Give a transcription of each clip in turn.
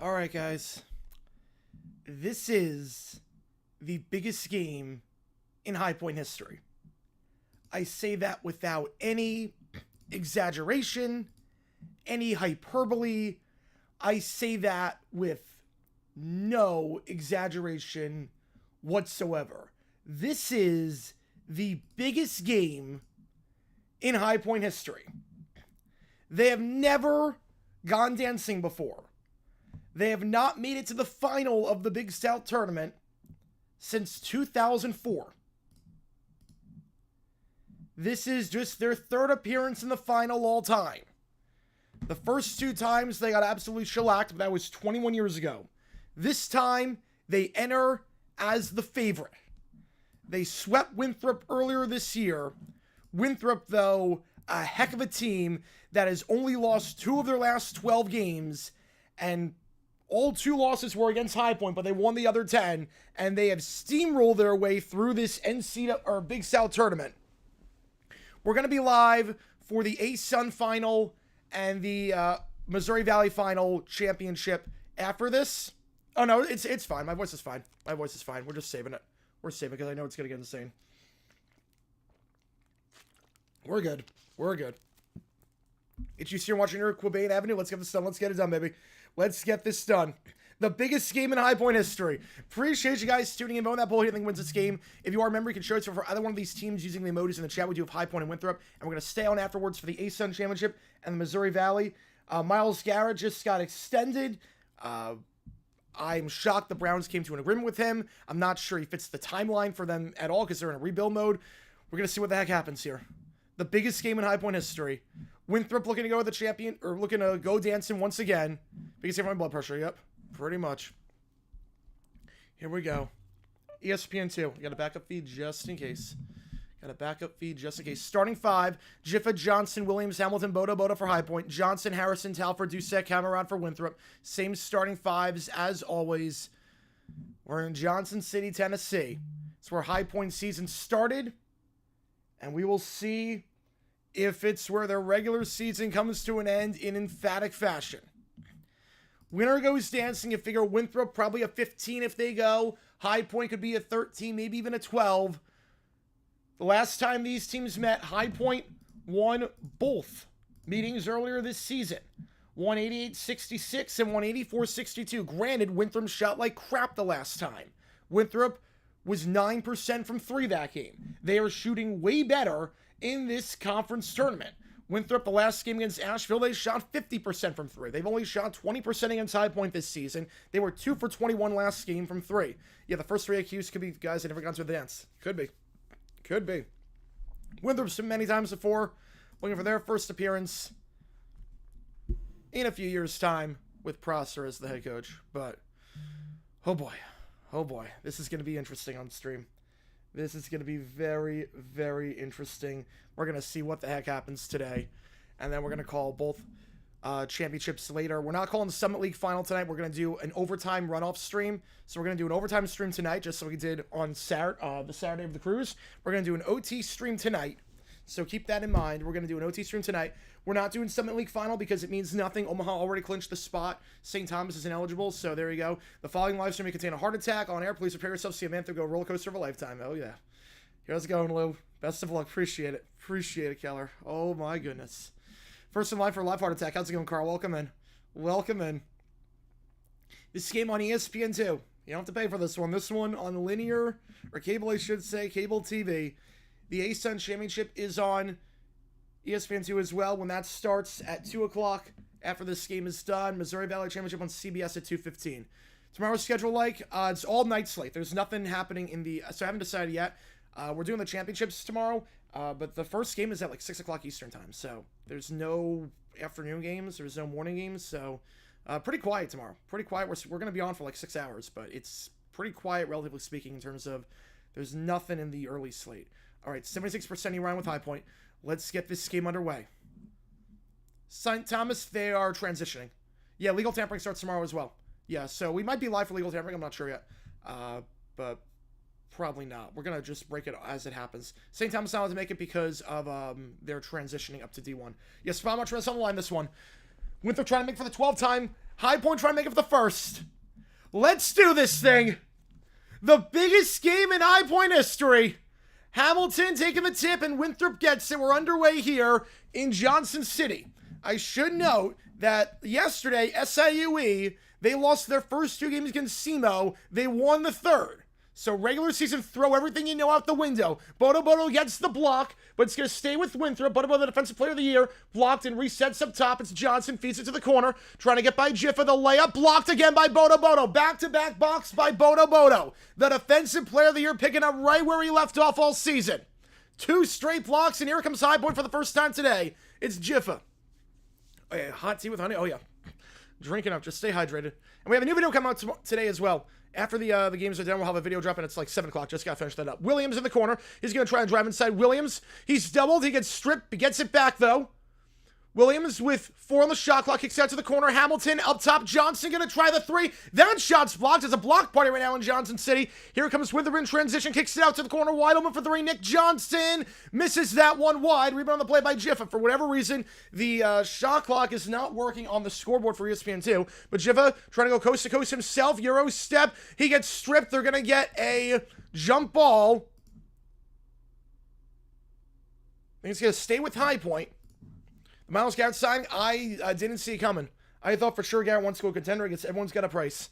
All right, guys. This is the biggest game in High Point history. I say that without any exaggeration, any hyperbole. I say that with no exaggeration whatsoever. This is the biggest game in High Point history. They have never gone dancing before. They have not made it to the final of the Big South tournament since 2004. This is just their third appearance in the final all time. The first two times they got absolutely shellacked, but that was 21 years ago. This time, they enter as the favorite. They swept Winthrop earlier this year. Winthrop, though, a heck of a team that has only lost 2 of their last 12 games, and all 2 losses were against High Point, but they won the other 10, and they have steamrolled their way through this Big South tournament. We're going to be live for the A-Sun final and the Missouri Valley final championship after this. Oh, no, it's fine. My voice is fine. We're just saving it. We're saving it because I know it's going to get insane. We're good. It's you here watching your Quebec Avenue. Let's get this done. Let's get it done, baby. Let's get this done. The biggest game in High Point history. Appreciate you guys tuning in. Vote that poll. Who do you think wins this game? If you are a member, you can show it for either one of these teams using the emojis in the chat. We do have High Point and Winthrop. And we're going to stay on afterwards for the A-Sun Championship and the Missouri Valley. Miles Garrett just got extended. I'm shocked the Browns came to an agreement with him. I'm not sure he fits the timeline for them at all because they're in a rebuild mode. We're going to see what the heck happens here. The biggest game in High Point history. Winthrop looking to go with the champion, or looking to go dancing once again. Biggest game for my blood pressure. Yep, pretty much. Here we go. ESPN2. We got a backup feed just in case. Starting 5. Jiffa, Johnson, Williams, Hamilton, Boda for High Point. Johnson, Harrison, Talford, Doucette, Cameron for Winthrop. Same starting 5s as always. We're in Johnson City, Tennessee. It's where High Point season started. And we will see if it's where their regular season comes to an end in emphatic fashion. Winner goes dancing. You figure Winthrop probably a 15 if they go. High Point could be a 13, maybe even a 12. The last time these teams met, High Point won both meetings earlier this season. 188-66 and 184-62. Granted, Winthrop shot like crap the last time. Winthrop was 9% from 3 that game. They are shooting way better in this conference tournament. Winthrop, the last game against Asheville, they shot 50% from 3. They've only shot 20% against High Point this season. They were 2 for 21 last game from 3. Yeah, the first 3 AQs could be guys that never got to the dance. Could be. Could be. Winthrop's been many times before, looking for their first appearance in a few years' time with Prosser as the head coach. But, oh boy, this is going to be interesting on stream. This is going to be very, very interesting. We're going to see what the heck happens today. And then we're going to call both championships later. We're not calling the Summit League final tonight. We're going to do an overtime runoff stream. So we're going to do an overtime stream tonight, just like we did on the Saturday of the cruise. We're going to do an OT stream tonight. So keep that in mind. We're going to do an OT stream tonight. We're not doing Summit League final because it means nothing. Omaha already clinched the spot. St. Thomas is ineligible, so there you go. The following live stream may contain a heart attack. On air, please prepare yourself to see Amantha go roller coaster of a lifetime. Oh, yeah. Here's it going, Lou. Best of luck. Appreciate it. Appreciate it, Keller. Oh, my goodness. First in line for a live heart attack. How's it going, Carl? Welcome in. Welcome in. This game on ESPN2. You don't have to pay for this one. This one on linear, or cable, I should say, cable TV. The A-Sun Championship is on ESPN2 as well when that starts at 2 o'clock after this game is done. Missouri Valley Championship on CBS at 2:15. Tomorrow's schedule it's all night slate. There's nothing happening so I haven't decided yet. We're doing the championships tomorrow, but the first game is at like 6 o'clock Eastern time. So there's no afternoon games. There's no morning games. So pretty quiet tomorrow. Pretty quiet. We're going to be on for like 6 hours, but it's pretty quiet, relatively speaking, in terms of there's nothing in the early slate. All right, 76% E-Ryan with High Point. Let's get this game underway. St. Thomas, they are transitioning. Yeah, legal tampering starts tomorrow as well. Yeah, so we might be live for legal tampering. I'm not sure yet. But probably not. We're going to just break it as it happens. St. Thomas not allowed to make it because of their transitioning up to D1. Yes, Spot Much on the line this one. Winthrop trying to make it for the 12th time. High Point trying to make it for the first. Let's do this thing. The biggest game in High Point history. Hamilton taking the tip, and Winthrop gets it. We're underway here in Johnson City. I should note that yesterday, SIUE, they lost their first 2 games against SEMO. They won the third. So regular season, throw everything you know out the window. Bodo gets the block, but it's going to stay with Winthrop. Bodo, the defensive player of the year, blocked and resets up top. It's Johnson, feeds it to the corner, trying to get by Jiffa. The layup blocked again by Bodo. Back-to-back box by Bodo. The defensive player of the year picking up right where he left off all season. 2 straight blocks, and here comes High Point for the first time today. It's Jiffa. Oh, yeah, hot tea with honey. Oh, yeah. Drinking up. Just stay hydrated. And we have a new video coming out today as well. After the games are done, we'll have a video drop, and it's like 7 o'clock. Just got to finish that up. Williams in the corner. He's going to try and drive inside. Williams, he's doubled. He gets stripped. He gets it back, though. Williams with 4 on the shot clock. Kicks out to the corner. Hamilton up top. Johnson going to try the 3. That shot's blocked. It's a block party right now in Johnson City. Here comes Winthrop in transition. Kicks it out to the corner. Wide open for 3. Nick Johnson misses that one wide. Rebound on the play by Jiffa. For whatever reason, the shot clock is not working on the scoreboard for ESPN2. But Jiffa trying to go coast to coast himself. Euro step. He gets stripped. They're going to get a jump ball. I think it's going to stay with High Point. Miles Garrett signing, I didn't see it coming. I thought for sure Garrett wants to go contender. Everyone's got a price.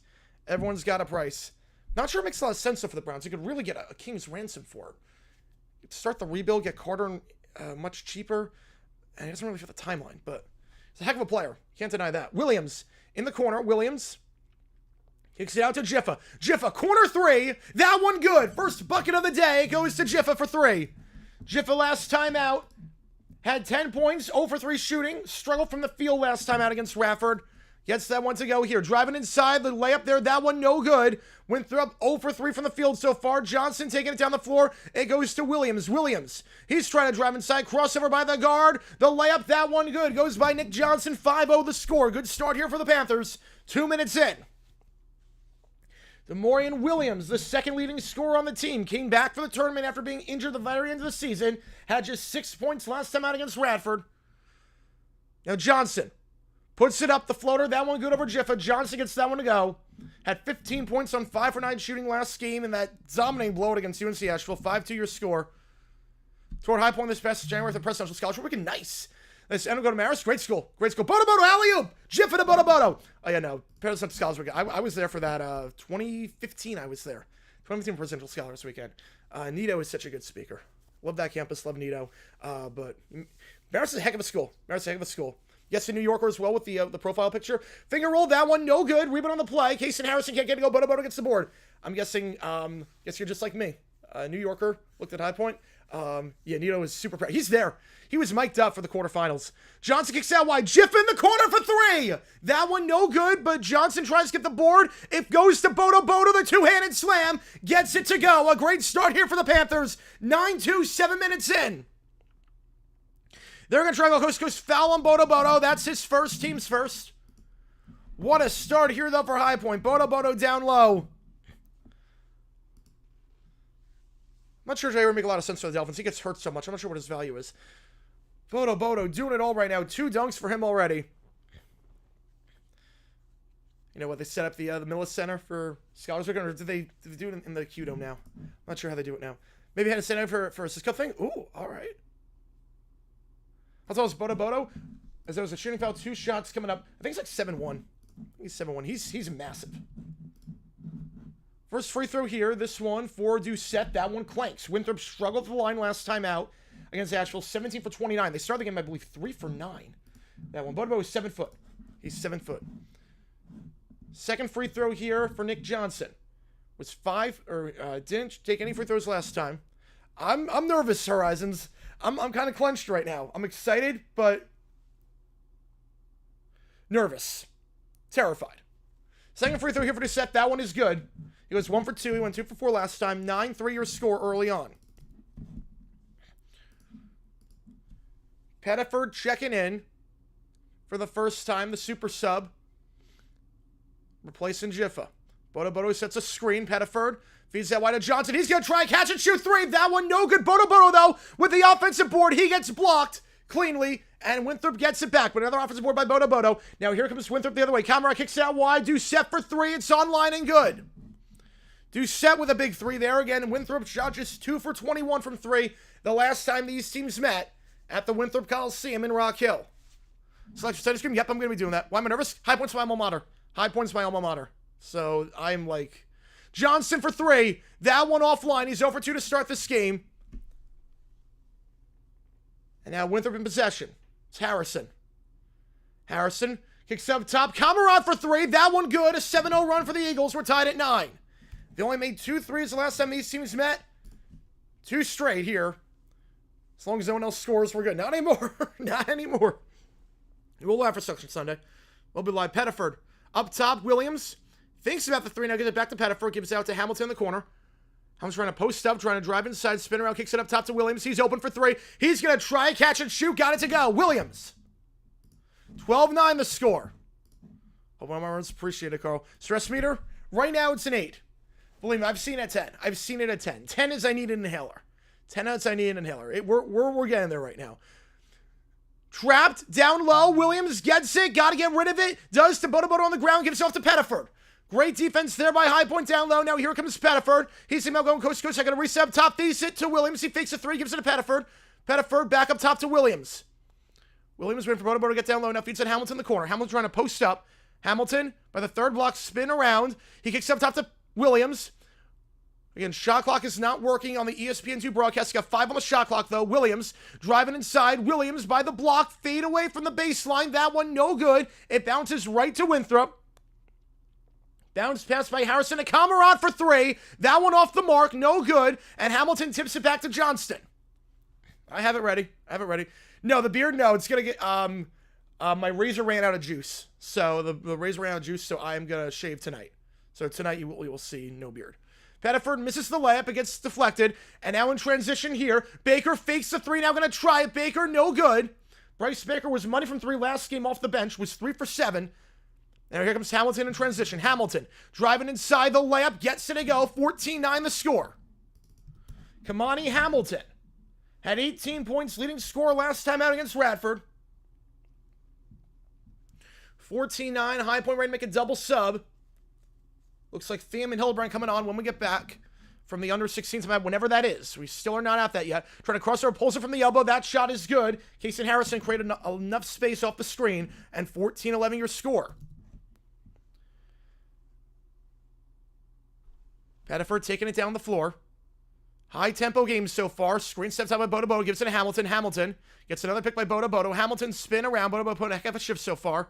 Everyone's got a price. Not sure it makes a lot of sense for the Browns. You could really get a king's ransom for it. Start the rebuild, get Carter much cheaper. And it doesn't really fit the timeline, but he's a heck of a player. Can't deny that. Williams in the corner. Williams kicks it out to Jiffa. Jiffa, corner 3. That one good. First bucket of the day goes to Jiffa for 3. Jiffa last time out. Had 10 points, 0 for 3 shooting. Struggled from the field last time out against Rafford. Gets that one to go here. Driving inside, the layup there, that one no good. Winthrop 0 for 3 from the field so far. Johnson taking it down the floor. It goes to Williams. Williams, he's trying to drive inside. Crossover by the guard. The layup, that one good. Goes by Nick Johnson. 5-0 the score. Good start here for the Panthers. 2 minutes in. Demorian Williams, the second leading scorer on the team, came back for the tournament after being injured at the very end of the season. Had just 6 points last time out against Radford. Now Johnson puts it up the floater. That one good over Jiffa. Johnson gets that one to go. Had 15 points on 5 for 9 shooting last game in that dominating blowout against UNC Asheville. 5-2 your score. Scored high point this past January with a presidential scholarship. Looking nice. This end will go to Maris. Great school. Great school. Bodo Bodo, alley-oop. Jiffa to Bodo Bodo. Oh, yeah, no. Presidential Scholars Weekend. I was there for that 2015. I was there. 2015 Presidential Scholars Weekend. Nito is such a good speaker. Love that campus. Love Nito. But Maris is a heck of a school. Maris is a heck of a school. Yes, the New Yorker as well with the profile picture. Finger roll, that one, no good. Rebound on the play. Casey and Harrison can't get to go. Bodo Bodo gets the board. I'm guessing, guess you're just like me. New Yorker looked at high point. Yeah, Nito is super proud. He's there. He was mic'd up for the quarterfinals. Johnson kicks out wide. Jiff in the corner for 3. That one no good, but Johnson tries to get the board. It goes to Bodo Bodo, the two-handed slam. Gets it to go. A great start here for the Panthers. 9-2, 7 minutes in. They're going to try to go coast-to-coast foul on Bodo Bodo. That's his first, team's first. What a start here, though, for High Point. Bodo Bodo down low. I'm not sure Jay would make a lot of sense for the Dolphins. He gets hurt so much. I'm not sure what his value is. Bodo Bodo doing it all right now. 2 dunks for him already. You know what? They set up the Millis Center for Scholars Weekend, or did they do it in the Q-Dome now? I'm not sure how they do it now. Maybe had to set up for a Cisco thing? Ooh, all right. I thought it was Bodo Bodo, as there was a shooting foul, 2 shots coming up. I think it's like 7-1. He's 7-1. He's massive. First free throw here. This one for Doucette. That one clanks. Winthrop struggled to the line last time out against Asheville. 17 for 29. They started the game, I believe, 3 for 9. That one. Bodo Bodo is 7 foot. He's 7 foot. Second free throw here for Nick Johnson. Was 5, or didn't take any free throws last time. I'm nervous, Horizons. I'm kind of clenched right now. I'm excited, but nervous. Terrified. Second free throw here for Doucette. That one is good. He was 1 for 2. He went 2 for 4 last time. 9-3 your score early on. Pettiford checking in for the first time. The super sub. Replacing Jiffa. Bodo Bodo sets a screen. Pettiford feeds that wide to Johnson. He's going to try and catch and shoot 3. That one no good. Bodo Bodo, though, with the offensive board. He gets blocked cleanly, and Winthrop gets it back. But another offensive board by Bodo Bodo. Now here comes Winthrop the other way. Kamara kicks it out wide. Doucette for 3. It's online and good. Doucette with a big 3 there again. Winthrop shot just 2 for 21 from 3 the last time these teams met at the Winthrop Coliseum in Rock Hill. Selection study screen. Yep, I'm going to be doing that. Why am I nervous? High points my alma mater. High points my alma mater. So I'm like... Johnson for 3. That one offline. He's 0 for 2 to start this game. And now Winthrop in possession. It's Harrison. Harrison kicks up top. Cameron for 3. That one good. A 7-0 run for the Eagles. We're tied at 9. They only made 2 threes the last time these teams met. 2 straight here. As long as no one else scores, we're good. Not anymore. Not anymore. We'll live for Section Sunday. We'll be live. Pettiford. Up top, Williams. Thinks about the 3. Now gives it back to Pettiford. Gives it out to Hamilton in the corner. Hamilton's trying to post up. Trying to drive inside. Spin around. Kicks it up top to Williams. He's open for 3. He's going to try, catch, and shoot. Got it to go. Williams. 12-9 the score. Hope one of my words appreciated, Carl. Stress meter. Right now it's an 8. Believe me, I've seen it at 10. I've seen it at 10. 10 is I need an inhaler. 10 outs I need an inhaler. We're getting there right now. Trapped, down low. Williams gets it. Got to get rid of it. Does to Bodo Bodo on the ground. Gives it off to Pettiford. Great defense there by High Point down low. Now here comes Pettiford. He's now going coast to coast. I got to reset up top. Feeds it to Williams. He fakes a 3. Gives it to Pettiford. Pettiford back up top to Williams. Williams waiting for Bodo Bodo to get down low. Now feeds it Hamilton in the corner. Hamilton trying to post up. Hamilton by the 3rd block. Spin around. He kicks up top to Williams. Again, shot clock is not working on the ESPN2 broadcast. Got 5 on the shot clock, though. Williams driving inside. Williams by the block. Fade away from the baseline. That one no good. It bounces right to Winthrop. Bounce pass by Harrison to Cameron for 3. That one off the mark. No good. And Hamilton tips it back to Johnston. I have it ready. No, the beard, no. It's going to get... my razor ran out of juice. So the razor ran out of juice, so I am going to shave tonight. So tonight you will see no beard. Pettiford misses the layup. It gets deflected. And now in transition here, Baker fakes the 3. Now going to try it. Baker, no good. Bryce Baker was money from 3 last game off the bench. Was 3 for 7. And here comes Hamilton in transition. Hamilton driving inside the layup, gets it to go. 14-9 the score. Kamani Hamilton had 18 points, leading scorer last time out against Radford. 14-9, High Point ready to make a double sub. Looks like Thiem and Hildebrand coming on when we get back from the under 16 time, whenever that is. We still are not at that yet. Trying to cross our pulls it from the elbow. That shot is good. Casey Harrison created enough space off the screen, and 14-11 your score. Pettiford taking it down the floor. High tempo game so far. Screen steps out by Bodo Bodo. Gives it to Hamilton. Hamilton gets another pick by Bodo Bodo. Hamilton spin around. Bodo Bodo put a heck of a shift so far.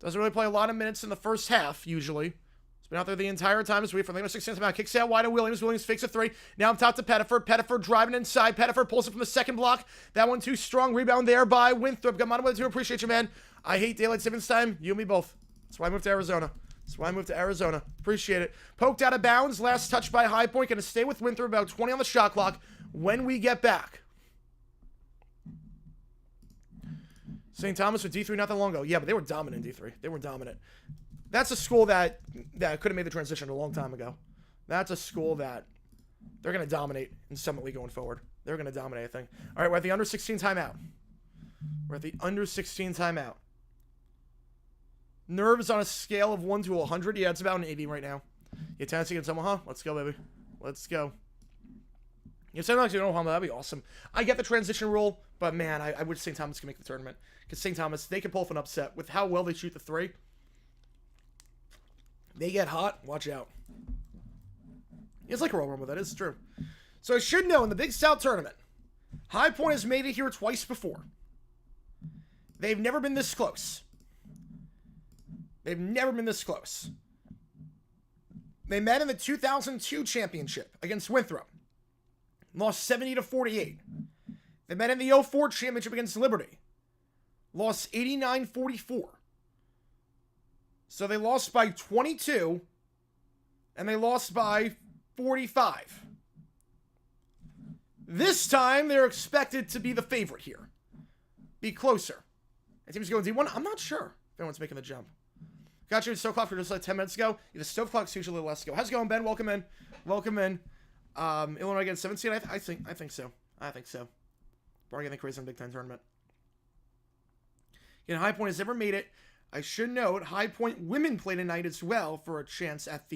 Doesn't really play a lot of minutes in the first half, usually. He's been out there the entire time. As we from the under 16 time out. Kicks out wide to Williams. Williams fakes a three. Now up top to Pettiford. Pettiford driving inside. Pettiford pulls it from the second block. That one too strong. Rebound there by Winthrop. Got on with it too. Appreciate you, man. I hate daylight savings time. You and me both. That's why I moved to Arizona. Appreciate it. Poked out of bounds. Last touch by High Point. Going to stay with Winthrop. About 20 on the shot clock when we get back. St. Thomas with D3 not that long ago. Yeah, but they were dominant in D3. They were dominant. That's a school that could have made the transition a long time ago. That's a school that they're going to dominate in Summit League going forward. They're going to dominate, I think. All right, we're at the under 16 timeout. Nerves on a scale of 1 to 100. Yeah, it's about an 80 right now. Yeah, Tennessee against Omaha. Let's go, baby. Let's go. If St. Thomas Oklahoma, that'd be awesome. I get the transition rule, but man, I wish St. Thomas could make the tournament. Because St. Thomas, they could pull off an upset with how well they shoot the three. They get hot. Watch out. It's like a roll run with that. It's true. So I should know in the Big South tournament, High Point has made it here twice before. They've never been this close. They met in the 2002 championship against Winthrop. Lost 70-48. They met in the 2004 championship against Liberty. Lost 89-44. So they lost by 22. And they lost by 45. This time, they're expected to be the favorite here. Be closer. The team's going D1. I'm not sure if anyone's making the jump. Got you in Stove Clock for just like 10 minutes ago. Yeah, the Stove Clock's usually a little less ago. How's it going, Ben? Welcome in. Illinois against 17. I think so. Probably getting crazy in the Big Ten tournament. High Point has never made it. I should note, High Point women play tonight as well for a chance at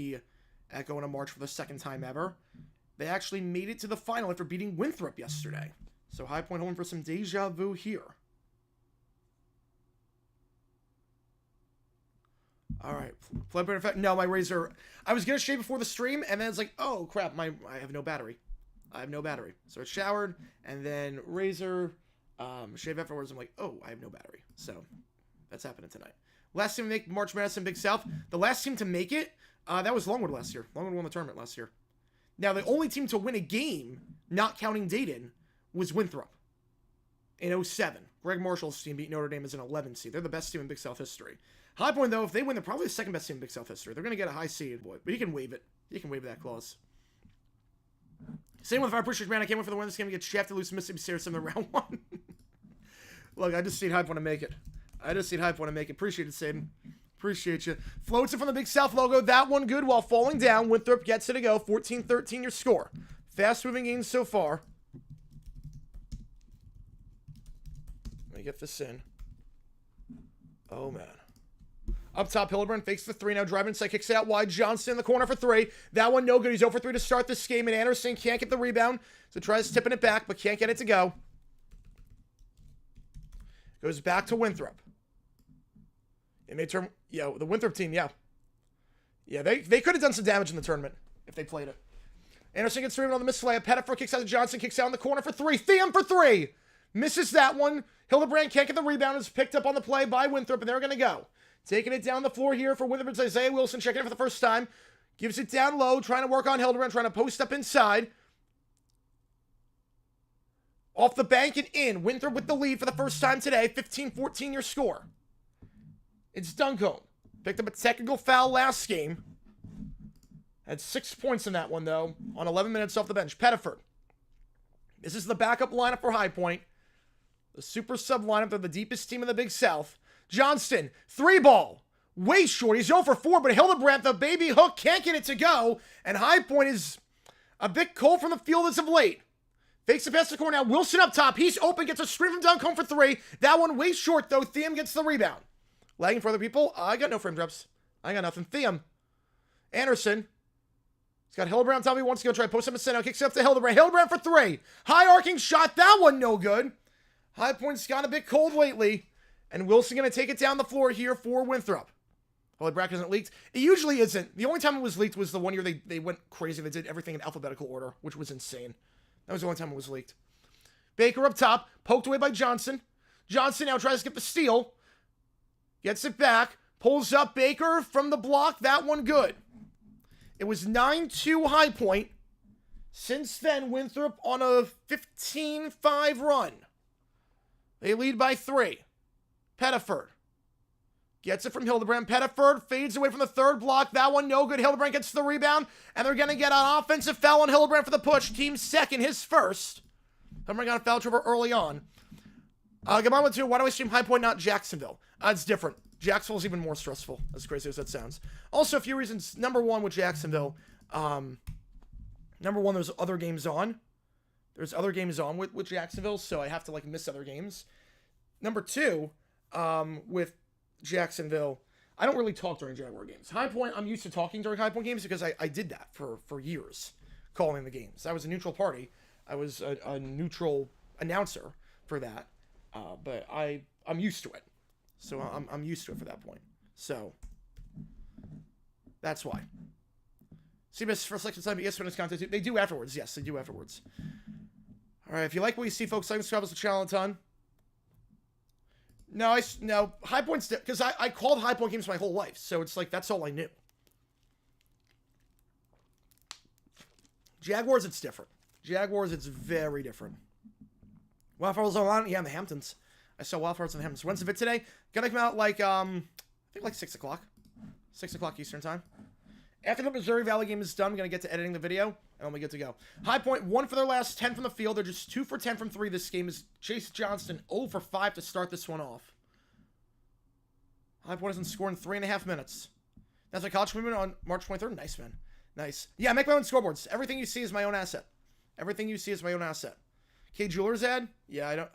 going to March for the second time ever. They actually made it to the final after beating Winthrop yesterday. So High Point home for some deja vu here. All right. No, my Razor. I was going to shave before the stream, and then it's like, oh, crap, I have no battery. So I showered, and then Razor, shave afterwards. I'm like, oh, I have no battery. So that's happening tonight. Last team to make March Madness in Big South. The last team to make it, that was Longwood last year. Longwood won the tournament last year. Now, the only team to win a game, not counting Dayton, was Winthrop in 2007. Greg Marshall's team beat Notre Dame as an 11 seed. They're the best team in Big South history. High Point, though, if they win, they're probably the second best team in Big South history. They're going to get a high seed, boy. But he can waive it. He can waive that clause. Same with our British man. I can't wait for the win of this game to get shafted loose Mississippi State in the round one. Look, I just need High Point to make it. Appreciate it, Saban. Appreciate you. Floats it from the Big South logo. That one good while falling down. Winthrop gets it to go. 14-13 your score. Fast-moving games so far. Let me get this in. Oh, man. Up top, Hildebrand fakes the three. Now driving inside, kicks it out wide. Johnston in the corner for three. That one no good. He's 0 for 3 to start this game, and Anderson can't get the rebound. So tries tipping it back, but can't get it to go. Goes back to Winthrop. It may turn, the Winthrop team, yeah. Yeah, they could have done some damage in the tournament if they played it. Anderson gets three on the missed layup. Pettiford kicks out to Johnson, kicks out in the corner for three. Thiem for three. Misses that one. Hildebrand can't get the rebound. It's picked up on the play by Winthrop, and they're going to go. Taking it down the floor here for Winthrop. It's Isaiah Wilson checking it for the first time. Gives it down low, trying to work on Hildebrand, trying to post up inside. Off the bank and in. Winthrop with the lead for the first time today. 15-14 your score. It's Duncombe. Picked up a technical foul last game. Had 6 points in that one, though, on 11 minutes off the bench. Pettiford. This is the backup lineup for High Point. The super sub lineup. They're the deepest team in the Big South. Johnston, three ball. way short. He's 0 for 4, but Hildebrandt, the baby hook, can't get it to go. And High Point is a bit cold from the field as of late. Fakes the pass to the corner now. Wilson up top. He's open. Gets a screen from Duncombe for 3. That one way short, though. Thiam gets the rebound. Lagging for other people. I got no frame drops. I got nothing. Thiam. Anderson. He's got Hildebrandt on top. He wants to go try post up a center. Kicks it up to Hildebrandt. Hildebrandt for 3. High arcing shot. That one no good. High Point's gotten a bit cold lately. And Wilson going to take it down the floor here for Winthrop. Well, the bracket isn't leaked. It usually isn't. The only time it was leaked was the one year they went crazy. They did everything in alphabetical order, which was insane. That was the only time it was leaked. Baker up top. Poked away by Johnson. Johnson now tries to get the steal. Gets it back. Pulls up Baker from the block. That one good. It was 9-2 High Point. Since then, Winthrop on a 15-5 run. They lead by 3. Pettiford gets it from Hildebrandt. Pettiford fades away from the third block. That one no good. Hildebrandt gets the rebound. And they're going to get an offensive foul on Hildebrandt for the push. Team second, his first. Hildebrandt got a foul trouble early on. Come on with 2. Why do I stream High Point, not Jacksonville? It's different. Jacksonville's even more stressful, as crazy as that sounds. Also, a few reasons. Number one, with Jacksonville, there's other games on. There's other games on with Jacksonville, so I have to, miss other games. Number 2, with Jacksonville, I don't really talk during Jaguar games. High Point, I'm used to talking during High Point games because I did that for years, calling the games. I was a neutral party. I was a neutral announcer for that, but I'm used to it. So I'm used to it for that point. So that's why. CBS for selection time, ESPN is content. They do afterwards. Yes, they do afterwards. All right. If you like what you see, folks, like and subscribe to the channel a ton. No, High Point's because I called High Point games my whole life, so it's that's all I knew. Jaguars, it's different. Jaguars, it's very different. Wildflowers on, yeah, in the Hamptons. I saw Wildflowers in the Hamptons. When's the vid today? Gonna come out I think 6 o'clock. 6 o'clock Eastern time. After the Missouri Valley game is done, I'm gonna get to editing the video, and then we get to go. High Point, 1 for their last 10 from the field. They're just 2 for 10 from 3 this game. Is Chase Johnston 0 for 5 to start this one off. High Point hasn't scored in 3.5 minutes. That's my college commitment on March 23rd. Nice, man. Nice. Yeah, I make my own scoreboards. Everything you see is my own asset. Everything you see is my own asset. K Jewelers ad? Yeah, I don't.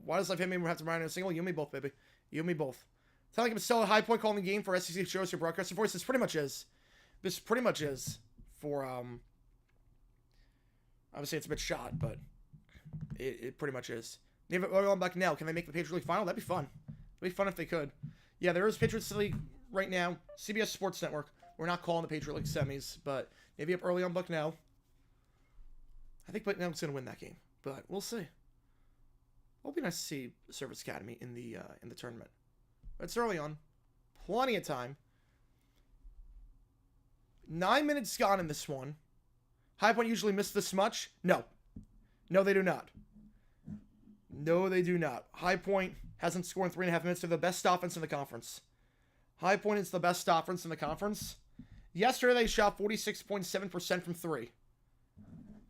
Why does Life Hit Me have to run in a single? You and me both, baby. You and me both. It's not like I'm still at High Point calling the game for SEC shows your broadcaster voice. This pretty much is. This pretty much is for, obviously it's a bit shot, but it pretty much is. Name it on back now. Can they make the Patriot League final? That'd be fun. It'd be fun if they could. Yeah, there is Patriots League right now. CBS Sports Network. We're not calling the Patriot League semis, but maybe up early on Bucknell. I think Bucknell's going to win that game, but we'll see. It'll be nice to see Service Academy in the tournament. But it's early on. Plenty of time. 9 minutes gone in this one. High Point usually miss this much? No. No, they do not. No, they do not. High Point hasn't scored in 3.5 minutes. They're the best offense in the conference. High Point is the best offense in the conference. Yesterday, they shot 46.7% from 3.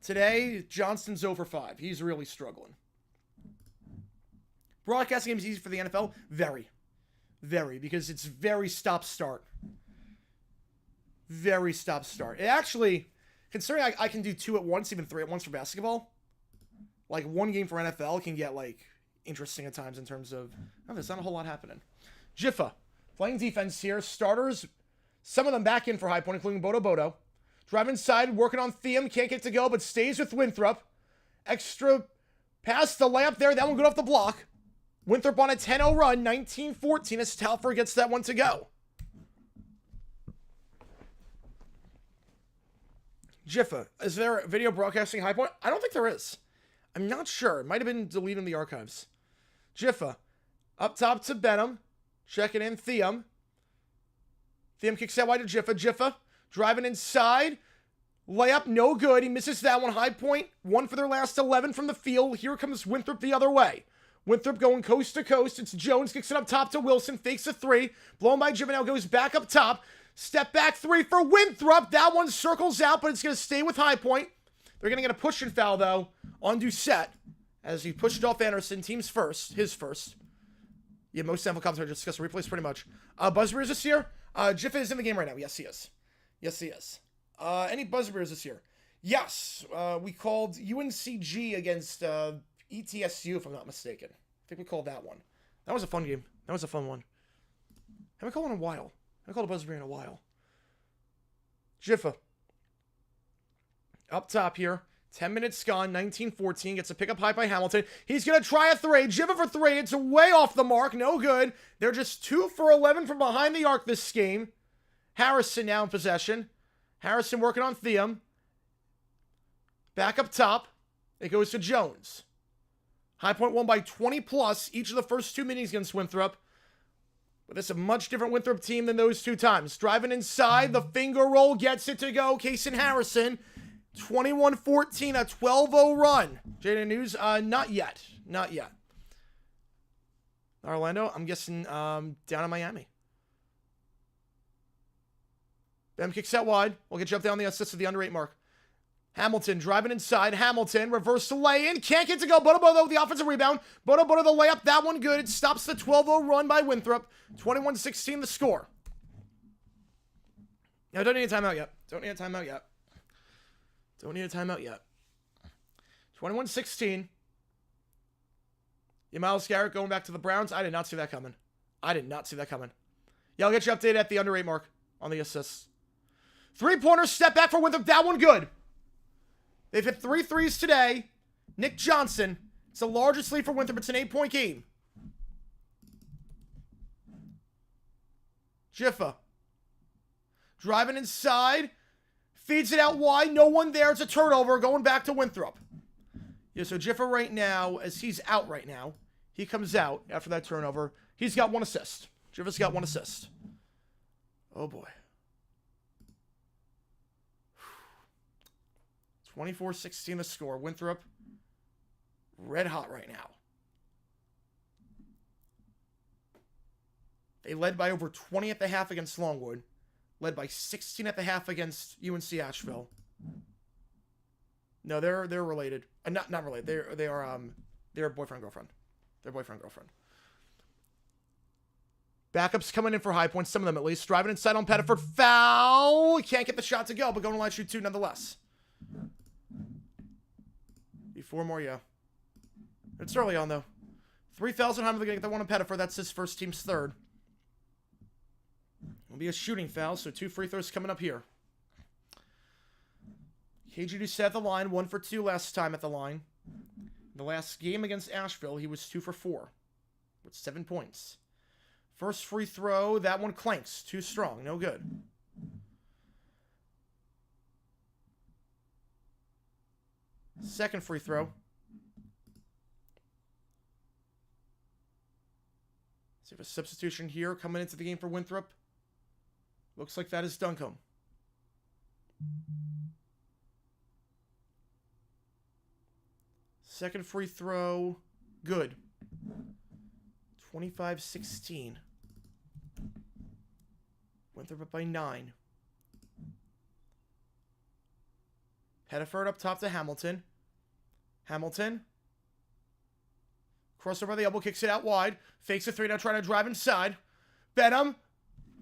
Today, Johnston's 0 for 5. He's really struggling. Broadcasting game is easy for the NFL? Very. Very, because it's very stop-start. Very stop-start. It actually, considering I can do 2 at once, even 3 at once for basketball, one game for NFL can get, interesting at times in terms of, there's not a whole lot happening. Jiffa, playing defense here. Starters, some of them back in for High Point, including Bodo. Drive inside, working on Thiam, can't get to go, but stays with Winthrop. Extra pass the layup there, that one good off the block. Winthrop on a 10-0 run, 19-14 as Talfer gets that one to go. Jiffa, is there a video broadcasting High Point? I don't think there is. I'm not sure. It might have been deleted in the archives. Jiffa, up top to Benham. Checking in Thiam. Thiam kicks out wide to Jiffa. Jiffa driving inside. Layup, no good. He misses that one. High Point, 1 for their last 11 from the field. Here comes Winthrop the other way. Winthrop going coast to coast. It's Jones, kicks it up top to Wilson. Fakes a 3. Blown by Jiffa, now goes back up top. Step back 3 for Winthrop. That one circles out, but it's going to stay with High Point. They're going to get a push and foul, though, on Doucette. As he pushed off Anderson. Team's first. His first. Yeah, most sample commentary just discuss replays pretty much. Buzzbeers this year? Jiff is in the game right now. Yes, he is. Yes, he is. Any Buzzbeers this year? Yes. We called UNCG against ETSU, if I'm not mistaken. I think we called that one. That was a fun game. That was a fun one. Haven't called one in a while. I haven't called a Buzzbeer in a while. Jiffa. Up top here. 10 minutes gone. 19-14. Gets a pickup high by Hamilton. He's going to try a 3. Jiffa for 3. It's way off the mark. No good. They're just 2 for 11 from behind the arc this game. Harrison now in possession. Harrison working on Theum. Back up top. It goes to Jones. High Point won by 20 plus each of the first 2 meetings against Winthrop. But this is a much different Winthrop team than those 2 times. Driving inside, the finger roll gets it to go. Kason Harrison, 21-14, a 12-0 run. Jaden News, not yet. Not yet. Orlando, I'm guessing down in Miami. Bam kicks out wide. We'll get you up down the assist of the under 8 mark. Hamilton driving inside. Hamilton reverse to lay in. Can't get to go. Bodo Bodo with the offensive rebound. Bodo Bodo the layup. That one good. It stops the 12-0 run by Winthrop. 21-16 the score. Now, don't need a timeout yet. Don't need a timeout yet. Don't need a timeout yet. 21-16. Yeah, Miles Garrett going back to the Browns. I did not see that coming. I did not see that coming. Yeah, I'll get you updated at the under 8 mark on the assists. 3-pointer step back for Winthrop. That one good. They've hit 3 threes today. Nick Johnson. It's the largest lead for Winthrop. It's an 8-point game. Jiffa. Driving inside. Feeds it out wide. No one there. It's a turnover. Going back to Winthrop. Yeah, so Jiffa right now, as he's out right now, he comes out after that turnover. He's got 1 assist. Jiffa's got 1 assist. Oh, boy. 24-16 the score. Winthrop, red hot right now. They led by over 20 at the half against Longwood. Led by 16 at the half against UNC Asheville. No, they're related. Not related. They're boyfriend girlfriend. They're boyfriend girlfriend. Backups coming in for High Points, some of them at least. Driving inside on Pettiford. Foul. Can't get the shot to go, but going to line shoot 2 nonetheless. 4 more, yeah. It's early on, though. 3,000 Heimer, they're going to get the one on Pettiford. That's his first team's third. It'll be a shooting foul, so 2 free throws coming up here. KG set at the line, 1 for 2 last time at the line. The last game against Asheville, he was 2 for 4 with 7 points. First free throw, that one clanks. Too strong, no good. Second free throw. See if a substitution here coming into the game for Winthrop. Looks like that is Duncombe. Second free throw. Good. 25-16. Winthrop up by 9. Pettiford up top to Hamilton. Hamilton. Crossover by the elbow, kicks it out wide. Fakes a 3, now trying to drive inside. Benham.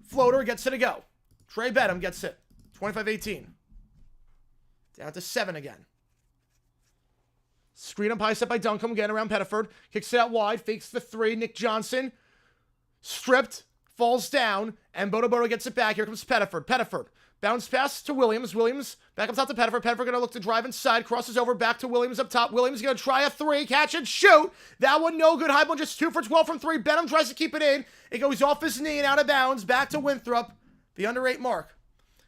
Floater gets it to go. Trey Benham gets it. 25-18. Down to 7 again. Screen up high, set by Duncombe again around Pettiford. Kicks it out wide, fakes the 3. Nick Johnson. Stripped. Falls down. And Bodo Bodo gets it back. Here comes Pettiford. Pettiford. Bounce pass to Williams. Williams back up top to Pettiford. Pettiford going to look to drive inside. Crosses over back to Williams up top. Williams going to try a 3. Catch and shoot. That one no good. Highball just 2 for 12 from 3. Benham tries to keep it in. It goes off his knee and out of bounds. Back to Winthrop. The under 8 mark.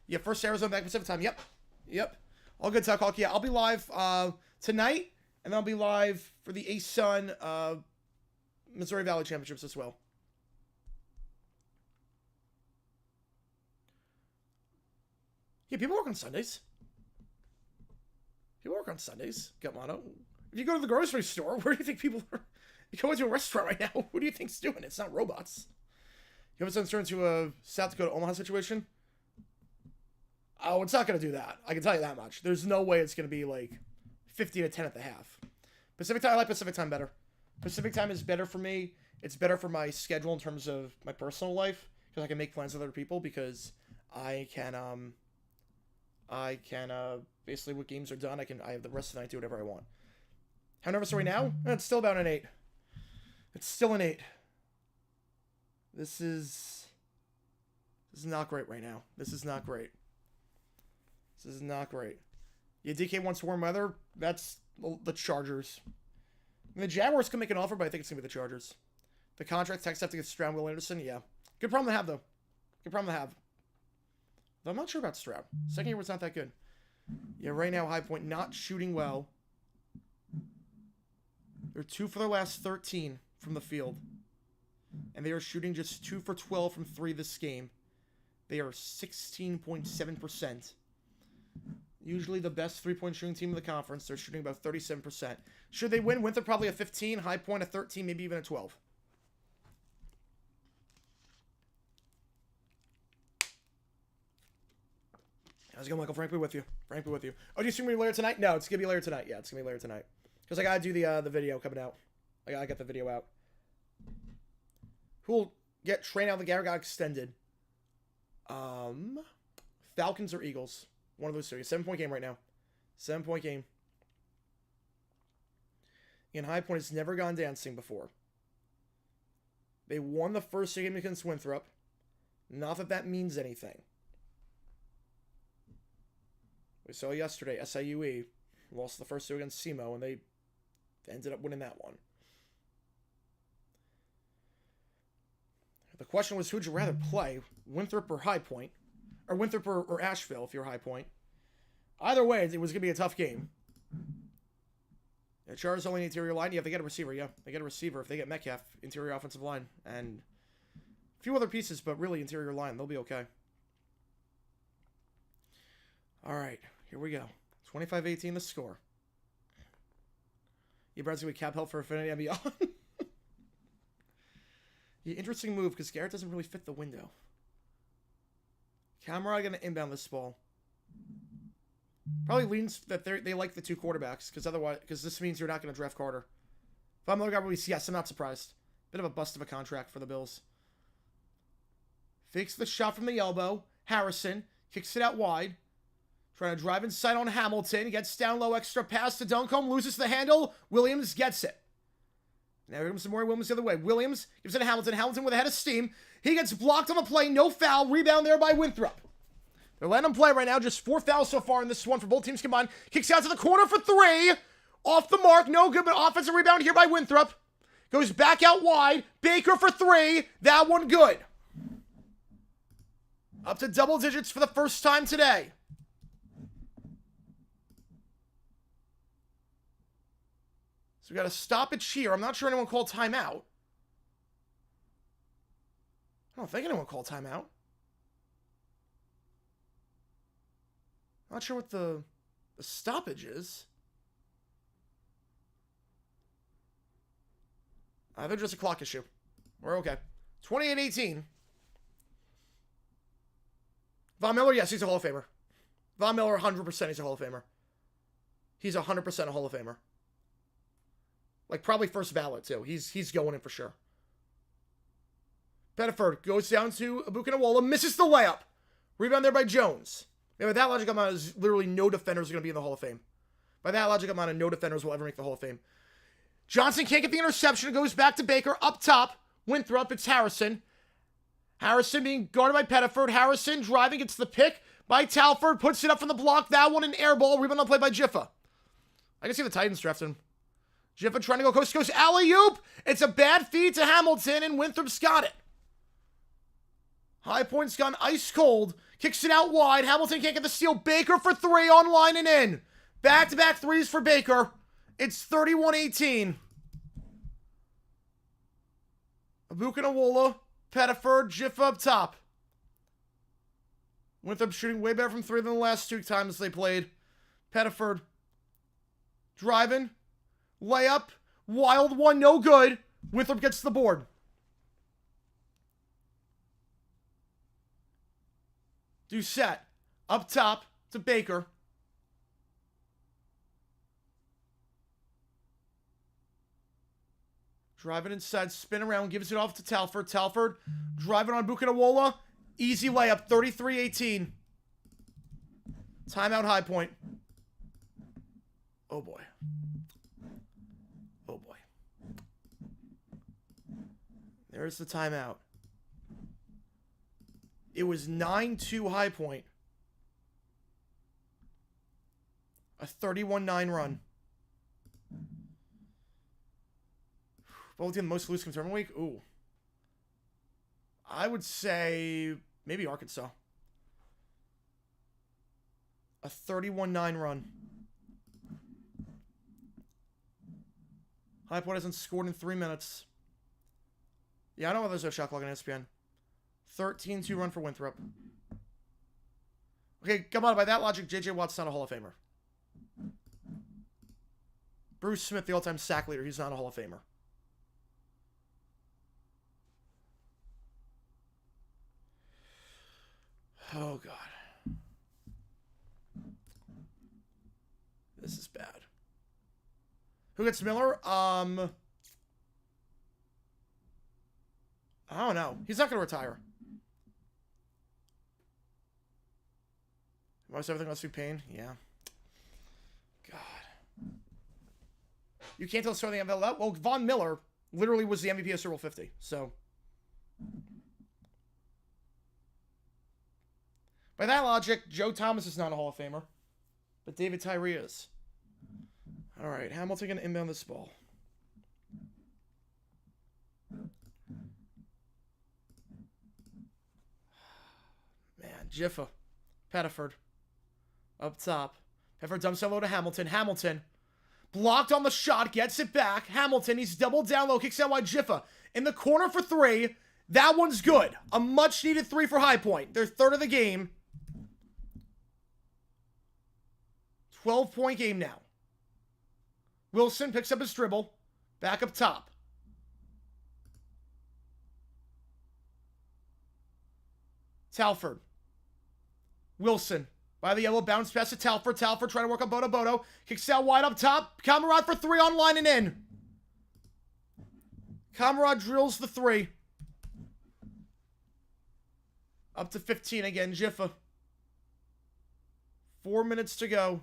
Yeah, first Arizona back Pacific time. Yep. All good, Tuck Hawk. Yeah, I'll be live tonight. And then I'll be live for the ASUN Missouri Valley Championships as well. Yeah, people work on Sundays. People work on Sundays, Gatmano. If you go to the grocery store, where do you think people are? You go into a restaurant right now, who do you think's doing it? It's not robots. You have a concern to a South Dakota Omaha situation? Oh, it's not going to do that. I can tell you that much. There's no way it's going to be like 50 to 10 at the half. Pacific time, I like Pacific time better. Pacific time is better for me. It's better for my schedule in terms of my personal life because I can make plans with other people because I can basically when games are done, I have the rest of the night to do whatever I want. How nervous are we now? It's still about an 8. It's still an 8. This is not great right now. This is not great. This is not great. Yeah, DK wants warm weather. That's the Chargers. I mean, the Jaguars can make an offer, but I think it's going to be the Chargers. The contract text have to get Stroud, Will Anderson. Yeah. Good problem to have, though. Good problem to have. Though I'm not sure about Stroud. Second year was not that good. Yeah, right now, High Point not shooting well. They're 2 for their last 13 from the field. And they are shooting just 2 for 12 from 3 this game. They are 16.7%. Usually the best three-point shooting team in the conference. They're shooting about 37%. Should they win, Winthrop probably a 15, High Point a 13, maybe even a 12. How's it going, Michael? Frankly with you. Frankly with you. Oh, do you assume we're later tonight? No, it's going to be later tonight. Yeah, it's going to be later tonight. Because I got to do the video coming out. I got to get the video out. Who'll get trained out of the Garrett got extended? Falcons or Eagles? One of those two. 7-point game right now. 7-point game. And High Point has never gone dancing before. They won the first game against Winthrop. Not that that means anything. We saw yesterday, SIUE lost the first 2 against SEMO, and they ended up winning that one. The question was, who'd you rather play? Winthrop or High Point? Or Winthrop or Asheville, if you're High Point. Either way, it was going to be a tough game. The Chargers only interior line. Yeah, if they get a receiver, yeah. They get a receiver. If they get Metcalf, interior offensive line. And a few other pieces, but really interior line. They'll be okay. All right, here we go. 25-18 the score. Yeah, Brad's going to be cap help for Affinity and beyond. Yeah, interesting move because Garrett doesn't really fit the window. Camera going to inbound this ball. Probably leans that they like the 2 quarterbacks because this means you're not going to draft Carter. If I'm looking at yes, I'm not surprised. Bit of a bust of a contract for the Bills. Fakes the shot from the elbow. Harrison kicks it out wide. Trying to drive inside on Hamilton. Gets down low, extra pass to Duncombe. Loses the handle. Williams gets it. Now here comes some more Williams the other way. Williams gives it to Hamilton. Hamilton with a head of steam. He gets blocked on the play. No foul. Rebound there by Winthrop. They're letting him play right now. Just 4 fouls so far in this one for both teams combined. Kicks out to the corner for 3. Off the mark. No good, but offensive rebound here by Winthrop. Goes back out wide. Baker for 3. That one good. Up to double digits for the first time today. So we got a stoppage here. I'm not sure anyone called timeout. I don't think anyone called timeout. Not sure what the stoppage is. They're just a clock issue. We're okay. 28-18. Von Miller, yes, he's a Hall of Famer. Von Miller, 100% he's a Hall of Famer. He's 100% a Hall of Famer. Like, probably first ballot, too. He's going in for sure. Pettiford goes down to Abukanawala, misses the layup. Rebound there by Jones. Yeah, by that logic, I'm on literally no defenders are going to be in the Hall of Fame. By that logic, I'm on no defenders will ever make the Hall of Fame. Johnson can't get the interception. It goes back to Baker. Up top, Winthrop, it's Harrison. Harrison being guarded by Pettiford. Harrison driving, gets the pick by Talford. Puts it up from the block. That one an air ball. Rebound on play by Jiffa. I can see the Titans drafting him. Jiffa trying to go coast to coast. Alley-oop. It's a bad feed to Hamilton, and Winthrop's got it. High Point's gone ice cold. Kicks it out wide. Hamilton can't get the steal. Baker for 3 on line and in. Back-to-back threes for Baker. It's 31-18. Abukanawala, Pettiford, Jiffa up top. Winthrop shooting way better from 3 than the last 2 times they played. Pettiford driving. Layup. Wild one, no good. Winthrop gets the board. Doucette up top to Baker. Drive it inside, spin around, gives it off to Talford. Talford, drive it on Buchanawola. Easy layup, 33-18. Timeout, High Point. Oh, boy. Oh, boy. There's the timeout. It was 9-2 High Point. A 31-9 run. Both team the most lose tournament week? Ooh. I would say maybe Arkansas. A 31-9 run. High Point hasn't scored in 3 minutes. Yeah, I know why there's no shot clock on ESPN. 13-2 run for Winthrop. Okay, come on. By that logic, J.J. Watt's not a Hall of Famer. Bruce Smith, the all-time sack leader, he's not a Hall of Famer. Oh, God. This is bad. Who gets Miller? I don't know. He's not going to retire. Most everything must be pain? Yeah. God. You can't tell starting the NFL. Well, Von Miller literally was the MVP of Super Bowl 50. So. By that logic, Joe Thomas is not a Hall of Famer. But David Tyree is. All right. Hamilton going to inbound this ball. Man, Jiffa. Pettiford. Up top. Pettiford dumps it low to Hamilton. Hamilton. Blocked on the shot. Gets it back. Hamilton. He's doubled down low. Kicks out wide. Jiffa. In the corner for 3. That one's good. A much needed 3 for High Point. Their third of the game. 12-point game now. Wilson picks up his dribble. Back up top. Talford. Wilson. By the yellow, bounce pass to Talford. Talford trying to work on Bodo. Bodo kicks out wide up top. Kamerad for 3 on line and in. Kamerad drills the 3. Up to 15 again. Jiffa. 4 minutes to go.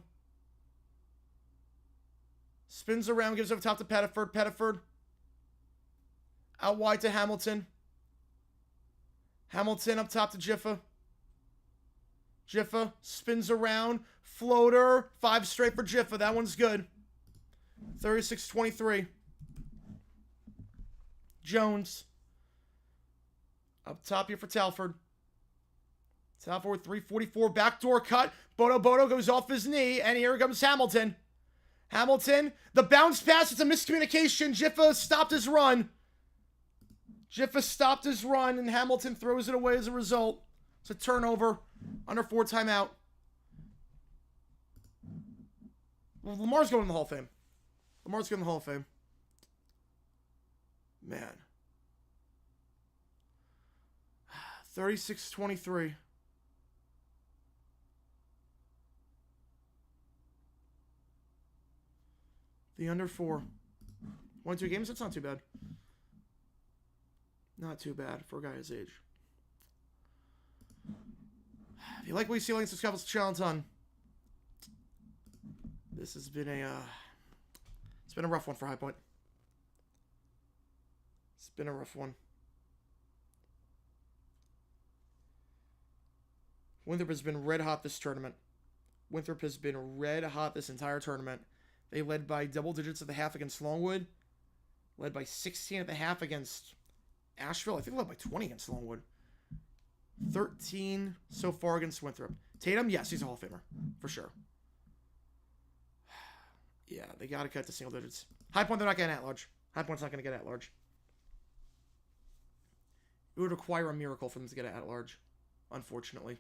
Spins around, gives over top to Pettiford. Pettiford. Out wide to Hamilton. Hamilton up top to Jiffa. Jiffa spins around. Floater. 5 straight for Jiffa. That one's good. 36-23. Jones. Up top here for Talford. Talford with 3:44. Backdoor cut. Bodo Bodo goes off his knee. And here comes Hamilton. Hamilton. The bounce pass. It's a miscommunication. Jiffa stopped his run. Jiffa stopped his run. And Hamilton throws it away as a result. It's a turnover. Under 4 timeout. Well, Lamar's going in the Hall of Fame. Lamar's going in the Hall of Fame. Man. 36-23. The under 4. 1-2 games, that's not too bad. Not too bad for a guy his age. If you like what you see, like, subscribe to the channel a ton. This has been it's been a rough one for High Point. It's been a rough one. Winthrop has been red hot this tournament. Winthrop has been red hot this entire tournament. They led by double digits at the half against Longwood. Led by 16 at the half against Asheville. I think they led by 20 against Longwood. 13 so far against Winthrop. Tatum, yes, he's a Hall of Famer. For sure. Yeah, they got to cut to single digits. High Point, they're not getting at large. High Point's not going to get at large. It would require a miracle for them to get at large, unfortunately.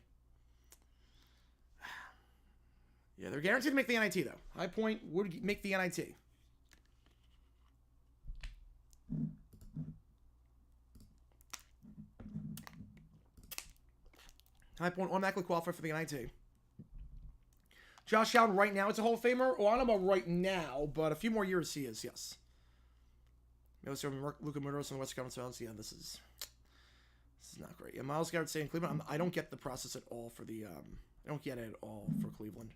Yeah, they're guaranteed to make the NIT, though. High Point would make the NIT. High Point automatically qualified for the NIT. Josh Allen right now is a Hall of Famer. Well, I don't know about right now, but a few more years he is, yes. Let's go Luka Mudros on the West Conference Finals. Yeah, this is not great. Yeah, Miles Garrett saying Cleveland. I don't get the process at all for the. I don't get it at all for Cleveland.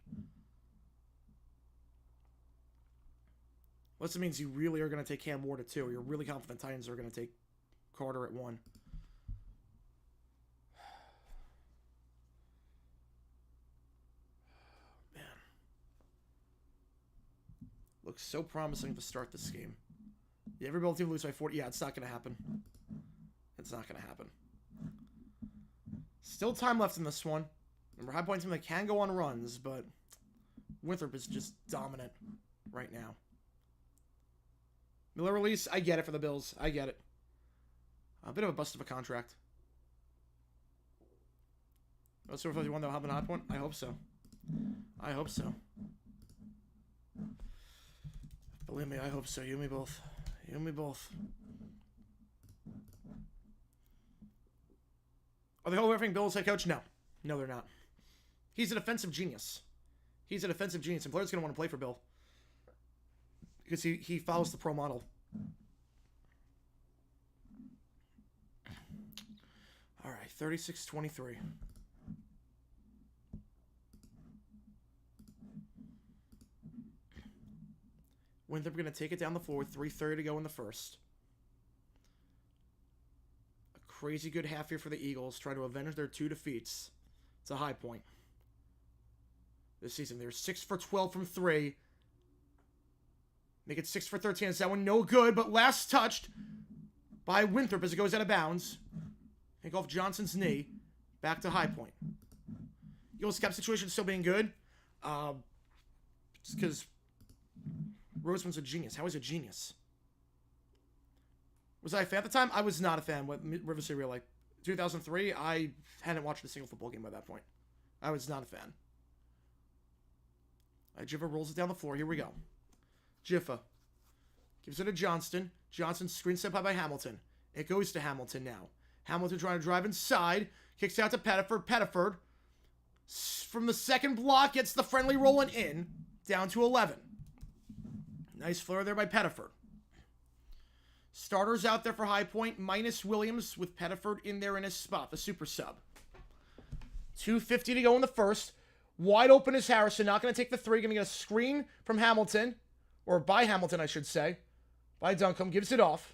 Unless it means you really are going to take Cam Ward at 2. You're really confident the Titans are going to take Carter at 1. Man. Looks so promising to start this game. Yeah, every ball team lose by 40. Yeah, it's not going to happen. It's not going to happen. Still time left in this one. Remember, High Point team that can go on runs, but Winthrop is just dominant right now. Miller release, I get it for the Bills. I get it. A bit of a bust of a contract. Let's see if you won though. Have an High Point? I hope so. I hope so. Believe me, I hope so. You and me both. You and me both. Are they all referring Bills head coach? No. No, they're not. He's an offensive genius. He's an offensive genius, and players are going to want to play for Bill. Because he follows the pro model. All right, 36-23. Winthrop going to take it down the floor with 3:30 to go in the first. A crazy good half here for the Eagles, trying to avenge their 2 defeats. It's a high point this season. They're 6 for 12 from 3. Make it 6 for 13. It's that one no good, but last touched by Winthrop as it goes out of bounds. Take off Johnson's knee. Back to high point. Eagles cap situation still being good. Just because Roseman's a genius. How is a genius? Was I a fan at the time? I was not a fan. What River City like 2003? I hadn't watched a single football game by that point. I was not a fan. Jiffa rolls it down the floor. Here we go. Jiffa gives it to Johnston. Johnston screen set by Hamilton. It goes to Hamilton now. Hamilton trying to drive inside. Kicks out to Pettiford. Pettiford from the second block gets the friendly rolling in. Down to 11. Nice flare there by Pettiford. Starters out there for High Point, minus Williams with Pettiford in there in his spot, the super sub. 2:50 to go in the first. Wide open is Harrison, not going to take the 3. Going to get a screen from Hamilton, or by Hamilton, I should say. By Duncombe, gives it off.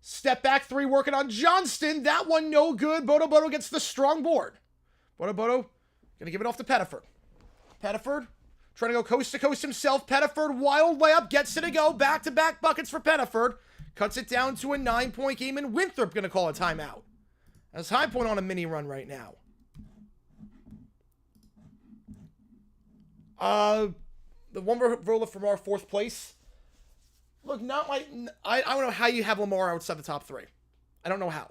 Step back 3, working on Johnston. That one no good. Bodo gets the strong board. Bodo going to give it off to Pettiford. Pettiford trying to go coast to coast himself. Pettiford, wild layup, gets it to go. Back-to-back buckets for Pettiford. Cuts it down to a 9-point game, and Winthrop going to call a timeout. As High Point on a mini run right now. The one roller from our 4th place. Look, not like I don't know how you have Lamar outside the top 3. I don't know how.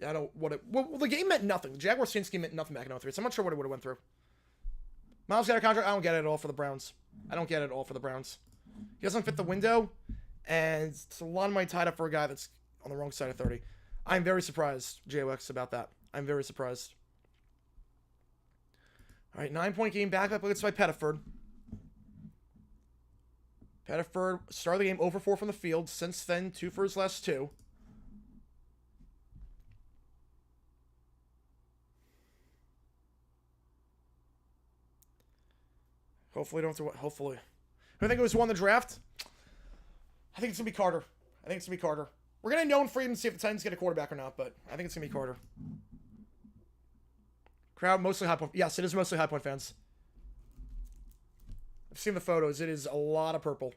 Yeah, I don't well, the game meant nothing. The Jaguars Saints game meant nothing back in 03. So I'm not sure what it would have went through. Miles got a contract. I don't get it at all for the Browns. I don't get it at all for the Browns. He doesn't fit the window, and it's a lot of money tied up for a guy that's on the wrong side of 30. I'm very surprised, JOX, about that. I'm very surprised. All right, 9-point game back up against by Pettiford. Pettiford started the game 0 for 4 from the field. Since then, 2 for his last 2. Hopefully, don't have to. Hopefully. Who I think it was who won the draft? I think it's going to be Carter. We're going to know in free agency if the Titans get a quarterback or not, but I think it's going to be Carter. Crowd, mostly High Point. Yes, it is mostly High Point fans. I've seen the photos. It is a lot of purple.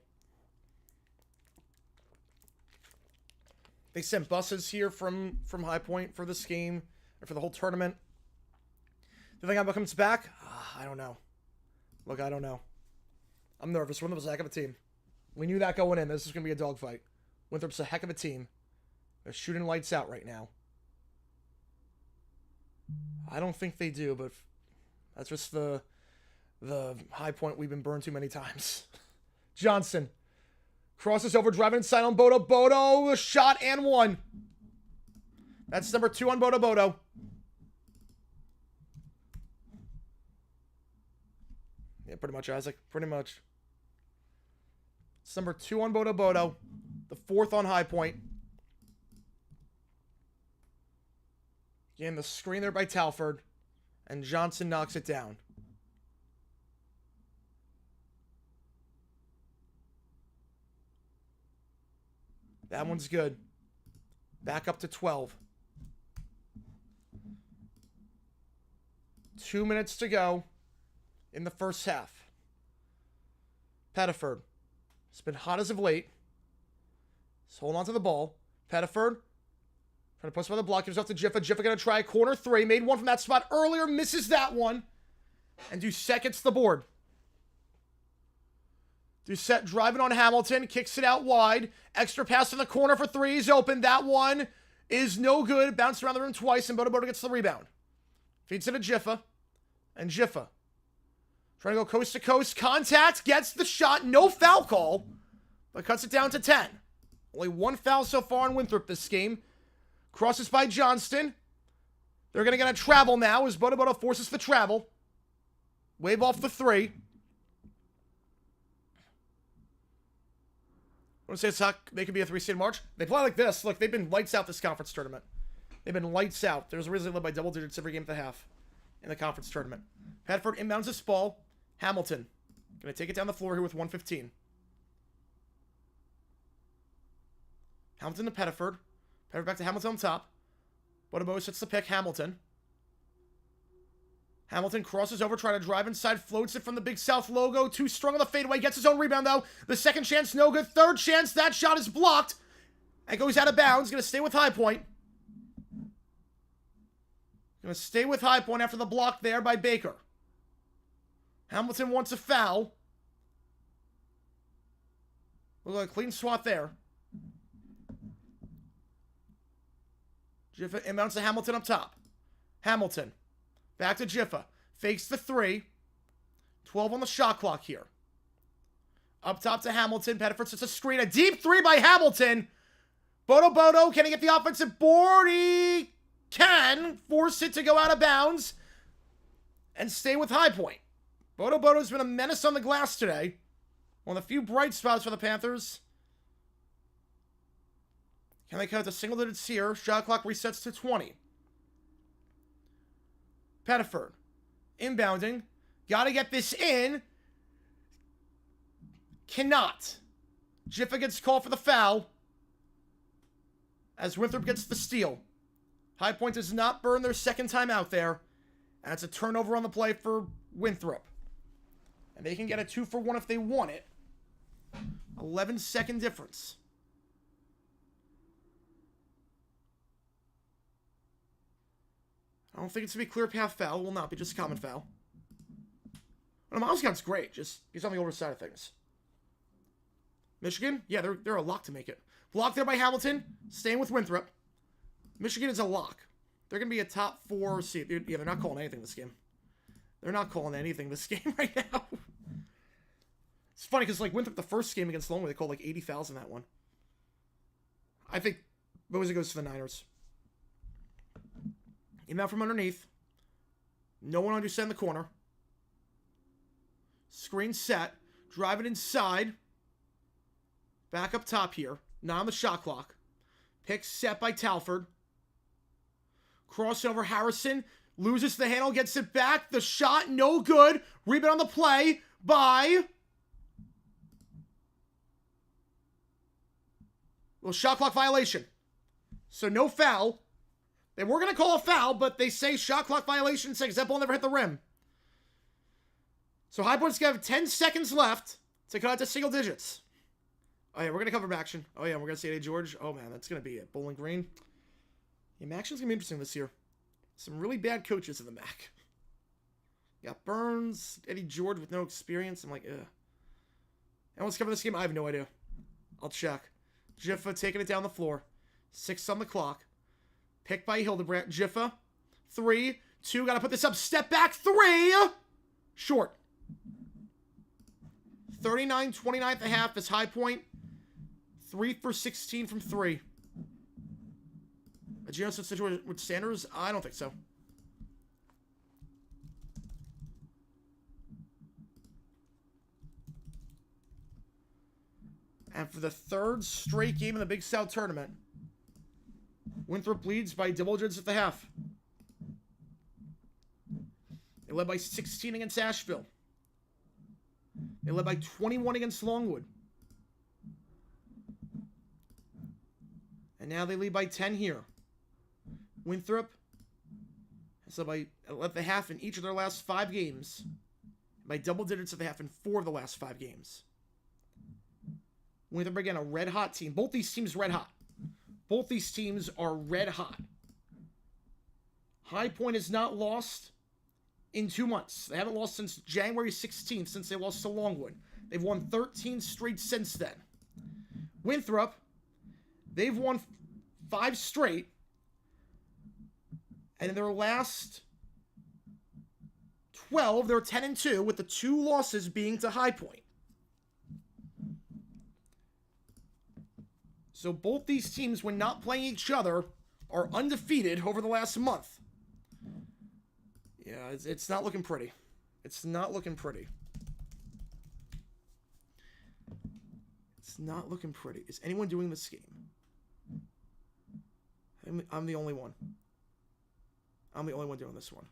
They sent buses here from High Point for this game, or for the whole tournament. Do you think Alabama comes back? I don't know. Look, I don't know. I'm nervous. Winthrop's a heck of a team. We knew that going in. This is going to be a dogfight. Winthrop's a heck of a team. They're shooting lights out right now. I don't think they do, but that's just the High Point we've been burned too many times. Johnson crosses over, driving inside on Bodo. Bodo, a shot and 1. That's number 2 on Bodo. Yeah, pretty much, Isaac. Pretty much. It's number 2 on Bodo. The fourth on High Point. Again, the screen there by Talford. And Johnson knocks it down. That one's good. Back up to 12. 2 minutes to go in the first half. Pettiford has been hot as of late. He's holding on to the ball. Pettiford trying to post by the block. Gives off to Jiffa. Jiffa going to try corner three. Made one from that spot earlier. Misses that one. And Doucette gets the board. Doucette driving on Hamilton. Kicks it out wide. Extra pass in the corner for three. He's open. That one is no good. Bounced around the rim twice. And Boda gets the rebound. Feeds it to Jiffa. And Jiffa trying to go coast to coast. Contact. Gets the shot. No foul call. But cuts it down to 10. Only one foul so far in Winthrop this game. Crosses by Johnston. They're going to get a travel now as Boda forces the travel. Wave off the three. I want to say they could be a 3-seed March. They play like this. Look, they've been lights out this conference tournament. They've been lights out. There's a reason they led by double digits every game at the half in the conference tournament. Pettiford inbounds this ball. Hamilton going to take it down the floor here with 1:15. Hamilton to Pettiford. Pettiford back to Hamilton on top. Boda sets the pick. Hamilton. Hamilton crosses over, trying to drive inside, floats it from the Big South logo. Too strong on the fadeaway, gets his own rebound though. The second chance, no good. Third chance, that shot is blocked. And goes out of bounds. Going to stay with High Point. Going to stay with High Point after the block there by Baker. Hamilton wants a foul. Look like a clean swat there. Jiffa inbounds to Hamilton up top. Hamilton. Back to Jiffa. Fakes the three. 12 on the shot clock here. Up top to Hamilton. Pettiford sets a screen. A deep three by Hamilton. Bodo, can he get the offensive board? He can. Force it to go out of bounds. And stay with High Point. Bodo's been a menace on the glass today. One of the few bright spots for the Panthers. Can they cut to single digits here? Shot clock resets to 20. Pettiford. Inbounding. Gotta get this in. Cannot. Jiffa gets called for the foul. As Winthrop gets the steal. High Point does not burn their second time out there. And it's a turnover on the play for Winthrop. And they can get a 2-for-1 if they want it. 11-second difference. I don't think it's going to be clear path foul. It will not be just a common foul. Well, Miles Count's great. Just, he's on the older side of things. Michigan? Yeah, they're a lock to make it. Blocked there by Hamilton. Staying with Winthrop. Michigan is a lock. They're going to be a top 4 seed. Yeah, they're not calling anything this game. They're not calling anything this game right now. It's funny because, like, Winthrop, the first game against Lonely, they called like 80 fouls in that one. I think Boza goes to the Niners. Inbound from underneath. No one on Doucette in the corner. Screen set. Drive it inside. Back up top here. Not on the shot clock. Pick set by Talford. Crossover Harrison. Loses the handle. Gets it back. The shot. No good. Rebound on the play by... Well, shot clock violation. So no foul. They were going to call a foul, but they say shot clock violation because that ball never hit the rim. So High Point's going to have 10 seconds left to cut out to single digits. Oh, yeah, we're going to cover action. Oh, yeah, we're going to see Eddie George. Oh, man, that's going to be it. Bowling Green. Yeah, action's going to be interesting this year. Some really bad coaches in the MAC. You got Burns, Eddie George with no experience. I'm like, ugh. Anyone's covering this game? I have no idea. I'll check. Jiffa taking it down the floor. 6 on the clock. Picked by Hildebrandt. Jiffa. 3, 2. Got to put this up. Step back. 3. Short. 39-29 at the half is High Point. 3 for 16 from 3. A Geno situation with Sanders? I don't think so. And for the third straight game in the Big South Tournament, Winthrop leads by double digits at the half. They led by 16 against Asheville. They led by 21 against Longwood. And now they lead by 10 here. Winthrop has led the half in each of their last 5 games. By double digits at the half in 4 of the last 5 games. Winthrop again, a red-hot team. Both these teams red hot. Both these teams are red hot. High Point has not lost in 2 months. They haven't lost since January 16th, since they lost to Longwood. They've won 13 straight since then. Winthrop, they've won 5 straight. And in their last 12, they're 10-2, with the 2 losses being to High Point. So both these teams, when not playing each other, are undefeated over the last month. Yeah, it's not looking pretty. It's not looking pretty. It's not looking pretty. Is anyone doing this game? I'm the only one. I'm the only one doing this one.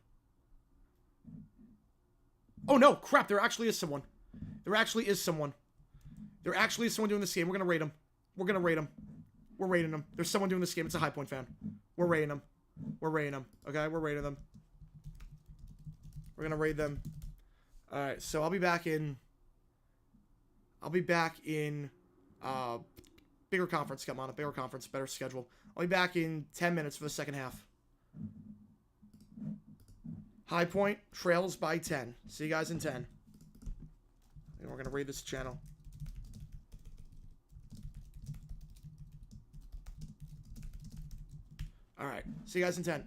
Oh no, crap, there actually is someone. There actually is someone. There actually is someone doing this game. We're going to rate him. We're going to rate him. We're rating him. There's someone doing this game. It's a High Point fan. We're rating him. We're rating him. Okay, we're rating them. We're going to rate them. All right, so I'll be back in bigger conference. Come on, a bigger conference, better schedule. I'll be back in 10 minutes for the second half. High Point trails by 10. See you guys in 10. And we're going to raid this channel. All right. See you guys in 10.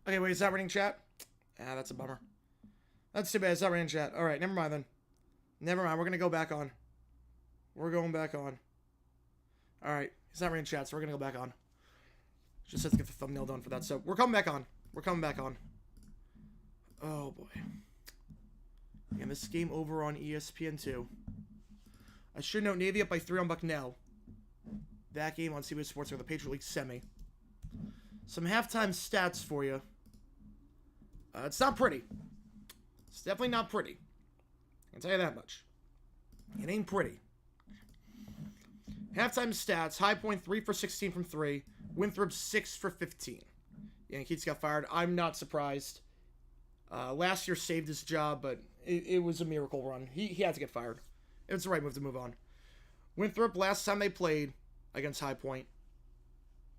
Okay, wait, is that reading chat? Ah, that's a bummer. That's too bad. It's not reading chat. All right, never mind then. Never mind. We're going to go back on. We're going back on. All right, it's not reading chat, so we're going to go back on. Just have to get the thumbnail done for that. So we're coming back on. We're coming back on. Oh, boy. And this game over on ESPN2. I should note Navy up by 3 on Bucknell. That game on CBS Sports or the Patriot League semi. Some halftime stats for you. It's not pretty. It's definitely not pretty. I can tell you that much. It ain't pretty. Halftime stats. High Point 3 for 16 from 3. Winthrop 6 for 15. Yankees got fired. I'm not surprised. Last year saved his job, but it was a miracle run. He had to get fired. It was the right move to move on. Winthrop, last time they played against High Point,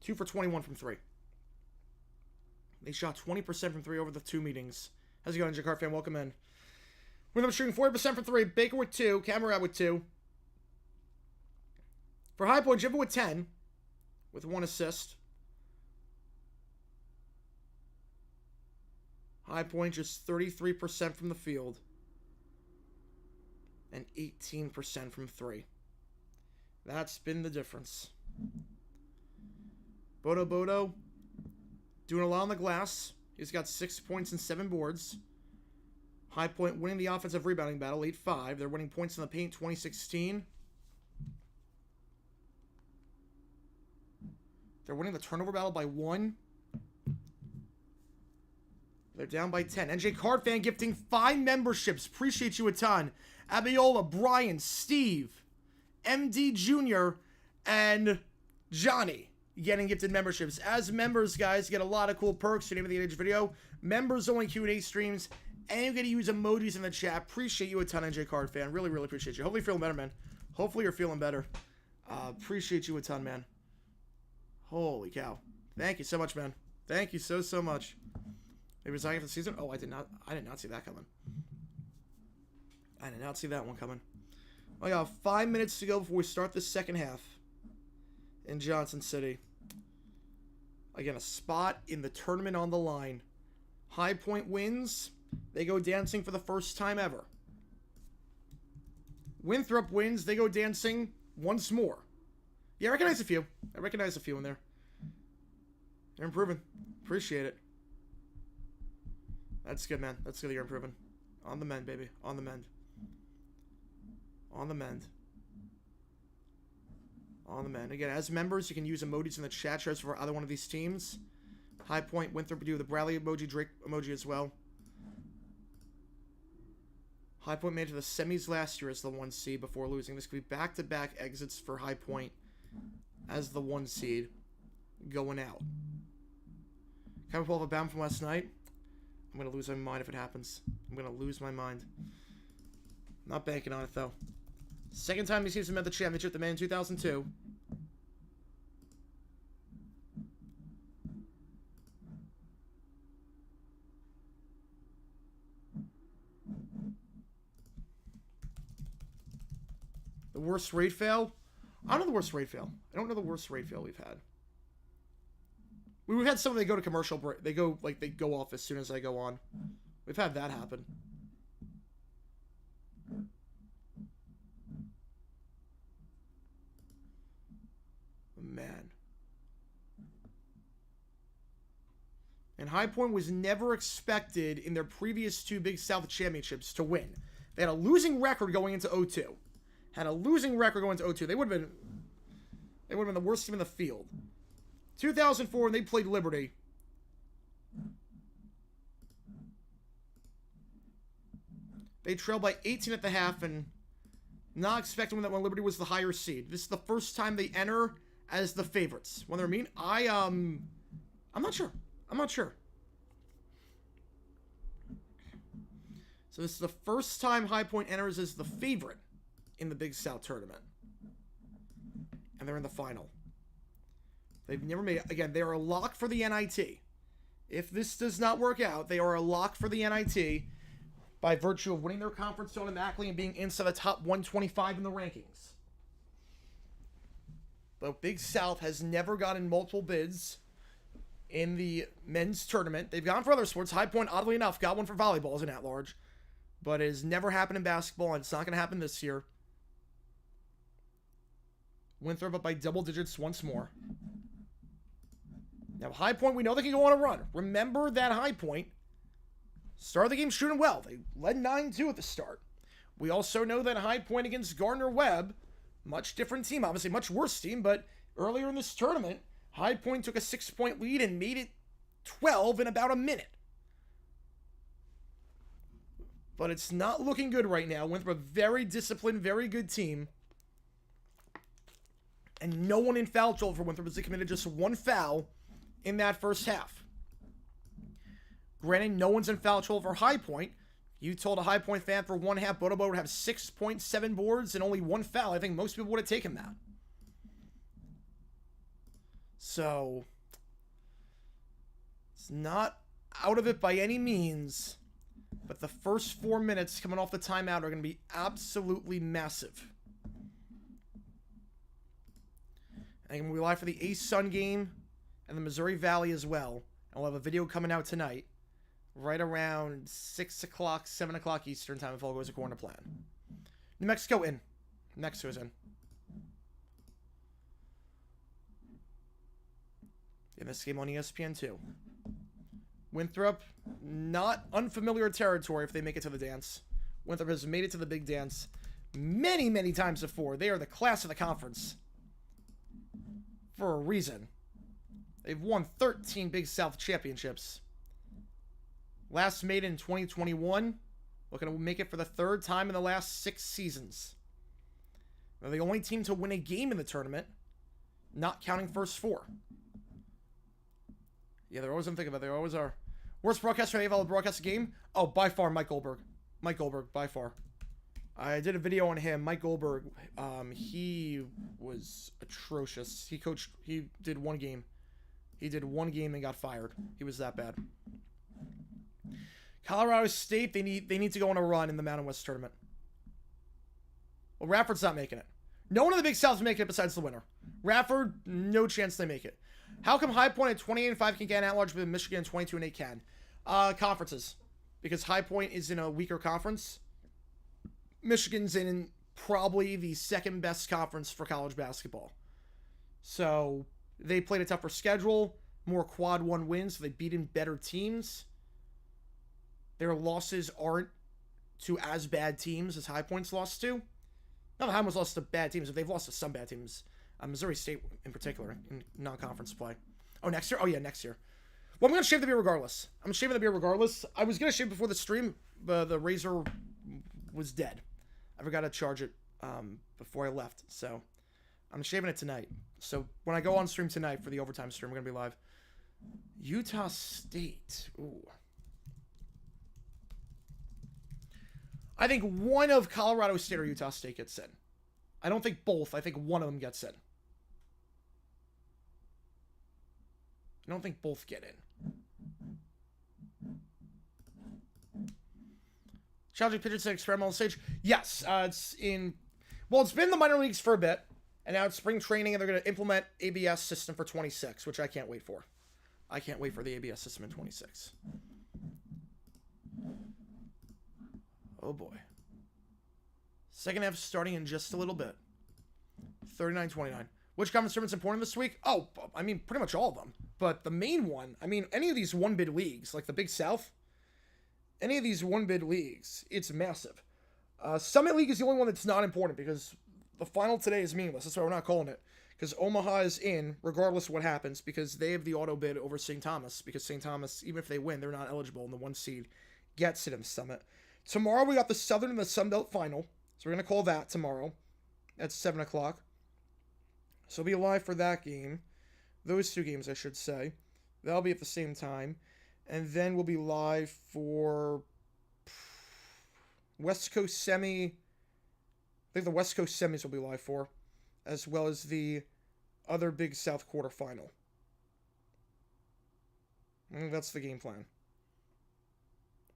2 for 21 from 3. They shot 20% from 3 over the 2 meetings. How's it going, Jakar fan? Welcome in. Winthrop shooting 40% from 3. Baker with 2. Cameron with 2. For High Point, Jibba with 10. With 1 assist. High Point just 33% from the field. And 18% from 3. That's been the difference. Bodo doing a lot on the glass. He's got 6 points and 7 boards. High Point winning the offensive rebounding battle, 8-5. They're winning points in the paint, 2016. They're winning the turnover battle by 1. They're down by 10. NJ Card fan gifting 5 memberships. Appreciate you a ton. Abiola, Brian, Steve, MD Jr., and Johnny getting gifted memberships. As members, guys, get a lot of cool perks. Your name of the age video. Members only Q&A streams. And you get to use emojis in the chat. Appreciate you a ton, NJ Card fan. Really, really appreciate you. Hopefully you're feeling better, man. Hopefully you're feeling better. Appreciate you a ton, man. Holy cow. Thank you so much, man. Thank you so much. They resigning for the season? Oh, I did not see that coming. I did not see that one coming. I got 5 minutes to go before we start the second half in Johnson City. Again, a spot in the tournament on the line. High Point wins. They go dancing for the first time ever. Winthrop wins. They go dancing once more. Yeah, I recognize a few. In there. They're improving. Appreciate it. That's good, man. That's good that you're improving. On the mend, baby. On the mend. On the mend. On the mend. Again, as members, you can use emojis in the chat shows for either one of these teams. High Point, Winthrop do the Bradley emoji, Drake emoji as well. High Point made it to the semis last year as the 1 seed before losing. This could be back-to-back exits for High Point as the 1 seed going out. Can I pull up a bound from last night? I'm going to lose my mind if it happens. I'm going to lose my mind. Not banking on it, though. Second time these teams have met the championship, the man in 2002. The worst raid fail? I don't know the worst raid fail. I don't know the worst raid fail we've had. We've had some of them, they go to commercial break. They go off as soon as I go on. We've had that happen. Man. And High Point was never expected in their previous 2 Big South championships to win. They had a losing record going into 02. Had a losing record going into 02. They would have been the worst team in the field. 2004, when they played Liberty. They trailed by 18 at the half and not expecting that when Liberty was the higher seed. This is the first time they enter as the favorites. When they're mean, I'm not sure. I'm not sure. So this is the first time High Point enters as the favorite in the Big South tournament. And they're in the final. They've never made it. Again, they are a lock for the NIT. If this does not work out, they are a lock for the NIT by virtue of winning their conference automatically and being inside the top 125 in the rankings. But Big South has never gotten multiple bids in the men's tournament. They've gone for other sports. High Point, oddly enough, got one for volleyball as an at-large. But it has never happened in basketball, and it's not going to happen this year. Winthrop up by double digits once more. Now, High Point, we know they can go on a run. Remember that High Point started the game shooting well. They led 9-2 at the start. We also know that High Point against Gardner-Webb, much different team, obviously much worse team, but earlier in this tournament, High Point took a 6-point lead and made it 12 in about a minute. But it's not looking good right now. Winthrop, a very disciplined, very good team. And no one in foul trouble for Winthrop as they committed just one foul in that first half. Granted, no one's in foul trouble for High Point. You told a High Point fan for one half Botobo would have 6.7 boards and only one foul. I think most people would have taken that. So, it's not out of it by any means, but the first 4 minutes coming off the timeout are going to be absolutely massive. And we'll be live for the Ace-Sun game and the Missouri Valley as well. And we'll have a video coming out tonight, right around 6 o'clock, 7 o'clock Eastern time if all goes according to plan. New Mexico in. Mexico's in. In this game on ESPN2. Winthrop, not unfamiliar territory if they make it to the dance. Winthrop has made it to the big dance many, many times before. They are the class of the conference. For a reason. They've won 13 Big South championships. Last made in 2021. Looking to make it for the third time in the last 6 seasons. They're the only team to win a game in the tournament, not counting first 4. Yeah, they're always, I'm thinking about it, they always are. Worst broadcaster ever to broadcast a game? Oh, by far, Mike Goldberg. Mike Goldberg, by far. I did a video on him. Mike Goldberg, he was atrocious. He did one game. He did one game and got fired. He was that bad. Colorado State, they need to go on a run in the Mountain West tournament. Well, Radford's not making it. No one in the Big South is making it besides the winner. Radford, no chance they make it. How come High Point at 28-5 can get an at-large, but Michigan at 22-8 can? Conferences. Because High Point is in a weaker conference. Michigan's in probably the second best conference for college basketball. So they played a tougher schedule, more quad 1 wins, so they beat in better teams. Their losses aren't to as bad teams as High Point's lost to. Not that High Point's lost to bad teams, but they've lost to some bad teams. Missouri State in particular in non-conference play. Oh, next year? Oh, yeah, next year. Well, I'm going to shave the beard regardless. I'm shaving the beard regardless. I was going to shave before the stream, but the razor was dead. I forgot to charge it before I left, so I'm shaving it tonight. So when I go on stream tonight for the overtime stream, we're going to be live. Utah State. Ooh. I think one of Colorado State or Utah State gets in. I don't think both. I think one of them gets in. I don't think both get in. Challenging pitchers to experimental stage. Yes, it's in... Well, it's been in the minor leagues for a bit, and now it's spring training, and they're going to implement ABS system for 26, which I can't wait for. I can't wait for the ABS system in 26. Oh, boy. Second half starting in just a little bit. 39-29. Which conference tournament's important this week? Oh, I mean, pretty much all of them. But the main one, I mean, any of these one-bid leagues, like the Big South, any of these one-bid leagues, it's massive. Summit League is the only one that's not important because the final today is meaningless. That's why we're not calling it. Because Omaha is in, regardless of what happens, because they have the auto bid over St. Thomas. Because St. Thomas, even if they win, they're not eligible, and the 1 seed gets it in Summit. Tomorrow we got the Southern and the Sun Belt final. So we're going to call that tomorrow at 7 o'clock. So we'll be live for that game. Those 2 games, I should say. That'll be at the same time. And then we'll be live for West Coast Semi. I think the West Coast Semis will be live for. As well as the other Big South quarterfinal. I think that's the game plan.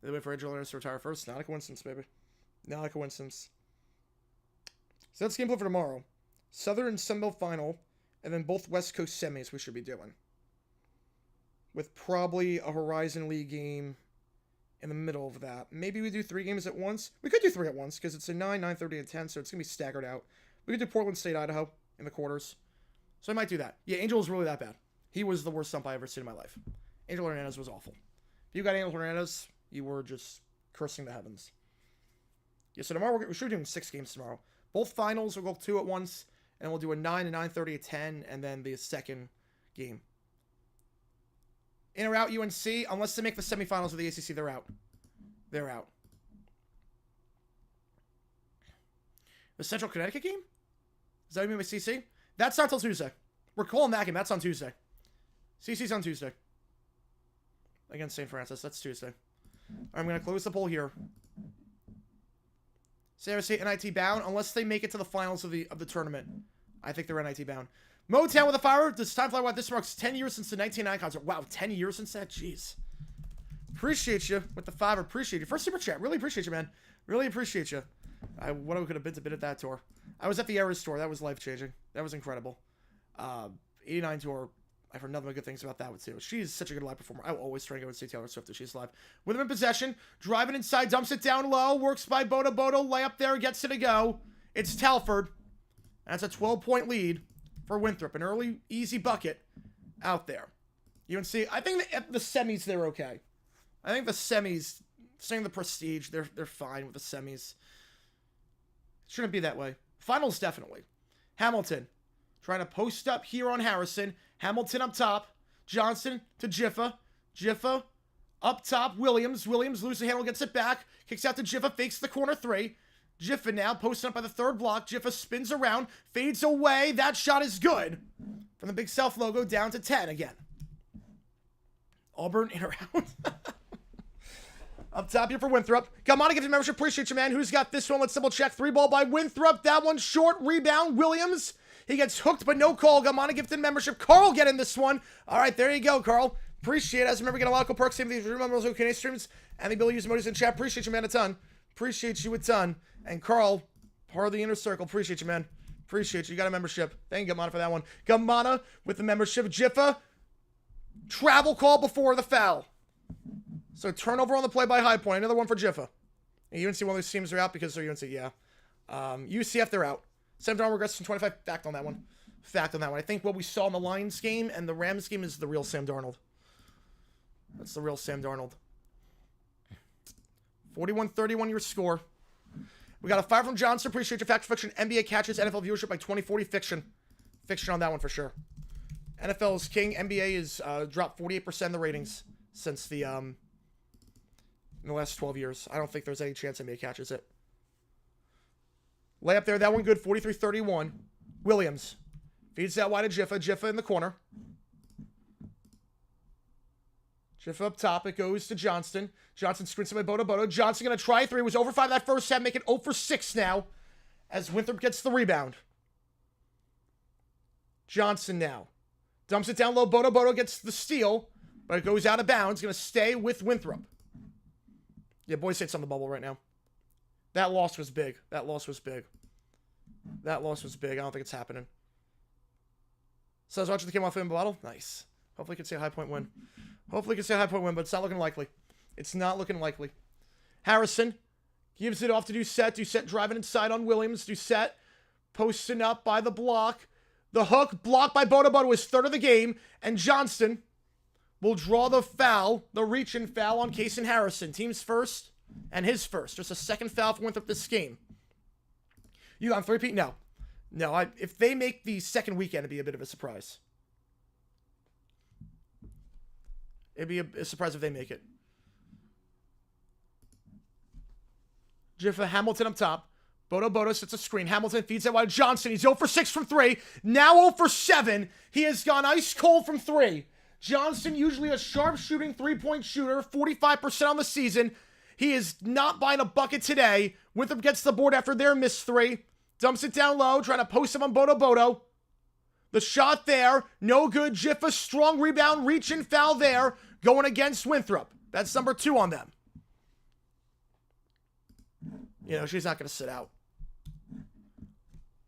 They wait for Edge to retire first. Not a coincidence, baby. Not a coincidence. So that's the game plan for tomorrow. Southern and Sunbelt final, and then both West Coast semis we should be doing. with probably a Horizon League game in the middle of that. Maybe we do 3 games at once. We could do 3 at once because it's a 9, 9:30, and 10, so it's going to be staggered out. We could do Portland State, Idaho in the quarters. So I might do that. Yeah, Angel was really that bad. He was the worst stump I ever seen in my life. Angel Hernandez was awful. If you got Angel Hernandez, you were just cursing the heavens. Yeah, so tomorrow we should be doing 6 games tomorrow. Both finals, we'll go 2 at once, and we'll do a 9, a 9:30, a 10, and then the second game. In or out UNC, unless they make the semifinals of the ACC, they're out. They're out. The Central Connecticut game? Is that what you mean by CC? That's not till Tuesday. We're calling that game. That's on Tuesday. CC's on Tuesday. Against St. Francis. That's Tuesday. I'm going to close the poll here. Sarah State NIT bound, unless they make it to the finals of the tournament. I think they're NIT bound. Motown with a fire. This time fly. This marks 10 years since the 1999 concert. Wow, 10 years since that? Jeez. Appreciate you with the 5. Appreciate you. First super chat. Really appreciate you, man. Really appreciate you. What I could have been to bid at that tour. I was at the Eras tour. That was life-changing. That was incredible. 89 tour. I've heard nothing but good things about that one, too. She's such a good live performer. I will always try to go and see Taylor Swift if she's live. With him in possession. Driving inside. Dumps it down low. Works by Bodo. Layup there. Gets it to go. It's Telford. That's a 12-point lead for Winthrop. An early, easy bucket out there. UNC, I think the semis, they're okay. I think the semis, saying the prestige, they're fine with the semis. Shouldn't be that way. Finals, definitely. Hamilton, trying to post up here on Harrison. Hamilton up top. Johnson to Jiffa. Jiffa up top. Williams loses the handle, gets it back. Kicks out to Jiffa, fakes the corner 3. Jiffa now posting up by the 3rd block. Jiffa spins around, fades away. That shot is good. From the Big South logo down to 10 again. Auburn in or out. Up top here for Winthrop. Gamana gives you membership. Appreciate you, man. Who's got this one? Let's double check. 3 ball by Winthrop. That one short. Rebound. Williams. He gets hooked, but no call. Gamana gifted membership. Carl getting this one. All right, there you go, Carl. Appreciate it. As remember, get a lot of cool perks. Same these members who can streams and the ability to use emojis in chat. Appreciate you, man, a ton. Appreciate you a ton. And Carl, part of the inner circle. Appreciate you, man. Appreciate you. You got a membership. Thank you, Gamana, for that one. Gamana with the membership. Jiffa. Travel call before the foul. So turnover on the play by High Point. Another one for Jiffa. And UNC, one of those teams are out because they're UNC, yeah. UCF, they're out. Sam Darnold regrets from 25. Fact on that one. Fact on that one. I think what we saw in the Lions game and the Rams game is the real Sam Darnold. That's the real Sam Darnold. 41-31 your score. We got a 5 from Johnson. Appreciate your fact fiction. NBA catches NFL viewership by 2040 fiction. Fiction on that one for sure. NFL is king. NBA is dropped 48% in the ratings since the in the last 12 years. I don't think there's any chance NBA catches it. Layup there. That one good. 43-31. Williams feeds that wide to Jiffa. Jiffa in the corner. Jiffa up top. It goes to Johnston. Johnson screens him by Bodo. Johnson going to try 3. Was over 5 that first half. Make it 0 for 6 now as Winthrop gets the rebound. Johnson now. Dumps it down low. Bodo gets the steal, but it goes out of bounds. Going to stay with Winthrop. Yeah, Boise State's on the bubble right now. That loss was big. That loss was big. That loss was big. I don't think it's happening. So I was watching the game off in bottle. Nice. Hopefully, we can see a High Point win. Hopefully, we can see a High Point win, but it's not looking likely. It's not looking likely. Harrison gives it off to Doucette. Doucette driving inside on Williams. Doucette posting up by the block. The hook blocked by Bodo, his 3rd of the game. And Johnston will draw the foul, the reach-in foul on Cason Harrison. Team's first and his first. Just a 2nd foul for Winthrop this game. You on 3-peat? No. No, if they make the second weekend, it'd be a bit of a surprise. It'd be a surprise if they make it. Jiffa Hamilton up top. Bodo sets a screen. Hamilton feeds that wide. Johnson, he's 0 for 6 from 3. Now 0 for 7. He has gone ice cold from 3. Johnson, usually a sharp-shooting 3-point shooter, 45% on the season. He is not buying a bucket today. Winthrop gets the board after their missed 3. Dumps it down low, trying to post him on Bodo. The shot there, no good. Jiffa, strong rebound, reach and foul there, going against Winthrop. That's number 2 on them. You know, she's not going to sit out.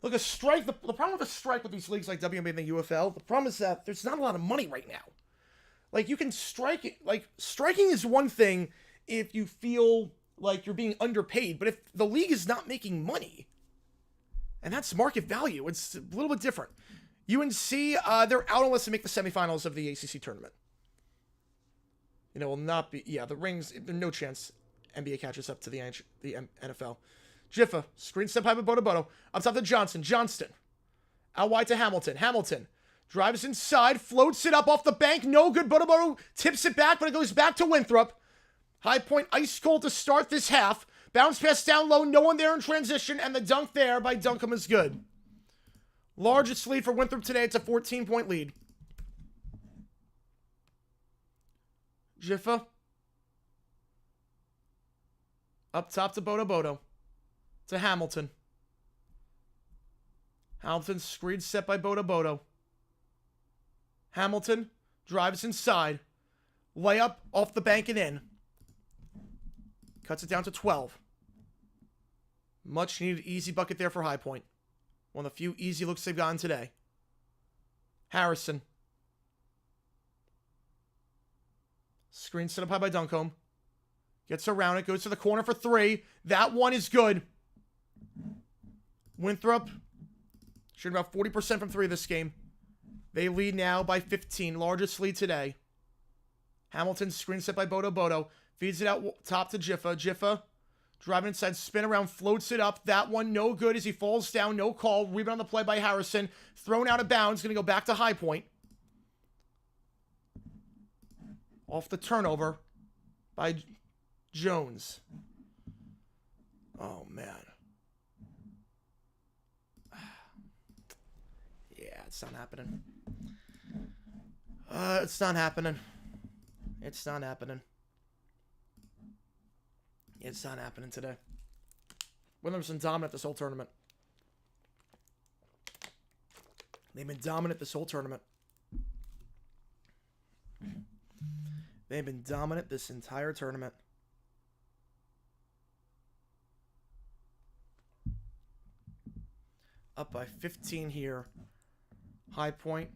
Look, a strike, the problem with a strike with these leagues like WNBA and the UFL, the problem is that there's not a lot of money right now. Like, you can strike it. Like, striking is one thing if you feel like you're being underpaid, but if the league is not making money, and that's market value, it's a little bit different. UNC, they're out unless they make the semifinals of the ACC tournament. You know, will not be, yeah, the rings, there's no chance NBA catches up to the NFL. Jiffa, screen step high by Bodo. Up top to Johnson. Johnston. Out wide to Hamilton. Hamilton drives inside, floats it up off the bank. No good. Bodo tips it back, but it goes back to Winthrop. High Point ice cold to start this half. Bounce pass down low. No one there in transition, and the dunk there by Duncombe is good. Largest lead for Winthrop today. It's a 14-point lead. Jiffa. Up top to Bodo. To Hamilton. Hamilton screen set by Bodo. Hamilton drives inside. Layup off the bank and in. Cuts it down to 12. Much needed easy bucket there for High Point. One of the few easy looks they've gotten today. Harrison. Screen set up high by Duncombe. Gets around it. Goes to the corner for three. That one is good. Winthrop shooting about 40% from three this game. They lead now by 15. Largest lead today. Hamilton screen set by Bodo. Feeds it out top to Jiffa. Jiffa driving inside, spin around, floats it up. That one no good as he falls down. No call. Rebound on the play by Harrison. Thrown out of bounds. Going to go back to High Point. Off the turnover by Jones. Oh, man. Yeah, it's not happening. It's not happening. It's not happening. It's not happening today. Winthrop's been dominant this whole tournament. They've been dominant this whole tournament. They've been dominant this entire tournament. Up by 15 here. High Point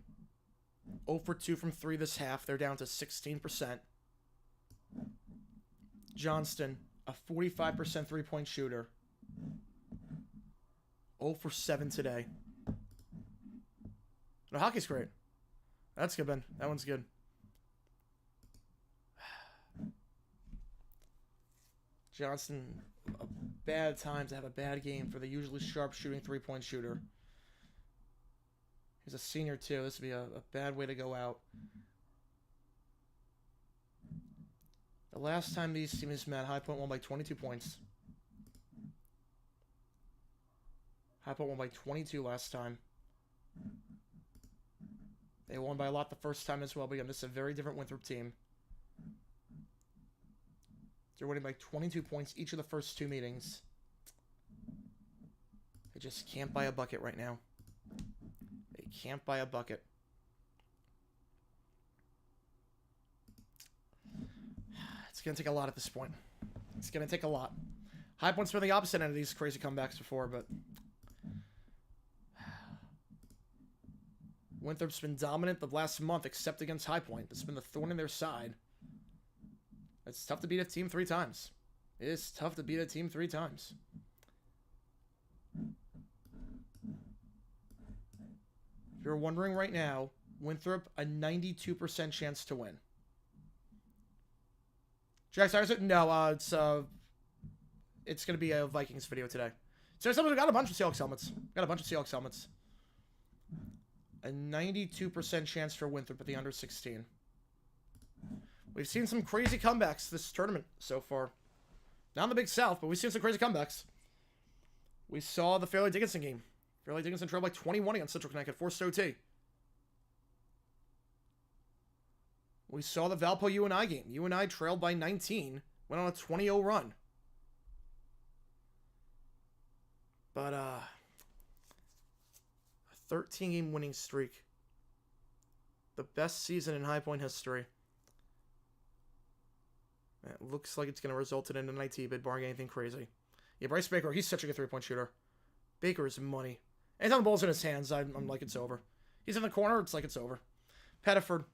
0 for 2 from 3 this half. They're down to 16%. Johnston, a 45% three-point shooter. 0 for 7 today. No, hockey's great. That's good, Ben. That one's good. Johnston, a bad time to have a bad game for the usually sharp shooting three-point shooter. He's a senior, too. This would be a bad way to go out. The last time these teams met, High Point won by 22 points. High Point won by 22 last time. They won by a lot the first time as well, but again, this is a very different Winthrop team. They're winning by 22 points each of the first two meetings. They just can't buy a bucket right now. They can't buy a bucket. It's going to take a lot at this point. It's going to take a lot. High Point's been the opposite end of these crazy comebacks before, but Winthrop's been dominant the last month, except against High Point. It's been the thorn in their side. It's tough to beat a team 3 times. It is tough to beat a team 3 times. If you're wondering right now, Winthrop, a 92% chance to win. Jack Cyrus, no, it's going to be a Vikings video today. So someone got a bunch of Seahawks helmets. A 92% chance for Winthrop at the under 16. We've seen some crazy comebacks this tournament so far. Not in the Big South, but we've seen some crazy comebacks. We saw the Fairleigh Dickinson game. Fairleigh Dickinson trailed by 21 against Central Connecticut, forced OT. We saw the Valpo UNI game. UNI trailed by 19, went on a 20-0 run. But, a 13-game winning streak. The best season in High Point history. It looks like it's going to result in an NIT bid, barring anything crazy. Yeah, Bryce Baker, he's such a good three-point shooter. Baker is money. Anytime the ball's in his hands, I'm like, it's over. He's in the corner, it's like it's over. Pettiford.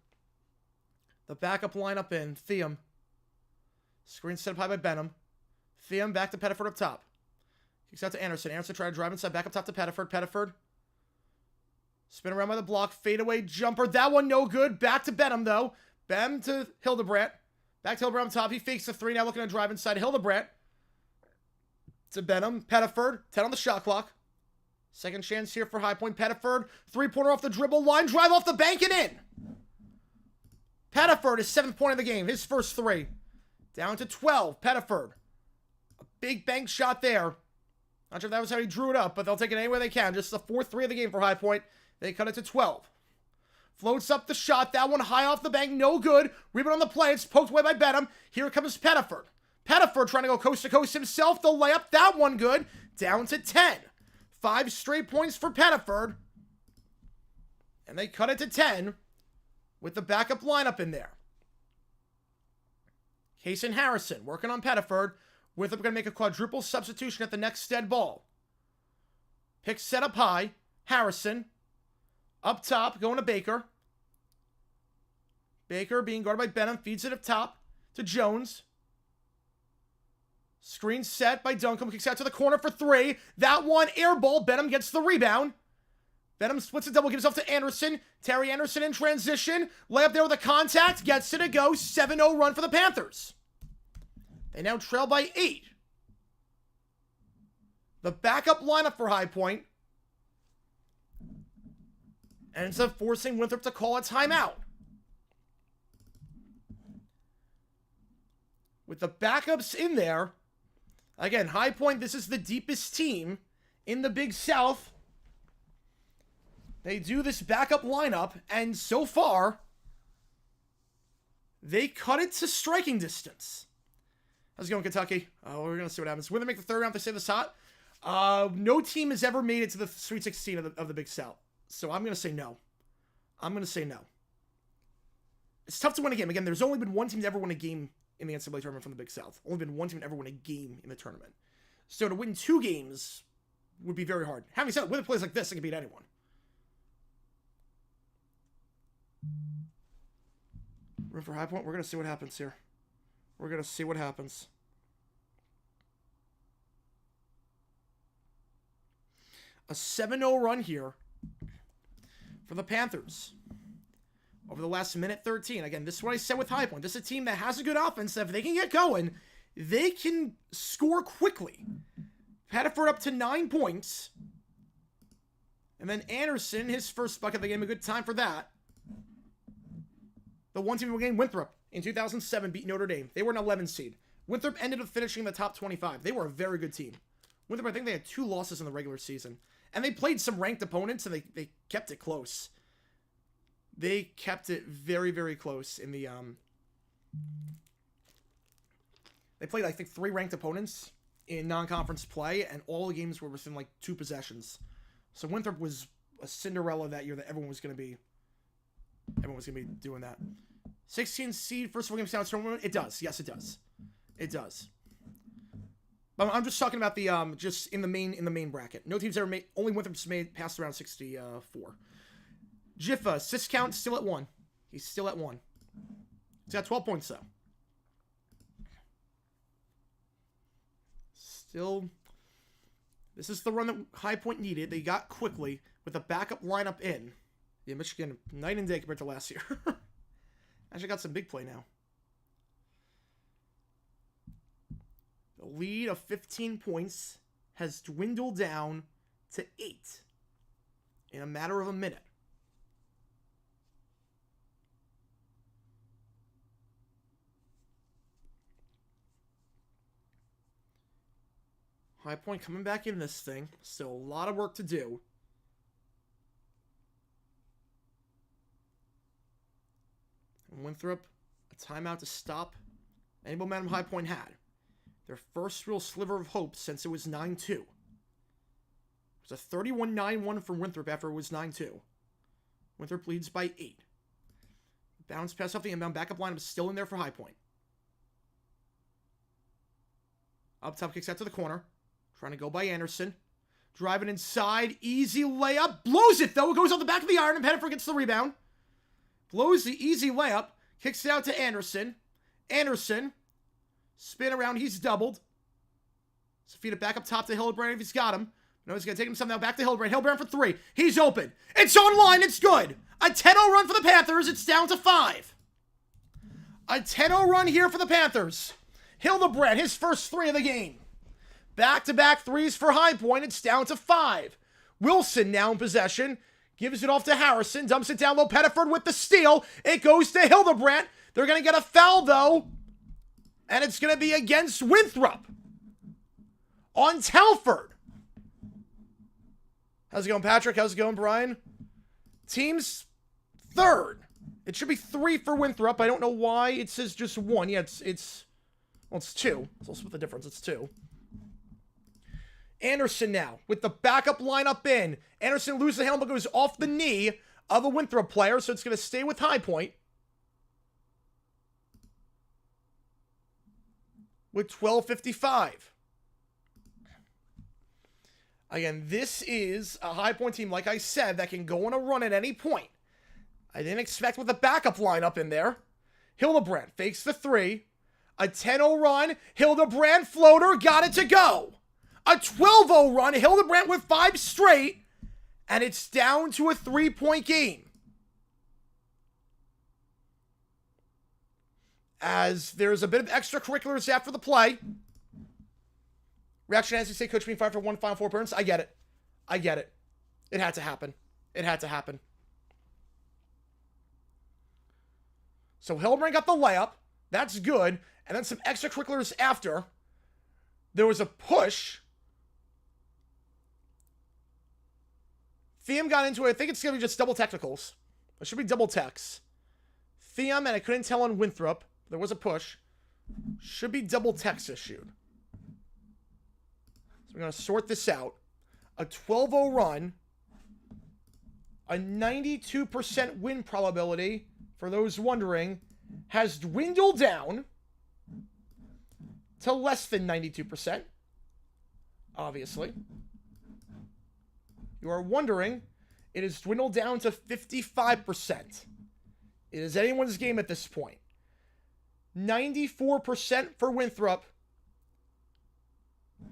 The backup lineup in. Theum. Screen set up high by Benham. Theum back to Pettiford up top. Kicks out to Anderson. Anderson trying to drive inside. Back up top to Pettiford. Pettiford. Spin around by the block. Fadeaway jumper. That one no good. Back to Benham, though. Benham to Hildebrandt. Back to Hildebrandt on top. He fakes the 3. Now looking to drive inside. Hildebrandt. To Benham. Pettiford. 10 on the shot clock. Second chance here for High Point. Pettiford. 3-pointer off the dribble. Line drive off the bank and in. Pettiford is 7th point of the game. His first 3. Down to 12. Pettiford. A big bank shot there. Not sure if that was how he drew it up, but they'll take it any way they can. Just the 4th 3 of the game for High Point. They cut it to 12. Floats up the shot. That one high off the bank. No good. Rebound on the play. It's poked away by Benham. Here comes Pettiford. Pettiford trying to go coast to coast himself. The layup. That one good. Down to 10. 5 straight points for Pettiford. And they cut it to 10 with the backup lineup in there. Case and Harrison working on Pettiford. Winthrop going to make a quadruple substitution at the next dead ball. Pick set up high. Harrison. Up top, going to Baker. Baker being guarded by Benham. Feeds it up top to Jones. Screen set by Duncombe. Kicks out to the corner for 3. That one, air ball. Benham gets the rebound. Benham splits a double, gives off to Anderson. Terry Anderson in transition. Layup there with a contact. Gets it to go. 7-0 run for the Panthers. They now trail by 8. The backup lineup for High Point ends up forcing Winthrop to call a timeout. With the backups in there, again, High Point, this is the deepest team in the Big South. They do this backup lineup, and so far, they cut it to striking distance. How's it going, Kentucky? We're going to see what happens. When they make the 3rd round, they say this hot. No team has ever made it to the Sweet 16 of the Big South. So I'm going to say no. I'm going to say no. It's tough to win a game. Again, there's only been one team to ever win a game in the NCAA tournament from the Big South. Only been one team to ever win a game in the tournament. So to win 2 games would be very hard. Having said that, with a place like this, it can beat anyone. Room for High Point. We're going to see what happens here. We're going to see what happens. A 7-0 run here for the Panthers over the last minute 13. Again, this is what I said with High Point. This is a team that has a good offense. That if they can get going, they can score quickly. Pettiford up to 9 points. And then Anderson, his first bucket of the game, a good time for that. The one team game, Winthrop, in 2007 beat Notre Dame. They were an 11 seed. Winthrop ended up finishing in the top 25. They were a very good team. Winthrop, I think they had 2 losses in the regular season. And they played some ranked opponents, and they kept it close. They kept it very, very close in the... They played, I think, 3 ranked opponents in non-conference play, and all the games were within, like, 2 possessions. So Winthrop was a Cinderella that year that everyone was going to be doing that. 16 seed, first of all, game sounds tournament. It does. Yes, it does. It does. But I'm just talking about the just in the main bracket. No teams ever made. Only Winthrop's made past around 64. Jiffa assist count still at 1. He's still at 1. He's got 12 points though. Still, this is the run that High Point needed. They got quickly with the backup lineup in. Yeah, Michigan, night and day compared to last year. Actually got some big play now. The lead of 15 points has dwindled down to 8 in a matter of a minute. High Point coming back in this thing. Still a lot of work to do. And Winthrop, a timeout to stop any momentum High Point had. Their first real sliver of hope since it was 9-2. It was a 31-9-1 from Winthrop after it was 9-2. Winthrop leads by 8. Bounce pass off the inbound. Backup lineup is still in there for High Point. Up top, kicks out to the corner. Trying to go by Anderson. Driving inside. Easy layup. Blows it, though. It goes on the back of the iron, and Pettiford gets the rebound. Blows the easy layup. Kicks it out to Anderson. Anderson. Spin around. He's doubled. So feed it back up top to Hildebrand if he's got him. No, he's going to take himself now back to Hildebrand. Hildebrand for 3. He's open. It's online. It's good. A 10-0 run for the Panthers. It's down to 5. A 10-0 run here for the Panthers. Hildebrand, his first 3 of the game. Back-to-back threes for High Point. It's down to 5. Wilson now in possession. Gives it off to Harrison. Dumps it down low. Pettiford with the steal. It goes to Hildebrand. They're going to get a foul, though. And it's going to be against Winthrop. On Telford. How's it going, Patrick? How's it going, Brian? Team's third. It should be 3 for Winthrop. I don't know why it says just 1. Yeah, it's 2. So I'll split the difference. It's 2. Anderson now with the backup lineup in. Anderson loses the handle but goes off the knee of a Winthrop player, so it's going to stay with High Point. With 12:55. Again, this is a High Point team, like I said, that can go on a run at any point. I didn't expect with the backup lineup in there. Hildebrand fakes the 3. A 10-0 run. Hildebrand floater. Got it to go. A 12-0 run. Hildebrand with 5 straight. And it's down to a 3-point game. As there's a bit of extracurriculars after the play. Reaction as you say, Coach being fired for 1 Final Four appearance. I get it. I get it. It had to happen. It had to happen. So Hildebrand got the layup. That's good. And then some extracurriculars after. There was a push. Thiam got into it. I think it's going to be just double technicals. It should be double techs. Thiam, and I couldn't tell on Winthrop. There was a push. Should be double techs issued. So we're going to sort this out. A 12-0 run. A 92% win probability, for those wondering, has dwindled down to less than 92%. Obviously. You are wondering, it has dwindled down to 55%. It is anyone's game at this point. 94% for Winthrop.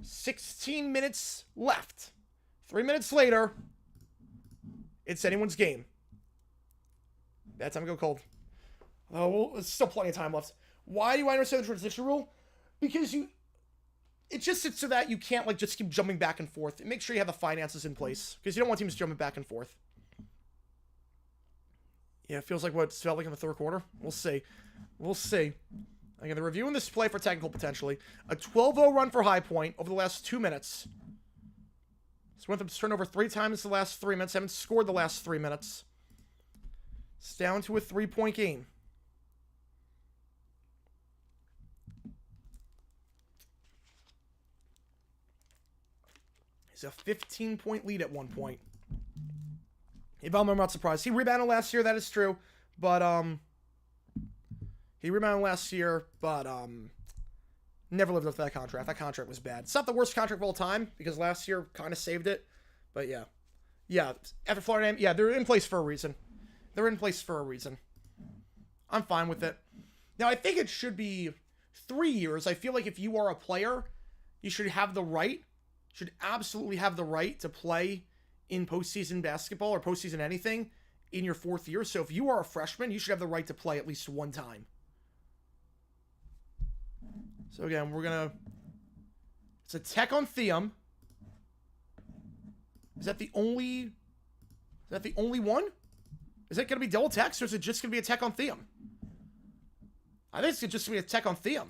16 minutes left. 3 minutes later, it's anyone's game. That time to go cold. Oh, well, there's still plenty of time left. Why do I understand the transition rule? Because it just sits so that you can't, like, just keep jumping back and forth. Make sure you have the finances in place. Because you don't want teams jumping back and forth. Yeah, it feels like what it felt like in the third quarter. We'll see. We'll see. Again, they're reviewing this play for technical potentially. A 12-0 run for High Point over the last 2 minutes. So Winthrop's turned over 3 times the last 3 minutes. Haven't scored the last 3 minutes. It's down to a 3-point game. He's a 15-point lead at one point. I'm not surprised. He rebounded last year, that is true. But, he rebounded last year, but, never lived up to that contract. That contract was bad. It's not the worst contract of all time, because last year kind of saved it. But, yeah. Yeah, after Florida, yeah, they're in place for a reason. They're in place for a reason. I'm fine with it. Now, I think it should be 3 years. I feel like if you are a player, you should have the right, should absolutely have the right to play in postseason basketball or postseason anything in your 4th year. So if you are a freshman, you should have the right to play at least 1 time. So again, it's a tech on Thiam. Is that the only one? Is it going to be double techs, or is it just going to be a tech on Thiam? I think it's just going to be a tech on Thiam.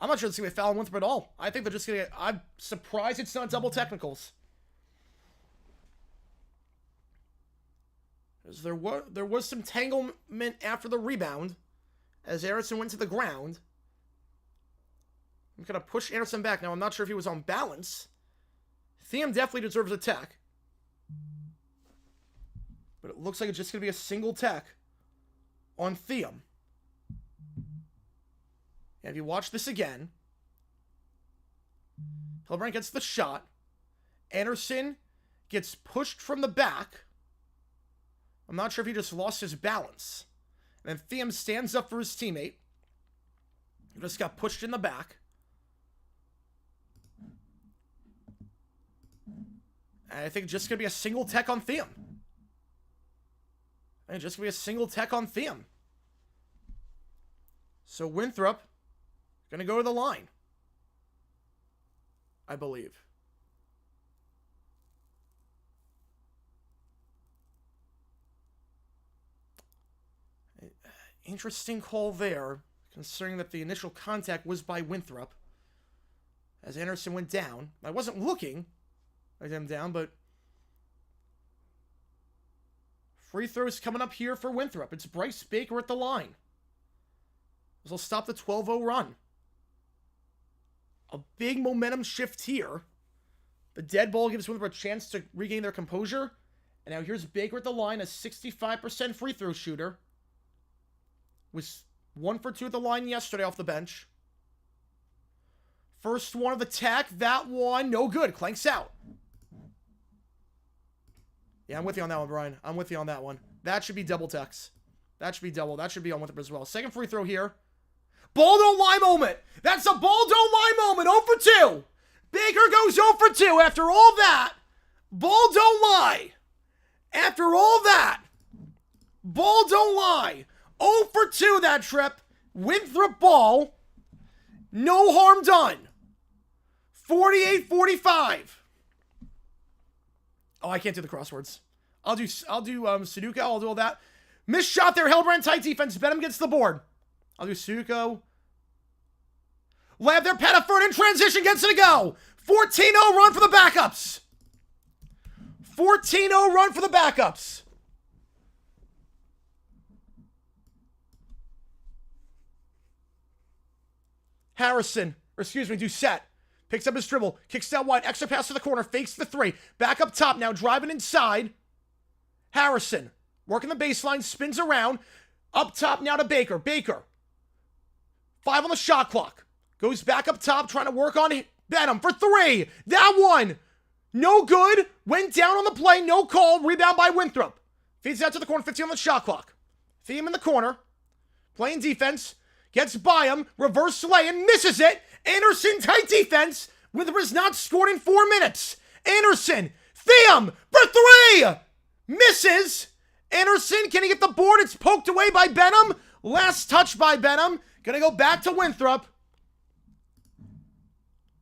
I'm not sure it's going to be a foul on Winthrop at all. I think they're just going to I'm surprised it's not double technicals. Because there was some tanglement after the rebound as Anderson went to the ground. I'm going to push Anderson back. Now, I'm not sure if he was on balance. Thiam definitely deserves a tech. But it looks like it's just going to be a single tech on Thiam. And if you watch this again, Hildebrand gets the shot. Anderson gets pushed from the back. I'm not sure if he just lost his balance. And then Thiem stands up for his teammate. He just got pushed in the back. And I think just going to be a single tech on Thiem. And just going to be a single tech on Thiem. So Winthrop going to go to the line, I believe. Interesting call there, considering that the initial contact was by Winthrop. As Anderson went down. I wasn't looking at him down, but free throws coming up here for Winthrop. It's Bryce Baker at the line. This will stop the 12-0 run. A big momentum shift here. The dead ball gives Winthrop a chance to regain their composure. And now here's Baker at the line, a 65% free throw shooter. Was 1 for 2 at the line yesterday off the bench. First one of the tech. That one, no good. Clanks out. Yeah, I'm with you on that one, Brian. I'm with you on that one. That should be double techs. That should be double. That should be on Winthrop as well. Second free throw here. Ball don't lie moment. That's a ball don't lie moment. 0 for 2. Baker goes 0 for 2 after all that. Ball don't lie. After all that. Ball don't lie. 0 for 2 that trip. Winthrop ball. No harm done. 48-45. Oh, I can't do the crosswords. I'll do Sudoku. I'll do all that. Missed shot there. Hillebrand tight defense. Benham gets the board. I'll do Sudoku. Lab there. Pettiford in transition gets it to go. 14-0 run for the backups. 14-0 run for the backups. Harrison, or excuse me, Doucette, picks up his dribble, kicks out wide, extra pass to the corner, fakes the 3. Back up top now, driving inside. Harrison, working the baseline, spins around. Up top now to Baker. Baker, 5 on the shot clock. Goes back up top, trying to work on Benham for 3. That one, no good. Went down on the play, no call. Rebound by Winthrop. Feeds out to the corner, 15 on the shot clock. Thiem in the corner, playing defense. Gets by him, reverse lay and misses it. Anderson, tight defense. Winthrop has not scored in 4 minutes. Anderson, Thiem for 3. Misses. Anderson, can he get the board? It's poked away by Benham. Last touch by Benham. Gonna go back to Winthrop.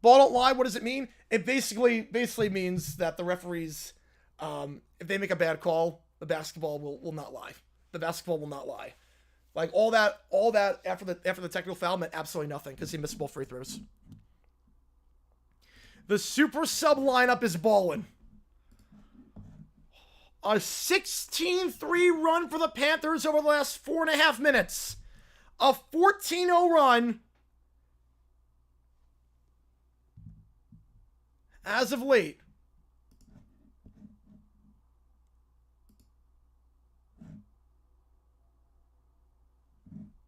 Ball don't lie. What does it mean? It basically means that the referees, if they make a bad call, the basketball will not lie. The basketball will not lie. Like all that after the technical foul meant absolutely nothing because he missed both free throws. The super sub lineup is balling. A 16-3 run for the Panthers over the last 4.5 minutes. A 14-0 run as of late.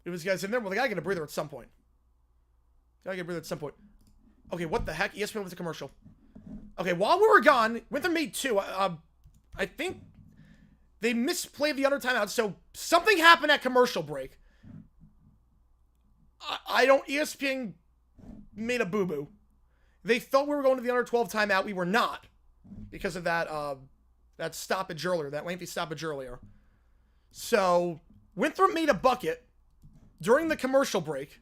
It was guys in there. Well, they gotta get a breather at some point. Okay, what the heck? ESPN was a commercial. Okay, while we were gone, Winthrop made 2. I think they misplayed the under timeout. So something happened at commercial break. ESPN made a boo-boo. They thought we were going to the under 12 timeout. We were not because of that stoppage earlier, that lengthy stoppage earlier. So Winthrop made a bucket during the commercial break.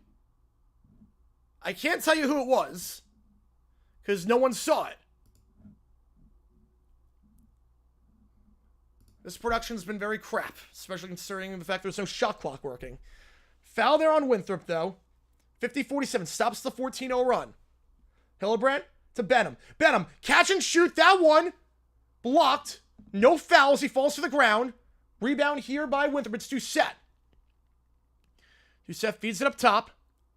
I can't tell you who it was because no one saw it. This production's been very crap, especially considering the fact there's no shot clock working. Foul there on Winthrop, though. 50-47 stops the 14-0 run. Hillebrand to Benham. Benham, catch and shoot. That one blocked. No fouls. He falls to the ground. Rebound here by Winthrop. It's Doucette. Doucette feeds it up top.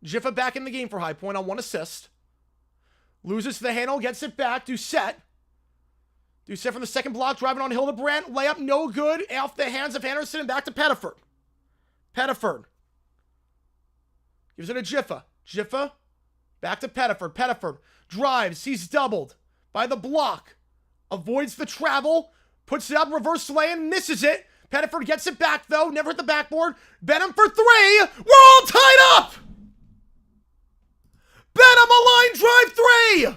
Jiffa back in the game for High Point on 1 assist. Loses the handle, gets it back. Doucette from the second block, driving on Hillebrand. Layup no good. Off the hands of Anderson and back to Pettiford. Pettiford gives it to Jiffa. Jiffa back to Pettiford. Pettiford drives. He's doubled by the block. Avoids the travel. Puts it up, reverse lay and misses it. Pettiford gets it back, though. Never hit the backboard. Benham for 3. We're all tied up! Benham, a line drive 3!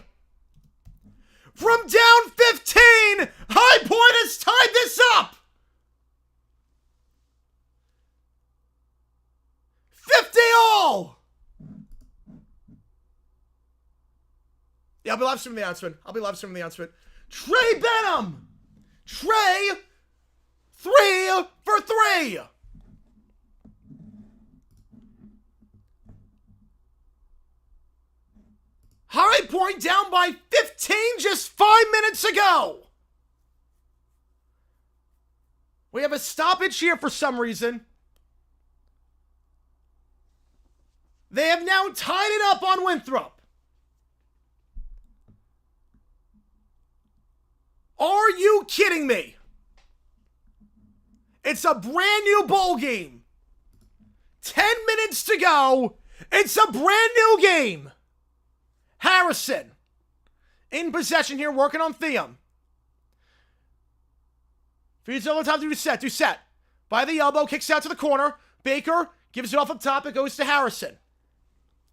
From down 15, High Point has tied this up! 50 all! Yeah, I'll be live streaming the announcement. Trey Benham! Trey, 3 for 3! High Point down by 15 just 5 minutes ago. We have a stoppage here for some reason. They have now tied it up on Winthrop. Are you kidding me? It's a brand new bowl game. 10 minutes to go. It's a brand new game. Harrison in possession here, working on Theum. Feeds all the time to do set. By the elbow, kicks out to the corner. Baker gives it off up top. It goes to Harrison.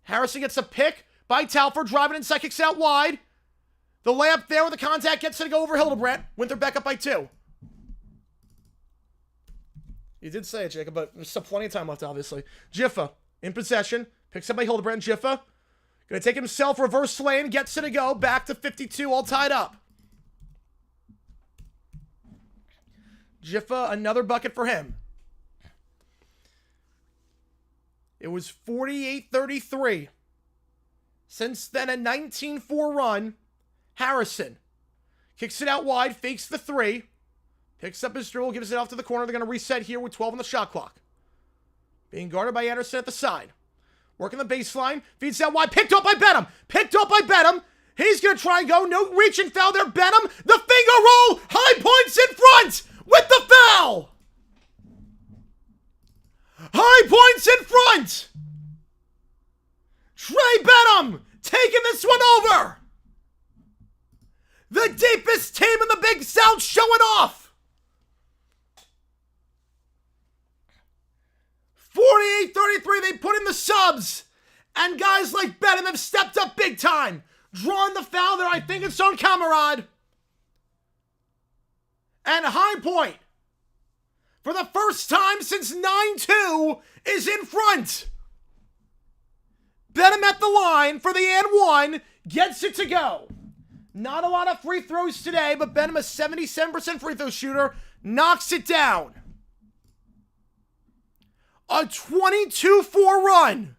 Harrison gets a pick by Talford, driving inside, kicks out wide. The layup there with the contact gets it to go over Hildebrandt. Winthrop back up by 2. You did say it, Jacob, but there's still plenty of time left, obviously. Jiffa in possession, picks up by Hildebrandt. Jiffa gonna take himself, reverse lane, gets it to go, back to 52, all tied up. Jiffa, another bucket for him. It was 48-33. Since then, a 19-4 run. Harrison kicks it out wide, fakes the 3, picks up his dribble, gives it off to the corner. They're going to reset here with 12 on the shot clock. Being guarded by Anderson at the side. Working the baseline, feeds out wide, picked up by Benham. He's going to try and go, no reach and foul there. Benham, the finger roll, High Point's in front with the foul. High Point's in front. Trey Benham taking this one over. The deepest team in the Big South showing off. 48-33, they put in the subs. And guys like Benham have stepped up big time. Drawing the foul there, I think it's on Kamerad. And High Point, for the first time since 9-2, is in front. Benham at the line for the and 1, gets it to go. Not a lot of free throws today, but Benham, a 77% free throw shooter, knocks it down. A 22-4 run.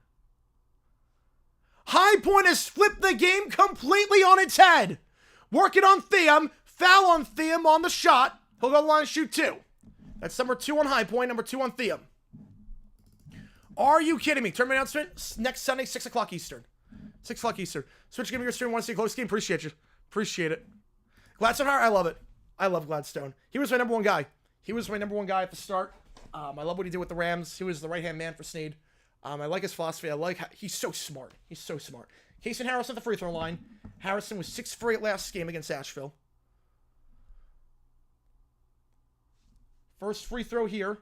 High Point has flipped the game completely on its head. Working on Theum, foul on Theum on the shot. He'll go to the line and shoot 2. That's number 2 on High Point, number 2 on Theum. Are you kidding me? Tournament announcement next Sunday, 6 o'clock Eastern. 6 o'clock Eastern. Switch game to your stream. Want to see a close game? Appreciate you. Appreciate it. Gladstone Hart, I love it. I love Gladstone. He was my number 1 guy. He was my number 1 guy at the start. I love what he did with the Rams. He was the right-hand man for Snead. I like his philosophy. I like how he's so smart. He's so smart. Casey Harrison at the free throw line. Harrison was 6 for 8 last game against Asheville. First free throw here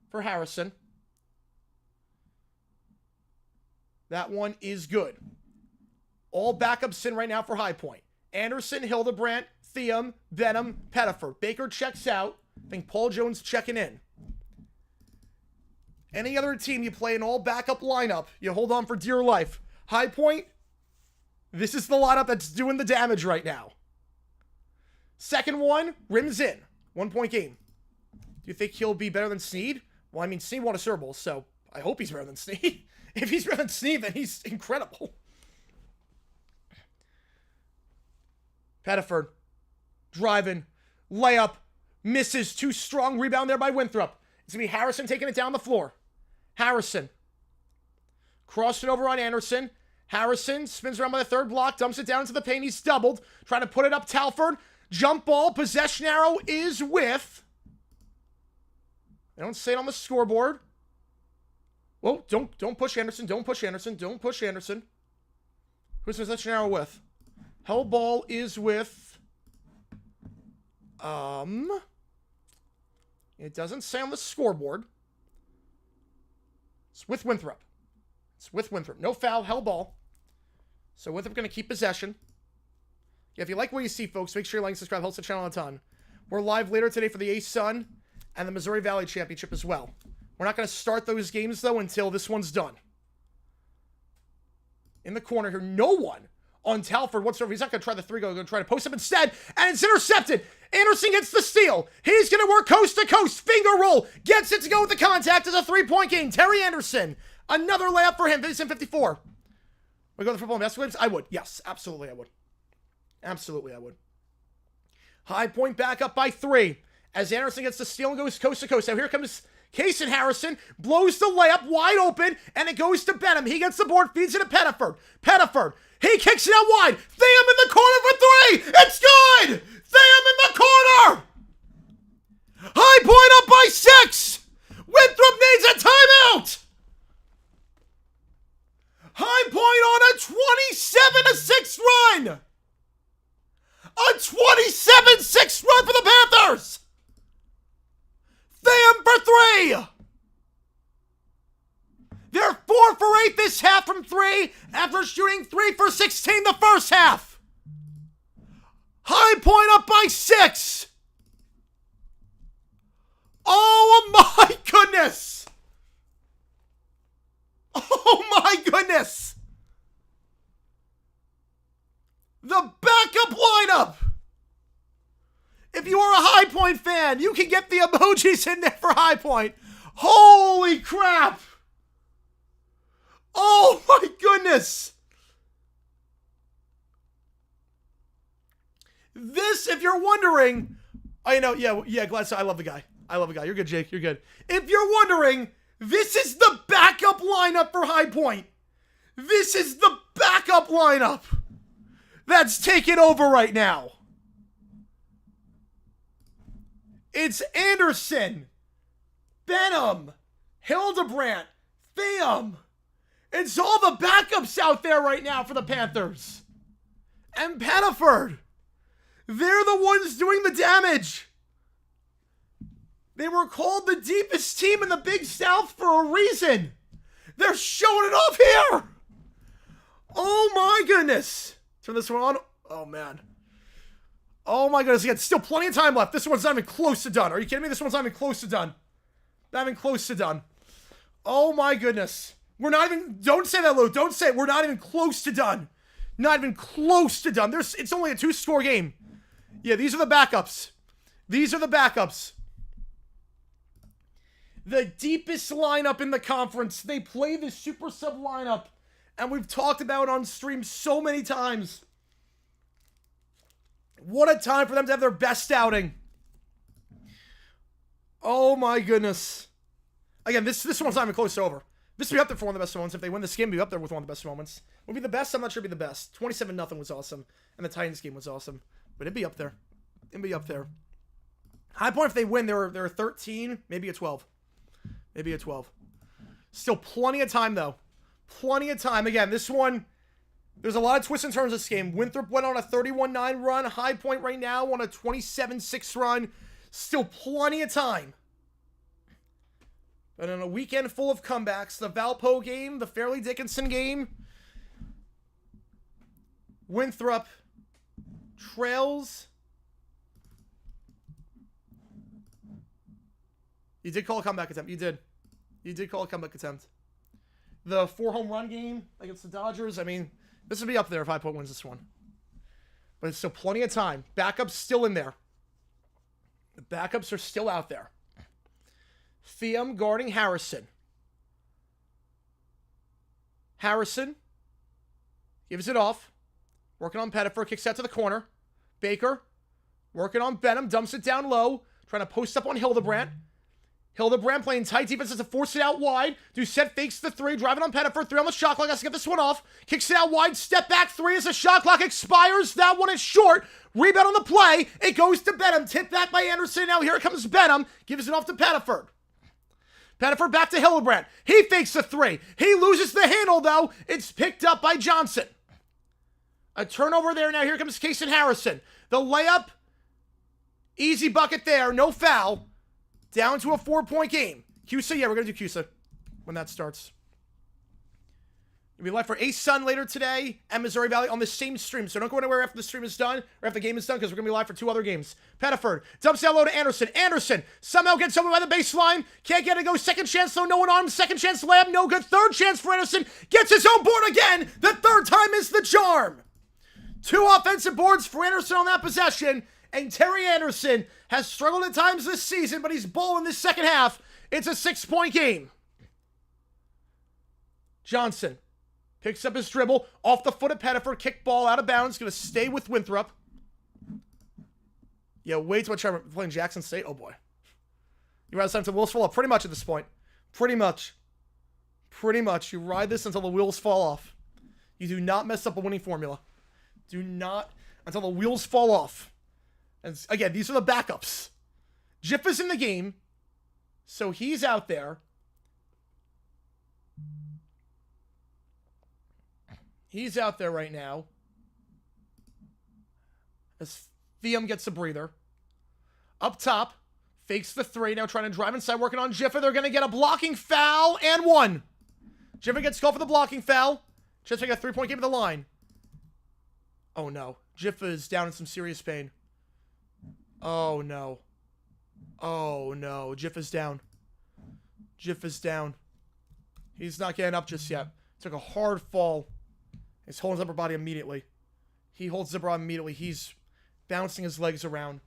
for Harrison. That one is good. All backups in right now for High Point. Anderson, Hildebrandt, Theum, Benham, Pettiford. Baker checks out. I think Paul Jones checking in. Any other team you play an all backup lineup, you hold on for dear life. High Point, this is the lineup that's doing the damage right now. Second one, rims in. 1 point game. Do you think he'll be better than Snead? Well, I mean, Snead won a Super Bowl, so I hope he's better than Snead. If he's better than Snead, then he's incredible. Pettiford, driving, layup, misses, too strong, rebound there by Winthrop. It's going to be Harrison taking it down the floor. Harrison, crossed it over on Anderson. Harrison spins around by the third block, dumps it down into the paint. He's doubled, trying to put it up Talford. Jump ball, possession arrow is with. They don't say it on the scoreboard. Whoa, don't push Anderson, don't push Anderson, don't push Anderson. Who's possession arrow with? Hell ball is with, It doesn't say on the scoreboard. It's with Winthrop. It's with Winthrop. No foul, held ball. So Winthrop going to keep possession. Yeah, if you like what you see, folks, make sure you like and subscribe. Helps the channel a ton. We're live later today for the A-Sun and the Missouri Valley Championship as well. We're not going to start those games, though, until this one's done. In the corner here, no one on Talford whatsoever. He's not going to try the three. Going to try to post up instead, and it's intercepted. Anderson gets the steal. He's going to work coast to coast. Finger roll. Gets it to go with the contact. It's a three-point game. Terry Anderson. Another layup for him. 57-54. Would I go to the football and basketball games? I would. Yes, absolutely I would. Absolutely I would. High Point back up by 3. As Anderson gets the steal and goes coast to coast. Now here comes Cason Harrison. Blows the layup wide open. And it goes to Benham. He gets the board. Feeds it to Pettiford. Pettiford. He kicks it out wide. Tham in the corner for 3. It's good. Tham in the corner. High Point up by 6. Winthrop needs a timeout. High Point on a 27-6 run. A 27-6 run for the Panthers. Tham for 3. They're 4 for 8 this half from 3 after shooting 3 for 16 the first half. High Point up by 6. Oh my goodness. Oh my goodness. The backup lineup. If you are a High Point fan, you can get the emojis in there for High Point. Holy crap. Oh my goodness. This, if you're wondering, I know, yeah, glad I love the guy. I love the guy. You're good, Jake. You're good. If you're wondering, this is the backup lineup for High Point. This is the backup lineup that's taking over right now. It's Anderson, Benham, Hildebrandt, Tham. It's all the backups out there right now for the Panthers. And Pettiford. They're the ones doing the damage. They were called the deepest team in the Big South for a reason. They're showing it off here. Oh my goodness. Turn this one on. Oh man. Oh my goodness. Again, still plenty of time left. This one's not even close to done. Are you kidding me? This one's not even close to done. Not even close to done. Oh my goodness. We're not even, don't say that, Lou. Don't say it. We're not even close to done. Not even close to done. It's only a 2-score game. Yeah, these are the backups. These are the backups. The deepest lineup in the conference. They play the super sub lineup. And we've talked about it on stream so many times. What a time for them to have their best outing. Oh my goodness. Again, this one's not even close to over. This will be up there for one of the best moments. If they win this game, it'll be up there with one of the best moments. Would be the best? I'm not sure it'd be the best. 27-0 was awesome. And the Titans game was awesome. But it'd be up there. It'd be up there. High Point, if they win, they're 13, maybe a 12. Maybe a 12. Still plenty of time, though. Plenty of time. Again, this one, there's a lot of twists and turns this game. Winthrop went on a 31-9 run. High Point right now on a 27-6 run. Still plenty of time. But on a weekend full of comebacks, the Valpo game, the Fairleigh Dickinson game, Winthrop trails. You did call a comeback attempt. You did. You did call a comeback attempt. The 4-home run game against the Dodgers. I mean, this would be up there if High Point wins this one. But it's still plenty of time. Backups still in there. The backups are still out there. Tham guarding Harrison. Harrison gives it off. Working on Pettiford. Kicks out to the corner. Baker working on Benham. Dumps it down low. Trying to post up on Hildebrandt. Hildebrandt playing tight defense to force it out wide. Doucette fakes the 3. Driving on Pettiford. 3 on the shot clock. Has to get this one off. Kicks it out wide. Step back 3 as the shot clock expires. That one is short. Rebound on the play. It goes to Benham. Tipped back by Anderson. Now here comes Benham. Gives it off to Pettiford. Pettiford back to Hildebrandt. He fakes the 3. He loses the handle, though. It's picked up by Johnson. A turnover there. Now here comes Cason Harrison. The layup. Easy bucket there. No foul. Down to a 4-point game. CUSA, yeah, we're going to do CUSA when that starts. We'll be live for A-Sun later today and Missouri Valley on the same stream. So don't go anywhere after the stream is done or after the game is done because we're going to be live for 2 other games. Pettiford dumps down low to Anderson. Anderson somehow gets over by the baseline. Can't get it. Go second chance though. No one on him. Second chance layup. No good. Third chance for Anderson. Gets his own board again. The third time is the charm. 2 offensive boards for Anderson on that possession. And Terry Anderson has struggled at times this season, but he's balling this second half. It's a 6-point game. Johnson picks up his dribble off the foot of Pettiford. Kick ball out of bounds. Going to stay with Winthrop. Yeah, way too much time playing Jackson State. Oh, boy. You ride this until the wheels fall off. Pretty much at this point. Pretty much. Pretty much. You ride this until the wheels fall off. You do not mess up a winning formula. Do not until the wheels fall off. And again, these are the backups. Jiff is in the game. So he's out there. He's out there right now. As Thiam gets a breather. Up top. Fakes the 3. Now trying to drive inside. Working on Jiffa. They're going to get a blocking foul. And 1. Jiffa gets called for the blocking foul. Just like a 3-point game at the line. Oh no. Jiffa is down in some serious pain. Oh no. Oh no. Jiffa's down. Jiffa's down. He's not getting up just yet. Took a hard fall. He's holding his upper body immediately. He holds the bra immediately. He's bouncing his legs around.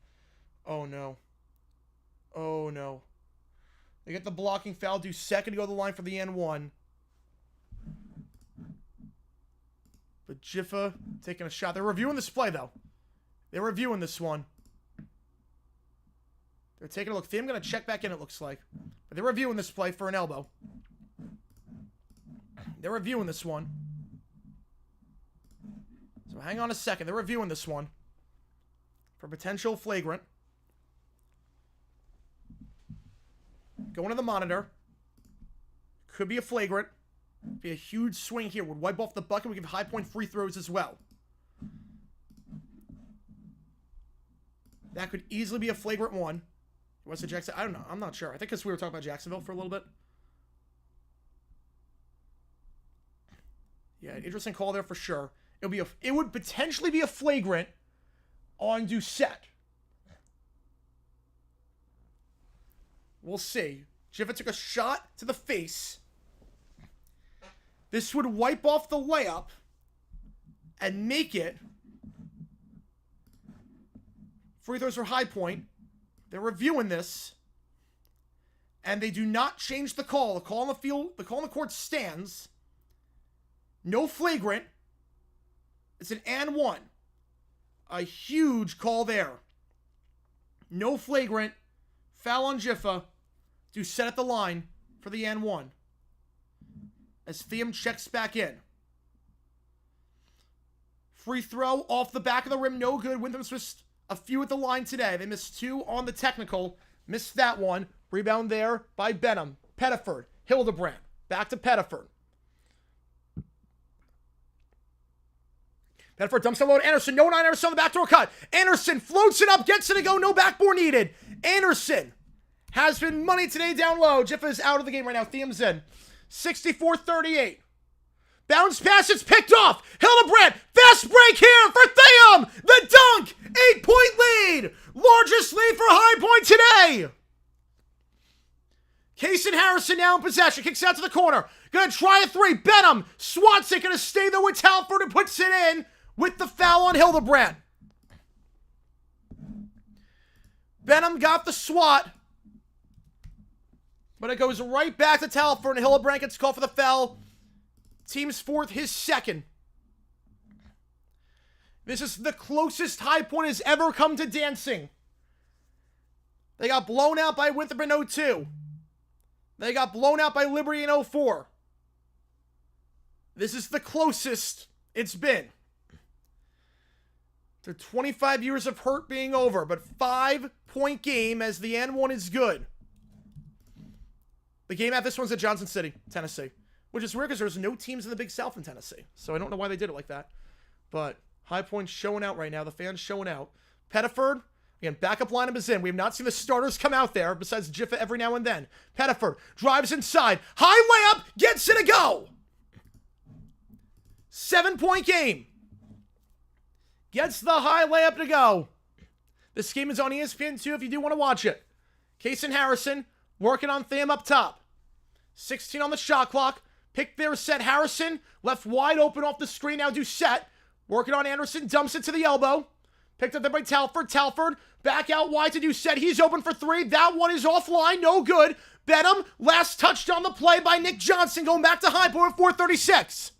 Oh, no. Oh, no. They get the blocking foul. Do second to go to the line for the N1. But Jiffa taking a shot. They're reviewing this play, though. They're reviewing this one. They're taking a look. Thiam going to check back in, it looks like. But they're reviewing this play for an elbow. They're reviewing this one. So hang on a second. They're reviewing this one for potential flagrant. Going to the monitor. Could be a flagrant. Be a huge swing here. Would wipe off the bucket. We give high point free throws as well. That could easily be a flagrant 1. What's the Jackson? I don't know. I'm not sure. I think because we were talking about Jacksonville for a little bit. Yeah, interesting call there for sure. It would potentially be a flagrant on Doucette. We'll see. Jiffa took a shot to the face. This would wipe off the layup and make it free throws for high point. They're reviewing this. And they do not change the call. The call on the field, the call on the court stands. No flagrant. It's an and 1. A huge call there. No flagrant. Foul on Jiffa. Do set at the line for the and 1. As Thiam checks back in. Free throw off the back of the rim. No good. Winthrop's missed a few at the line today. They missed 2 on the technical. Missed that one. Rebound there by Benham. Pettiford. Hildebrand. Back to Pettiford. Pettiford dumps it low to Anderson. No one on Anderson on the backdoor cut. Anderson floats it up, gets it to go. No backboard needed. Anderson has been money today down low. Jiffa is out of the game right now. Thiam's in. 64-38. Bounce pass, it's picked off. Hildebrand, fast break here for Thiam. The dunk, 8-point lead. Largest lead for High Point today. Kaysen Harrison now in possession. Kicks out to the corner. Gonna try a 3. Benham swats it. Gonna stay there with Talford and puts it in with the foul on Hildebrand. Benham got the swat. But it goes right back to Talford, and Hildebrand gets called for the foul. Team's 4th, his 2nd. This is the closest High Point has ever come to dancing. They got blown out by Winthrop in 02. They got blown out by Liberty in 04. This is the closest it's been. After 25 years of hurt being over, but 5-point game as the N1 is good. The game after this one's at Johnson City, Tennessee. Which is weird because there's no teams in the Big South in Tennessee. So I don't know why they did it like that. But High Point showing out right now. The fans showing out. Pettiford Again, backup lineup is in. We have not seen the starters come out there, besides Jiffa every now and then. Pettiford drives inside. High layup, gets it a go. 7-point game. Gets the high layup to go. This game is on ESPN2 if you do want to watch it. Kaysen Harrison working on Tham up top. 16 on the shot clock. Pick there, set Harrison. Left wide open off the screen. Now do set. Working on Anderson. Dumps it to the elbow. Picked up there by Talford. Talford back out wide to do set. He's open for three. That one is offline. No good. Benham. Last touched on the play by Nick Johnson. Going back to high point at 4:36.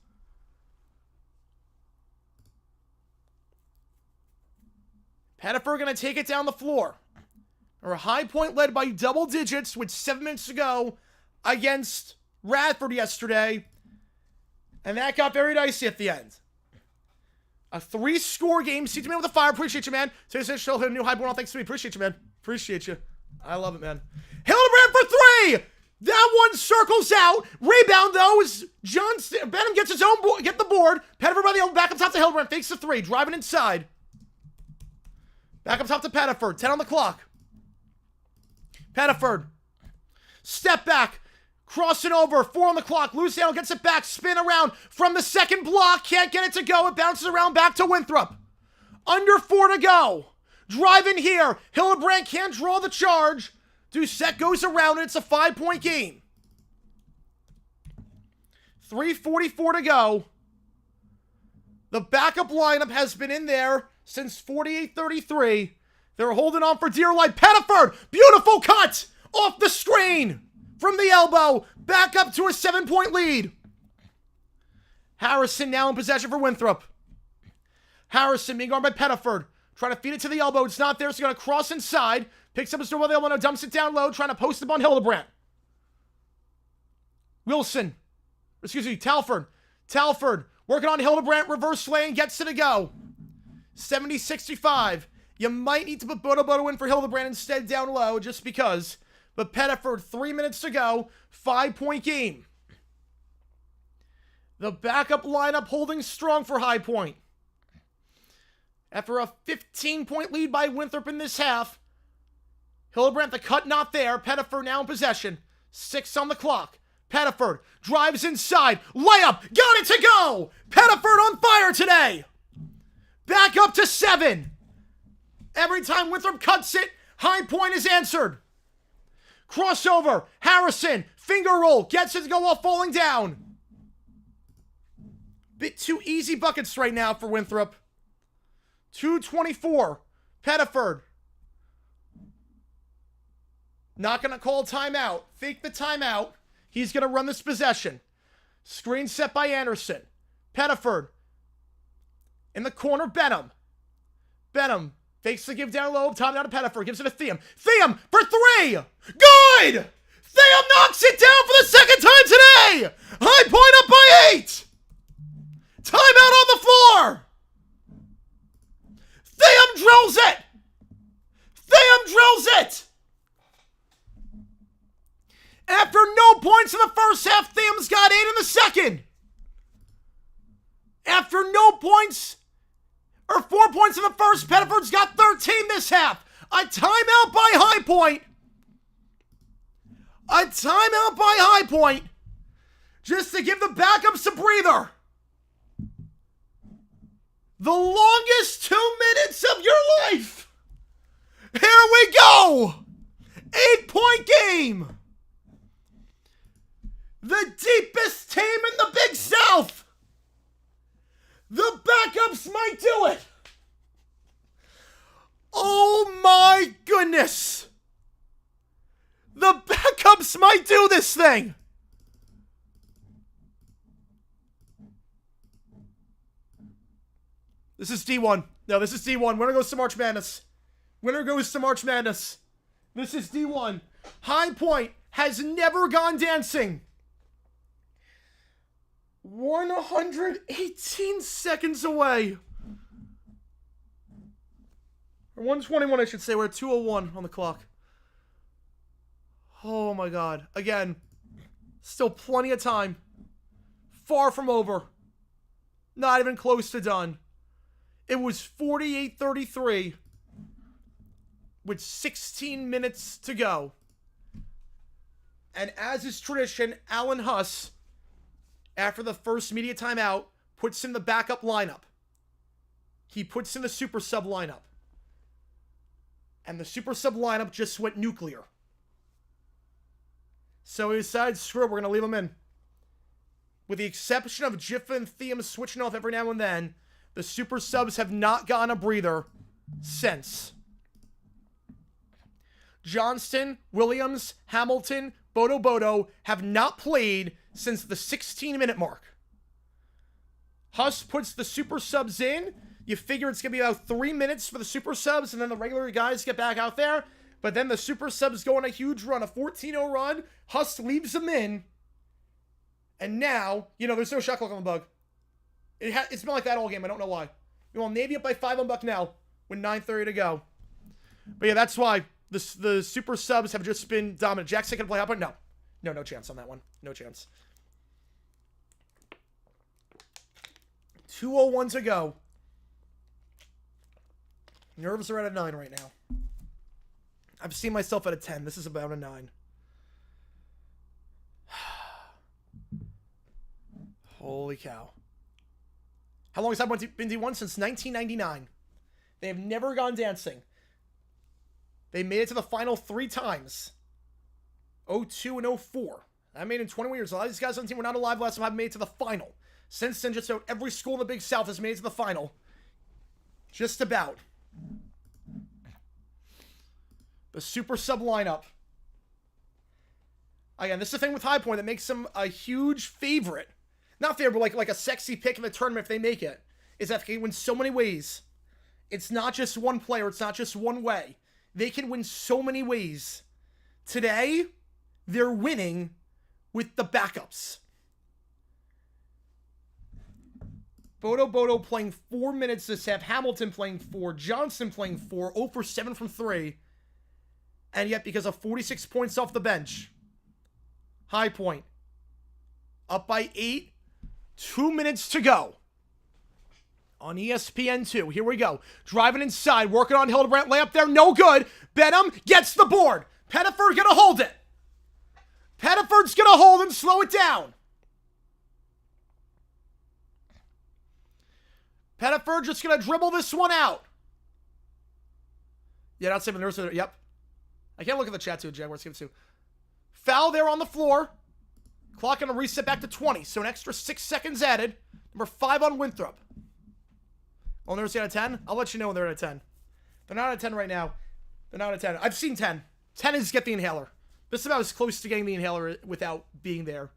Pettiford going to take it down the floor. Or a high point led by double digits with 7 minutes to go against Radford yesterday. And that got very dicey at the end. A 3-score game. See me with a fire. Appreciate you, man. So she'll hit a new high point. Thanks to me. Appreciate you, man. Appreciate you. I love it, man. Hildebrand for three. That one circles out. Rebound, though, is Johnston. Benham gets his own board. Get the board. Pettiford by the open. Back up top to Hildebrand. Fakes the three. Driving inside. Back up top to Pettiford. 10 on the clock. Pettiford. Step back. Crossing over. 4 on the clock. Loose down. Gets it back. Spin around. From the second block. Can't get it to go. It bounces around back to Winthrop. Under 4 to go. Driving here. Hildebrand can't draw the charge. Doucette goes around it. It's a 5-point game. 3:44 to go. The backup lineup has been in there since 48-33. They're holding on for dear life. Pettiford, beautiful cut off the screen from the elbow. Back up to a 7-point lead. Harrison now in possession for Winthrop. Harrison being guarded by Pettiford. Trying to feed it to the elbow. It's not there, so he's going to cross inside. Picks up his door by the elbow, dumps it down low, trying to post it on Hildebrand. Talford. Talford working on Hildebrand, reverse lane, gets it to go. 70-65. You might need to put Bodo in for Hildebrand instead down low, just because. But Pettiford, 3 minutes to go, 5-point game. The backup lineup holding strong for High Point. After a 15-point lead by Winthrop in this half, Hildebrand, the cut not there. Pettiford now in possession. 6 on the clock. Pettiford drives inside. Layup. Got it to go. Pettiford on fire today. Back up to 7. Every time Winthrop cuts it, High Point is answered. Crossover. Harrison. Finger roll. Gets it to go while falling down. Bit too easy buckets right now for Winthrop. 2:24. Pettiford. Not going to call timeout. Fake the timeout. He's going to run this possession. Screen set by Anderson. Pettiford. In the corner, Benham. Benham fakes the give down low. Top down to Pettiford. Gives it to Tham. Tham for 3. Good! Tham knocks it down for the second time today! High Point up by 8! Timeout on the floor! Tham drills it! Tham drills it! After no points in the first half, Tham's got 8 in the second. After no points, or 4 points in the first, Pettiford's got 13 this half. A timeout by High Point. A timeout by High Point. Just to give the backups a breather. The longest 2 minutes of your life. Here we go. 8-point game. The deepest team in the Big South. The backups might do it. Oh my goodness. The backups might do this thing. This is D1. No, this is D1. Winner goes to March Madness. Winner goes to March Madness. This is D1. High Point has never gone dancing. 118 seconds away. Or 121, I should say. We're at 2:01 on the clock. Oh my God. Again, still plenty of time. Far from over. Not even close to done. It was 48-33 with 16 minutes to go. And as is tradition, Alan Huss, after the first media timeout, puts in the backup lineup. He puts in the super sub lineup. And the super sub lineup just went nuclear. So he decides, screw it, we're going to leave him in. With the exception of Jiffa and Thiem switching off every now and then, the super subs have not gotten a breather since. Johnston, Williams, Hamilton, Bodo have not played since the 16-minute mark. Huss puts the super subs in. You figure it's going to be about 3 minutes for the super subs, and then the regular guys get back out there. But then the super subs go on a huge run, a 14-0 run. Huss leaves them in. And now, there's no shot clock on the bug. It's been like that all game. I don't know why. Navy up by 5 on Bucknell with 9:30 to go. But yeah, that's why the super subs have just been dominant. Jackson can play up, but no. No chance on that one. No chance. 2:01 to go. Nerves are at a 9 right now. I've seen myself at a 10. This is about a 9. Holy cow. How long has that been D1? Since 1999. They have never gone dancing. They made it to the final 3 times. 02 and 04. That made in 21 years. A lot of these guys on the team were not alive last time I've made it to the final. Since then, just about every school in the Big South has made it to the final. Just about. The super sub lineup. Again, this is the thing with High Point that makes them a huge favorite. Not favorite, but like a sexy pick in the tournament if they make it. Is that they can win so many ways. It's not just one player. It's not just one way. They can win so many ways. Today, they're winning with the backups. Bodo playing 4 minutes this half. Hamilton playing 4. Johnson playing 4. 0 for 7 from 3. And yet, because of 46 points off the bench, High Point up by 8. 2 minutes to go. On ESPN2. Here we go. Driving inside. Working on Hildebrandt. Layup there. No good. Benham gets the board. Pettiford going to hold it. Pettiford's going to hold and slow it down. Pettiford just going to dribble this one out. Yeah, not saving the nurse. Yep. I can't look at the chat too, Jaguars. Give it to. Foul there on the floor. Clock going to reset back to 20. So an extra 6 seconds added. Number 5 on Winthrop. Oh, they're out of 10? I'll let you know when they're at a 10. They're not at a 10 right now. They're not at a 10. I've seen 10. 10 is get the inhaler. This is about as close to getting the inhaler without being there.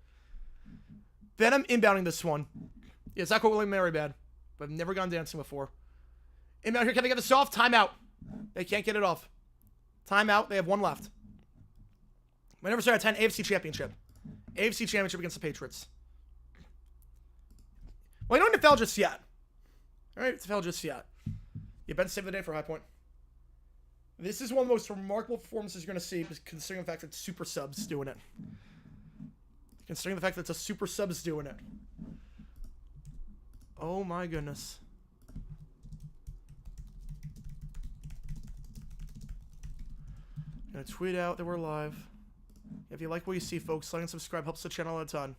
Then I'm inbounding this one. Yeah, it's not quite very bad. But I've never gone dancing before. Inbound here. Can they get this off? Timeout. They can't get it off. Timeout. They have 1 left. Whenever start at 10, AFC Championship. AFC Championship against the Patriots. Well, you don't need to foul just yet. All right, it's foul just yet. You bet save the day for High Point. This is one of the most remarkable performances you're going to see, considering the fact that it's super subs doing it. Considering the fact that it's a super subs doing it. Oh my goodness. I'm going to tweet out that we're live. If you like what you see, folks, like and subscribe helps the channel a ton.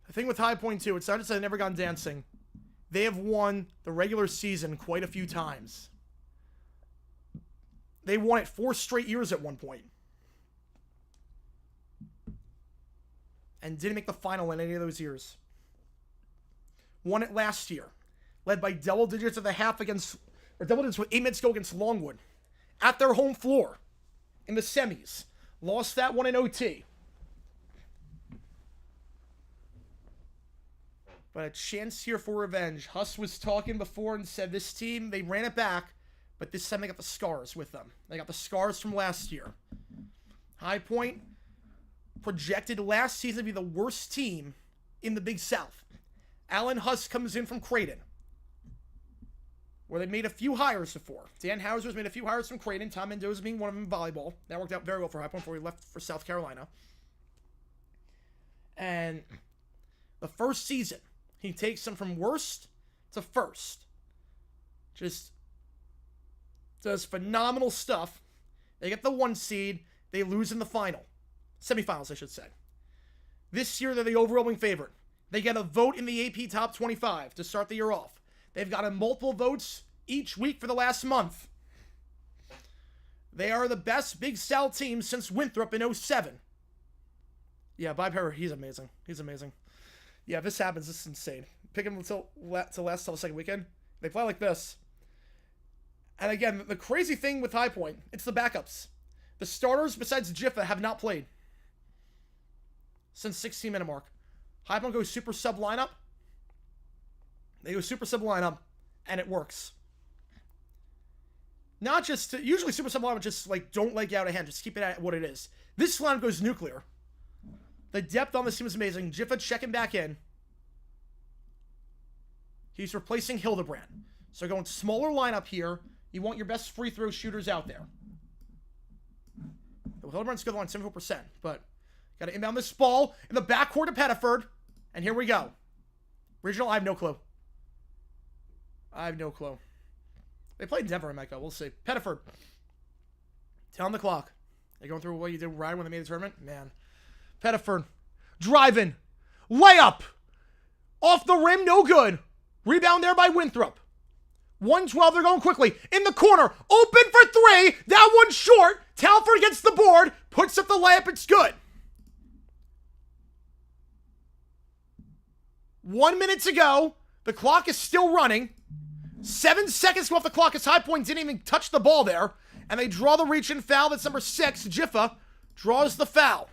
The thing with High Point, too, it's not just that they've never gone dancing. They have won the regular season quite a few times. They won it 4 straight years at one point. And didn't make the final in any of those years. Won it last year. Led by double digits at the half against, or double digits with 8 minutes to go against Longwood. At their home floor. In the semis. Lost that one in OT. But a chance here for revenge. Huss was talking before and said this team, they ran it back, but this time they got the scars with them. They got the scars from last year. High Point projected last season to be the worst team in the Big South. Alan Huss comes in from Creighton, where they made a few hires before. Dan Hauser's made a few hires from Creighton, Tom Mendoza being one of them in volleyball. That worked out very well for High Point before he left for South Carolina. And the first season, he takes them from worst to first. Just does phenomenal stuff. They get the 1 seed. They lose in the final. Semifinals, I should say. This year, they're the overwhelming favorite. They get a vote in the AP Top 25 to start the year off. They've gotten multiple votes each week for the last month. They are the best Big South team since Winthrop in 07. Yeah, Bob Perry, he's amazing. He's amazing. Yeah, if this happens, this is insane. Pick him until last till the second weekend. They play like this. And again, the crazy thing with High Point, it's the backups. The starters, besides Jiffa, have not played since 16-minute mark. High Point goes super sub lineup. They go super sub lineup, and it works. Not just to, usually super sub lineup just like don't let you out of hand, just keep it at what it is. This lineup goes nuclear. The depth on this team is amazing. Jiffa checking back in. He's replacing Hildebrand. So going smaller lineup here. You want your best free throw shooters out there. Well, Hildebrand's good on 74%, but got to inbound this ball in the backcourt to Pettiford. And here we go. Regional, I have no clue. I have no clue. They played Denver, I might go. We'll see. Pettiford. 10 on the clock. They're going through what you did right when they made the tournament. Man. Pettiford. Driving. Layup. Off the rim, no good. Rebound there by Winthrop. 112, they're going quickly. In the corner. Open for 3. That one's short. Talford gets the board. Puts up the layup. It's good. 1 minute to go. The clock is still running. 7 seconds go off the clock as High Point didn't even touch the ball there. And they draw the reach and foul. That's number 6. Jiffa draws the foul.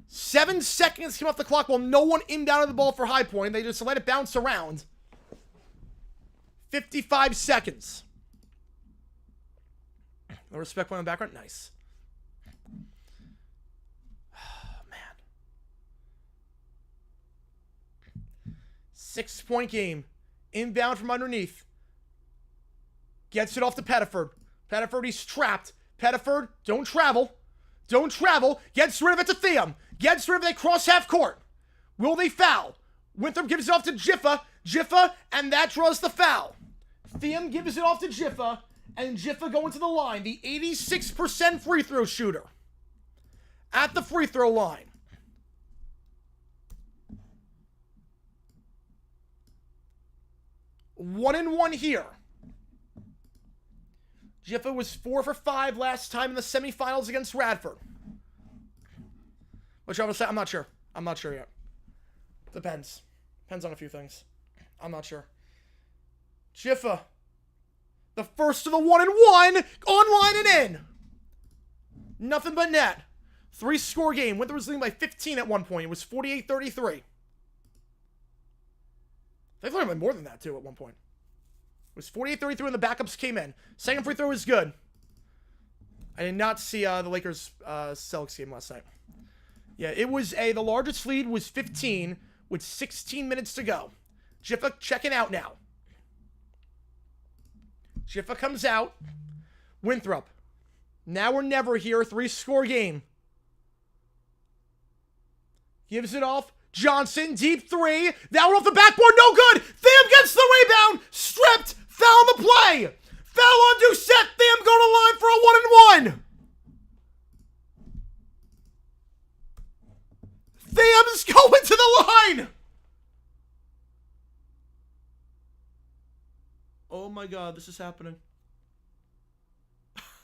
7 seconds came off the clock while no one inbounded the ball for High Point. They just let it bounce around. 55 seconds. No respect point in the background. Nice. Oh, man. 6-point game. Inbound from underneath. Gets it off to Pettiford. Pettiford, he's trapped. Pettiford, don't travel. Don't travel. Gets rid of it to Theum. Gets rid of it. They cross half court. Will they foul? Winthrop gives it off to Jiffa. Jiffa, and that draws the foul. Theum gives it off to Jiffa, and Jiffa going to the line. The 86% free throw shooter. At the free throw line. One and one here. Jiffa was 4 for 5 last time in the semifinals against Radford. Which I would say, I'm not sure. I'm not sure yet. Depends. Depends on a few things. I'm not sure. Jiffa. The first of the 1 and 1. Online and in. Nothing but net. 3-score game. Winthrop was leading by 15 at one point. It was 48-33. They've learned by more than that, too, at one point. It was 48-33 when the backups came in. Second free throw was good. I did not see the Lakers Celtics game last night. Yeah, it was the largest lead was 15 with 16 minutes to go. Jiffa checking out now. Jiffa comes out. Winthrop. Now or never here. 3-score game. Gives it off. Johnson, deep 3. That one off the backboard, no good. Theum gets the rebound. Stripped. Foul on the play. Foul on Doucette. Theum go to line for a 1 and 1. Theum's going to the line. Oh my God, this is happening.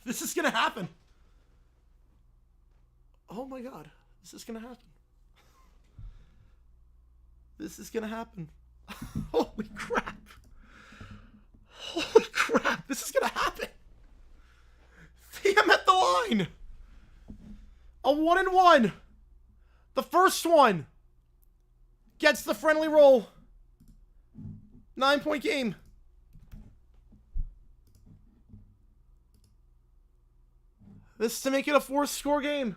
This is going to happen. Oh my God, this is going to happen. This is going to happen. Holy crap. Holy crap, this is going to happen. Theum at the line. A 1 and 1. The first one gets the friendly roll. 9-point game. This to make it a 4-score game.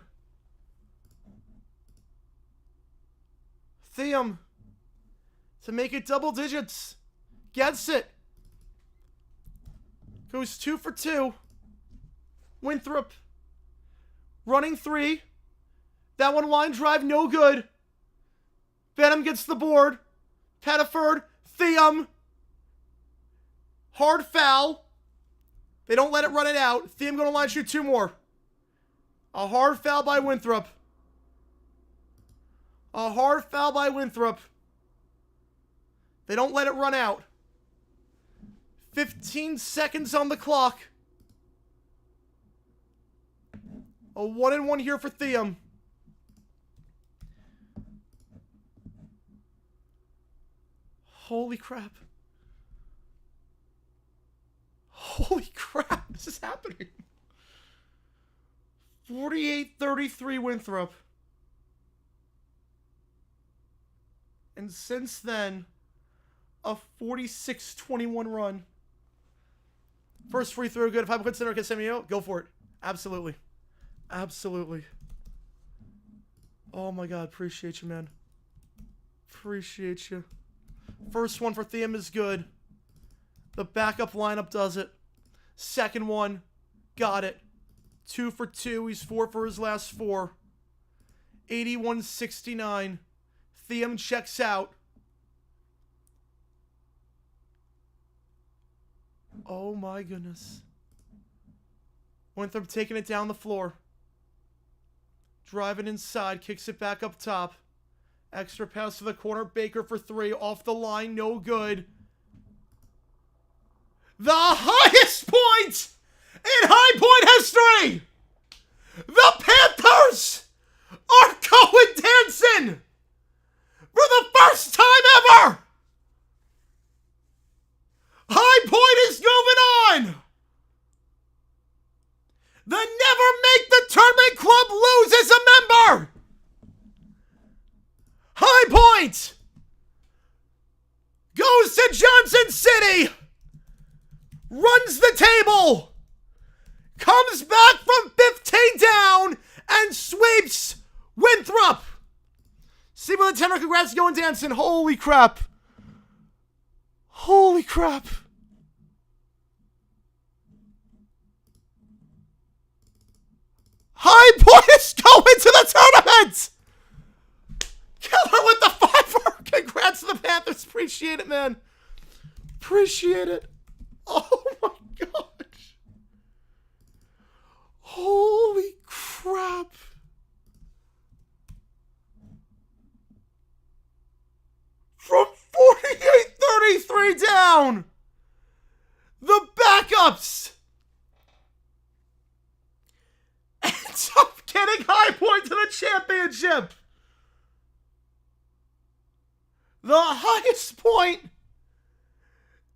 Theum to make it double digits. Gets it. Goes 2 for 2. Winthrop running 3. That one line drive, no good. Benham gets the board. Pettiford, Theum. Hard foul. They don't let it run it out. Thiem going to line shoot 2 more. A hard foul by Winthrop. A hard foul by Winthrop. They don't let it run out. 15 seconds on the clock. A 1-and-1 here for Thiem. Holy crap. Holy crap, this is happening. 48-33 Winthrop. And since then, a 46-21 run. First free throw good. If I put center against Samuel, go for it. Absolutely. Absolutely. Oh my God, appreciate you, man. Appreciate you. First one for Thiem is good. The backup lineup does it. Second one, got it. 2 for 2. He's 4 for his last 4. 81-69. Thiem checks out. Oh my goodness. Winthrop taking it down the floor. Driving inside, kicks it back up top. Extra pass to the corner. Baker for 3. Off the line, no good. The highest point in High Point history! The Panthers are going dancing for the first time ever! High Point is moving on! The Never Make the Tournament Club loses a member! High Point goes to Johnson City, runs the table, comes back from 15 down, and sweeps Winthrop. See with the tenor, congrats going dancing. Holy crap. Holy crap. High Point is going to the tournament! Killer with the 5-er. Congrats to the Panthers. Appreciate it, man. Appreciate it. Oh my gosh. Holy crap. From 48-33 down. The backups ends up getting High Point to the championship. The highest point in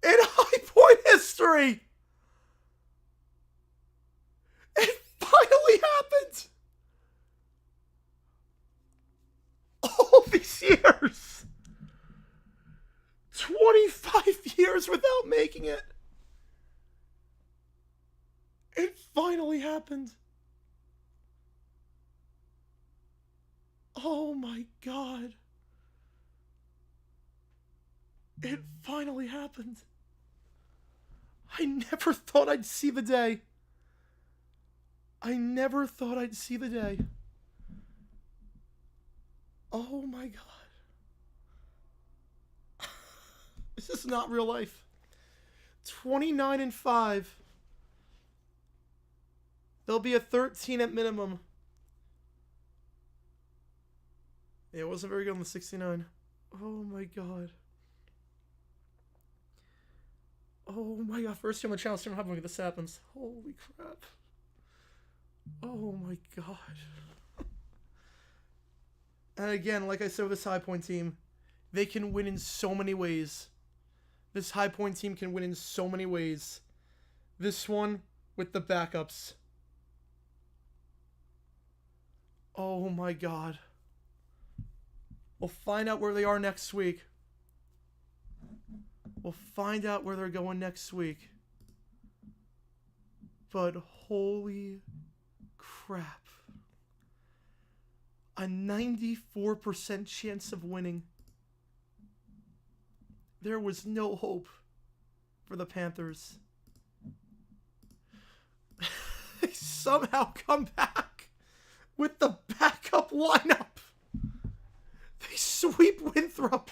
High Point history. It finally happened. All these years. 25 years without making it. It finally happened. Oh my God. It finally happened. I never thought I'd see the day. I never thought I'd see the day. Oh my God. This is not real life. 29-5. There'll be a 13 at minimum. Yeah, it wasn't very good on the 69. Oh my God. Oh my God, first time on the channel, stream having this happens. Holy crap. Oh my God. And again, like I said with this High Point team, they can win in so many ways. This High Point team can win in so many ways. This one with the backups. Oh my God. We'll find out where they are next week. We'll find out where they're going next week. But holy crap. A 94% chance of winning. There was no hope for the Panthers. They somehow come back with the backup lineup. They sweep Winthrop.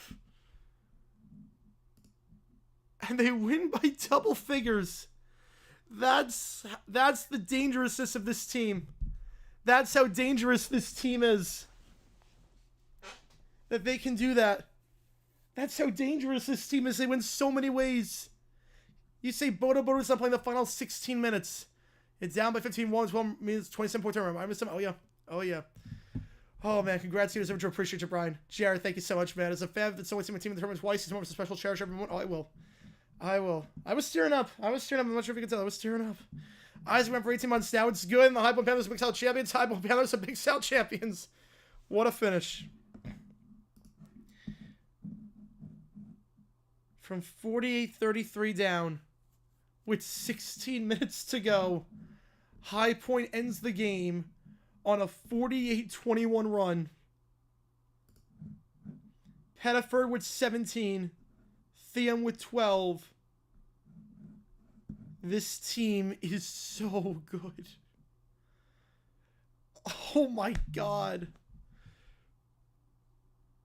And they win by double figures. That's the dangerousness of this team. That's how dangerous this team is. That they can do that. That's how dangerous this team is. They win so many ways. You say Bodo's not playing the final 16 minutes. It's down by 15, 12 minutes, 27-point turnaround. I missed him. Oh, yeah. Oh, yeah. Oh, man. Congrats to you. I appreciate you, Brian. Jared, thank you so much, man. As a fan that's always seen my team in the tournament twice, he's more of a special cherish everyone. Oh, I will. I will. I was tearing up. I'm not sure if you can tell. I was tearing up. Isaac went for 18 months now. It's good. And the High Point Panthers are Big South champions. High Point Panthers are Big South champions. What a finish. From 48-33 down with 16 minutes to go, High Point ends the game on a 48-21 run. Pettiford with 17. Theum with 12. This team is so good. Oh my god.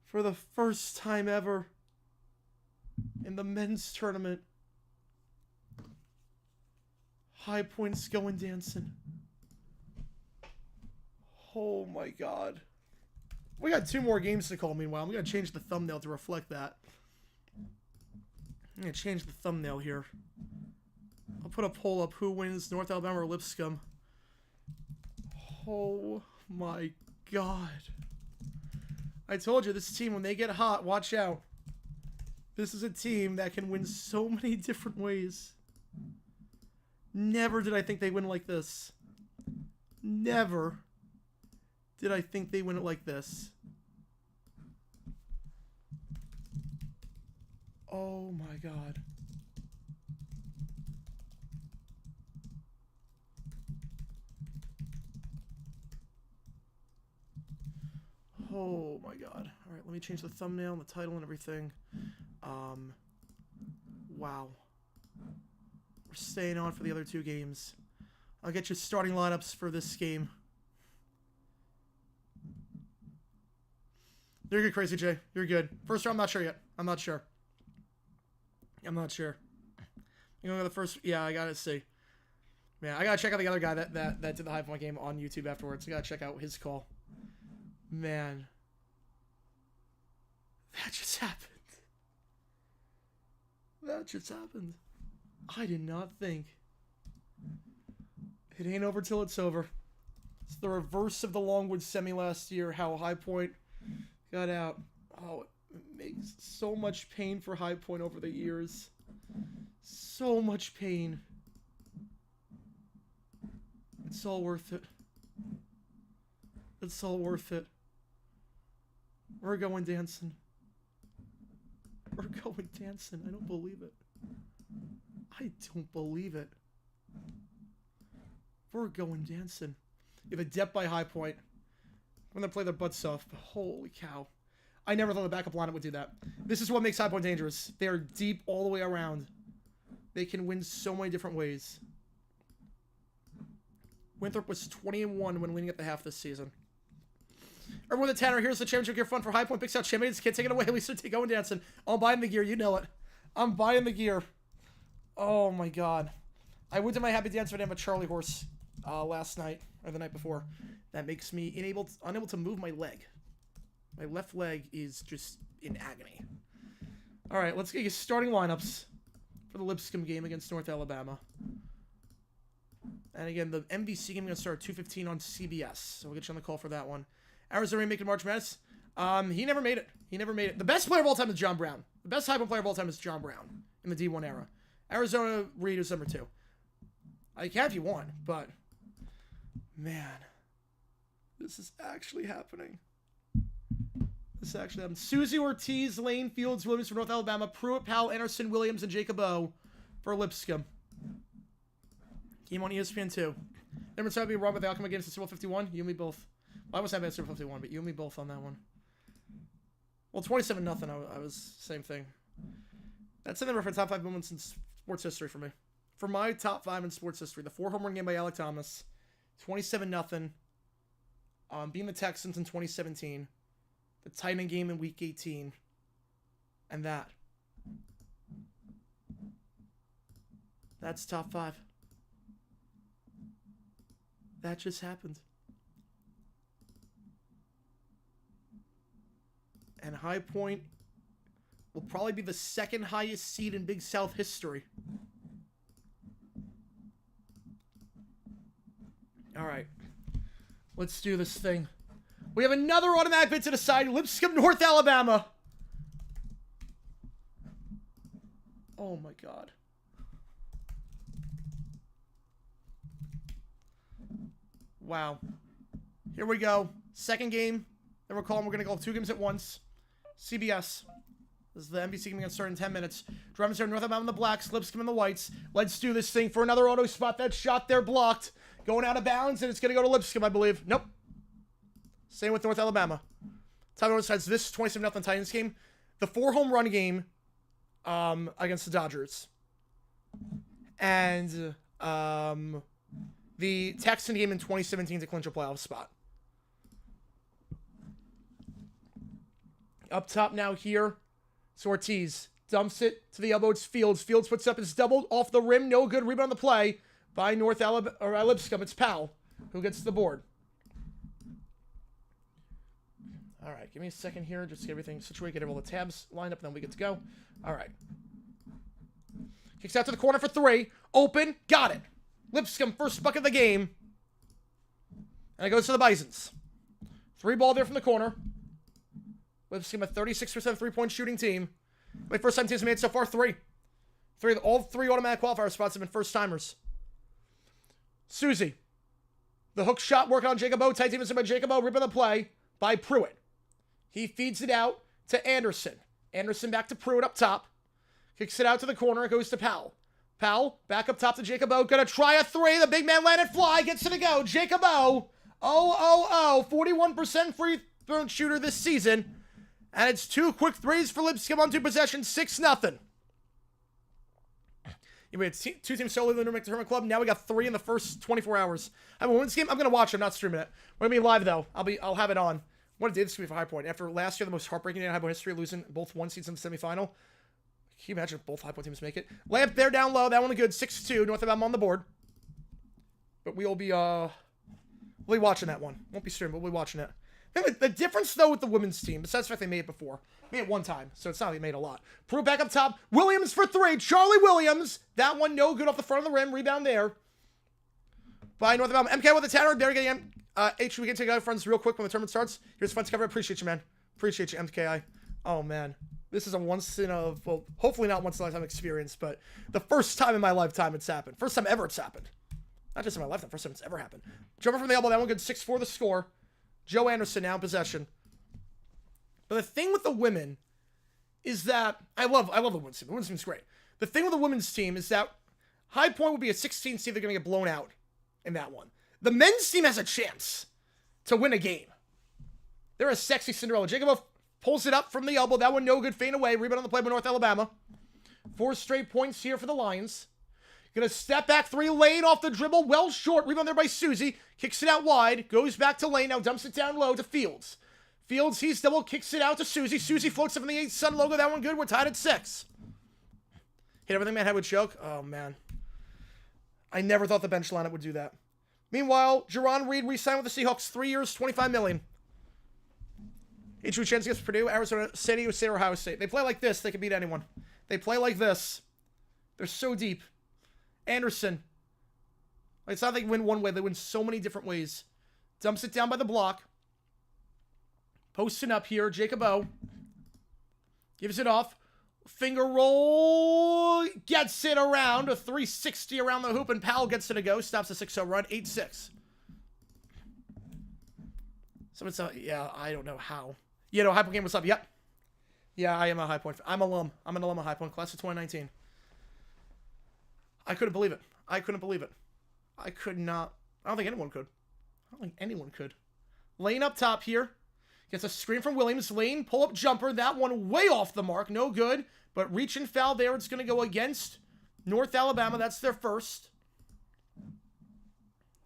For the first time ever in the men's tournament, High Point's going dancing. Oh my god. We got 2 more games to call meanwhile. I'm going to change the thumbnail to reflect that. I'm going to change the thumbnail here. I'll put a poll up. Who wins, North Alabama or Lipscomb? Oh my god. I told you, this team, when they get hot, watch out. This is a team that can win so many different ways. Never did I think they'd win like this. Never did I think they'd win it like this. Oh my god. Oh my god. Alright, let me change the thumbnail and the title and everything. Wow. We're staying on for the other 2 games. I'll get you starting lineups for this game. You're good, Crazy J. You're good. First round, I'm not sure yet. I'm not sure. I'm not sure. You know, the first... Yeah, I gotta see. Man, I gotta check out the other guy that did the High Point game on YouTube afterwards. I gotta check out his call. Man. That just happened. That just happened. I did not think. It ain't over till it's over. It's the reverse of the Longwood semi last year, how High Point got out. Oh, it makes so much pain for High Point over the years. So much pain. It's all worth it. It's all worth it. We're going dancing. We're going dancing. I don't believe it. I don't believe it. We're going dancing. You have a depth by High Point. When they play their butts off. But holy cow. I never thought the backup lineup would do that. This is what makes High Point dangerous. They are deep all the way around. They can win so many different ways. Winthrop was 20-1 when winning at the half this season. Everyone, the Tanner, here's the championship gear fund for High Point Big South champions. Can't take it away. At least they're going dancing. I'm buying the gear. You know it. I'm buying the gear. Oh my god. I went to my happy dance with a Charlie horse last night or the night before. That makes me unable to move my leg. My left leg is just in agony. All right, let's get you starting lineups for the Lipscomb game against North Alabama. And again, the MVC game is going to start at 2:15 on CBS. So we'll get you on the call for that one. Arizona making March Madness. He never made it. He never made it. The best player of all time is John Brown. The best High Point player of all time is John Brown in the D1 era. Arizona Reed is number 2. I can if you want, but man, this is actually happening. This actually happened. Susie Ortiz, Lane Fields, Williams for North Alabama, Pruitt, Powell, Anderson, Williams, and Jacob O for Lipscomb. Game on ESPN 2. Number 7 being wrong with the outcome against the Super Bowl 51. You and me both. Well, I was having Super Bowl 51, but you and me both on that one. Well, 27-0. I was same thing. That's in there for top 5 moments in sports history for me. For my top 5 in sports history, the 4-home run game by Alec Thomas, 27-0. Beating the Texans in 2017. The Titan game in Week 18. And that. That's top 5. That just happened. And High Point will probably be the second highest seed in Big South history. All right. Let's do this thing. We have another automatic bid to decide. Lipscomb, North Alabama. Oh my God. Wow. Here we go. Second game. Then we're going to call 2 games at once. CBS. This is the NBC game going to start in 10 minutes. Drums here, North Alabama in the blacks, Lipscomb in the whites. Let's do this thing for another auto spot. That shot there blocked. Going out of bounds, and it's going to go to Lipscomb, I believe. Nope. Same with North Alabama. Time decides this 27-0 Titans game. The 4 home run game against the Dodgers. And the Texan game in 2017 to clinch a playoff spot. Up top now here. So Ortiz dumps it to the elbow. It's Fields. Fields puts up his double off the rim. No good. Rebound on the play by North Alabama or Lipscomb. It's Powell who gets the board. All right, give me a second here. Just get everything situated, get all the tabs lined up, and then we get to go. All right. Kicks out to the corner for 3. Open. Got it. Lipscomb, first bucket of the game. And it goes to the Bisons. 3 ball there from the corner. Lipscomb, a 36% three-point shooting team. My first time teams made so far 3. All 3 automatic qualifier spots have been first-timers. Susie. The hook shot working on Jacob O. Tight team is by Jacob O. Rip on the play by Pruitt. He feeds it out to Anderson. Anderson back to Pruitt up top. Kicks it out to the corner. It goes to Powell. Powell back up top to Jacob O. Gonna try a 3. The big man landed fly. Gets it to go. Jacob O. 41% free throw shooter this season. And it's 2 quick threes for Lipscomb on 2 possessions. 6-0. We had 2 teams solo in the New Tournament Club. Now we got 3 in the first 24 hours. I have a women's game. I'm gonna watch it. I'm not streaming it. We're gonna be live though. I'll have it on. What a day this could be for High Point. After last year, the most heartbreaking day in High Point history, losing both 1 seeds in the semifinal. Can you imagine if both High Point teams make it? Lamp there down low. That one good. 6-2. North Alabama on the board. But we'll be watching that one. Won't be streaming, but we'll be watching it. The difference, though, with the women's team, besides the fact they made it before, made it 1 time, so it's not like they made a lot. Pruitt back up top. Williams for 3. Charlie Williams. That one no good off the front of the rim. Rebound there by North Alabama. MK with the Tanner. There again. H, we can take out friends real quick when the tournament starts. Here's fun to cover. Appreciate you, man. Appreciate you, MKI. Oh, man. This is a well, hopefully not once in a lifetime experience, but the first time in my lifetime it's happened. First time ever it's happened. Not just in my lifetime, first time it's ever happened. Jumper from the elbow. That one good. 6-4 the score. Joe Anderson now in possession. But the thing with the women is that I love the women's team. The women's team's great. The thing with the women's team is that High Point will be a 16 seed. They're going to get blown out in that one. The men's team has a chance to win a game. They're a sexy Cinderella. Jacob pulls it up from the elbow. That one no good. Faint away. Rebound on the play by North Alabama. 4 straight points here for the Lions. Gonna step back 3 lane off the dribble. Well short. Rebound there by Susie. Kicks it out wide. Goes back to lane. Now dumps it down low to Fields. Fields, he's double. Kicks it out to Susie. Susie floats up from the 8 Sun logo. That one good. We're tied at 6. Hit everything man had would choke. Oh, man. I never thought the bench lineup would do that. Meanwhile, Jerron Reed re-signed with the Seahawks. 3 years, $25 million. H.U. chance against Purdue, Arizona, San Diego State, or Ohio State. They play like this. They can beat anyone. They play like this. They're so deep. Anderson. It's not like they win one way. They win so many different ways. Dumps it down by the block. Posting up here. Jacob O. Gives it off. Finger roll. Gets it around. A 360 around the hoop. And Powell gets it to go. Stops a 6-0 run. 8-6. Someone said, yeah, I don't know how. You know, High Point game, what's up? Yep. Yeah, I am a High Point. I'm alum. I'm an alum of High Point. Class of 2019. I couldn't believe it. I couldn't believe it. I could not. I don't think anyone could. I don't think anyone could. Lane up top here. Gets a screen from Williams. Lane, pull-up jumper. That one way off the mark. No good. But reach and foul there. It's going to go against North Alabama. That's their first.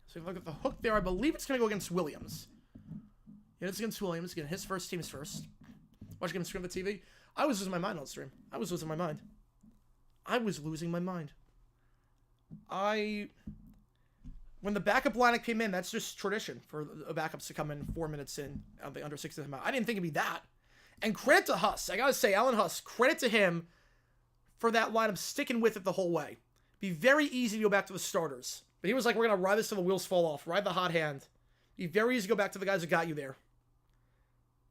So if you look at the hook there, I believe it's going to go against Williams. Yeah, it's against Williams. Again, his first team's first. Watching him stream the TV. I was losing my mind on stream. I was losing my mind. I was losing my mind. when the backup lineup came in, that's just tradition for backups to come in 4 minutes in the under 60th amount. I didn't think it'd be that. And credit to Huss. I gotta say, Alan Huss, credit to him for that lineup sticking with it the whole way. Be very easy to go back to the starters. But he was like, we're gonna ride this till the wheels fall off. Ride the hot hand. Be very easy to go back to the guys that got you there.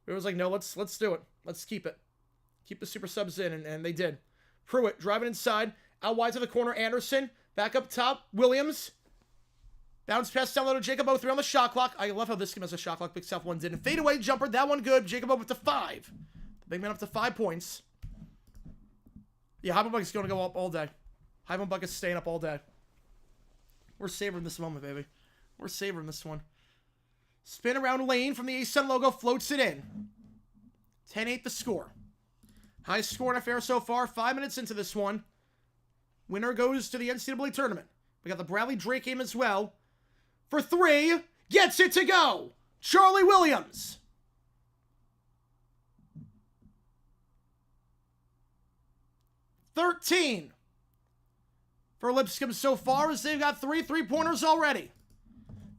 It was like, no, let's do it. Let's keep it. Keep the super subs in, and they did. Pruitt driving inside. Out wide to the corner, Anderson. Back up top, Williams. Bounce pass down low to Jacobo, 3 on the shot clock. I love how this game has a shot clock. Big South one didn't. Fadeaway jumper, that one good. Jacobo up to 5. The big man up to 5 points. Yeah, High Bucket's going to go up all day. High Bucket's staying up all day. We're savoring this moment, baby. We're savoring this one. Spin around lane from the A-Sun logo, floats it in. 10-8 the score. Highest score in affair so far, 5 minutes into this one. Winner goes to the NCAA tournament. We got the Bradley Drake game as well. For 3, gets it to go. Charlie Williams. $13 for Lipscomb so far, as they've got 3 3-pointers already.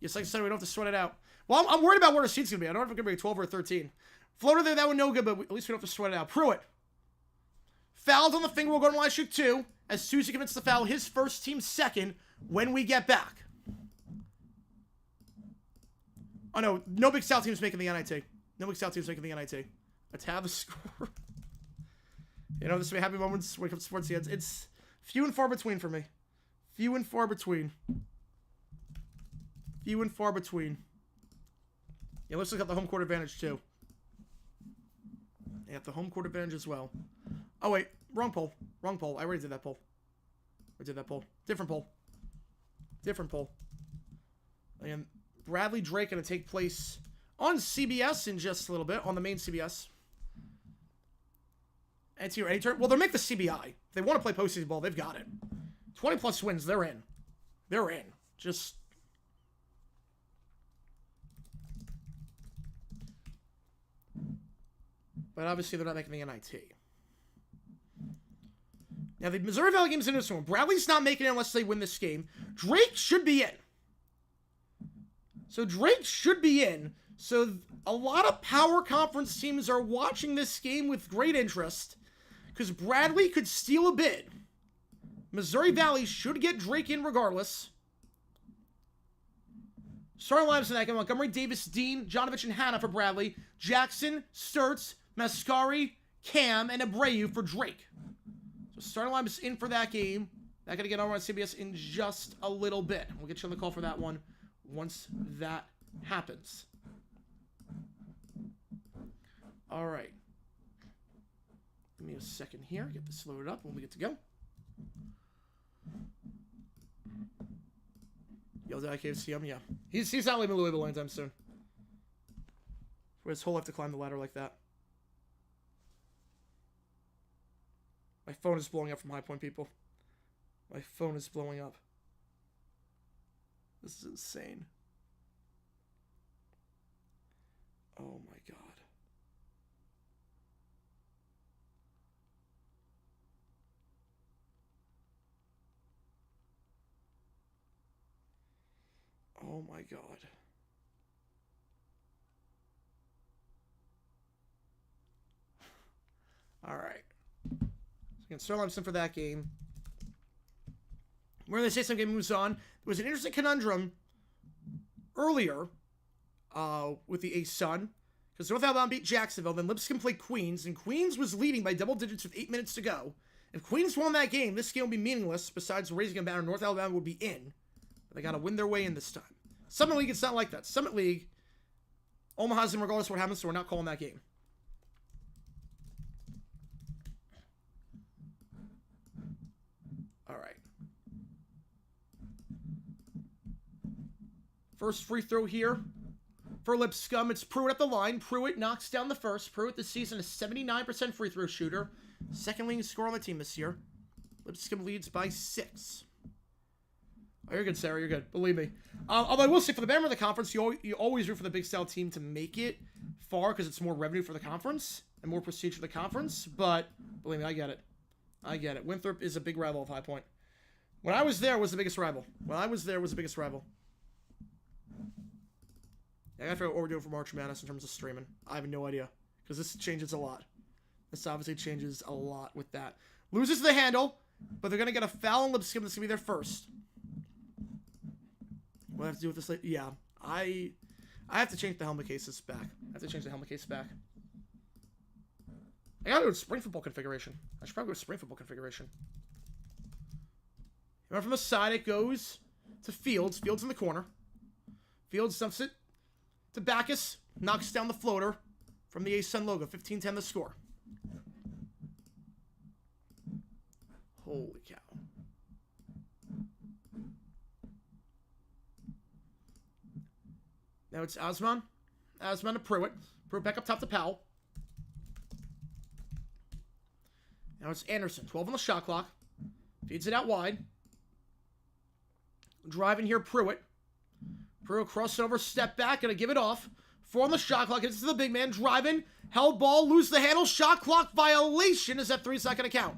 Yes, like I said, we don't have to sweat it out. Well, I'm worried about where the seat's going to be. I don't know if it's going to be 12 or 13. Floater there, that one no good, but at least we don't have to sweat it out. Pruitt. Fouled on the finger, we'll go to line shoot 2. As Susie commits the foul, his first, team second, when we get back. Oh, no Big South team's making the NIT. No Big South team's making the NIT. A tab score. You know, this will be happy moments when it comes to sports. It's few and far between for me. Few and far between. Few and far between. Yeah, let's look at the home court advantage, too. They have the home court advantage as well. Oh, wait. Wrong poll. Wrong poll. I already did that poll. Different poll. Different poll. And Bradley Drake going to take place on CBS in just a little bit. On the main CBS. NCAA any turn. Well, they'll make the CBI. If they want to play postseason ball, they've got it. 20-plus wins. They're in. They're in. Just... But obviously, they're not making the NIT. Now, the Missouri Valley game's in this one. Bradley's not making it unless they win this game. Drake should be in. So, Drake should be in. So, a lot of power conference teams are watching this game with great interest. Because Bradley could steal a bid. Missouri Valley should get Drake in regardless. Starting lineups in that game: Montgomery, Davis, Dean, Jonovich, and Hanna for Bradley. Jackson, Sturts, Mascari, Cam, and Abreu for Drake. So starting lineups in for that game. Not going to get over on CBS in just a little bit. We'll get you on the call for that one once that happens. All right. Give me a second here. Get this loaded up when we get to go. Yelled at IKFCM, yeah. He's not leaving Louisville anytime soon. For his whole life to climb the ladder like that. My phone is blowing up from High Point, people. My phone is blowing up. This is insane. Oh my god. Oh my god. All right. So again, Sterling Limson for that game. Where they say some game moves on. There was an interesting conundrum earlier with the A-Sun. Because North Alabama beat Jacksonville, then Lipscomb played Queens, and Queens was leading by double digits with 8 minutes to go. If Queens won that game, this game would be meaningless. Besides raising a banner, North Alabama would be in. But they got to win their way in this time. Summit League, it's not like that. Summit League, Omaha's in regardless of what happens, so we're not calling that game. All right. First free throw here for Lipscomb. It's Pruitt at the line. Pruitt knocks down the first. Pruitt this season is 79% free throw shooter. Second leading scorer on the team this year. Lipscomb leads by 6. Oh, you're good, Sarah. You're good. Believe me. Although I will say, for the banner of the conference, you always root for the Big South team to make it far because it's more revenue for the conference and more prestige for the conference. But believe me, I get it. I get it. Winthrop is a big rival of High Point. When I was there, was the biggest rival. When I was there, was the biggest rival. I gotta figure out what we're doing for March Madness in terms of streaming. I have no idea. Because this changes a lot. This obviously changes a lot with that. Loses the handle, but they're gonna get a foul on Lipscomb that's gonna be their first. What do I have to do with this? Yeah, I have to change the helmet cases back. I have to change the helmet case back. I gotta go to spring football configuration. I should probably go to spring football configuration. Right from the side, it goes to Fields. Fields in the corner. Fields dumps it to Backus. Knocks down the floater from the A-Sun logo. 15-10 the score. Holy cow. Now it's Osman. Osman to Pruitt. Pruitt back up top to Powell. Now it's Anderson. 12 on the shot clock. Feeds it out wide. Driving here, Pruitt. Pruitt crosses over, step back, gonna give it off. 4 on the shot clock. It's to the big man. Driving. Held ball. Lose the handle. Shot clock violation. Is that 3's not gonna count?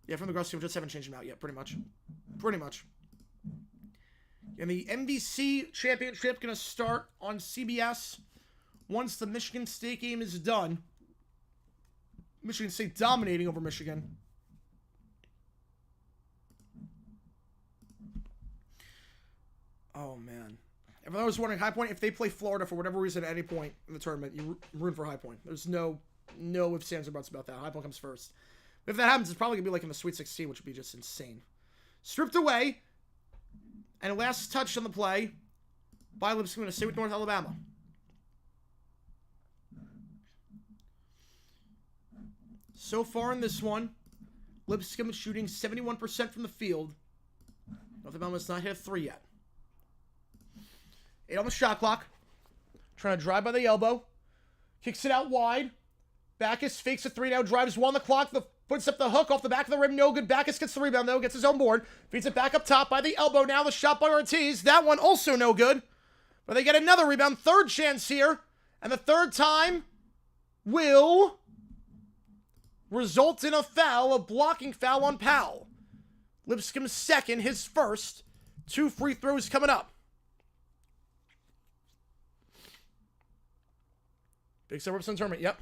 Yeah, from the gross team, just haven't changed them out yet, pretty much. Pretty much. And the MVC championship gonna start on CBS once the Michigan State game is done. Michigan State dominating over Michigan. Oh, man. If I was wondering, High Point, if they play Florida for whatever reason at any point in the tournament, you root for High Point. There's no ifs, ands, or buts about that. High Point comes first. If that happens, it's probably going to be like in the Sweet 16, which would be just insane. Stripped away. And last touch on the play by Lipscomb, going to stay with North Alabama. So far in this one, Lipscomb is shooting 71% from the field. North Alabama's not hit a 3 yet. 8 on the shot clock. Trying to drive by the elbow. Kicks it out wide. Backus fakes a 3 now. Drives 1 on the clock. Puts up the hook off the back of the rim. No good. Backus gets the rebound though. Gets his own board. Feeds it back up top by the elbow now. The shot by Ortiz. That one also no good. But they get another rebound. Third chance here. And the third time will result in a foul. A blocking foul on Powell. Lipscomb's second. His first. 2 free throws coming up. Big South Represent tournament, yep.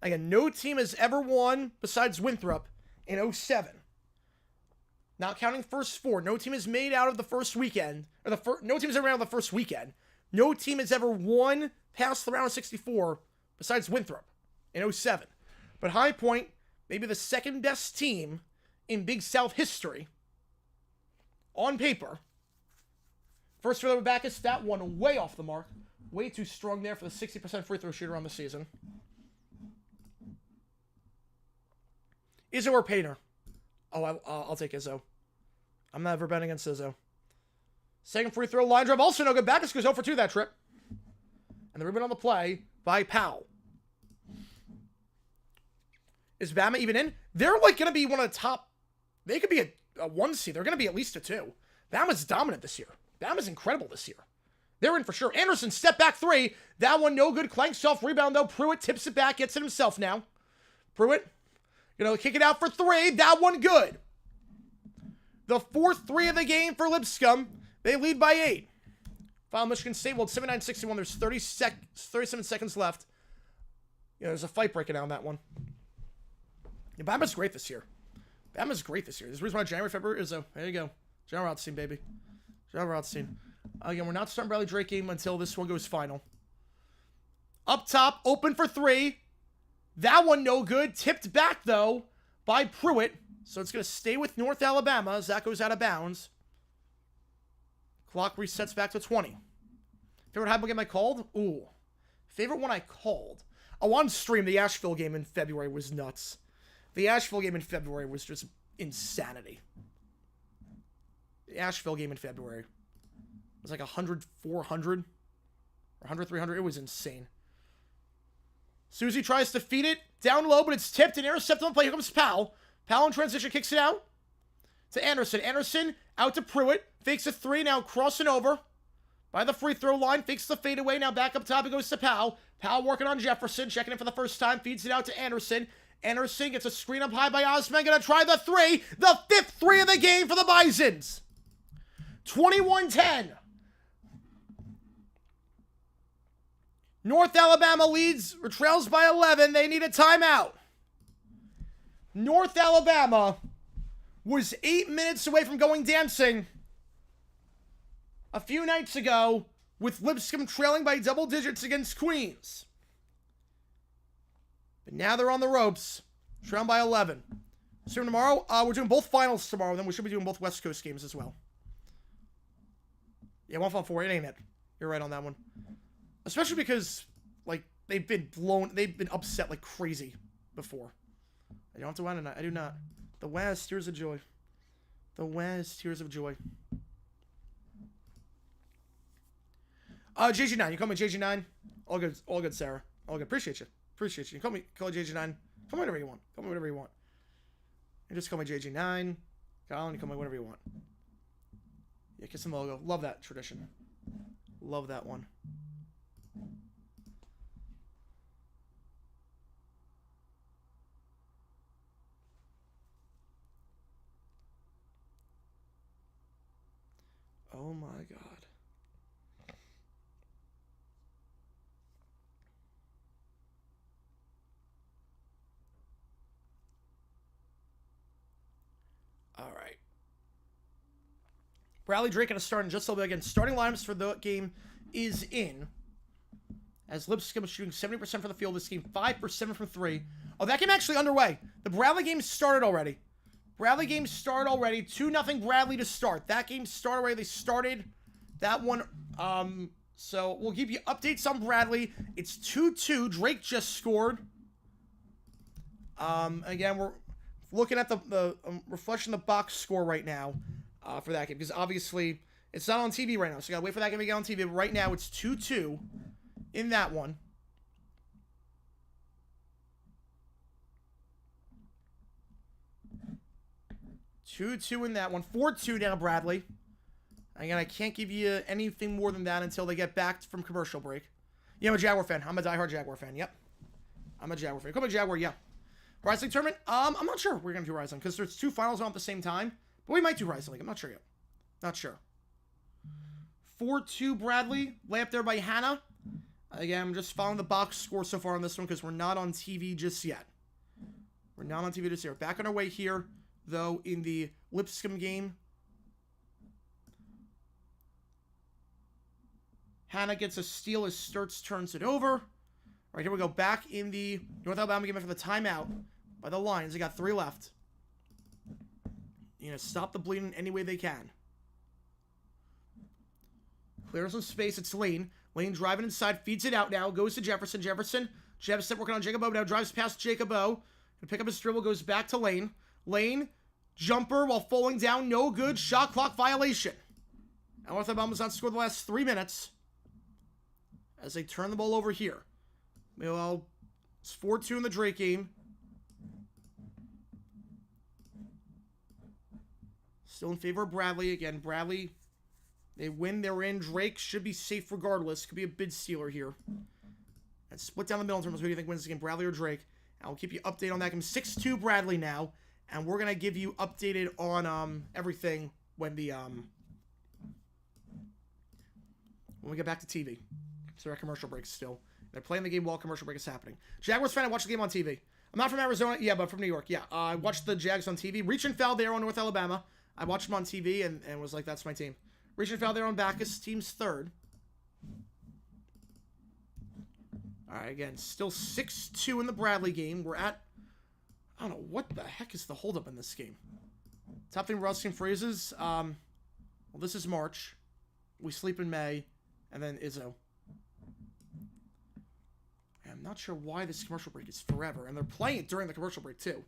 Again, no team has ever won besides Winthrop in 07. Not counting first 4. No team is made out of the first weekend. No team has ever made out of the first weekend. No team has ever won past the round of 64 besides Winthrop in 07. But High Point, maybe the second best team in Big South history. On paper. First for the Backus, that one way off the mark. Way too strong there for the 60% free throw shooter on the season. Izzo or Painter? Oh, I'll take Izzo. I'm never betting against Izzo. Second free throw line drive. Also no good. Backus goes 0 for 2 that trip. And the rebound on the play by Powell. Is Bama even in? They're like going to be one of the top. They could be a 1 seed. They're going to be at least a 2. Bama's dominant this year. Bama's incredible this year. They're in for sure. Anderson, step back 3. That one no good. Clanks off rebound though. Pruitt tips it back. Gets it himself now. Pruitt, kick it out for 3. That one good. The 4th 3 of the game for Lipscomb. They lead by 8. Final Michigan State. Well, 79-61. There's 37 seconds left. There's a fight breaking out on that one. Yeah, Bama's great this year. Bama's great this year. This is the reason why January, February is there you go. John Rothstein, baby. John Rothstein. Again, we're not starting Bradley Drake game until this one goes final. Up top, open for 3. That one no good. Tipped back, though, by Pruitt. So it's going to stay with North Alabama as that goes out of bounds. Clock resets back to 20. Favorite High Point game I called? Ooh. Favorite one I called? Oh, on stream, the Asheville game in February was nuts. The Asheville game in February was just insanity. The Asheville game in February. It was like 100, 400. Or 100, 300. It was insane. Susie tries to feed it. Down low, but it's tipped and intercepted on the play. Here comes Powell. Powell in transition kicks it out to Anderson. Anderson out to Pruitt. Fakes a 3. Now crossing over by the free throw line. Fakes the fadeaway. Now back up top. It goes to Powell. Powell working on Jefferson. Checking it for the first time. Feeds it out to Anderson. Anderson gets a screen up high by Osman. Gonna try the 3. The 5th 3 of the game for the Bisons. 21-10. North Alabama leads or trails by 11. They need a timeout. North Alabama was 8 minutes away from going dancing a few nights ago with Lipscomb trailing by double digits against Queens. But now they're on the ropes, trailing by 11. So tomorrow, we're doing both finals tomorrow, then we should be doing both West Coast games as well. Yeah, 1 Final Four, it ain't it. You're right on that one. Especially because, like, they've been upset like crazy before. I don't have to win tonight. I do not. The West, tears of joy. The West, tears of joy. JG9, you call me JG9? All good, Sarah. All good. Appreciate you. You call me JG9. Call me whatever you want. And just call me JG9. Colin, you call me whatever you want. Yeah, kiss and logo. Love that tradition. Love that one. Oh my God. All right. Bradley Drake going to start in just a little bit. Again, starting lineups for the game is in. As Lipscomb is shooting 70% from the field this game, 5 for 7 from 3. Oh, that game actually underway. The Bradley game started already. 2-0 Bradley to start. That game started already. They started that one. So we'll give you updates on Bradley. It's 2-2. Drake just scored. Again, we're looking at the reflection of the box score right now for that game. Because obviously, it's not on TV right now. So you gotta wait for that game to get on TV. But right now, it's 2-2 in that one. Two in that one. 4-2 now, Bradley. Again, I can't give you anything more than that until they get back from commercial break. Yeah, I'm a Jaguar fan. I'm a diehard Jaguar fan. Yep. I'm a Jaguar fan. Come on, Jaguar, yeah. Rising Tournament? I'm not sure we're going to do Rising because there's 2 finals on at the same time. But we might do Rising League. I'm not sure yet. Not sure. 4-2 Bradley. Layup there by Hannah. Again, I'm just following the box score so far on this one because we're not on TV just yet. Back on our way here, though, in the Lipscomb game. Hannah gets a steal as Sturts turns it over. All right, here we go. Back in the North Alabama game after the timeout by the Lions. They got 3 left. You know, stop the bleeding any way they can. Clears some space. It's Lane. Lane driving inside. Feeds it out now. Goes to Jefferson. Jefferson working on Jacob O. Now drives past Jacob O. And pick up his dribble. Goes back to Lane. Lane. Jumper while falling down. No good. Shot clock violation. And North Alabama's not scored the last 3 minutes. As they turn the ball over here. Well, it's 4-2 in the Drake game. Still in favor of Bradley. Again, Bradley, they win, they're in. Drake should be safe regardless. Could be a bid stealer here. And split down the middle in terms of who you think wins this game, Bradley or Drake. And I'll keep you updated on that game. 6-2 Bradley now. And we're going to give you updated on everything when the when we get back to TV. So our commercial breaks still. They're playing the game while commercial break is happening. Jaguars fan, I watched the game on TV. I'm not from Arizona, yeah, but from New York, yeah. I watched the Jags on TV. Reach and foul there on North Alabama. I watched them on TV and was like, that's my team. Reach and foul there on Bacchus. Team's third. All right, again, still 6-2 in the Bradley game. We're at, I don't know, what the heck is the holdup in this game? Top thing Russian phrases. Well, this is March. We sleep in May. And then Izzo. I'm not sure why this commercial break is forever. And they're playing it during the commercial break, too.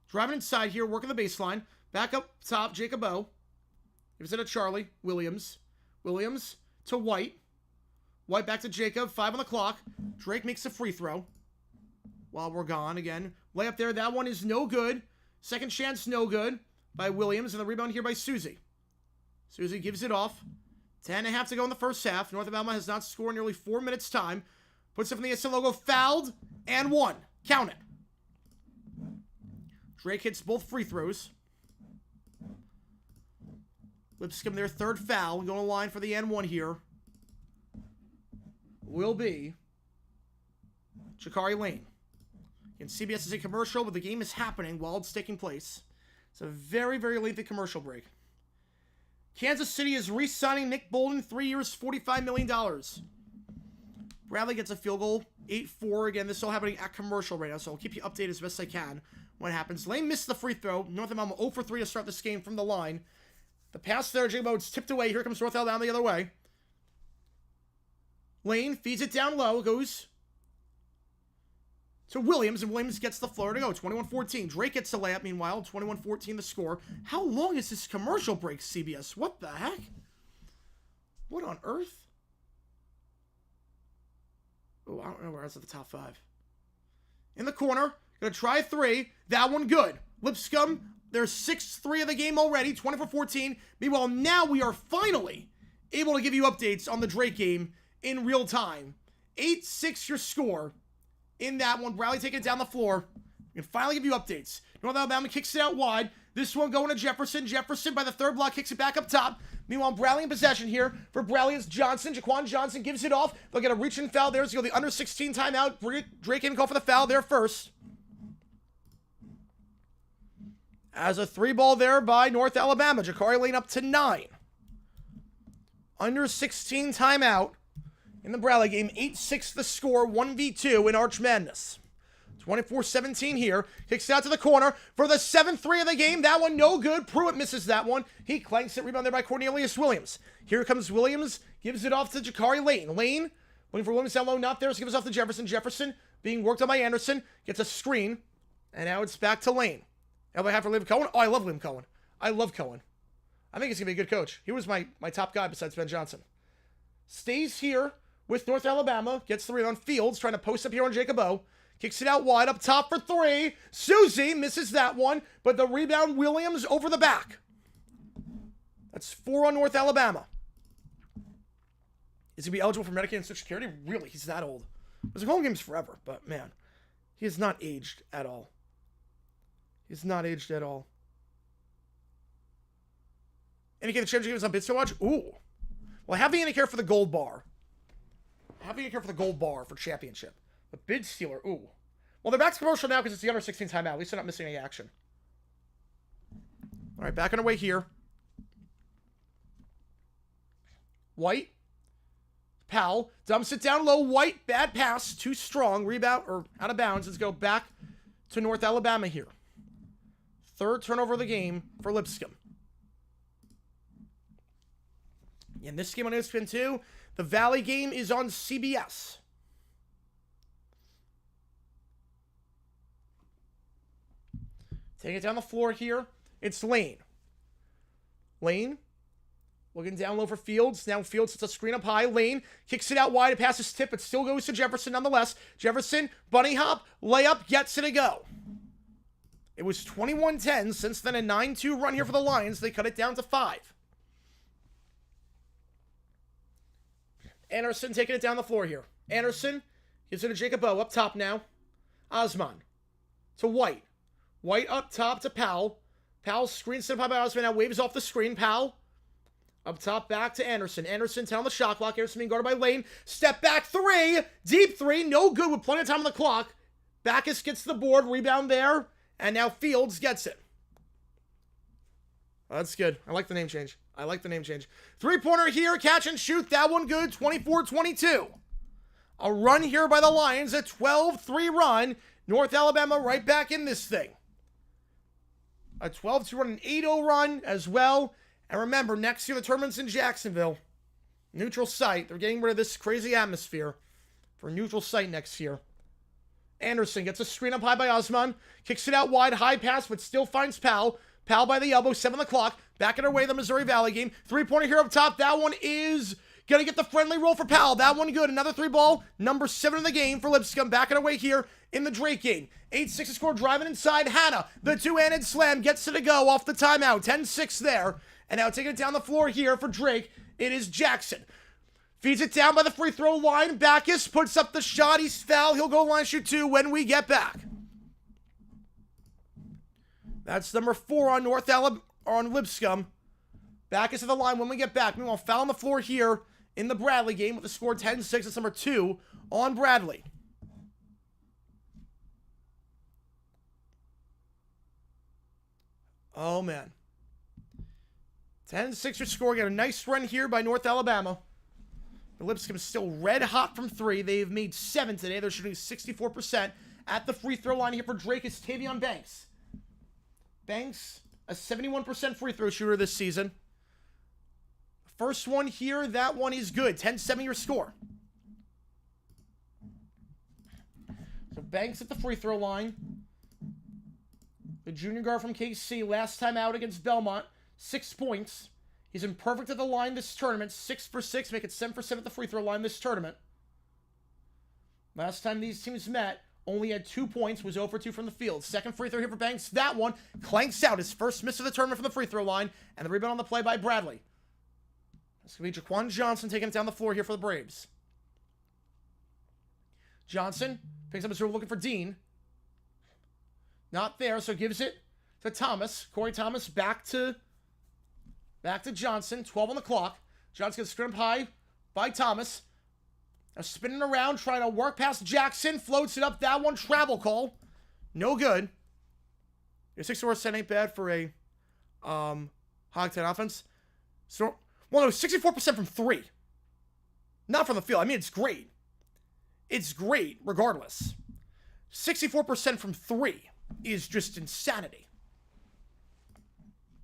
Driving inside here, working the baseline. Back up top, Jacob O. Gives it to Charlie. Williams. Williams to White. White back to Jacob. 5 on the clock. Drake makes a free throw. While we're gone again. Layup there. That one is no good. Second chance, no good. By Williams. And the rebound here by Susie. Susie gives it off. 10.5 to go in the first half. North Alabama has not scored in nearly 4 minutes' time. Puts it from the SL logo. Fouled. And 1. Count it. Drake hits both free throws. Lipscomb their third foul. Going to line for the N1 here. will be Jakari Lane. And CBS is a commercial, but the game is happening while it's taking place. It's a very, very lengthy commercial break. Kansas City is re-signing Nick Bolden, 3 years, $45 million. Bradley gets a field goal, 8-4. Again, this is all happening at commercial right now, so I'll keep you updated as best I can when it happens. Lane missed the free throw. North Alabama 0 for 3 to start this game from the line. The pass there, J-Bo, it's tipped away. Here comes North Alabama the other way. Lane feeds it down low, goes to Williams, and Williams gets the floor to go. 21-14. Drake gets the layup, meanwhile. 21-14 the score. How long is this commercial break, CBS? What the heck? What on earth? Oh, I don't know where I was at the top 5. In the corner. Gonna try a 3. That one good. Lipscomb, their 6th 3 of the game already. 24-14. Meanwhile, now we are finally able to give you updates on the Drake game in real time. 8-6 your score. In that one, Bradley taking it down the floor. We can finally give you updates. North Alabama kicks it out wide. This one going to Jefferson. Jefferson by the third block kicks it back up top. Meanwhile, Bradley in possession here. For Bradley is Johnson. Jaquan Johnson gives it off. They'll get a reach-in foul there. So go the under 16 timeout. Drake can call for the foul there first. As a 3 ball there by North Alabama. Jakari Lane up to 9. Under 16 timeout. In the Bradley game, 8-6 the score, 1v2 in Arch Madness. 24-17 here. Kicks it out to the corner for the 7-3 of the game. That one no good. Pruitt misses that one. He clanks it. Rebound there by Cornelius Williams. Here comes Williams. Gives it off to Jakari Lane. Lane, waiting for Williams down low. Not there. So gives it off to Jefferson. Jefferson being worked on by Anderson. Gets a screen. And now it's back to Lane. Now I have for Liam Cohen. Oh, I love Liam Cohen. I love Cohen. I think he's going to be a good coach. He was my top guy besides Ben Johnson. Stays here with North Alabama. Gets the rebound. Fields trying to post up here on Jacob O. Kicks it out wide up top for 3. Susie misses that one. But the rebound, Williams over the back. That's 4 on North Alabama. Is he be eligible for Medicaid and Social Security? Really? He's that old. It was home games forever. But man, he is not aged at all. He's not aged at all. Indicate the championship games on Bits to watch? Ooh. Well, I have the indicator for the gold bar. For championship. But bid stealer, ooh. Well, they're back to commercial now because it's the under 16 timeout. At least they're not missing any action. All right, back on our way here. White. Powell dumps it down low. White, bad pass, too strong. Rebound, or out of bounds. Let's go back to North Alabama here. 3rd turnover of the game for Lipscomb. In this game on ESPN 2, the Valley game is on CBS. Taking it down the floor here. It's Lane. Lane. Looking down low for Fields. Now Fields hits a screen up high. Lane kicks it out wide. It passes tip. It still goes to Jefferson nonetheless. Jefferson, bunny hop, layup, gets it to go. It was 21-10. Since then, a 9-2 run here for the Lions. They cut it down to 5. Anderson taking it down the floor here. Anderson gives it to Jacob O. Up top now. Osman to White. White up top to Powell. Powell screens set up by Osman. Now waves off the screen. Powell up top back to Anderson. Anderson 10 on the shot clock. Anderson being guarded by Lane. Step back 3. Deep 3. No good with plenty of time on the clock. Backus gets the board. Rebound there. And now Fields gets it. Oh, that's good. I like the name change. 3-pointer here. Catch and shoot. That one good. 24-22. A run here by the Lions. A 12-3 run. North Alabama right back in this thing. A 12-2 run. An 8-0 run as well. And remember, next year the tournament's in Jacksonville. Neutral site. They're getting rid of this crazy atmosphere for a neutral site next year. Anderson gets a screen up high by Osman. Kicks it out wide. High pass, but still finds Powell. Powell by the elbow. 7 on the clock. Back in our way, the Missouri Valley game. 3-pointer here up top. That one is going to get the friendly roll for Powell. That one good. Another 3-ball. Number 7 in the game for Lipscomb. Back in our way here in the Drake game. 8-6 to score. Driving inside. Hannah, the two-handed slam, gets it to go off the timeout. 10-6 there. And now taking it down the floor here for Drake. It is Jackson. Feeds it down by the free throw line. Backus puts up the shot. He's fouled. He'll go line shoot 2 when we get back. That's number 4 on North Alabama, on Lipscomb. Backus at the line when we get back. Meanwhile, foul on the floor here in the Bradley game with the score 10-6. It's number 2 on Bradley. Oh, man. 10-6 your score. Got a nice run here by North Alabama. The Lipscomb is still red hot from 3. They've made 7 today. They're shooting 64% at the free throw line here for Drake is Tavion Banks. Banks, a 71% free throw shooter this season. First one here, that one is good. 10-7 your score. So Banks at the free throw line. The junior guard from KC, last time out against Belmont, 6 points. He's been perfect at the line this tournament, 6 for 6, make it 7 for 7 at the free throw line this tournament. Last time these teams met, only had 2 points, was 0 for 2 from the field. Second free throw here for Banks. That one clanks out, his first miss of the tournament from the free throw line, and the rebound on the play by Bradley. It's going to be Jaquan Johnson taking it down the floor here for the Braves. Johnson picks up his serve looking for Dean. Not there, so gives it to Thomas. Corey Thomas back to Johnson. 12 on the clock. Johnson gets scrimmed high by Thomas. Now spinning around, trying to work past Jackson. Floats it up. That one, travel call. No good. Your 64% ain't bad for a Hog 10 offense. So, well, no, 64% from 3. Not from the field. I mean, it's great. It's great, regardless. 64% from 3 is just insanity.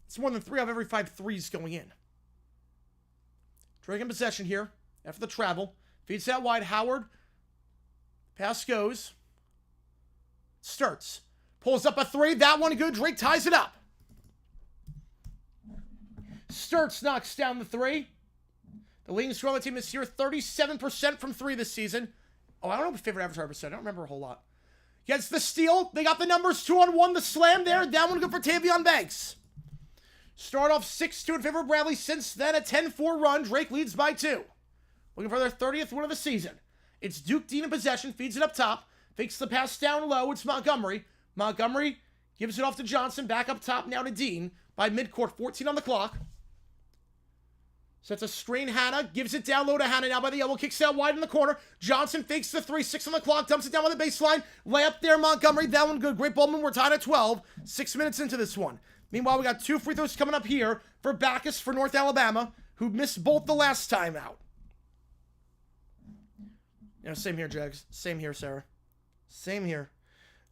It's more than 3 out of every 5 threes going in. Drake in possession here after the travel. Feeds that wide. Howard. Pass goes. Starts. Pulls up a 3. That one good. Drake ties it up. Sturts knocks down the 3. The leading scorer on the team this year, 37% from 3 this season. Oh, I don't know if favorite average percent. I don't remember a whole lot. Gets the steal. They got the numbers 2-on-1. The slam there. That one good for Tavion Banks. Start off 6-2 in favor of Bradley. Since then, a 10-4 run. Drake leads by 2. Looking for their 30th win of the season. It's Duke Dean in possession. Feeds it up top. Fakes the pass down low. It's Montgomery. Montgomery gives it off to Johnson. Back up top now to Dean. By midcourt, 14 on the clock. Sets a screen. Hannah gives it down low to Hannah now by the elbow. Kicks out wide in the corner. Johnson fakes the 3. 6 on the clock. Dumps it down on the baseline. Layup there, Montgomery. That one good. Great Bowman. We're tied at 12. 6 minutes into this one. Meanwhile, we got 2 free throws coming up here for Backus for North Alabama, who missed both the last time out. You know, same here, Jags. Same here, Sarah. Same here.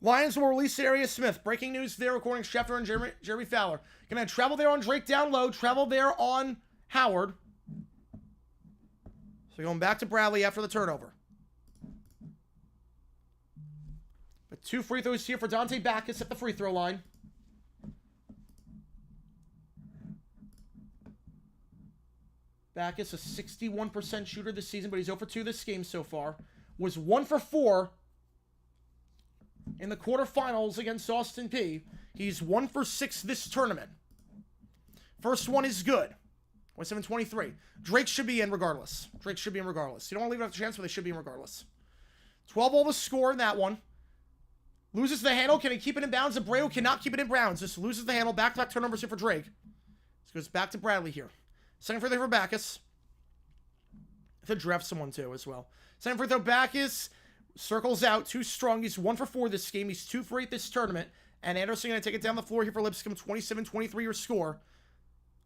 Lions will release Arius Smith. Breaking news there, according to Schefter and Jeremy Fowler. Gonna travel there on Drake down low. Travel there on Howard. So going back to Bradley after the turnover. But 2 free throws here for Dante Backus at the free throw line. Backus, a 61% shooter this season, but he's 0 for 2 this game so far. Was 1 for 4 in the quarterfinals against Austin Peay. He's 1 for 6 this tournament. First one is good. 27-23. Drake should be in regardless. Drake should be in regardless. You don't want to leave it up to chance, but they should be in regardless. 12 all the score in that one. Loses the handle. Can he keep it in bounds? Abreu cannot keep it in bounds. Just loses the handle. Back-to-back turnovers here for Drake. This goes back to Bradley here. Second free throw for Backus. I could draft someone too as well. Second free throw, Backus circles out. Too strong. He's 1 for 4 this game. He's 2 for 8 this tournament. And Anderson going to take it down the floor here for Lipscomb. 27-23 your score.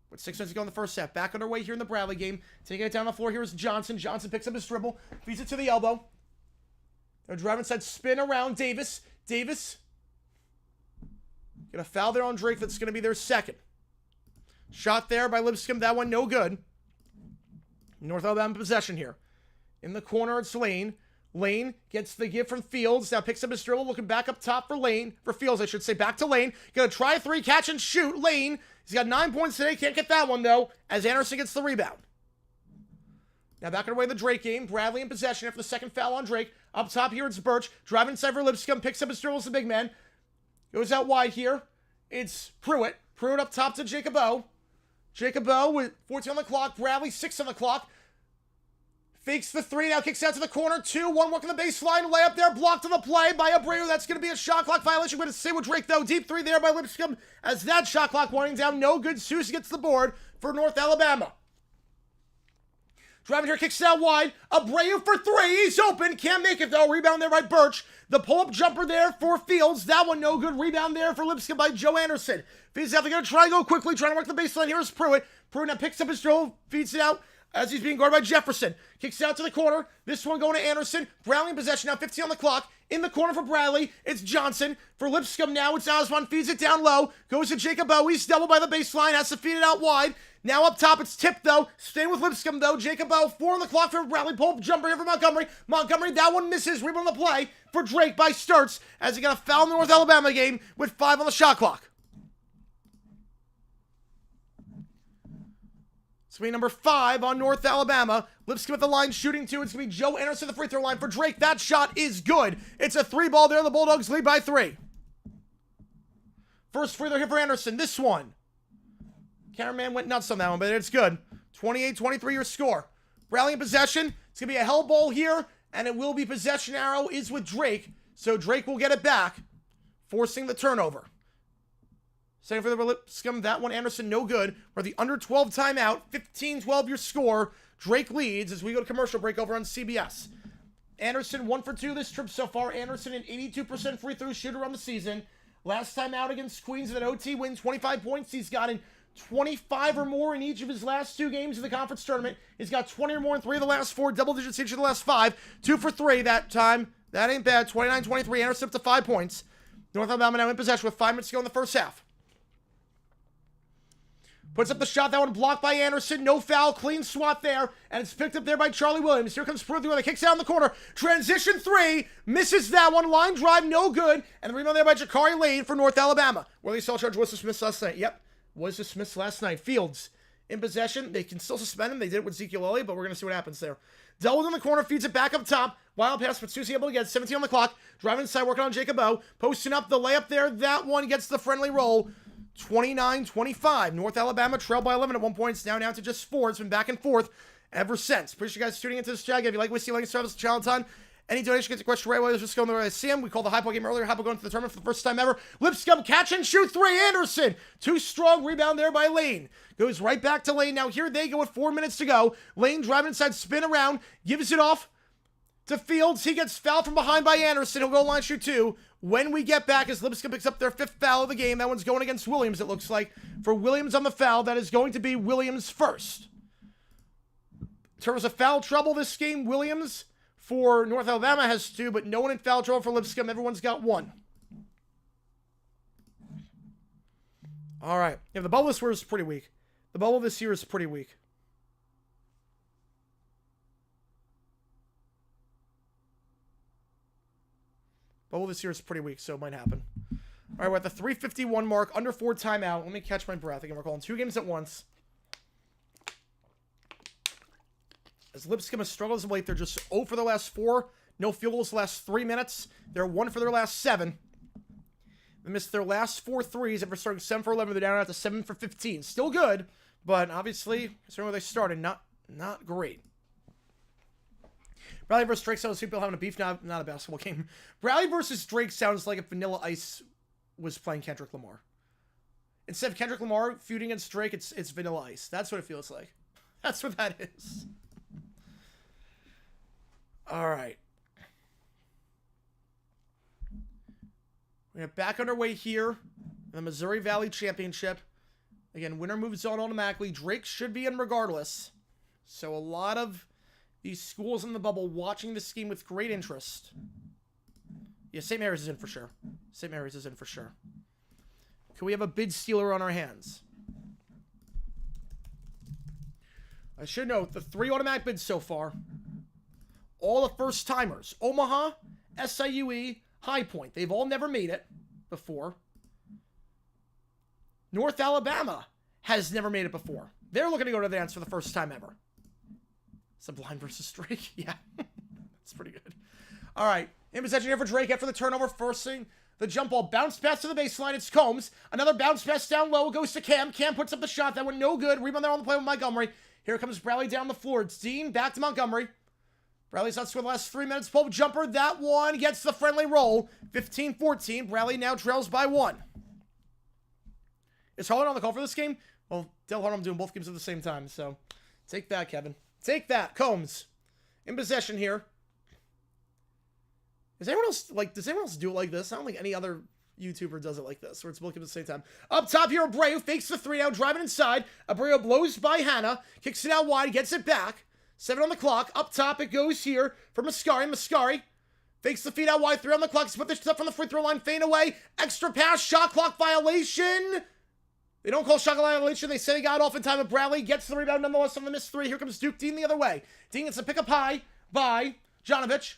With 6 minutes to go in the first set. Back underway here in the Bradley game. Taking it down the floor here is Johnson. Johnson picks up his dribble. Feeds it to the elbow. They're driving inside. Spin around Davis. Davis. Going to foul there on Drake. That's going to be their second. Shot there by Lipscomb. That one no good. North Alabama possession here. In the corner, it's Lane. Lane gets the give from Fields. Now picks up his dribble. Looking back up top for Lane. For Fields, I should say. Back to Lane. Gonna try a 3, catch and shoot. Lane. He's got 9 points today. Can't get that one, though, as Anderson gets the rebound. Now back away the Drake game. Bradley in possession after the second foul on Drake. Up top here, it's Birch. Driving inside for Lipscomb. Picks up his dribble as the big man. Goes out wide here. It's Pruitt. Pruitt up top to Jacob O. Jacob O with 14 on the clock. Bradley, 6 on the clock. Fakes the 3. Now kicks out to the corner. 2-1 working the baseline. Layup there. Blocked on the play by Abreu. That's going to be a shot clock violation. We're going to stay with Drake, though. Deep 3 there by Lipscomb. As that shot clock winding down. No good. Seuss gets the board for North Alabama. Driving here, kicks it out wide. Abreu for three. He's open. Can't make it, though. Rebound there by Birch. The pull-up jumper there for Fields. That one no good. Rebound there for Lipscomb by Joe Anderson. Fields definitely going to try and go quickly, trying to work the baseline. Here is Pruitt. Pruitt now picks up his dribble, feeds it out as he's being guarded by Jefferson. Kicks it out to the corner. This one going to Anderson. Bradley in possession now, 15 on the clock. In the corner for Bradley, it's Johnson. For Lipscomb now, it's Osman. Feeds it down low. Goes to Jacob Bowie's double by the baseline. Has to feed it out wide. Now up top, it's tipped, though. Staying with Lipscomb, though. Jacob Bow, 4 on the clock for Bradley. Pull-up jumper here for Montgomery. Montgomery, that one misses. Rebound on the play for Drake by Sturts as he got a foul in the North Alabama game with 5 on the shot clock. It's going to be number 5 on North Alabama. Lipscomb at the line, shooting 2. It's going to be Joe Anderson at the free throw line for Drake. That shot is good. It's a 3-ball there. The Bulldogs lead by 3. First free throw here for Anderson. This one. Cameraman went nuts on that one, but it's good. 28-23 your score. Bradley in possession. It's going to be a hell ball here, and it will be possession arrow is with Drake. So Drake will get it back, forcing the turnover. Second for the Lipscomb, that one, Anderson, no good. We're the under 12 timeout. 15-12 your score. Drake leads as we go to commercial break over on CBS. Anderson, 1 for 2 this trip so far. Anderson, an 82% free throw shooter on the season. Last time out against Queens in an OT win, 25 points. He's gotten 25 or more in each of his last 2 games in the conference tournament. He's got 20 or more in 3 of the last 4. Double digits each of the last 5. 2 for 3 that time. That ain't bad. 29-23. Anderson up to 5 points. North Alabama now in possession with 5 minutes to go in the first half. Puts up the shot. That one blocked by Anderson. No foul. Clean swat there. And it's picked up there by Charlie Williams. Here comes Pruitt. The kicks out in the corner. Transition 3. Misses that one. Line drive. No good. And the rebound there by Jakari Lane for North Alabama. Willie saw charge was dismissed last night. Yep. Was dismissed last night. Fields in possession. They can still suspend him. They did it with Ezekiel Elliott, but we're going to see what happens there. Delwood in the corner. Feeds it back up top. Wild pass. But Susie able to get 17 on the clock. Driving inside. Working on Jacob O. Posting up the layup there. That one gets the friendly roll. 29-25. North Alabama trailed by 11 at one point. It's now down to just 4. It's been back and forth ever since. Appreciate you guys tuning into this chat. If you like what you see, like and subscribe to the channel ton. Any donation gets a question right away. Let's just go in the way I see him. We called the high ball game earlier. High ball going to the tournament for the first time ever. Lipscomb catch and shoot 3. Anderson. 2 strong. Rebound there by Lane. Goes right back to Lane. Now here they go with 4 minutes to go. Lane driving inside, spin around, gives it off to Fields. He gets fouled from behind by Anderson. He'll go line shoot 2. When we get back, as Lipscomb picks up their 5th foul of the game, that one's going against Williams, it looks like. For Williams on the foul, that is going to be Williams first. In terms of foul trouble this game, Williams for North Alabama has 2, but no one in foul trouble for Lipscomb. Everyone's got 1. All right. Yeah, the bubble this year is pretty weak. The bubble this year is pretty weak. Bubble this year is pretty weak, so it might happen. All right, we're at the 3:51 mark, under 4 timeout. Let me catch my breath. Again, we're calling 2 games at once. As Lipscomb has struggled as of late, they're just 0 for the last 4. No field goals the last 3 minutes. They're 1 for their last 7. They missed their last 4 threes after starting 7 for 11. They're down to 7 for 15. Still good, but obviously, considering where they started, not great. Bradley versus Drake sounds like people having a beef, not a basketball game. Bradley versus Drake sounds like if Vanilla Ice was playing Kendrick Lamar. Instead of Kendrick Lamar feuding against Drake, it's Vanilla Ice. That's what it feels like. That's what that is. All right. We're back underway here in the Missouri Valley Championship. Again, winner moves on automatically. Drake should be in regardless. So a lot of these schools in the bubble watching this game with great interest. Yeah, St. Mary's is in for sure. St. Mary's is in for sure. Can we have a bid stealer on our hands? I should note the 3 automatic bids so far. All the first timers. Omaha, SIUE, High Point. They've all never made it before. North Alabama has never made it before. They're looking to go to the dance for the first time ever. Sublime versus Drake. Yeah, that's pretty good. All right. In possession here for Drake after the turnover, forcing the jump ball. Bounce pass to the baseline. It's Combs. Another bounce pass down low. Goes to Cam. Cam puts up the shot. That one no good. Rebound there on the play with Montgomery. Here comes Bradley down the floor. It's Dean back to Montgomery. Bradley's not scored the last 3 minutes. Pull jumper. That one gets the friendly roll. 15-14. Bradley now trails by 1. Is Harlan on the call for this game? Well, Del Harlan doing both games at the same time, so take that, Kevin. Take that. Combs. In possession here. Does anyone else do it like this? I don't think any other YouTuber does it like this, where it's both at the same time. Up top here, Abreu fakes the 3 now, driving inside. Abreu blows by Hannah, kicks it out wide, gets it back. 7 on the clock. Up top, it goes here for Mascari. Mascari fakes the feed out wide, 3 on the clock. He's put this stuff from the free throw line, fade away. Extra pass, shot clock violation. They don't call shot clock violation. They say they got off in time, but Bradley gets the rebound nonetheless on the missed 3. Here comes Duke Dean the other way. Dean gets a pick up high by Jonovich.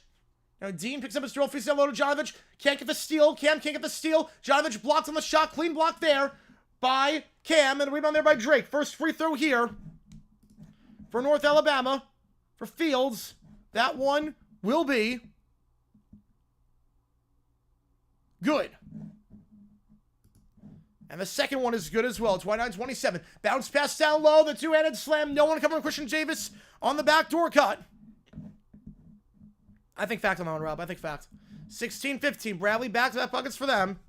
Now Dean picks up his drill, feeds it low to Jonovich. Can't get the steal. Cam can't get the steal. Jonovich blocked on the shot. Clean block there by Cam. And the rebound there by Drake. First free throw here for North Alabama. For Fields. That one will be good. And the second one is good as well. 29-27. Bounce pass down low. The two-handed slam. No one covering Christian Davis on the backdoor cut. I think fact on that one, Rob. I think fact. 16-15. Bradley back to that buckets for them.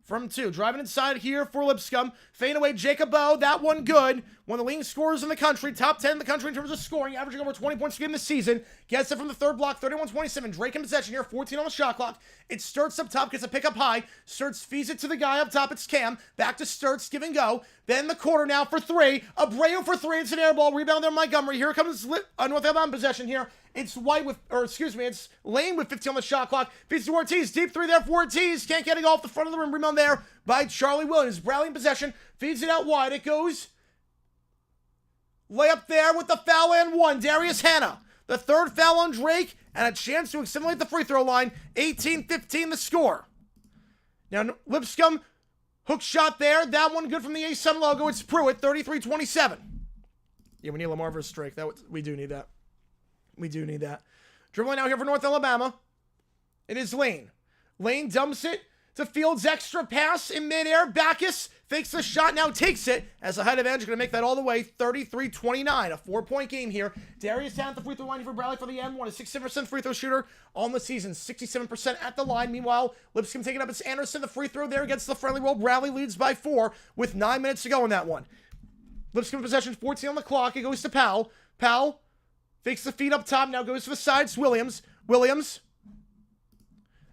From 2. Driving inside here for Lipscomb. Fade away Jacob Bowe. That one good. One of the leading scorers in the country. Top 10 in the country in terms of scoring. Averaging over 20 points a game this season. Gets it from the third block. 31-27. Drake in possession here. 14 on the shot clock. It's Sturts up top. Gets a pick up high. Sturts feeds it to the guy up top. It's Cam. Back to Sturts. Give and go. Then the corner now for 3. Abreu for 3. It's an air ball. Rebound there Montgomery. Here comes North Alabama possession here. It's it's Lane with 15 on the shot clock. Feeds to Ortiz. Deep 3 there for Ortiz. Can't get it off the front of the rim. Rebound there by Charlie Williams. Bradley in possession. Feeds it out wide. It goes. Layup there with the foul and 1. Darius Hannah. The third foul on Drake. And a chance to assimilate the free throw line. 18-15 the score. Now Lipscomb. Hook shot there. That one good from the A-Sun logo. It's Pruitt. 33-27. Yeah, we need Lamar versus Drake. We do need that. We do need that. Dribbling out here for North Alabama. It is Lane. Lane dumps it to Fields. Extra pass in midair. Backus fakes the shot. Now takes it. As a height advantage, going to make that all the way. 33-29. A 4-point game here. Darius down at the free throw line for Bradley for the M1. A 67% free throw shooter on the season. 67% at the line. Meanwhile, Lipscomb taking up. It's Anderson. The free throw there against the friendly roll. Bradley leads by 4 with 9 minutes to go in that one. Lipscomb possession. 14 on the clock. It goes to Powell. Powell fakes the feet up top. Now goes to the sides. Williams.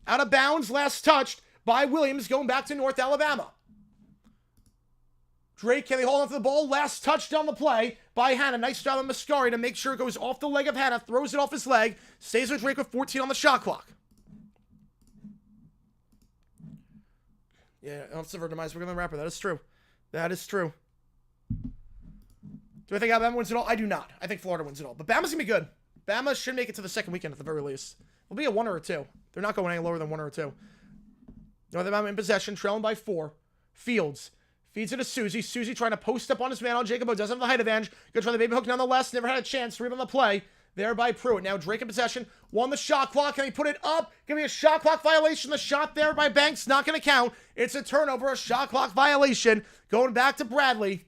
Out of bounds. Last touched by Williams. Going back to North Alabama. Drake, can they hold on to the ball? Last touch down the play by Hannah. Nice job on Mascari to make sure it goes off the leg of Hannah. Throws it off his leg. Stays with Drake with 14 on the shot clock. Yeah, Silver demise. We're going to wrap it. That is true. That is true. Do I think Alabama wins it all? I do not. I think Florida wins it all. But Bama's going to be good. Bama should make it to the second weekend at the very least. It'll be a 1 or a 2. They're not going any lower than 1 or a 2. North Alabama in possession, trailing by 4. Fields feeds it to Susie. Susie trying to post up on his man on Jacob Bowe. Doesn't have the height advantage. Good try the baby hook nonetheless. Never had a chance to rebound the play. There by Pruitt. Now Drake in possession. Won the shot clock. Can he put it up? Gonna be a shot clock violation. The shot there by Banks. Not going to count. It's a turnover. A shot clock violation. Going back to Bradley.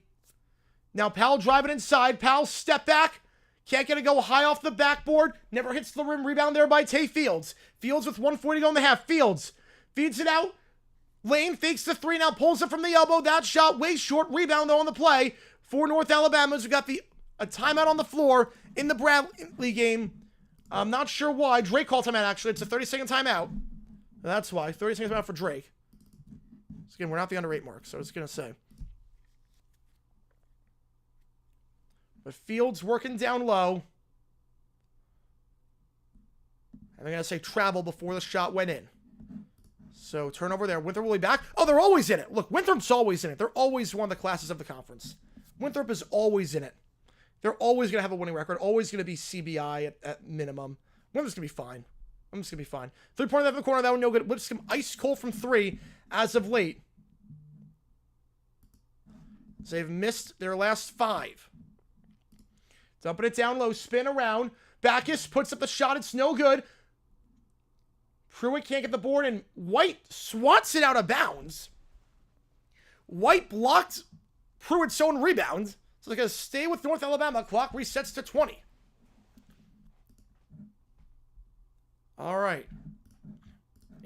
Now Powell driving inside. Powell step back. Can't get it go high off the backboard. Never hits the rim. Rebound there by Tay Fields. Fields with 140 to go in the half. Fields feeds it out. Lane fakes the 3. Now pulls it from the elbow. That shot way short. Rebound though on the play for North Alabama. We got a timeout on the floor in the Bradley game. I'm not sure why. Drake called timeout actually. It's a 30-second timeout. That's why. 30 seconds timeout for Drake. So again, we're not the under 8 mark. So I was going to say. But Fields working down low. And they're going to say travel before the shot went in. So turnover there. Winthrop will be back. Oh, they're always in it. Look, Winthrop's always in it. They're always one of the classes of the conference. Winthrop is always in it. They're always going to have a winning record. Always going to be CBI at minimum. Winthrop's going to be fine. I'm just going to be fine. 3-pointer left in the corner. That one no good. Lipscomb ice cold from 3 as of late. So they've missed their last 5. Dumping it down low. Spin around. Backus puts up the shot. It's no good. Pruitt can't get the board, and White swats it out of bounds. White blocked Pruitt's own rebound. So they're going to stay with North Alabama. Clock resets to 20. All right.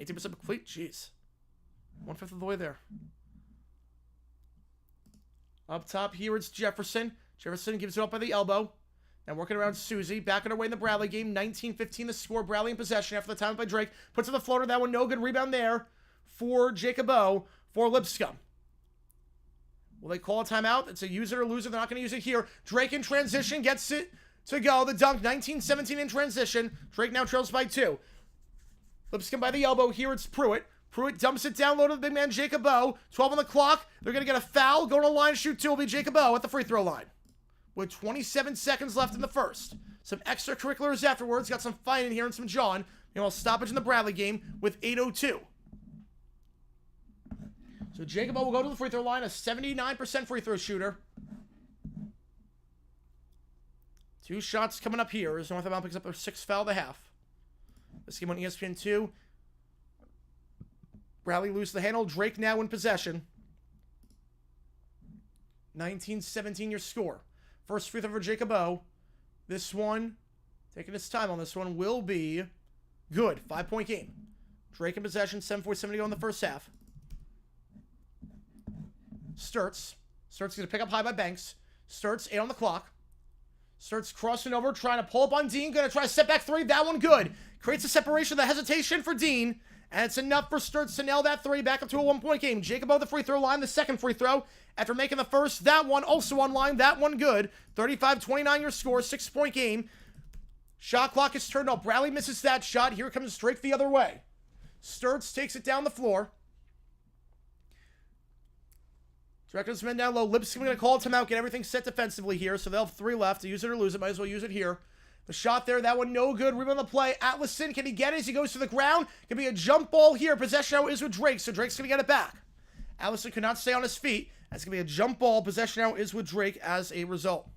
18% complete. Jeez. 1/5 of the way there. Up top here, it's Jefferson. Jefferson gives it up by the elbow. Now working around Susie. Back on her way in the Bradley game. 19-15 the score. Bradley in possession after the time by Drake. Puts in the floater. That one no good. Rebound there for Jacob O for Lipscomb. Will they call a timeout? It's a use it or lose it. They're not going to use it here. Drake in transition. Gets it to go. The dunk. 19-17 in transition. Drake now trails by 2. Lipscomb by the elbow. Here it's Pruitt. Pruitt dumps it down low to the big man, Jacob O. 12 on the clock. They're going to get a foul. Going to the line, shoot 2 will be Jacob O at the free throw line. With 27 seconds left in the first. Some extracurriculars afterwards. Got some fighting here and some jawing. Meanwhile, stoppage in the Bradley game with 8:02. So Jacob O will go to the free throw line. A 79% free throw shooter. 2 shots coming up here as North Alabama picks up their 6th foul of the half. This game on ESPN2. Bradley loses the handle. Drake now in possession. 19-17 your score. First free throw for Jacob O. This one, taking his time on this one, will be good. 5-point game. Drake in possession. 7:47 to go in the first half. Sturts. Sturts going to pick up high by Banks. Sturts, 8 on the clock. Sturts crossing over, trying to pull up on Dean. Going to try a step back 3. That one good. Creates a separation, the hesitation for Dean. And it's enough for Sturts to nail that 3 back up to a 1-point game. Jacob O the free throw line, the second free throw. After making the first, that one also online. That one good. 35-29 your score, 6-point game. Shot clock is turned off. Bradley misses that shot. Here comes Drake the other way. Sturts takes it down the floor. Directing his men down low. Lipscomb going to call a timeout, get everything set defensively here. So they'll have 3 left. To use it or lose it. Might as well use it here. The shot there, that one no good. Rebound on the play. Atlason, can he get it as he goes to the ground? Can be a jump ball here. Possession now is with Drake, so Drake's going to get it back. Atlason could not stay on his feet. That's going to be a jump ball. Possession now is with Drake as a result.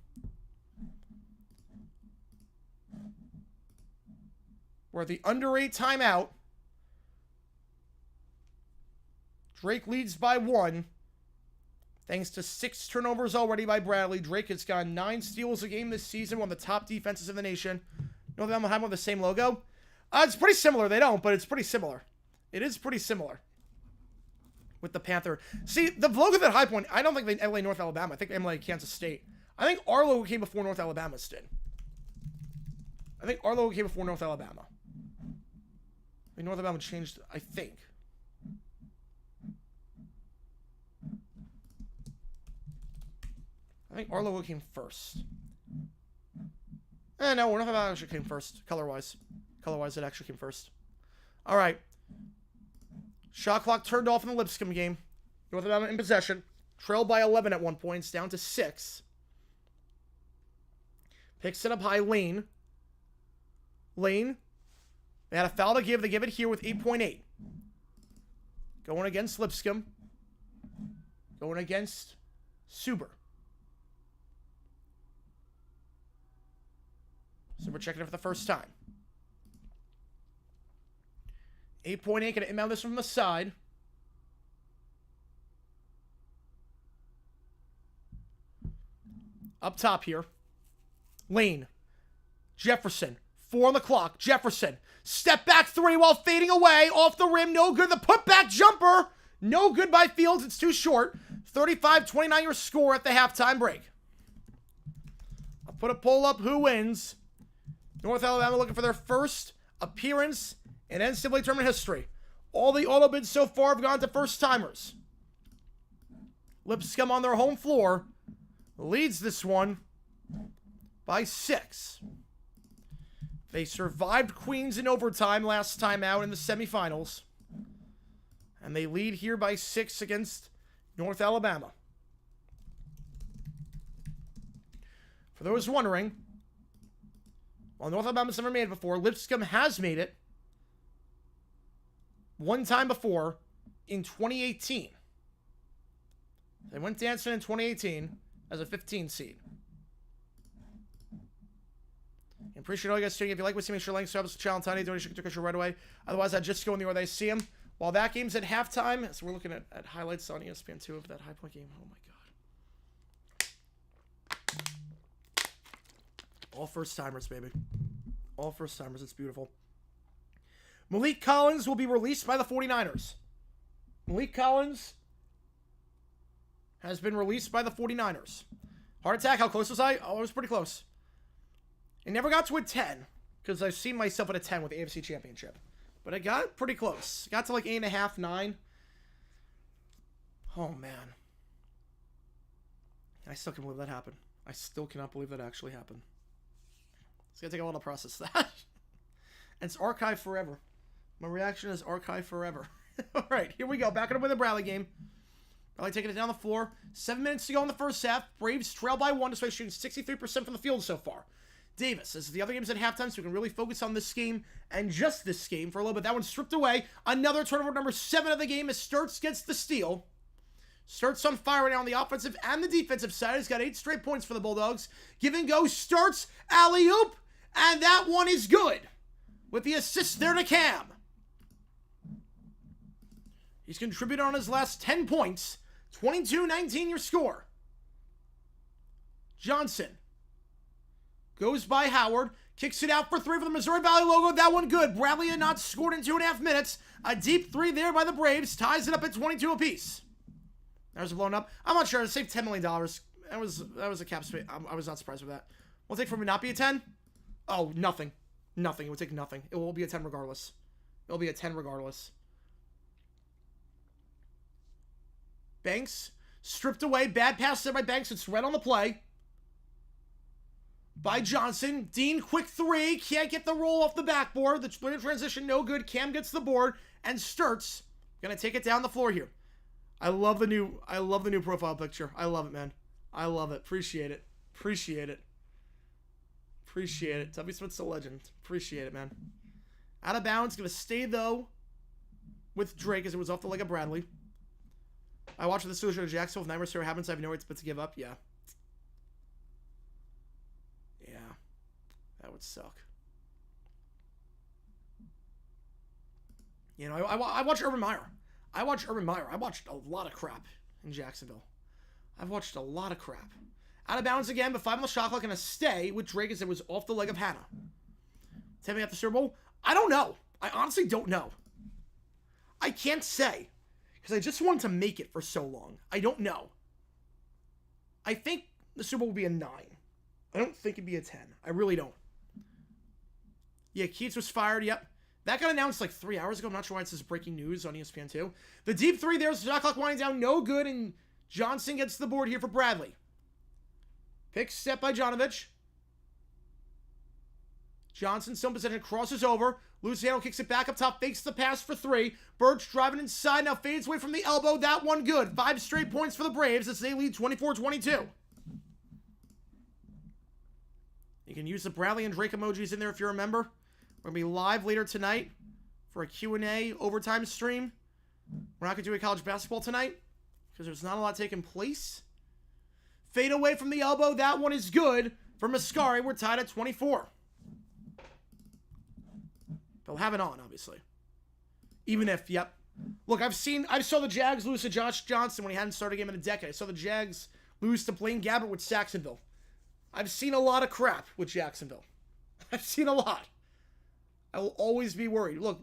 We're at the under 8 timeout. Drake leads by 1. Thanks to 6 turnovers already by Bradley. Drake has got 9 steals a game this season, one of the top defenses in the nation. North Alabama have one with the same logo. It's pretty similar. They don't, but it's pretty similar. It is pretty similar with the Panther. See, the logo at High Point, I don't think they emulate North Alabama. I think they emulate Kansas State. I think our logo came before North Alabama's did. I think our logo came before North Alabama. I think North Alabama changed, I think. I think our logo came first. No, North Alabama actually came first, color-wise. Color-wise, it actually came first. All right. Shot clock turned off in the Lipscomb game. North Alabama in possession. Trailed by 11 at one point. It's down to 6. Picks it up high. Lane. They had a foul to give. They give it here with 8.8. Going against Lipscomb. Going against Suber. So we're checking it for the first time. 8.8, going to inbound this from the side. Up top here. Lane. Jefferson. 4 on the clock. Jefferson. Step back 3 while fading away. Off the rim. No good. The putback jumper. No good by Fields. It's too short. 35-29 your score at the halftime break. I'll put a poll up. Who wins? North Alabama looking for their first appearance in NCAA tournament history. All the auto bids so far have gone to first-timers. Lipscomb on their home floor leads this one by 6. They survived Queens in overtime last time out in the semifinals. And they lead here by 6 against North Alabama. For those wondering, while North Alabama's never made it before, Lipscomb has made it one time before in 2018. They went dancing in 2018 as a 15 seed. I appreciate all you guys tuning in. If you like what you see, make sure to like, subscribe to the channel, tiny donation to Kisha right away. Otherwise, I'd just go in the order they see them. While that game's at halftime, so we're looking at highlights on ESPN2 of that High Point game. Oh my god. All first-timers, baby. All first-timers. It's beautiful. Malik Collins will be released by the 49ers. Malik Collins has been released by the 49ers. Heart attack, how close was I? Oh, I was pretty close. I never got to a 10 because I've seen myself at a 10 with the AFC Championship. But I got pretty close. Got to like 8.5, 9. Oh, man. I still can't believe that happened. I still cannot believe that actually happened. It's going to take a while to process that. And it's archived forever. My reaction is archived forever. All right, here we go. Back it up with the Bradley game. Bradley taking it down the floor. 7 minutes to go in the first half. Braves trail by 1 despite shooting 63% from the field so far. Davis, as the other game's at halftime, so we can really focus on this game and just this game for a little bit. That one's stripped away. Another turnover, number 7 of the game, as Sturts gets the steal. Sturts on fire right now on the offensive and the defensive side. He's got 8 straight points for the Bulldogs. Give and go, Sturts, alley-oop, and that one is good. With the assist there to Cam. He's contributed on his last 10 points. 22-19 your score. Johnson goes by Howard, kicks it out for 3 for the Missouri Valley logo. That one good. Bradley had not scored in 2.5 minutes. A deep 3 there by the Braves. Ties it up at 22 apiece. There's a blown up. I'm not sure. I saved $10 million. That was a cap space. I was not surprised with that. We'll take for me not be a 10. Oh, nothing. Nothing. It would take nothing. It will be a 10 regardless. It'll be a 10 regardless. Banks. Stripped away. Bad pass there by Banks. It's right on the play. By Johnson. Dean, quick 3. Can't get the roll off the backboard. The transition, no good. Cam gets the board. And Sturts gonna take it down the floor here. I love the new profile picture. I love it, man. I love it. Appreciate it. Appreciate it. Appreciate it. W. Smith's a legend. Appreciate it, man. Out of bounds. Gonna stay, though, with Drake as it was off the leg of Bradley. I watched the solution of Jacksonville. If Nightmare Sarah happens, I have no way but to give up. Yeah. Yeah. That would suck. You know, I watch Urban Meyer. I watched a lot of crap in Jacksonville. I've watched a lot of crap. Out of bounds again, but 5 on the shot clock, and a stay with Drake as it was off the leg of Hannah. Tell me at the Super Bowl? I don't know. I honestly don't know. I can't say. Because I just wanted to make it for so long. I don't know. I think the Super Bowl will be a 9. I don't think it'd be a 10. I really don't. Yeah, Keats was fired. Yep. That got announced like 3 hours ago. I'm not sure why it says breaking news on ESPN 2. The deep 3 there's the shot clock winding down. No good. And Johnson gets the board here for Bradley. Pick step by Jonovich. Johnson, still in possession, crosses over. Luciano kicks it back up top, fakes the pass for 3. Birch driving inside, now fades away from the elbow. That one good. 5 straight points for the Braves as they lead 24-22. You can use the Bradley and Drake emojis in there if you remember. We're going to be live later tonight for a Q&A overtime stream. We're not going to do a college basketball tonight because there's not a lot taking place. Fade away from the elbow. That one is good for Mascari. We're tied at 24. They'll have it on, obviously. Even if, yep. Look, I saw the Jags lose to Josh Johnson when he hadn't started a game in a decade. I saw the Jags lose to Blaine Gabbert with Saxonville. I've seen a lot of crap with Jacksonville. I've seen a lot. I will always be worried. Look,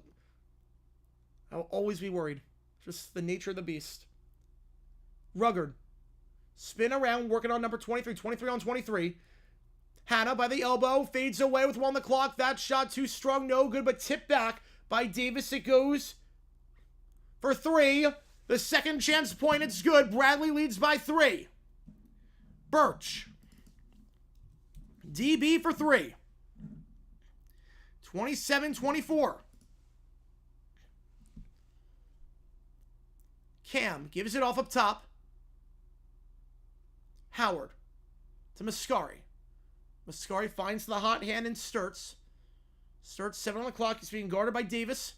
I will always be worried. Just the nature of the beast. Ruggard. Spin around, working on number 23. 23 on 23. Hannah by the elbow, fades away with 1 on the clock. That shot too strong, no good, but tipped back by Davis. It goes for 3. The second chance point, it's good. Bradley leads by 3. Birch. DB for 3. 27-24. Cam gives it off up top. Howard to Mascari. Mascari finds the hot hand and Sturts. Sturts 7 on the clock. He's being guarded by Davis.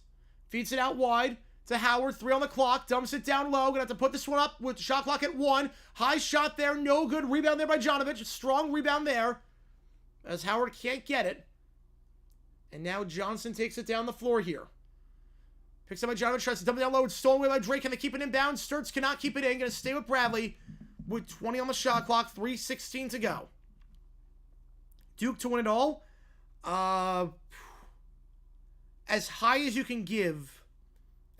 Feeds it out wide to Howard. 3 on the clock. Dumps it down low. Gonna have to put this one up with shot clock at 1. High shot there. No good. Rebound there by Jonovich. Strong rebound there as Howard can't get it. And now Johnson takes it down the floor here. Picks up by Jonovich. Tries to dump it down low. It's stolen away by Drake. Can they keep it in bounds? Sturts cannot keep it in. Gonna stay with Bradley with 20 on the shot clock. 3:16 to go. Duke to win it all. As high as you can give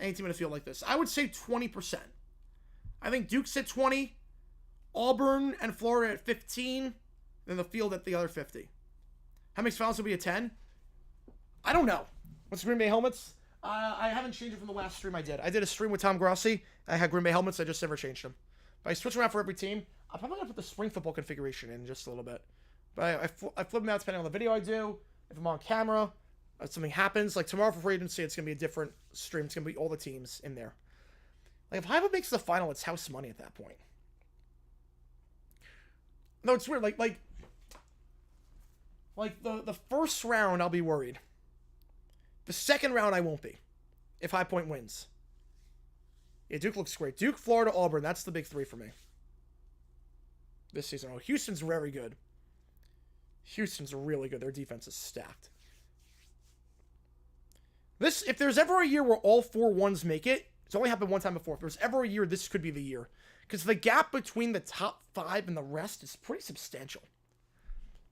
any team in a field like this. I would say 20%. I think Duke's at 20. Auburn and Florida at 15. Then the field at the other 50. How many finals will be a 10? I don't know. What's Green Bay helmets? I haven't changed it from the last stream I did. I did a stream with Tom Grossi. I had Green Bay helmets. I just never changed them. But I switch them out for every team. I'm probably going to put the spring football configuration in just a little bit. But I flip them out depending on the video I do. If I'm on camera, if something happens. Like tomorrow for free agency, it's going to be a different stream. It's going to be all the teams in there. Like if Hiva makes the final, it's house money at that point. No, it's weird. Like the first round, I'll be worried. The second round, I won't be. If High Point wins. Yeah, Duke looks great. Duke, Florida, Auburn. That's the big three for me. This season. Oh, Houston's very good. Houston's really good. Their defense is stacked. If there's ever a year where all 4 ones make it, it's only happened one time before. If there's ever a year, this could be the year. Because the gap between the top 5 and the rest is pretty substantial.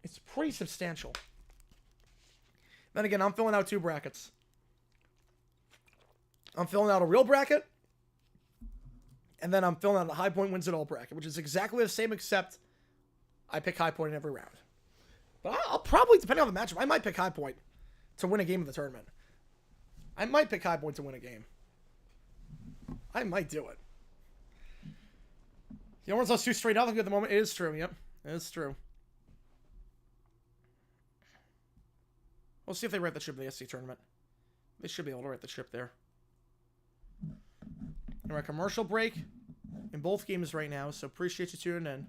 It's pretty substantial. Then again, I'm filling out 2 brackets. I'm filling out a real bracket. And then I'm filling out a High Point wins it all bracket, which is exactly the same except I pick High Point in every round. But I'll probably, depending on the matchup, I might pick High Point to win a game of the tournament. I might pick High Point to win a game. I might do it. The Orange lost 2 straight up at the moment. It is true, yep. It is true. We'll see if they write the ship in the SC tournament. They should be able to write the ship there. All right, commercial break in both games right now, so appreciate you tuning in.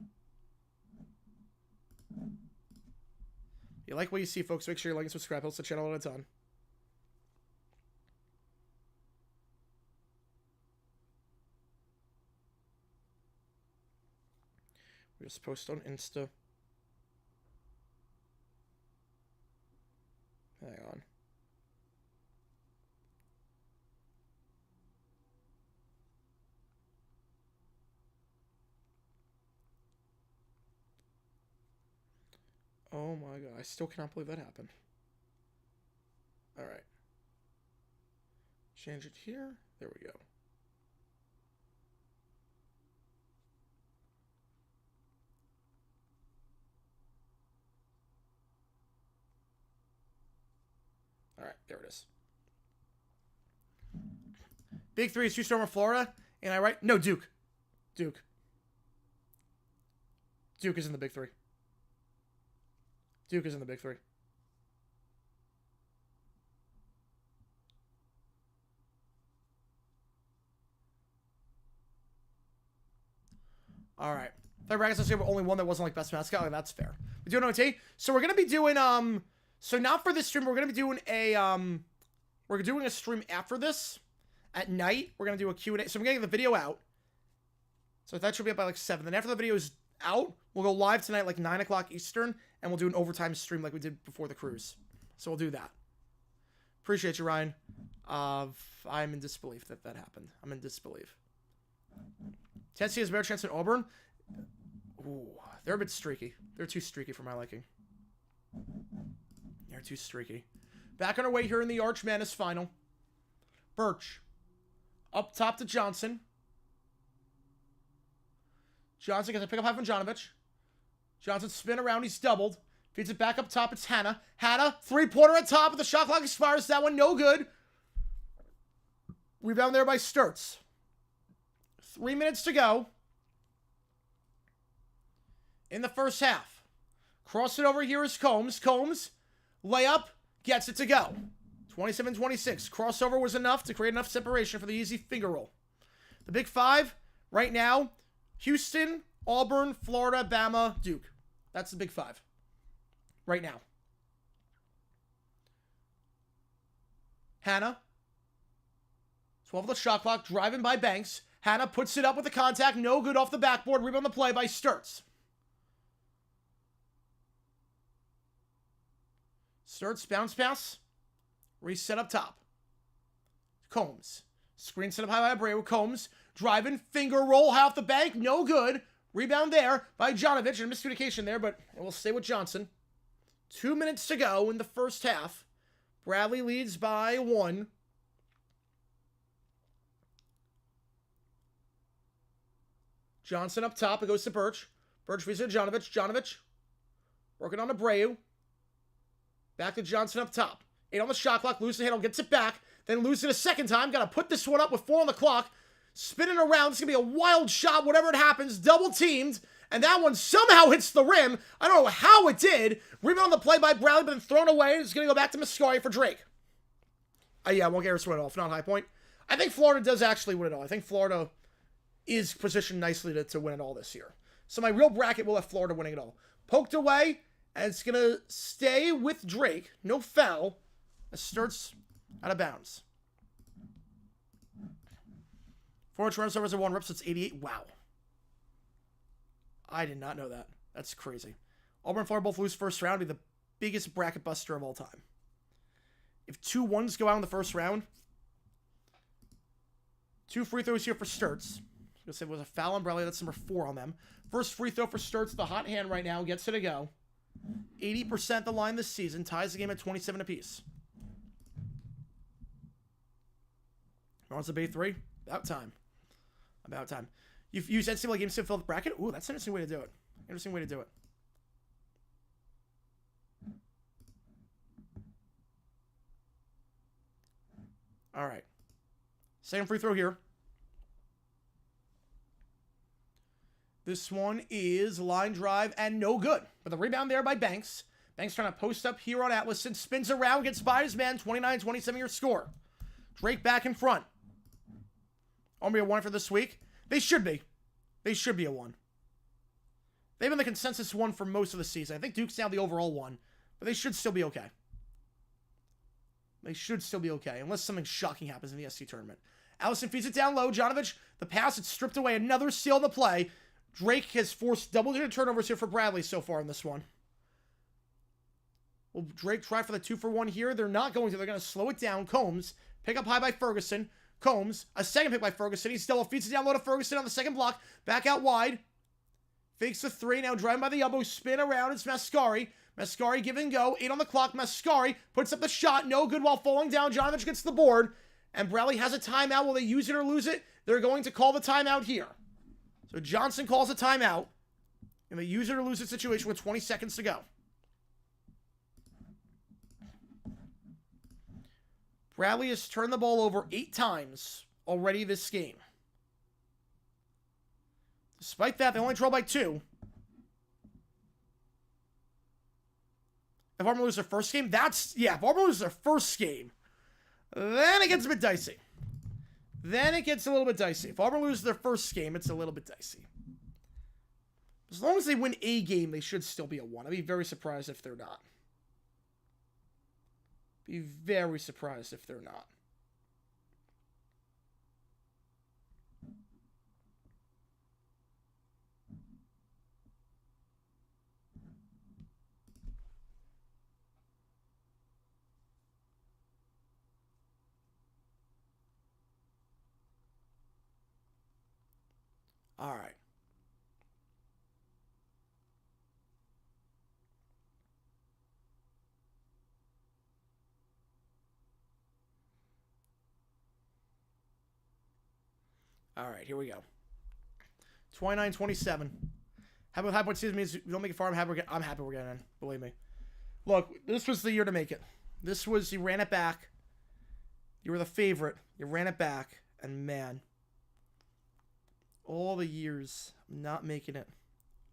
If you like what you see, folks, make sure you like and subscribe. Helps the channel out a ton. We just post on Insta. Hang on. Oh my god, I still cannot believe that happened. Alright. Change it here. There we go. Alright, there it is. Big 3 is 2 Stormer, Florida. And I write... No, Duke. Duke. Duke is in the big 3. Duke is in the big 3. All right. Third brackets this year, but only one that wasn't like best mascot. Like, that's fair. We do an OT. So we're gonna be doing So not for this stream. We're gonna be doing We're doing a stream after this at night. We're gonna do a Q&A. So I'm getting the video out. So that should be up by like 7. Then after the video is out, we'll go live tonight like 9 o'clock Eastern, and we'll do an overtime stream like we did before the cruise. So we'll do that. Appreciate you, Ryan. I'm in disbelief that that happened. I'm in disbelief. Tennessee has a better chance than Auburn. Ooh, they're a bit streaky. They're too streaky for my liking. They're too streaky. Back on our way here in the Arch Madness final. Birch. Up top to Johnson. Johnson gets a pick up high from Jonovich. Johnson spin around. He's doubled. Feeds it back up top. It's Hannah. Hannah, 3-pointer at top. But the shot clock expires. That one no good. Rebound there by Sturts. 3 minutes to go. In the first half. Cross it over here is Combs. Combs, layup, gets it to go. 27-26. Crossover was enough to create enough separation for the easy finger roll. The Big 5 right now. Houston, Auburn, Florida, Bama, Duke. That's the Big 5. Right now. Hannah. 12 of the shot clock. Driving by Banks. Hannah puts it up with the contact. No good off the backboard. Rebound the play by Sturts. Sturts, bounce pass. Reset up top. Combs. Screen set up high by Abreu. Combs. Driving. Finger roll. High off the bank. No good. Rebound there by Jonovich. And miscommunication there, but we'll stay with Johnson. 2 minutes to go in the first half. Bradley leads by 1. Johnson up top. It goes to Birch. Birch feeds it to Jonovich. Jonovich working on Abreu. Back to Johnson up top. 8 on the shot clock. Loses the handle. Gets it back. Then loses it a second time. Got to put this one up with 4 on the clock. Spinning around. It's going to be a wild shot. Whatever it happens. Double teamed. And that one somehow hits the rim. I don't know how it did. Rebound on the play by Bradley, but then thrown away. It's going to go back to Mascari for Drake. Yeah, I won't get us win it off. Not High Point. I think Florida does actually win it all. I think Florida is positioned nicely to win it all this year. So my real bracket will have Florida winning it all. Poked away, and it's going to stay with Drake. No foul. It starts out of bounds. Forward Toronto servers are 1 reps. It's 88. Wow. I did not know that. That's crazy. Auburn and Florida both lose first round. Be the biggest bracket buster of all time. If 2 ones go out in the first round, 2 free throws here for Sturts. I was going to say it was a foul on Bradley. That's number 4 on them. First free throw for Sturts. The hot hand right now gets it to go. 80% the line this season. Ties the game at 27 apiece. Wants a Bay 3. About time. About time. You've used NCAA games to fill the bracket? Ooh, that's an interesting way to do it. Interesting way to do it. All right. Second free throw here. This one is line drive and no good. But the rebound there by Banks. Banks trying to post up here on Atlason. Spins around, gets by his man. 29-27 your score. Drake back in front. Only a 1 for this week. They should be. They should be a 1. They've been the consensus 1 for most of the season. I think Duke's now the overall 1. But they should still be okay. They should still be okay. Unless something shocking happens in the SC tournament. Allison feeds it down low. Jonovich, the pass, it's stripped away. Another steal in the play. Drake has forced double-digit turnovers here for Bradley so far in this one. Will Drake try for the 2-for-1 here? They're not going to. They're going to slow it down. Combs, pick up high by Ferguson. Combs, a second pick by Ferguson. He's double, feeds it down low to Ferguson on the second block. Back out wide. Fakes the 3. Now driving by the elbow. Spin around. It's Mascari. Mascari give and go. 8 on the clock. Mascari puts up the shot. No good while falling down. Jonovich gets the board. And Bradley has a timeout. Will they use it or lose it? They're going to call the timeout here. So Johnson calls a timeout. And they use it or lose it situation with 20 seconds to go. Bradley has turned the ball over 8 times already this game. Despite that, they only trail by 2. If Auburn loses their first game, if Auburn loses their first game, then it gets a bit dicey. If Auburn loses their first game, it's a little bit dicey. As long as they win a game, they should still be a 1. I'd be very surprised if they're not. Be very surprised if they're not. All right. All right, here we go. 29-27. Happy with high point season means we don't make it far. I'm happy we're getting in. Believe me. Look, this was the year to make it. You ran it back. You were the favorite. You ran it back. And man, all the years not making it.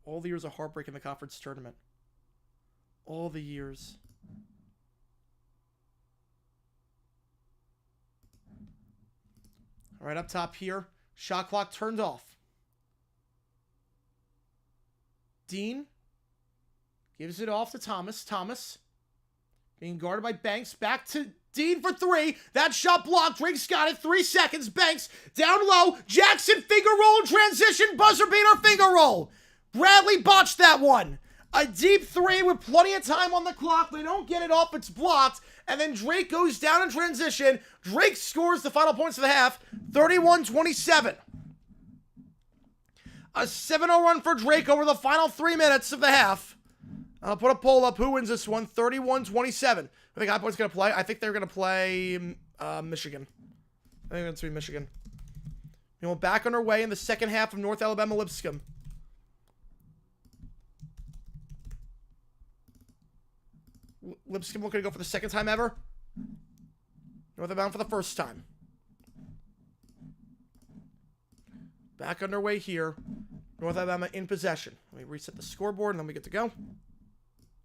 All the years of heartbreak in the conference tournament. All the years. All right, up top here. Shot clock turned off. Dean gives it off to Thomas. Thomas being guarded by Banks. Back to Dean for 3. That shot blocked. Drake's got it. 3 seconds. Banks down low. Jackson finger roll transition. Buzzer beater finger roll. Bradley botched that one. A deep 3 with plenty of time on the clock. They don't get it off. It's blocked. And then Drake goes down in transition. Drake scores the final points of the half. 31-27. A 7-0 run for Drake over the final 3 minutes of the half. I'll put a poll up. Who wins this one? 31-27. I think High Point's going to play. I think they're going to play Michigan. I think it's going to be Michigan. We're back on our way in the second half of North Alabama Lipscomb. Lipscomb looking to go for the second time ever. North Alabama for the first time. Back underway here. North Alabama in possession. Let me reset the scoreboard and then we get to go.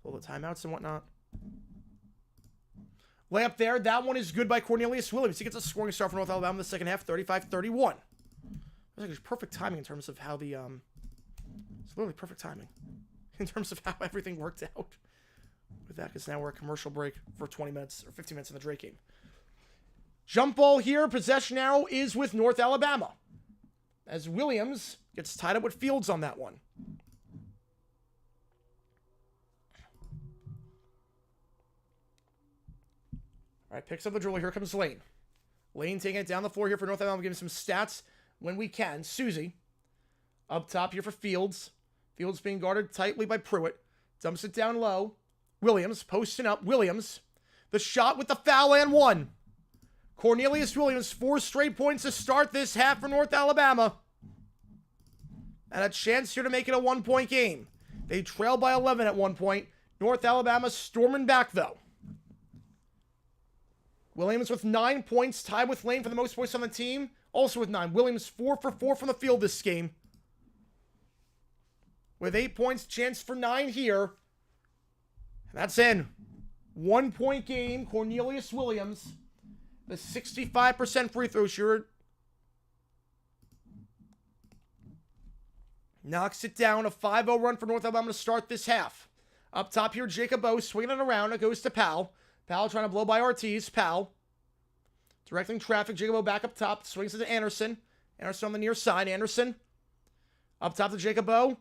Pull the timeouts and whatnot. Layup there. That one is good by Cornelius Williams. He gets a scoring start for North Alabama in the second half, 35-31. That's like perfect timing in terms of how the it's literally perfect timing in terms of how everything worked out with that, because now we're at commercial break for 20 minutes or 15 minutes in the Drake game. Jump ball here. Possession arrow is with North Alabama, as Williams gets tied up with Fields on that one. All right, picks up the dribble. Here comes Lane. Lane taking it down the floor here for North Alabama. Giving some stats when we can. Susie up top here for Fields. Fields being guarded tightly by Pruitt. Dumps it down low. Williams posting up. Williams. The shot with the foul and one. Cornelius Williams, 4 straight points to start this half for North Alabama. And a chance here to make it a 1-point game. They trail by 11 at one point. North Alabama storming back, though. Williams with 9 points, tied with Lane for the most points on the team. Also with 9. Williams 4 for 4 from the field this game. With 8 points, chance for 9 here. And that's in. 1-point game. Cornelius Williams, the 65% free throw shooter, knocks it down. A 5-0 run for North Alabama to start this half. Up top here, Jacob O swinging it around. It goes to Powell. Powell trying to blow by Ortiz. Powell directing traffic. Jacob O back up top. Swings it to Anderson. Anderson on the near side. Anderson up top to Jacob O.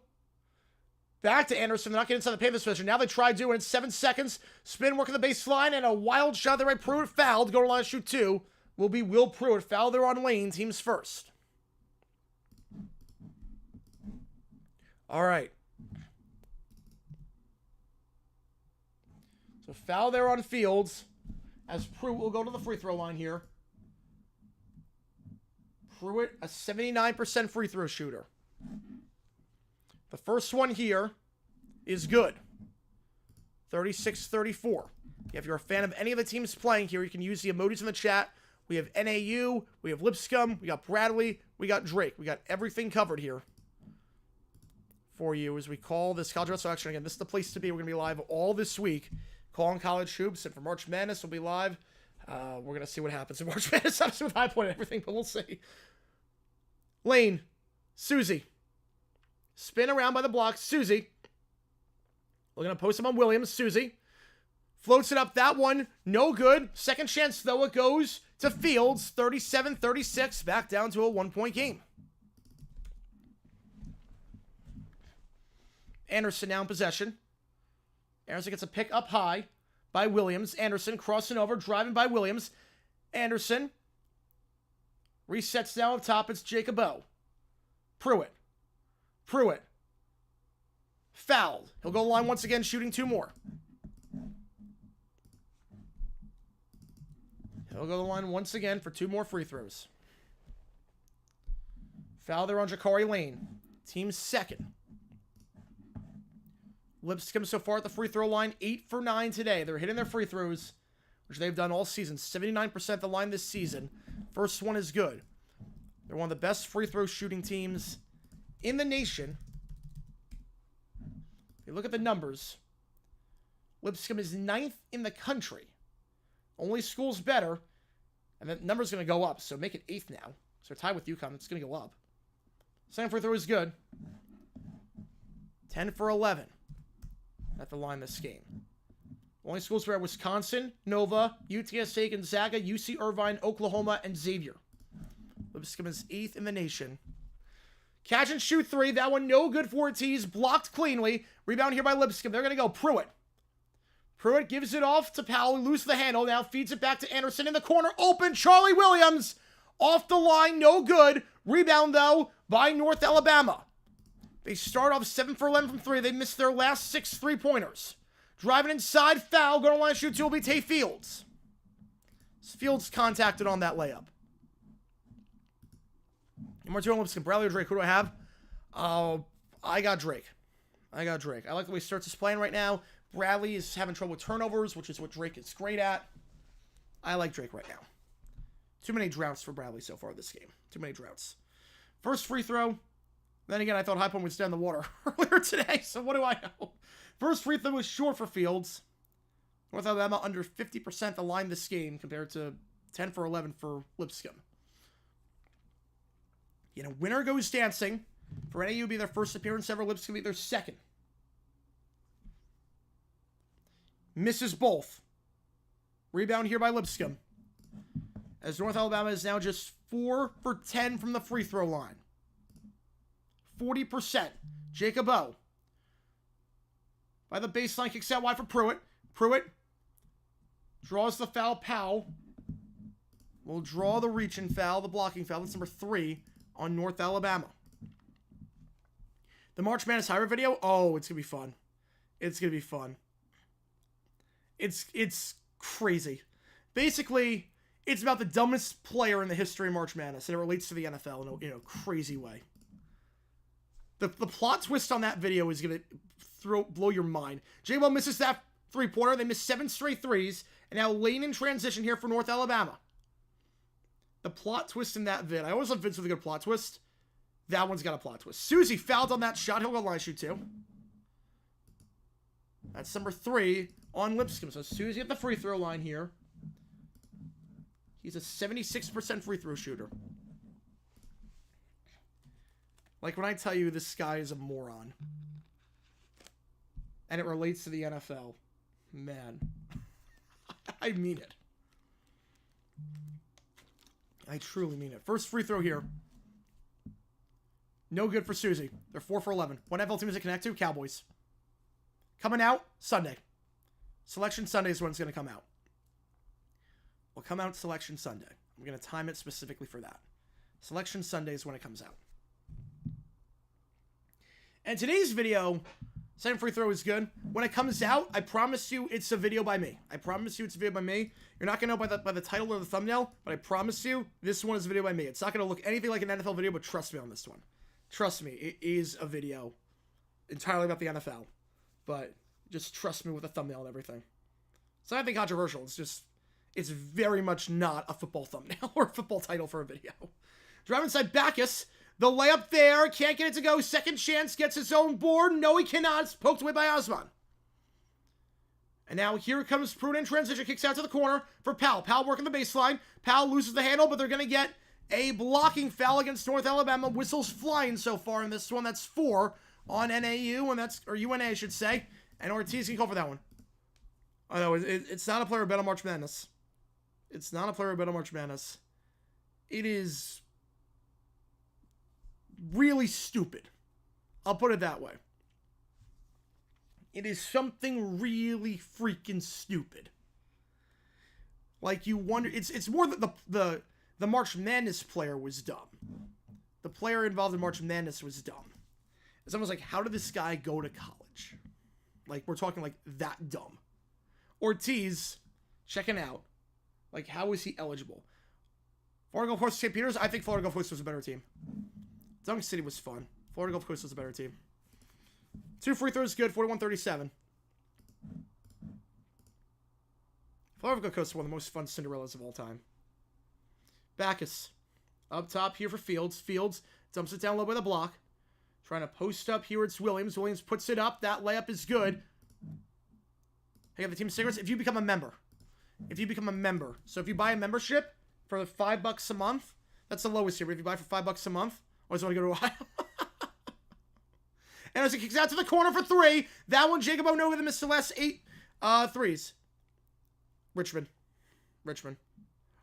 Back to Anderson. They're not getting inside the paint this possession. Now they try doing it. 7 seconds. Spin working the baseline. And a wild shot there by Pruitt. Fouled. Go to line to shoot 2. Will be Will Pruitt. Foul there on Lane. Team's first. All right. So foul there on Fields, as Pruitt will go to the free throw line here. Pruitt, a 79% free throw shooter. The first one here is good. 36-34. If you're a fan of any of the teams playing here, you can use the emojis in the chat. We have NAU, we have Lipscomb, we got Bradley, we got Drake. We got everything covered here for you as we call this college wrestling action. Again, this is the place to be. We're going to be live all this week. Calling college hoops, and for March Madness, we'll be live. We're going to see what happens in March Madness, obviously with High Point and everything, but we'll see. Lane, Susie. Spin around by the block, Susie. We're going to post him on Williams, Susie. Floats it up, that one, no good. Second chance, though, it goes to Fields, 37-36, back down to a 1-point game. Anderson now in possession. Anderson gets a pick up high by Williams. Anderson crossing over, driving by Williams. Anderson resets now up top. It's Jacob O. Pruitt. Pruitt. Fouled. He'll go line once again, shooting 2 more. He'll go to the line once again for 2 more free throws. Foul there on Jakari Lane. Team's second. Lipscomb so far at the free throw line, 8 for 9 today. They're hitting their free throws, which they've done all season. 79% the line this season. First one is good. They're one of the best free throw shooting teams in the nation. If you look at the numbers, Lipscomb is 9th in the country. Only school's better, and the number's going to go up, so make it 8th now. So they're tied with UConn. It's going to go up. Second free throw is good. 10 for 11. At the line this game. Only schools were Wisconsin, Nova, UTSA, Gonzaga, UC Irvine, Oklahoma, and Xavier. Lipscomb is 8th in the nation. Catch and shoot 3. That one no good for Ortiz. Blocked cleanly. Rebound here by Lipscomb. They're going to go Pruitt. Pruitt gives it off to Powell. Loose the handle. Now feeds it back to Anderson in the corner. Open. Charlie Williams. Off the line. No good. Rebound, though, by North Alabama. They start off 7 for 11 from 3. They missed their last 6 3-pointers. Driving inside, foul. Going to line shoot 2 will be Tay Fields. Fields contacted on that layup. Number 2 on Lipscomb. Bradley or Drake? Who do I have? I got Drake. I like the way Sturts is playing right now. Bradley is having trouble with turnovers, which is what Drake is great at. I like Drake right now. Too many droughts for Bradley so far this game. Too many droughts. First free throw. Then again, I thought High Point would stay in the water earlier today, so what do I know? First free throw was short for Fields. North Alabama under 50% the line this game compared to 10 for 11 for Lipscomb. You know, winner goes dancing. For NAU be their first appearance ever. Lipscomb be their second. Misses both. Rebound here by Lipscomb. As North Alabama is now just 4 for 10 from the free throw line. 40%. Jacob O. By the baseline, kicks out wide for Pruitt. Pruitt draws the foul. Powell will draw the reaching foul, the blocking foul. That's number 3 on North Alabama. The March Madness highlight video. Oh, it's going to be fun. It's going to be fun. It's crazy. Basically, it's about the dumbest player in the history of March Madness, and it relates to the NFL in a crazy way. The plot twist on that video is going to blow your mind. J-Well misses that three-pointer. They missed 7 straight threes, and now lane in transition here for North Alabama. The plot twist in that vid. I always love vids with a good plot twist. That one's got a plot twist. Susie fouled on that shot. He'll go line shoot too. That's number 3 on Lipscomb. So Susie at the free throw line here. He's a 76% free throw shooter. Like when I tell you this guy is a moron. And it relates to the NFL. Man. I mean it. I truly mean it. First free throw here. No good for Susie. They're 4 for 11. What NFL team does it connect to? Cowboys. Coming out Sunday. Selection Sunday is when it's going to come out. Will come out Selection Sunday. I'm going to time it specifically for that. Selection Sunday is when it comes out. And today's video, second free throw is good. When it comes out, I promise you it's a video by me. I promise you it's a video by me. You're not going to know by the title or the thumbnail, but I promise you this one is a video by me. It's not going to look anything like an NFL video, but trust me on this one. Trust me, it is a video entirely about the NFL. But just trust me with the thumbnail and everything. It's not anything controversial. It's very much not a football thumbnail or a football title for a video. Drive inside Bacchus. The layup there. Can't get it to go. Second chance. Gets his own board. No, he cannot. It's poked away by Osman. And now here comes Pruitt in transition. Kicks out to the corner for Powell. Powell working the baseline. Powell loses the handle, but they're going to get a blocking foul against North Alabama. Whistles flying so far in this one. That's 4 on NAU, or UNA, I should say. And Ortiz can call for that one. Oh, no, it's not a player bet on March Madness. It's not a player bet on March Madness. It is really stupid. I'll put it that way. It is something really freaking stupid. Like, you wonder... It's more that the March Madness player was dumb. The player involved in March Madness was dumb. It's almost like, how did this guy go to college? Like, we're talking like that dumb. Ortiz, checking out. Like, how is he eligible? Florida Gulf Coast, St. Peter's. I think Florida Gulf Coast was a better team. Dunk City was fun. Florida Gulf Coast was a better team. 2 free throws, good. 41-37. Florida Gulf Coast is one of the most fun Cinderellas of all time. Bacchus. Up top here for Fields. Fields dumps it down low by the block. Trying to post up here. It's Williams. Williams puts it up. That layup is good. Hey, got the team secrets. If you become a member. So if you buy a membership for $5 a month, that's the lowest here. But if you buy for $5 a month, always want to go to Ohio. And as it kicks out to the corner for 3, that one, Jacob Onoga, missed the last 8 threes. Richmond.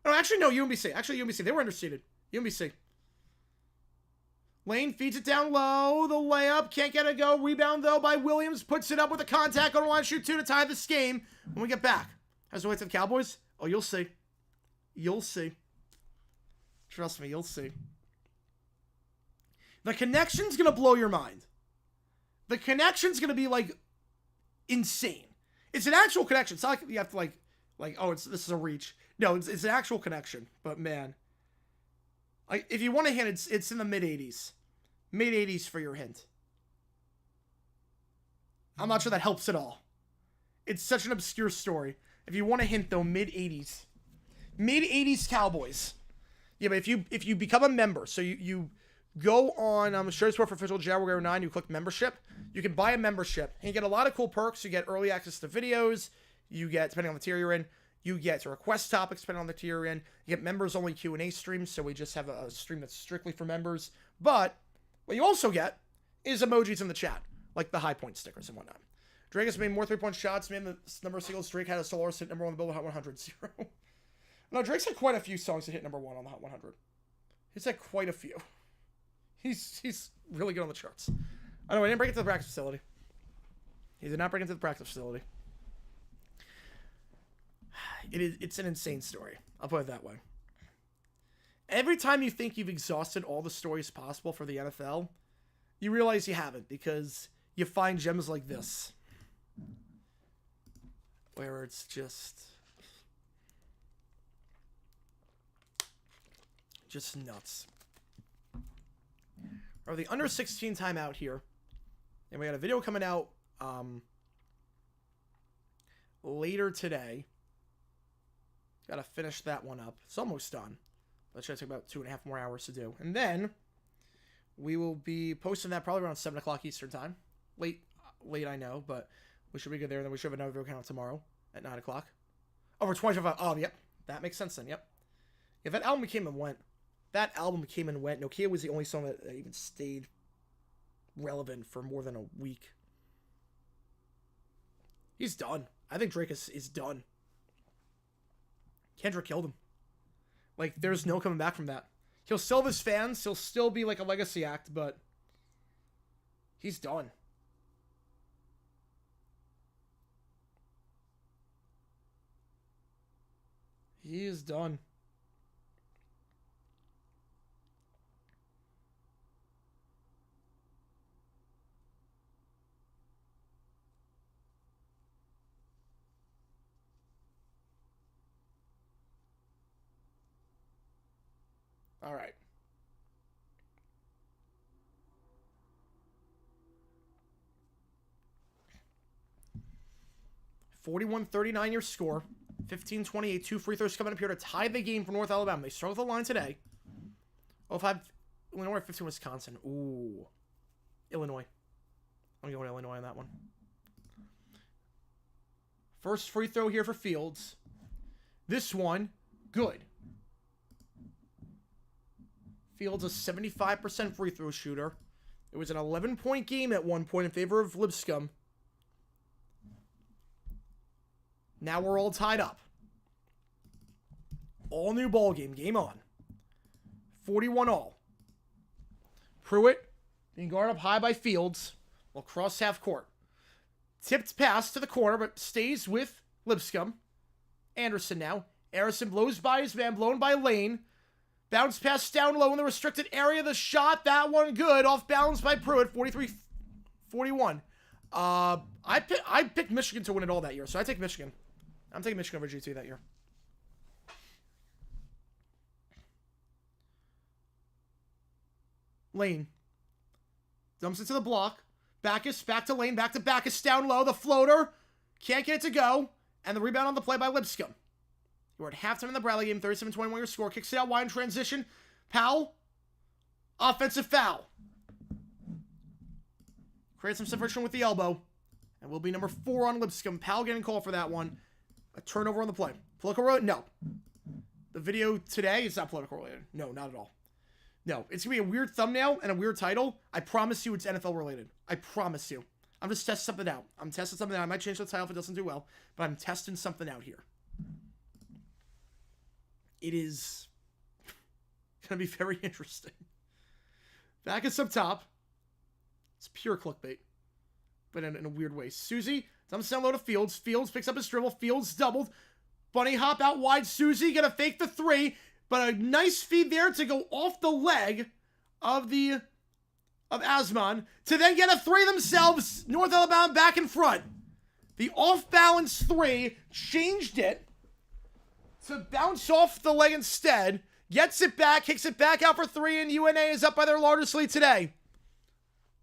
Oh, actually, no, UMBC. They were underseeded. UMBC. Lane feeds it down low. The layup. Can't get it go. Rebound, though, by Williams. Puts it up with a contact. On line shoot 2 to tie this game when we get back. Has to wait to the Cowboys? Oh, you'll see. You'll see. Trust me, you'll see. The connection's going to blow your mind. The connection's going to be, like, insane. It's an actual connection. It's not like you have to, like oh, this is a reach. No, it's an actual connection. But, man. If you want a hint, it's in the mid-80s. Mid-80s for your hint. I'm not sure that helps at all. It's such an obscure story. If you want a hint, though, mid-'80s. Mid-'80s Cowboys. Yeah, but if you become a member, so you go on Show Sport for official Jaguar 9, you click membership. You can buy a membership, and you get a lot of cool perks. You get early access to videos. You get, depending on the tier you're in, you get to request topics depending on the tier you're in. You get members-only Q&A streams, so we just have a stream that's strictly for members. But what you also get is emojis in the chat, like the high point stickers and whatnot. Drake has made more three-point shots, made the number of singles. Drake had a Solaris hit number 1 on the Billboard Hot 100, 0. No, Drake's had quite a few songs that hit number 1 on the Hot 100. He's had quite a few. He's really good on the charts. I know, I didn't break it to the practice facility. He did not break into the practice facility. It's an insane story. I'll put it that way. Every time you think you've exhausted all the stories possible for the NFL, you realize you haven't, because you find gems like this. Where it's just nuts. Or the under 16 timeout here. And we got a video coming out later today. Got to finish that one up. It's almost done. That should take about 2.5 more hours to do. And then we will be posting that probably around 7 o'clock Eastern time. Late, I know, but we should be good there. And then we should have another video coming out tomorrow at 9 o'clock. Over 25. Oh, yep. That makes sense then. Yep. Yeah, that album came and went. Nokia was the only song that even stayed relevant for more than a week. He's done. I think Drake is done. Kendrick killed him. Like, there's no coming back from that. He'll still have his fans. He'll still be like a legacy act, but he's done. He is done. All right. (41-39) your score. 15-28. 2 free throws coming up here to tie the game for North Alabama. They start with the line today. 05 Illinois, 15 Wisconsin. Ooh. Illinois. I'm going Illinois on that one. First free throw here for Fields. This one, good. Fields a 75% free throw shooter. It was an 11-point game at one point in favor of Lipscomb. Now we're all tied up. All new ball game. Game on. 41-all. Pruitt being guarded up high by Fields. Will cross half court. Tipped pass to the corner, but stays with Lipscomb. Anderson now. Harrison blows by his man, blown by Lane. Bounce pass down low in the restricted area. The shot, that one good. Off balance by Pruitt, 43-41. I picked Michigan to win it all that year, so I take Michigan. I'm taking Michigan over GT that year. Lane. Dumps it to the block. Backus, back to Lane, back to Backus, down low. The floater. Can't get it to go. And the rebound on the play by Lipscomb. We're at halftime in the Bradley game. 37-21 your score. Kicks it out wide in transition. Powell. Offensive foul. Creates some separation with the elbow. And will be number 4 on Lipscomb. Powell getting called for that one. A turnover on the play. Political related? No. The video today is not political related. No, not at all. No, it's going to be a weird thumbnail and a weird title. I promise you it's NFL related. I promise you. I'm just testing something out. I might change the title if it doesn't do well, but I'm testing something out here. It is going to be very interesting. Backus up top. It's pure clickbait, but in a weird way. Susie dumps down low to Fields. Fields picks up his dribble. Fields doubled. Bunny hop out wide. Susie going to fake the 3, but a nice feed there to go off the leg of Asman to then get a 3 themselves. North Alabama back in front. The off-balance 3 changed it to bounce off the leg instead. Gets it back, kicks it back out for 3, and UNA is up by their largest lead today.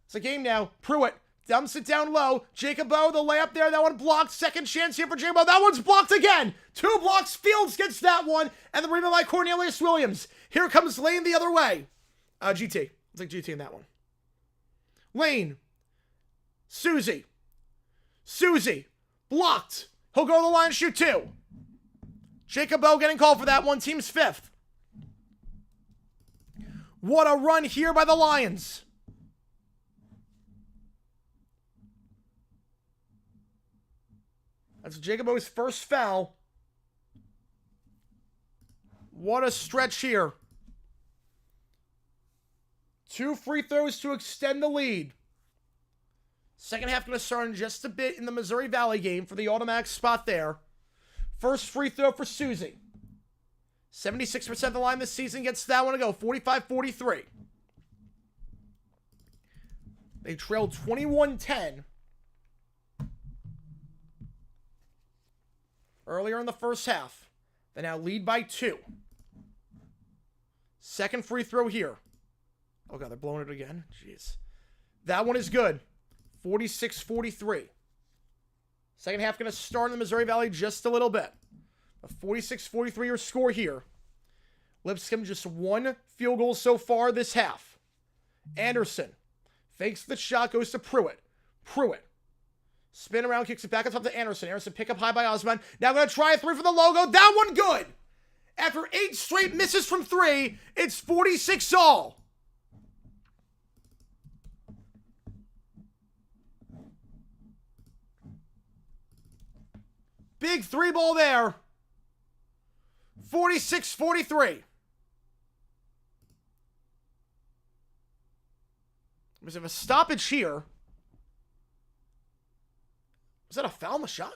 It's a game now. Pruitt Dumps it down low. Jacob O, the layup there. That one blocked. Second chance here for Jacob O. That one's blocked again. 2 blocks. Fields gets that one. And the rebound by Cornelius Williams. Here comes Lane the other way. GT. It's like GT in that one. Lane. Susie. Blocked. He'll go to the line and shoot 2. Jacob O getting called for that one. Team's 5th. What a run here by the Lions. That's Jacob O's first foul. What a stretch here. 2 free throws to extend the lead. Second half going to start in just a bit in the Missouri Valley game for the automatic spot there. First free throw for Susie. 76% of the line this season gets that one to go. 45-43. They trailed 21-10 earlier in the first half. They now lead by 2. Second free throw here. Oh, God, they're blowing it again. Jeez. That one is good. 46-43. Second half going to start in the Missouri Valley just a little bit. A 46-43 your score here. Lipscomb just 1 field goal so far this half. Anderson fakes the shot, goes to Pruitt. Spin around, kicks it back up top to Anderson. Anderson pick up high by Osman. Now going to try a 3 for the logo. That one good. After 8 straight misses from 3, it's 46 all. Big 3 ball there. 46-43. We have a stoppage here. Was that a foul on the shot?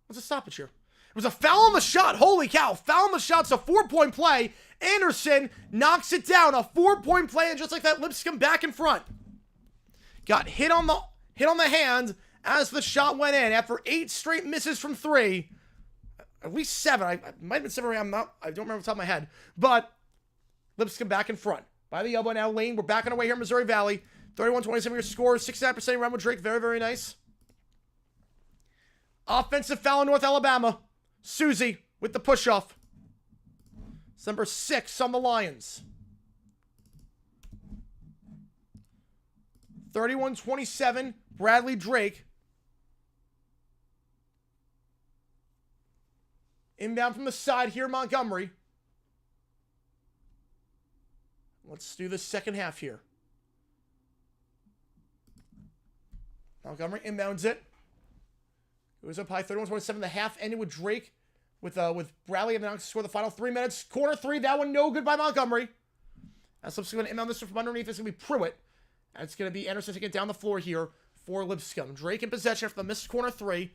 What's a stoppage here? It was a foul on the shot. Holy cow. Foul on the shot. It's a 4-point play. Anderson knocks it down. A 4-point play, and just like that, Lipscomb back in front. Got hit on the hand as the shot went in. After 8 straight misses from 3. At least 7. I might have been 7. I don't remember off the top of my head. But Lipscomb back in front. By the elbow now. Lane, we're back on our way here in Missouri Valley. 31-27 your score. 69% around with Drake. Very, very nice. Offensive foul in North Alabama. Susie with the push-off. It's number 6 on the Lions. 31-27. Bradley Drake. Inbound from the side here, Montgomery. Let's do the second half here. Montgomery inbounds it. It was up high, 31-27. The half ended with Drake, with Bradley having to score the final 3 minutes. Corner 3, that one no good by Montgomery. That's Lipscomb going to inbound this one from underneath. It's going to be Pruitt. And it's going to be Anderson taking it down the floor here for Lipscomb. Drake in possession after the missed corner 3.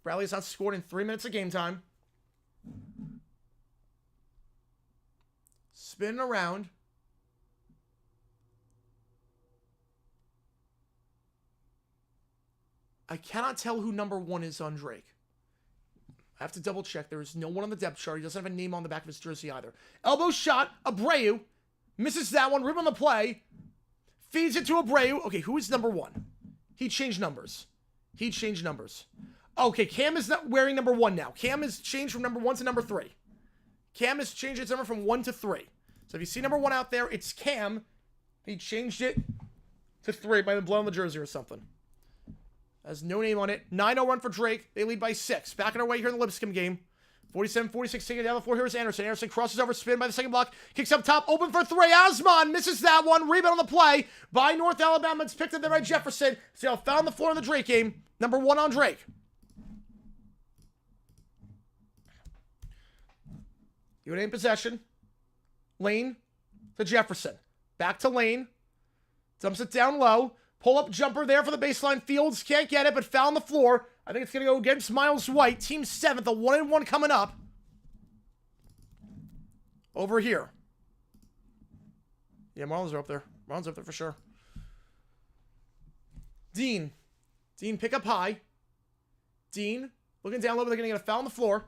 Bradley has not scored in 3 minutes of game time. Spinning around. I cannot tell who number 1 is on Drake. I have to double check. There is no one on the depth chart. He doesn't have a name on the back of his jersey either. Elbow shot. Abreu. Misses that one. Rip on the play. Feeds it to Abreu. Okay, who is number 1? He changed numbers. Okay, Cam is not wearing number 1 now. Cam has changed from number 1 to number 3. Cam has changed his number from 1 to 3. So if you see number 1 out there, it's Cam. He changed it to 3. Might have been blown on the jersey or something. Has no name on it. 9-0 run for Drake. They lead by 6. Back on our way here in the Lipscomb game. 47-46, taking it down the floor. Here is Anderson. Anderson crosses over, spin by the second block. Kicks up top, open for 3. Osman misses that one. Rebound on the play by North Alabama. It's picked up there by Jefferson. So found the floor in the Drake game. Number 1 on Drake. UNA in possession. Lane to Jefferson. Back to Lane. Dumps it down low. Pull-up jumper there for the baseline. Fields can't get it, but found the floor. I think it's going to go against Miles White. Team 7th, a 1-1 coming up. Over here. Yeah, Marlins are up there. Marlins up there for sure. Dean. Dean pick up high. Dean looking down low, but they're going to get a foul on the floor.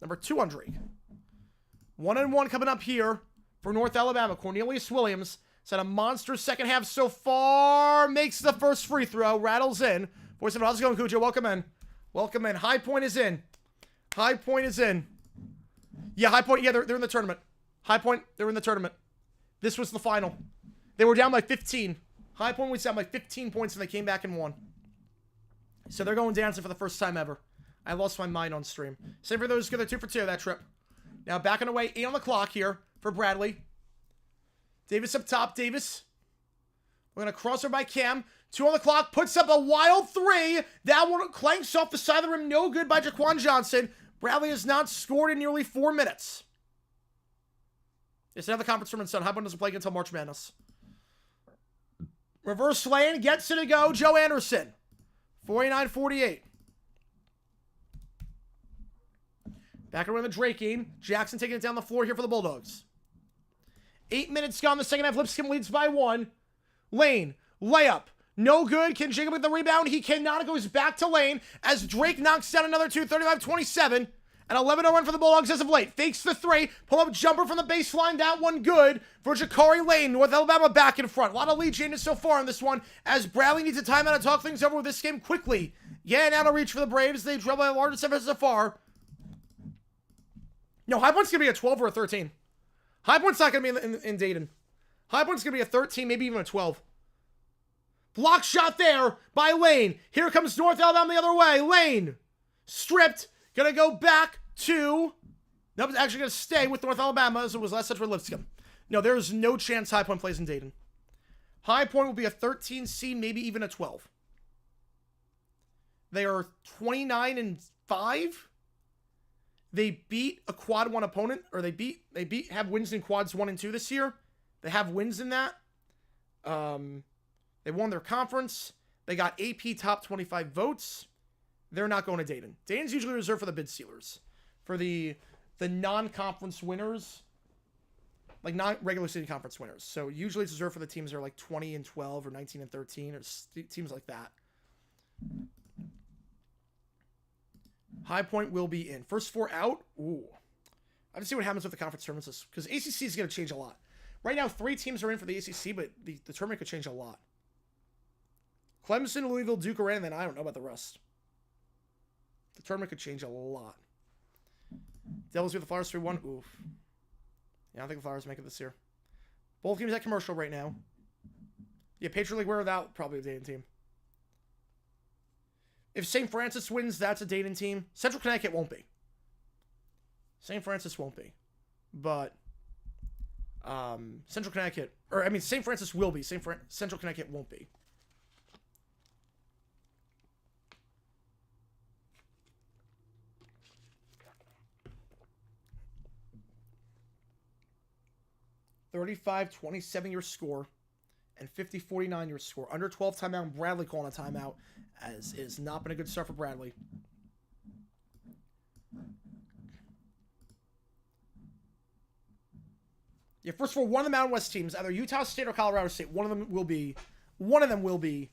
Number 2 on Drake. 1-1 coming up here for North Alabama. Cornelius Williams. It's had a monster second half so far. Makes the first free throw. Rattles in. 47, how's it going, Cujo? Welcome in. Welcome in. High Point is in. High Point is in. Yeah, High Point. Yeah, they're in the tournament. High Point, they're in the tournament. This was the final. They were down by 15. High Point was down by 15 points and they came back and won. So they're going dancing for the first time ever. I lost my mind on stream. Same for those good. They're 2 for 2 that trip. Now back on the way. 8 on the clock here for Bradley. Davis up top. Davis. We're going to cross her by Cam. 2 on the clock. Puts up a wild 3. That one clanks off the side of the rim. No good by Jaquan Johnson. Bradley has not scored in nearly 4 minutes. It's another conference tournament, son. High Point doesn't play until March Madness. Reverse lane. Gets it to go. Joe Anderson. 49-48. Back around the Drake game. Jackson taking it down the floor here for the Bulldogs. 8 minutes gone. The second half. Lipscomb leads by 1. Lane. Layup. No good. Can Jacob get the rebound? He cannot. It goes back to Lane as Drake knocks down another 2. 35-27. An 11-0 run for the Bulldogs as of late. Fakes the 3. Pull-up jumper from the baseline. That one good for Jakari Lane. North Alabama back in front. A lot of lead changes so far in this one as Bradley needs a timeout to talk things over with this game quickly. Yeah, now to reach for the Braves. They dribble by the largest effort so far. No, High Point's going to be a 12 or a 13. High Point's not going to be in Dayton. High Point's going to be a 13, maybe even a 12. Block shot there by Lane. Here comes North Alabama the other way. Lane. Stripped. Going to go back to... Nope, actually going to stay with North Alabama as it was last set for Lipscomb. No, there's no chance High Point plays in Dayton. High Point will be a 13 seed, maybe even a 12. They are 29-5. They beat a quad 1 opponent, or have wins in quads 1 and 2 this year. They have wins in that. They won their conference. They got AP top 25 votes. They're not going to Dayton. Dayton's usually reserved for the bid stealers. For the non-conference winners, like non-regular season conference winners. So usually it's reserved for the teams that are like 20-12 or 19-13 or teams like that. High Point will be in. First 4 out. Ooh. I have to see what happens with the conference tournaments because ACC is going to change a lot. Right now, 3 teams are in for the ACC, but the tournament could change a lot. Clemson, Louisville, Duke are in, and then I don't know about the rest. The tournament could change a lot. Devils with the Flyers 3-1. Oof. Yeah, I don't think the Flyers make it this year. Both teams at commercial right now. Yeah, Patriot League, we're without probably a Dayton team. If St. Francis wins, that's a Dayton team. Central Connecticut won't be. St. Francis won't be. But Central Connecticut, St. Francis will be. Central Connecticut won't be. $35-27 your score and 50-49 your score. Under 12 timeout. Bradley calling a timeout, as it has not been a good start for Bradley. Yeah, first of all, one of the Mountain West teams, either Utah State or Colorado State, one of them will be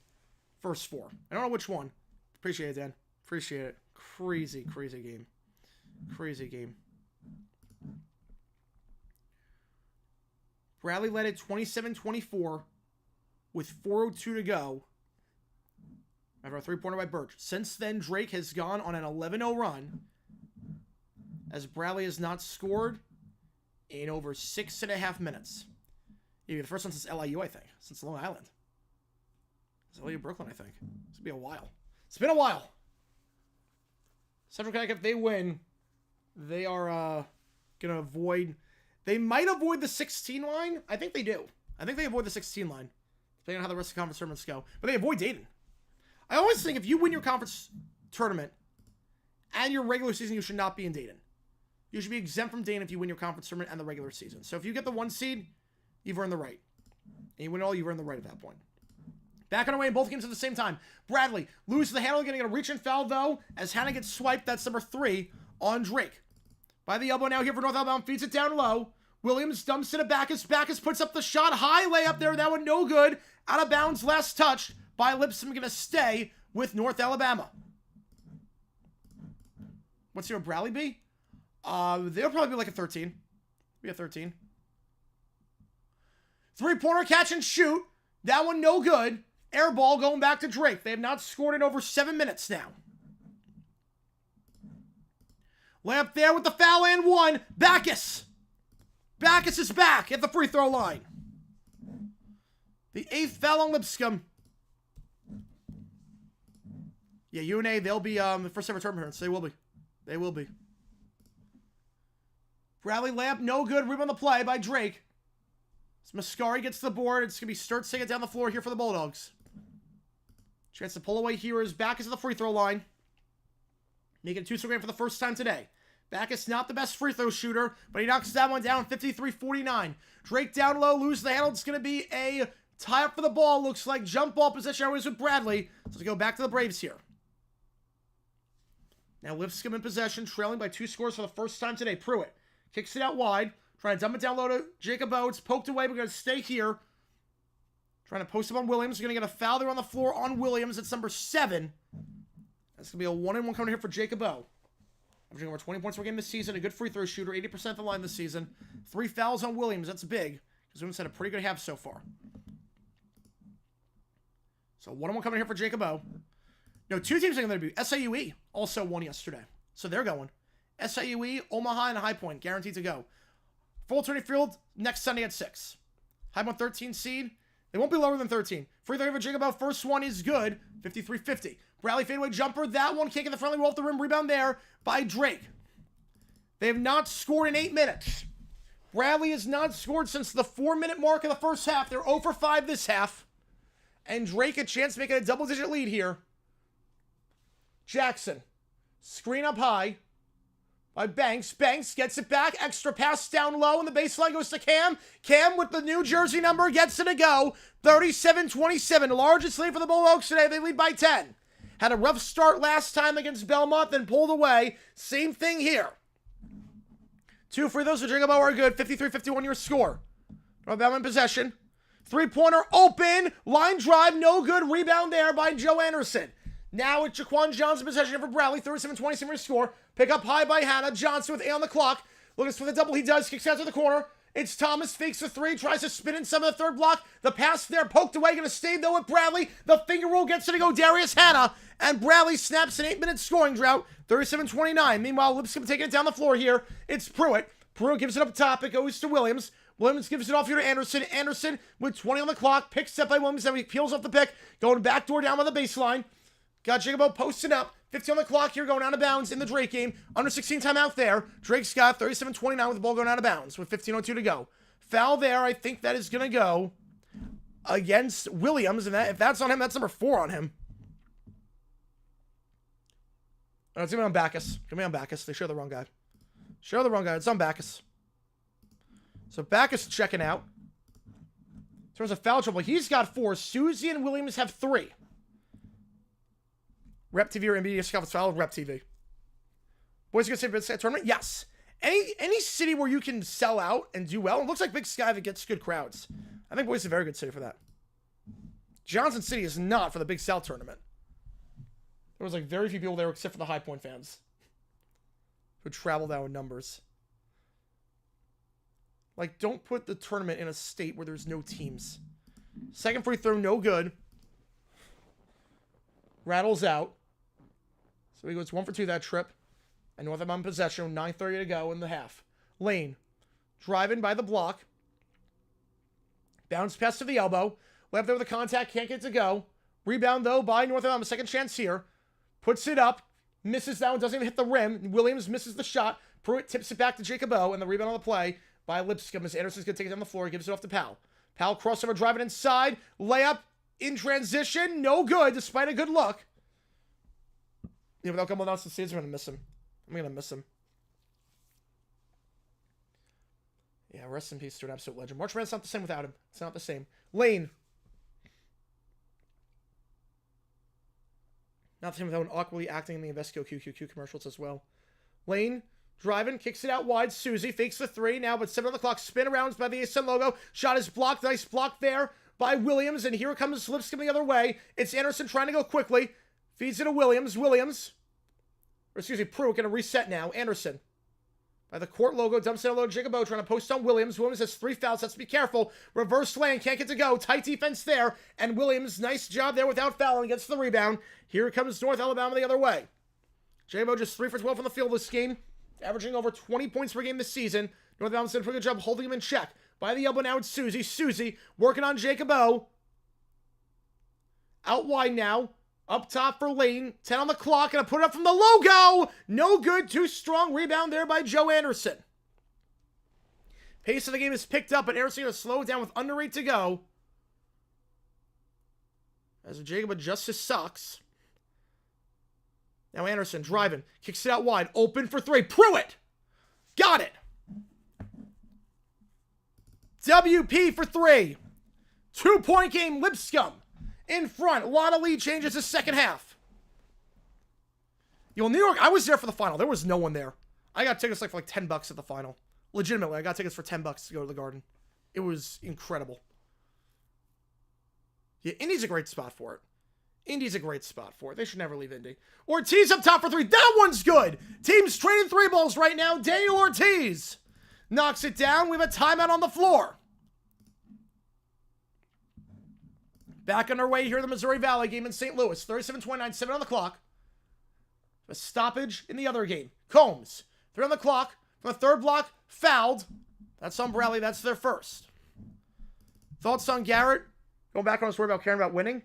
first 4. I don't know which one. Appreciate it, Dan. Appreciate it. Crazy game. Crazy game. Bradley led it 27-24 with 4:02 to go. After a 3-pointer by Birch. Since then, Drake has gone on an 11-0 run as Bradley has not scored in over 6.5 minutes. Maybe the first one since LIU, I think. Since Long Island. Since LIU Brooklyn, I think. It's going to be a while. It's been a while. Central Connecticut, if they win, they are going to avoid... They might avoid the 16 line. I think they do. I think they avoid the 16 line. Depending on how the rest of the conference tournaments go. But they avoid Dayton. I always think if you win your conference tournament and your regular season, you should not be in Dayton. You should be exempt from Dayton if you win your conference tournament and the regular season. So if you get the 1 seed, you've earned the right. And you win all, you've earned the right at that point. Back on the way in both games at the same time. Bradley loses the handle, going to get a reach and foul though, as Hannah gets swiped. That's number 3 on Drake. By the elbow now here for North Alabama. Feeds it down low. Williams dumps it at Backus. Backus puts up the shot. High layup there. That one no good. Out of bounds. Last touch by Lipscomb. Going to stay with North Alabama. What's your Bradley be? They'll probably be like a 13. Be a 13. Three-pointer catch and shoot. That one no good. Air ball going back to Drake. They have not scored in over 7 minutes now. Layup there with the foul and one. Backus. Backus is back at the free throw line. The 8th foul on Lipscomb. Yeah, UNA, they'll be the first ever tournament appearance. They will be. They will be. Bradley layup, no good. Rebound on the play by Drake. As Mascari gets to the board, it's going to be Sturt singing down the floor here for the Bulldogs. Chance to pull away here is Backus at the free throw line. Making a two-score game for the first time today. Backus not the best free throw shooter, but he knocks that one down 53-49. Drake down low, loses the handle. It's going to be a tie-up for the ball. Looks like jump ball possession always with Bradley. So let's go back to the Braves here. Now Lipscomb in possession, trailing by 2 scores for the first time today. Pruitt kicks it out wide. Trying to dump it down low to Jacob O. It's poked away. We're going to stay here. Trying to post him on Williams. We're going to get a foul there on the floor on Williams. It's number 7. That's going to be a 1-and-1 coming here for Jacob O. Averaging over 20 points per game this season. A good free throw shooter. 80% of the line this season. 3 fouls on Williams. That's big. Because Williams had a pretty good half so far. So 1-and-1 coming here for Jacob O. No, 2 teams are going to be. SIUE also won yesterday. So they're going. SIUE, Omaha, and High Point. Guaranteed to go. Full tourney field next Sunday at 6. High Point 13 seed. They won't be lower than 13. Free throw for Jacob O. First one is good. 53-50. Bradley fadeaway jumper. That one kick in the friendly roll off the rim. Rebound there by Drake. They have not scored in 8 minutes. Bradley has not scored since the 4-minute mark of the first half. They're 0 for 5 this half. And Drake a chance to make it a double-digit lead here. Jackson. Screen up high by Banks. Banks gets it back. Extra pass down low, and the baseline goes to Cam. Cam with the New Jersey number gets it to go. 37-27. Largest lead for the Bulldogs today. They lead by 10. Had a rough start last time against Belmont, then pulled away. Same thing here. 2 free throws for Jacob O are good. 53-51 your score. Alabama in possession. Three-pointer open. Line drive, no good. Rebound there by Joe Anderson. Now it's Jaquan Johnson possession for Bradley. 37-27 your score. Pick up high by Hannah. Johnson with 8 on the clock. Looking for the double. He does. Kicks out to the corner. It's Thomas. Fakes the 3. Tries to spin in some of the third block. The pass there poked away. Going to stay though with Bradley. The finger roll gets it to go. Darius Hannah. And Bradley snaps an 8-minute scoring drought. 37-29. Meanwhile, Lipscomb taking it down the floor here. It's Pruitt. Pruitt gives it up top. It goes to Williams. Williams gives it off here to Anderson. Anderson with 20 on the clock. Picks up by Williams. Then he peels off the pick. Going back door down by the baseline. Got Jacob O posted up. 50 on the clock here, going out of bounds in the Drake game. Under 16 timeout there. Drake's got 37-29 with the ball going out of bounds with 15:02 to go. Foul there. I think that is going to go against Williams. And if that's on him, that's number 4 on him. Oh, it's going to be on Backus. It's going to be on Backus. They show the wrong guy. Show the wrong guy. It's on Backus. So Backus checking out. In terms of foul trouble, he's got 4. Susie and Williams have 3. Rep TV or NBA Scouts foul, Rep TV. Boys, you gonna say tournament? Yes. Any city where you can sell out and do well. It looks like Big Sky that gets good crowds. I think Boise is a very good city for that. Johnson City is not for the Big South tournament. There was like very few people there except for the High Point fans who traveled out in numbers. Like, don't put the tournament in a state where there's no teams. Second free throw, no good. Rattles out. So he goes 1 for 2 that trip. And Northam on possession. 9:30 to go in the half. Lane. Driving by the block. Bounce pass to the elbow. Left there with the contact. Can't get to go. Rebound, though, by Northam. A second chance here. Puts it up. Misses that one. Doesn't even hit the rim. Williams misses the shot. Pruitt tips it back to Jacob O. And the rebound on the play by Lipscomb. As Anderson's going to take it down the floor. Gives it off to Powell. Powell crossover driving inside. Layup in transition. No good, despite a good look. Yeah, without coming down to the seeds, I'm going to miss him. I'm going to miss him. Yeah, rest in peace to an absolute legend. March Madness not the same without him. It's not the same. Lane. Not the same without an awkwardly acting in the Invesco QQQ commercials as well. Lane. Driving, kicks it out wide. Susie fakes the 3 now, but 7 on the clock. Spin arounds by the ASM logo. Shot is blocked. Nice block there by Williams. And here comes Lipscomb the other way. It's Anderson trying to go quickly. Feeds it to Williams. Pruitt going to reset now. Anderson. by the court logo. Dumps down low. Jacobo trying to post on Williams. Williams has 3 fouls. Has to be careful. Reverse lane. Can't get to go. Tight defense there. And Williams, nice job there without fouling. Gets the rebound. Here comes North Alabama the other way. Jacobo just 3 for 12 from the field this game. Averaging over 20 points per game this season. North Alabama's done a pretty good job holding him in check. By the elbow now it's Susie. Susie working on Jacobo. Out wide now. Up top for Lane. 10 on the clock. Gonna put it up from the logo. No good. Too strong. Rebound there by Joe Anderson. Pace of the game is picked up, but Anderson gonna slow it down with under 8 to go. As Jacob adjusts his socks. Now Anderson driving. Kicks it out wide. Open for 3. Pruitt. Got it. WP for 3. 2-point game. Lipscomb in front. A lot of lead changes the second half. New York, I was there for the final. There was no one there. I got tickets for like $10 at the final. Legitimately, I got tickets for $10 to go to the Garden. It was incredible. Yeah, Indy's a great spot for it. Indy's a great spot for it. They should never leave Indy. Ortiz up top for 3. That one's good. Team's trading 3 balls right now. Daniel Ortiz knocks it down. We have a timeout on the floor. Back on our way here in the Missouri Valley game in St. Louis. 37-29, 7 on the clock. A stoppage in the other game. Combs, 3 on the clock. From the third block, fouled. That's on Bradley. That's their first. Thoughts on Garrett? Going back on his word about caring about winning.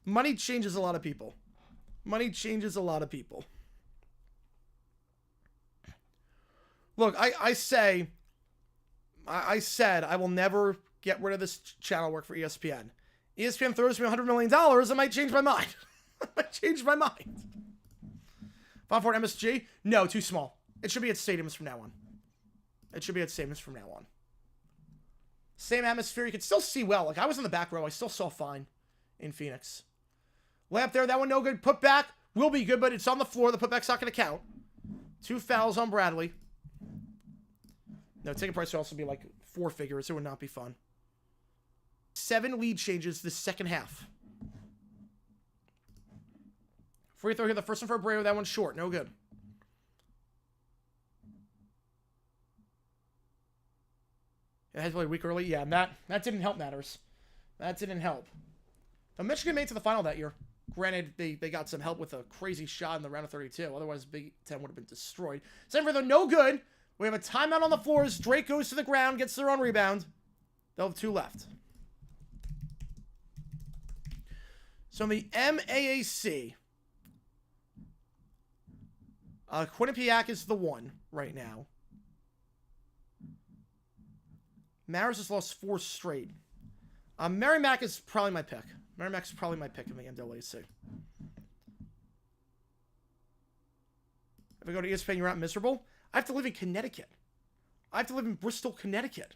Money changes a lot of people. Money changes a lot of people. Look, I said I will never get rid of this channel work for ESPN. ESPN throws me $100 million, I might change my mind. I might change my mind. Final Four MSG? No, too small. It should be at stadiums from now on. It should be at stadiums from now on. Same atmosphere. You can still see well. Like, I was in the back row. I still saw fine in Phoenix. Layup there. That one no good. Put back will be good, but it's on the floor. The putback's not going to count. 2 fouls on Bradley. No, ticket price would also be like 4 figures. It would not be fun. 7 lead changes this second half. Free throw here. The first one for Abreu. That one's short. No good. It had to play a week early. Yeah, that didn't help matters. That didn't help. Now, Michigan made it to the final that year. Granted, they got some help with a crazy shot in the round of 32. Otherwise, Big Ten would have been destroyed. Second free throw, no good. We have a timeout on the floors. Drake goes to the ground, gets their own rebound. They'll have 2 left. So in the MAAC, Quinnipiac is the 1 right now. Marist has lost 4 straight. Merrimack is probably my pick. Merrimack's probably my pick in the MAAC. If I go to ESPN, you're not miserable? I have to live in Connecticut. I have to live in Bristol, Connecticut.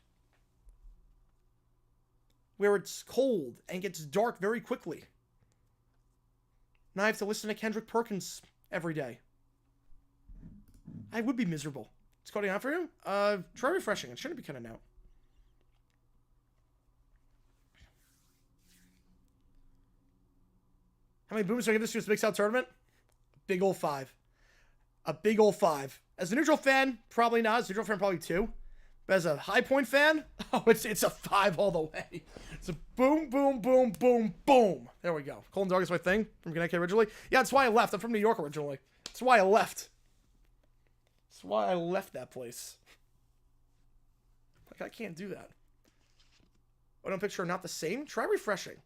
Where it's cold and gets dark very quickly. Now I have to listen to Kendrick Perkins every day. I would be miserable. It's coding out for you? Try refreshing. It shouldn't be cutting out. How many boomers do I give this to this Big South tournament? Big ol' 5. A big ol' 5. As a neutral fan, probably not. As a neutral fan, probably 2. But as a High Point fan, oh, it's a 5 all the way. It's a boom, boom, boom, boom, boom. There we go. Cold and Dog is my thing from Connecticut originally. Yeah, that's why I left. I'm from New York originally. That's why I left. That's why I left that place. Like, I can't do that. I don't picture not the same. Try refreshing.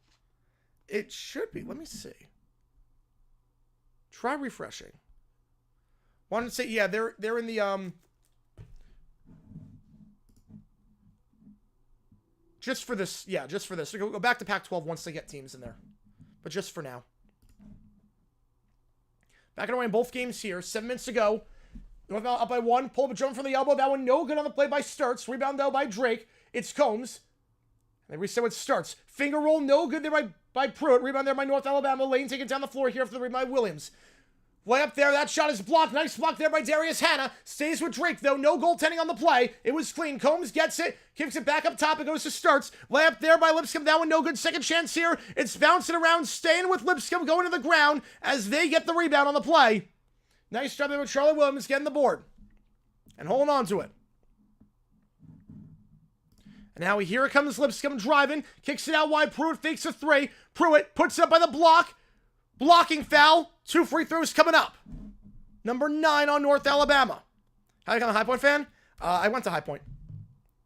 It should be. Let me see. Try refreshing. Wanted to say, yeah, they're in the just for this, yeah, just for this. So go back to Pac-12 once they get teams in there, but just for now. Back and away in both games here. 7 minutes to go. North Alabama up by 1. Pull up a jump from the elbow. That one no good on the play by Sturts. Rebound though by Drake. It's Combs. And they reset with Sturts. Finger roll no good there by Pruitt. Rebound there by North Alabama. Lane taken down the floor here after the rebound by Williams. Way up there. That shot is blocked. Nice block there by Darius Hannah. Stays with Drake, though. No goaltending on the play. It was clean. Combs gets it. Kicks it back up top. It goes to Sturts. Layup there by Lipscomb. That one no good. Second chance here. It's bouncing around. Staying with Lipscomb. Going to the ground as they get the rebound on the play. Nice job there with Charlie Williams getting the board and holding on to it. And now here comes Lipscomb driving, kicks it out wide. Pruitt fakes a 3. Pruitt puts it up by the block. Blocking foul. 2 free throws coming up. Number 9 on North Alabama. How you become a High Point fan? I went to High Point.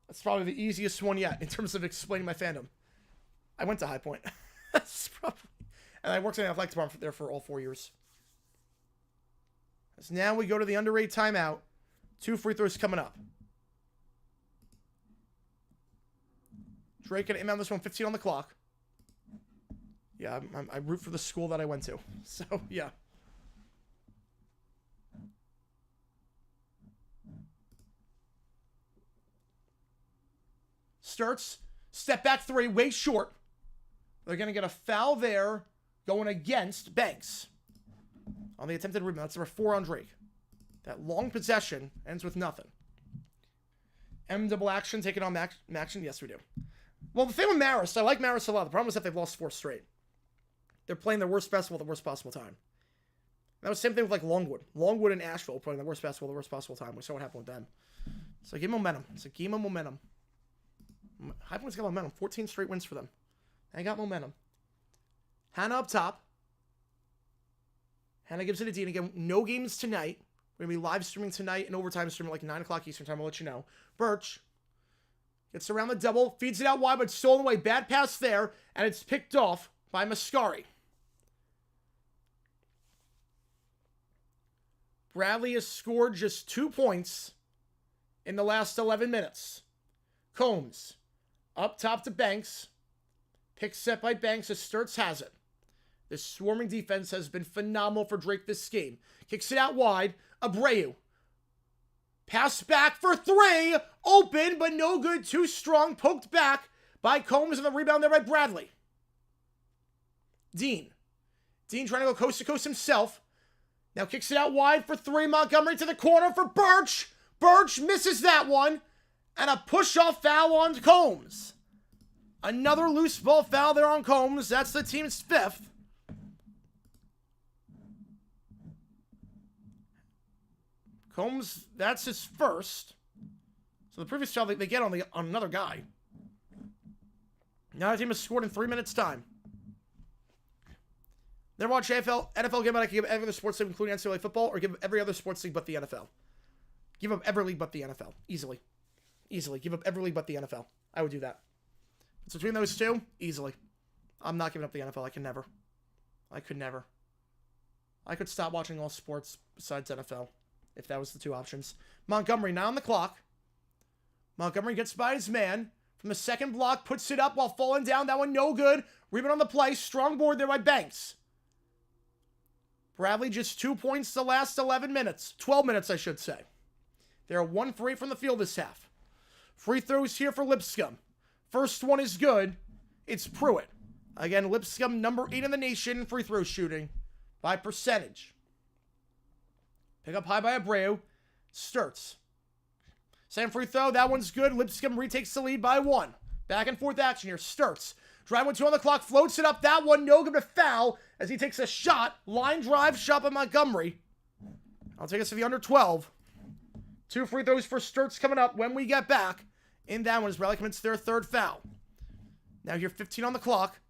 That's probably the easiest one yet in terms of explaining my fandom. I went to High Point. That's probably... And I worked in the athletic department there for all 4 years. So now we go to the under 8 timeout. 2 free throws coming up. Drake going to inbound this one, 15 on the clock. Yeah, I root for the school that I went to. So, yeah. Starts, step back 3, way short. They're going to get a foul there going against Banks on the attempted rebound. That's number 4 on Drake. That long possession ends with nothing. M double action, taking on action. Yes, we do. Well, the thing with Marist, I like Marist a lot. The problem is that they've lost 4 straight. They're playing their worst basketball at the worst possible time. That was the same thing with like Longwood. Longwood and Asheville playing the worst basketball at the worst possible time. We saw what happened with them. So give them momentum. It's a game of momentum. High Point's got momentum. 14 straight wins for them. They got momentum. Hannah up top. Hannah gives it to Dean. Again, no games tonight. We're going to be live streaming tonight and overtime streaming like 9 o'clock Eastern time. I'll let you know. Birch gets around the double. Feeds it out wide, but stolen away. Bad pass there. And it's picked off by Mascari. Bradley has scored just 2 points in the last 11 minutes. Combs up top to Banks. Pick set by Banks as Sturts has it. This swarming defense has been phenomenal for Drake this game. Kicks it out wide. Abreu. Pass back for 3. Open, but no good. Too strong. Poked back by Combs, and the rebound there by Bradley. Dean. Dean trying to go coast to coast himself. Now kicks it out wide for 3. Montgomery to the corner for Birch. Birch misses that one. And a push-off foul on Combs. Another loose ball foul there on Combs. That's the team's 5th. Combs, that's his first. So the previous foul they get on another guy. Now the team has scored in 3 minutes' time. Never watch NFL game, but I can give every other sports league, including NCAA football, or give every other sports league but the NFL. Give up every league but the NFL. Easily. Easily. Give up every league but the NFL. I would do that. It's between those two, easily. I'm not giving up the NFL. I can never. I could never. I could stop watching all sports besides NFL, if that was the 2 options. Montgomery now on the clock. Montgomery gets by his man. From the second block, puts it up while falling down. That one no good. Rebound on the play. Strong board there by Banks. Bradley just 2 points the last 11 minutes. 12 minutes, I should say. They're 1 for 8 from the field this half. Free throws here for Lipscomb. First one is good. It's Pruitt. Again, Lipscomb number 8 in the nation in free throw shooting by percentage. Pick up high by Abreu. Sturts. Same free throw. That one's good. Lipscomb retakes the lead by 1. Back and forth action here. Sturts. Drive with 2 on the clock. Floats it up. That one no good to foul as he takes a shot. Line drive shot by Montgomery. I'll take us to the under 12. 2 free throws for Sturts coming up when we get back. In that one as Bradley commits their 3rd foul. Now you're 15 on the clock.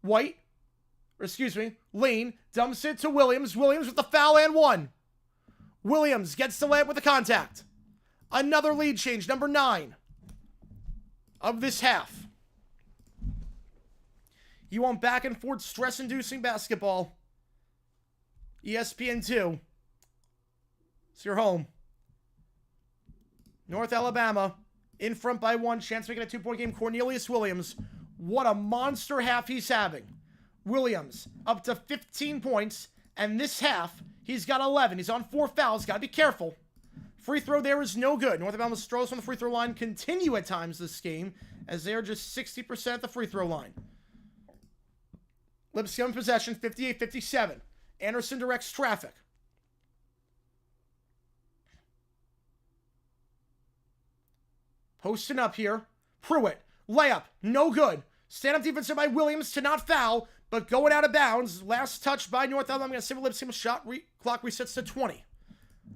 Lane dumps it to Williams. Williams with the foul and 1. Williams gets the layup with the contact. Another lead change, number 9 of this half. You want back and forth stress-inducing basketball? ESPN2. It's your home. North Alabama in front by 1. Chance making a 2-point game. Cornelius Williams. What a monster half he's having. Williams up to 15 points. And this half, he's got 11. He's on 4 fouls. Got to be careful. Free throw there is no good. North Alabama struggles from the free throw line. Continue at times this game as they are just 60% at the free throw line. Lipscomb possession, 58-57. Anderson directs traffic. Posting up here. Pruitt. Layup. No good. Stand-up defense by Williams to not foul. but going out of bounds. Last touch by North Alabama. I'm going to say Lipscomb shot clock resets to 20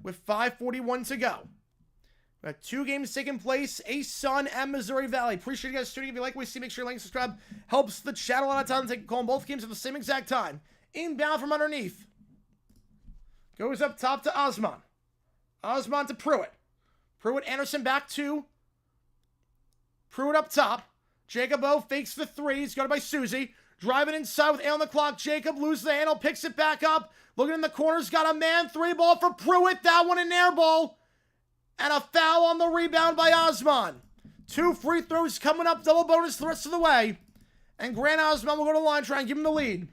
with 5:41 to go. We got 2 games taking place, ASUN and Missouri Valley. Appreciate you guys tuning in. If you like what you see, make sure you like and subscribe. Helps the channel a lot of time. Take calling both games at the same exact time. Inbound from underneath. Goes up top to Osman. Osman to Pruitt. Pruitt, Anderson back to Pruitt up top. Jacob O fakes the 3. He's guarded by Susie. Driving inside with 8 on the clock. Jacob loses the handle, picks it back up. Looking in the corners, got a man. 3 ball for Pruitt. That one an air ball. And a foul on the rebound by Osman. 2 free throws coming up. Double bonus the rest of the way. And Grant Osman will go to the line, try and give him the lead.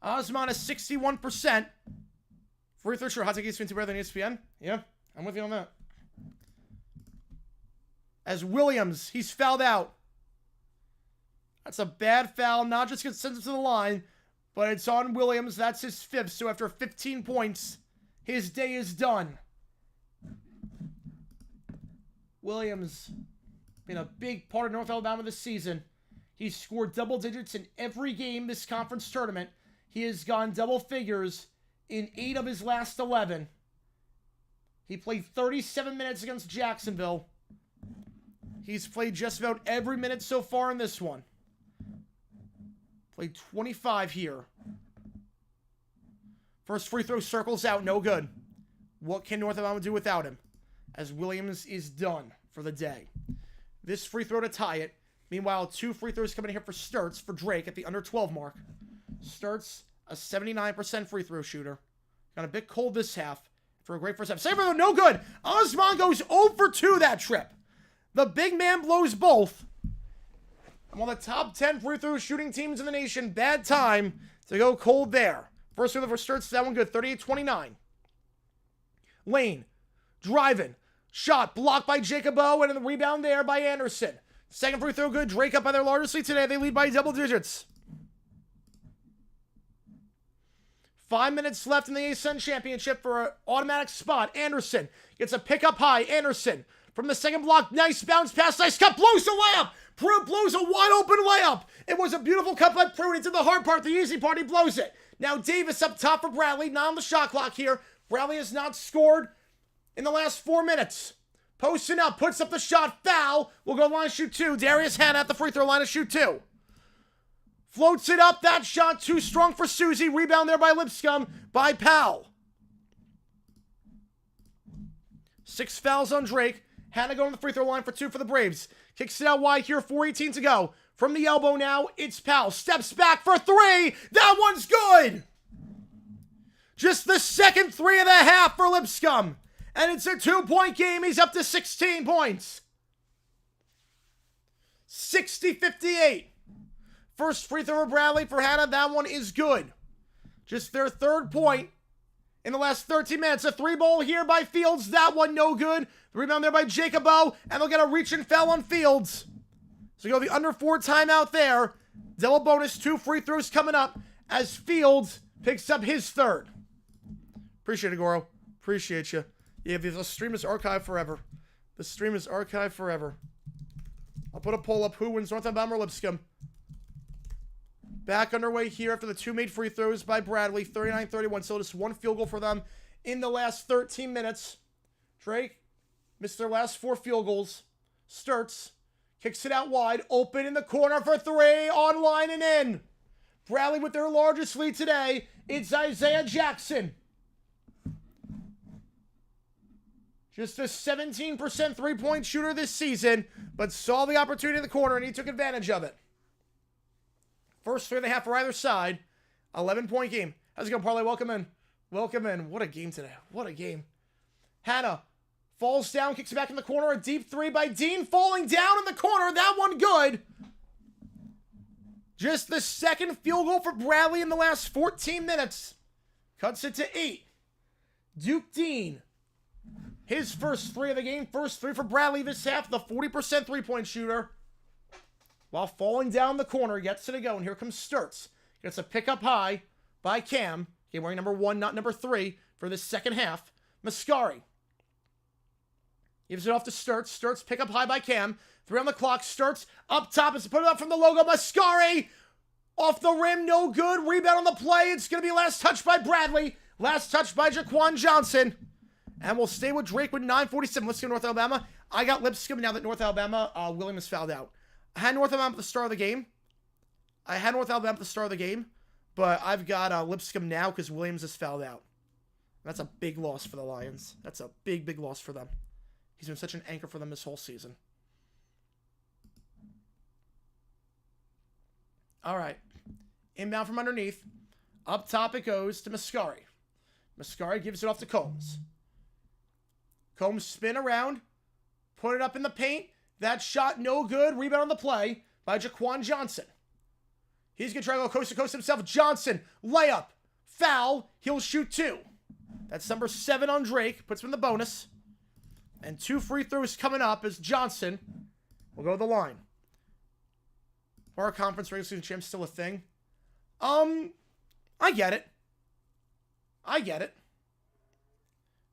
Osman is 61%. Free throw, sure. Hot take ESPN 2 better than ESPN. Yeah, I'm with you on that. As Williams, he's fouled out. That's a bad foul. Not just gets sent to the line, but it's on Williams. That's his 5th. So after 15 points, his day is done. Williams been a big part of North Alabama this season. He's scored double digits in every game this conference tournament. He has gone double figures in 8 of his last 11. He played 37 minutes against Jacksonville. He's played just about every minute so far in this one. Played 25 here. First free throw circles out, no good. What can North Alabama do without him? As Williams is done for the day. This free throw to tie it. Meanwhile, 2 free throws coming in here for Sturts, for Drake at the under 12 mark. Sturts, a 79% free throw shooter. Got a bit cold this half for a great first half. Save throw, no good. Osman goes 0 for 2 that trip. The big man blows both. I'm on the top 10 free throw shooting teams in the nation. Bad time to go cold there. First free throw for Sturts, that one good, 38-29. Lane, driving. Shot blocked by Jacob O, and the rebound there by Anderson. Second free throw good. Drake up by their largest lead today. They lead by double digits. 5 minutes left in the ASUN championship for an automatic spot. Anderson gets a pick up high. Anderson from the second block. Nice bounce pass. Nice cut. Blows the layup. Pruitt blows a wide open layup. It was a beautiful cut by Pruitt. Into the hard part. The easy part. He blows it. Now Davis up top for Bradley. Not on the shot clock here. Bradley has not scored in the last 4 minutes. Posting up, puts up the shot, foul. We'll go line shoot 2. Darius Hanna at the free throw line to shoot 2. Floats it up, that shot too strong for Susie. Rebound there by Lipscomb, by Powell. 6 fouls on Drake. Hanna going to the free throw line for 2 for the Braves. Kicks it out wide here, 4:18 to go. From the elbow now, it's Powell. Steps back for 3. That one's good. Just the second 3 of the half for Lipscomb. And it's a 2-point game. He's up to 16 points. 60-58. First free throw for Bradley for Hanna. That one is good. Just their 3rd point in the last 13 minutes. A 3-ball here by Fields. That one no good. The rebound there by Jacob O. And they'll get a reach and foul on Fields. So go the under 4 timeout there. Double bonus. 2 free throws coming up as Fields picks up his 3rd. Appreciate it, Goro. Appreciate you. Yeah, the stream is archived forever. The stream is archived forever. I'll put a poll up. Who wins North Alabama or Lipscomb? Back underway here after the 2 made free throws by Bradley. 39-31. So just 1 field goal for them in the last 13 minutes. Drake missed their last 4 field goals. Sturts kicks it out wide. Open in the corner for 3. Online and in. Bradley with their largest lead today. It's Isaiah Jackson. Just a 17% 3-point shooter this season, but saw the opportunity in the corner and he took advantage of it. First 3.5 for either side. 11-point game. How's it going, Parlay? Welcome in. Welcome in. What a game today. What a game. Hanna falls down, kicks it back in the corner. A deep 3 by Dean, falling down in the corner. That one good. Just the 2nd field goal for Bradley in the last 14 minutes. Cuts it to 8. Duke Dean. His first 3 of the game. First 3 for Bradley this half. The 40% 3-point shooter. While falling down the corner. Gets it to go. And here comes Sturts. Gets a pick up high by Cam. Game wearing number 1, not number 3. For this second half. Mascari. Gives it off to Sturts. Sturts pick up high by Cam. 3 on the clock. Sturts up top. It's put it up from the logo. Mascari Off the rim, no good. Rebound on the play. It's going to be last touch by Bradley. Last touch by Jaquan Johnson. And we'll stay with Drake with 9:47. Let's go North Alabama. I got Lipscomb now that North Alabama, Williams fouled out. I had North Alabama at the start of the game. But I've got Lipscomb now because Williams is fouled out. That's a big loss for the Lions. That's a big, big loss for them. He's been such an anchor for them this whole season. All right. Inbound from underneath. Up top it goes to Mascari. Mascari gives it off to Combs. Combs spin around. Put it up in the paint. That shot no good. Rebound on the play by Jaquan Johnson. He's going to try to go coast to coast himself. Johnson, layup, foul. He'll shoot 2. That's number 7 on Drake. Puts him in the bonus. And 2 free throws coming up as Johnson will go to the line. Our conference regular season champ's still a thing. I get it.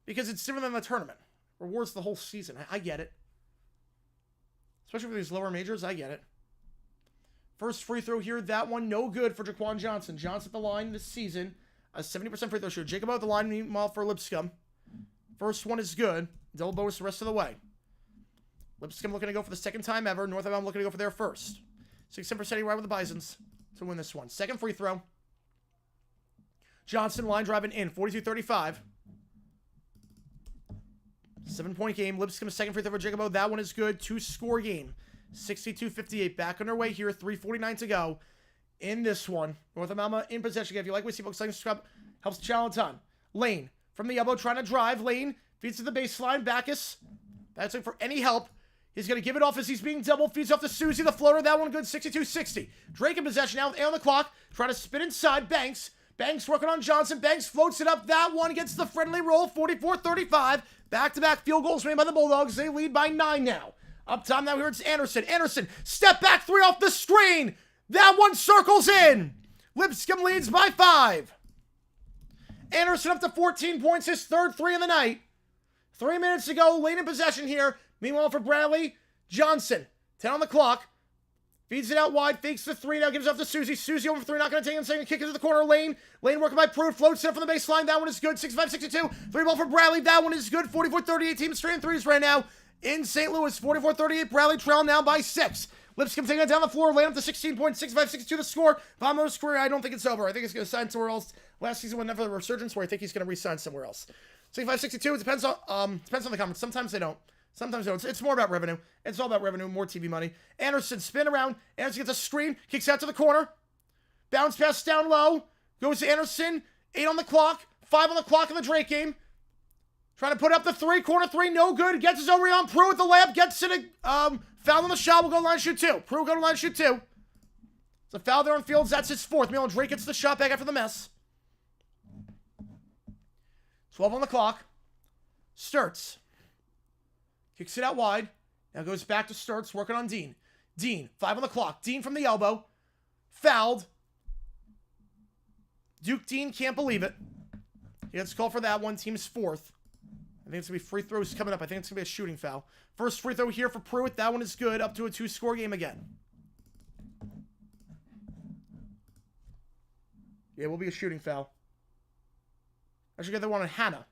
Because it's different than the tournament. Rewards the whole season. I get it. Especially for these lower majors, I get it. First free throw here. That one no good for Jaquan Johnson. Johnson at the line this season. A 70% free throw shooter. Jacob out the line, meanwhile, for Lipscomb. First one is good. Double bonus the rest of the way. Lipscomb looking to go for the second time ever. North Alabama looking to go for their first. 16% right with the Bisons to win this one. Second free throw. Johnson line driving in. 42-35. 7-point game. Lipscomb second free throw for Jacobo. That one is good. 2-score game. 62-58. Back underway here. 3:49 to go in this one. North Alabama in possession. If you like what you see, folks, like subscribe. Helps the channel a ton. Lane from the elbow trying to drive. Lane feeds to the baseline. Backus. That's looking for any help. He's going to give it off as he's being double. Feeds off to Susie, the floater. That one good. 62-60. Drake in possession now with 8 on the clock. Trying to spin inside. Banks. Banks working on Johnson. Banks floats it up. That one gets the friendly roll. 44-35. Back-to-back field goals made by the Bulldogs. They lead by 9 now. Up top now here it's Anderson. Anderson, step back 3 off the screen. That one circles in. Lipscomb leads by 5. Anderson up to 14 points. His third 3 of the night. 3 minutes to go. Lane in possession here. Meanwhile for Bradley, Johnson. 10 on the clock. Feeds it out wide. Fakes the 3. Now gives it off to Susie. Susie over 3. Not going to take it. Second kick into the corner. Lane. Lane working by Pruitt. Floats it up from the baseline. That one is good. 65-62. 3 ball for Bradley. That one is good. 44-38. Team straight in threes right now. In St. Louis. 44-38. Bradley trailing now by 6. Lipscomb taking it down the floor. Lane up to 16 points. 65-62 to score. Vamo's career, I don't think it's over. I think he's going to sign somewhere else. Last season went for the resurgence where I think he's going to re-sign somewhere else. 65-62. It depends on the conference. Sometimes they don't. Sometimes they don't. It's more about revenue. It's all about revenue. More TV money. Anderson spin around. Anderson gets a screen. Kicks out to the corner. Bounce pass down low. Goes to Anderson. 8 on the clock. 5 on the clock in the Drake game. Trying to put up the 3. Corner 3. No good. Gets his own rebound. Pruitt with the layup. Gets it. Foul on the shot. Will go to line shoot 2. Pruitt go to line shoot 2. It's a foul there on Fields. That's his 4th. Meanwhile, Drake gets the shot back after the mess. 12 on the clock. Sturts. Kicks it out wide. Now goes back to Sturts. Working on Dean. Dean. 5 on the clock. Dean from the elbow. Fouled. Duke Dean can't believe it. He gets called for that one. Team's 4th. I think it's going to be free throws coming up. I think it's going to be a shooting foul. First free throw here for Pruitt. That one is good. Up to a 2-score game again. Yeah, it will be a shooting foul. Actually, get the one on Hannah.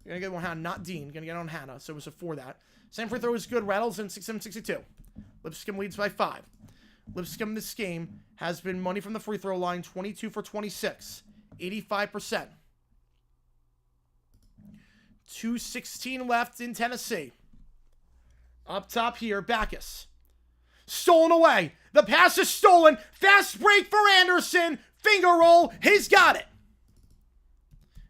You're going to get one on Hannah, not Dean. Going to get on Hannah. So it was a 4 that. Same free throw is good. Rattles in 67-62. Lipscomb leads by 5. Lipscomb this game has been money from the free throw line. 22 for 26. 85%. 2:16 left in Tennessee. Up top here, Backus. Stolen away. The pass is stolen. Fast break for Anderson. Finger roll. He's got it.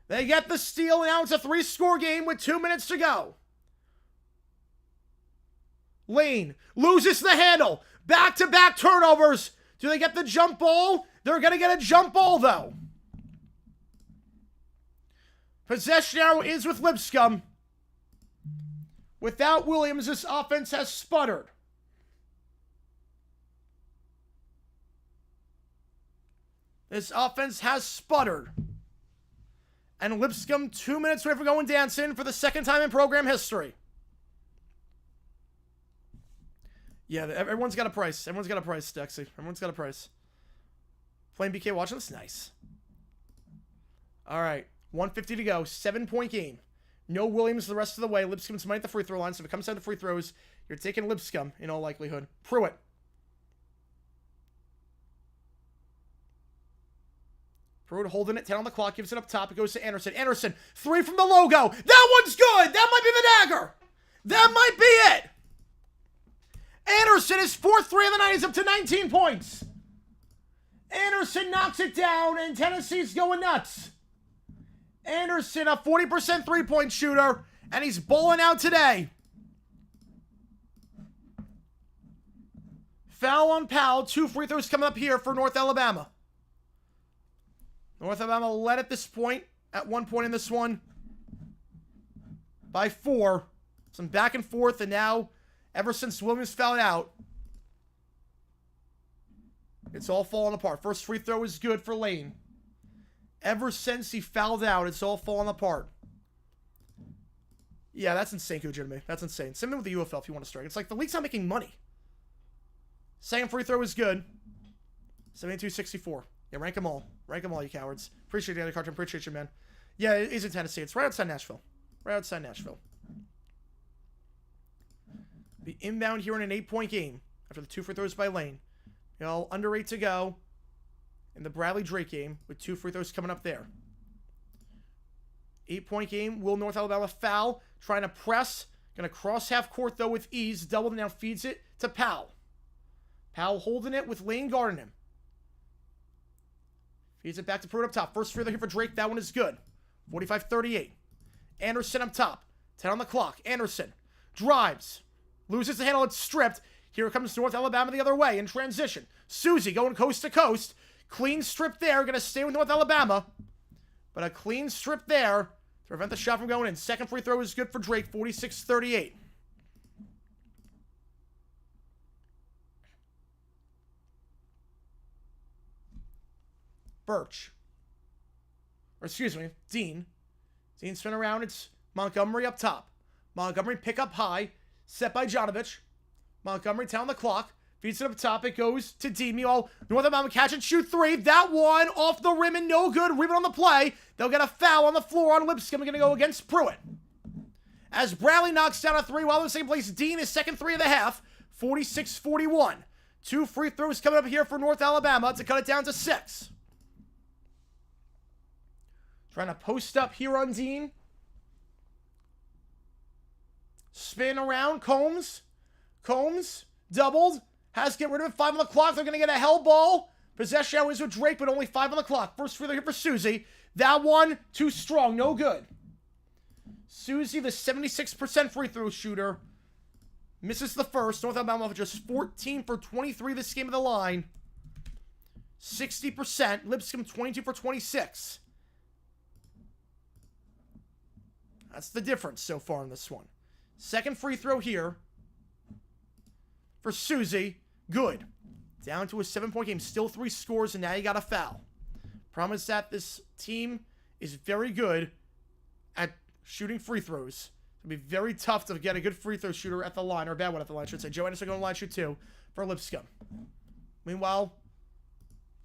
They get the steal. Now it's a 3-score game with 2 minutes to go. Lane loses the handle. Back-to-back turnovers. Do they get the jump ball? They're going to get a jump ball, though. Possession now is with Lipscomb. Without Williams, this offense has sputtered. This offense has sputtered. And Lipscomb 2 minutes away from going dancing for the second time in program history. Yeah, everyone's got a price. Everyone's got a price, Dexy. Everyone's got a price. Playing BK watching this? Nice. All right. 150 to go. 7-point game. No Williams the rest of the way. Lipscomb's money at the free throw line. So if it comes down to free throws, you're taking Lipscomb in all likelihood. Pruitt. Pruitt holding it. 10 on the clock. Gives it up top. It goes to Anderson. Anderson. 3 from the logo. That one's good. That might be the dagger. That might be it. Anderson is 4th 3 of the night. He's up to 19 points. Anderson knocks it down, and Tennessee's going nuts. Anderson, a 40% three-point shooter, and he's balling out today. Foul on Powell. 2 free throws coming up here for North Alabama. North Alabama led at this point, at one point in this one, by 4. Some back and forth, and now, ever since Williams fouled out, it's all falling apart. First free throw is good for Lane. Ever since he fouled out, it's all falling apart. Yeah, that's insane, Kujimi. That's insane. Same thing with the UFL if you want to strike. It's like the league's not making money. Second free throw is good. 72-64. Yeah, rank them all. Rank them all, you cowards. Appreciate the other cartoon. Appreciate you, man. Yeah, it is in Tennessee. It's right outside Nashville. Right outside Nashville. Be inbound here in an 8-point game after the 2 free throws by Lane. You know, under 8 to go in the Bradley Drake game with 2 free throws coming up there. 8-point game. Will North Alabama foul? Trying to press. Going to cross half court, though, with ease. Double now feeds it to Powell. Powell holding it with Lane guarding him. Feeds it back to Pruitt up top. First free throw here for Drake. That one is good. 45-38. Anderson up top. 10 on the clock. Anderson drives. Loses the handle. It's stripped. Here comes North Alabama the other way in transition. Susie going coast to coast. Clean strip there. Going to stay with North Alabama. But a clean strip there to prevent the shot from going in. Second free throw is good for Drake. 46-38. Birch. Or excuse me, Dean. Dean spin around. It's Montgomery up top. Montgomery pick up high. Set by Jonovich. Montgomery 10 on the clock. Feeds it up top. It goes to Dean. Meanwhile, North Alabama catch and shoot 3. That one off the rim and no good. Rebound on the play. They'll get a foul on the floor on Lipscomb. Going to go against Pruitt. As Bradley knocks down a 3 while in the same place, Dean is second 3 of the half. 46-41. 2 free throws coming up here for North Alabama to cut it down to 6. Trying to post up here on Dean. Spin around. Combs. Combs. Doubled. Has to get rid of it. 5 on the clock. They're going to get a hell ball. Possession now is with Drake, but only 5 on the clock. First free throw here for Susie. That one, too strong. No good. Susie, the 76% free throw shooter, misses the first. North Alabama off just 14 for 23 this game of the line. 60%. Lipscomb 22 for 26. That's the difference so far in this one. Second free throw here for Susie. Good. Down to a 7-point game. Still 3 scores, and now you got a foul. Problem is that this team is very good at shooting free throws. It'll be very tough to get a good free throw shooter at the line, or a bad one at the line, I should say. Joe Anderson going to line shoot 2 for Lipscomb. Meanwhile,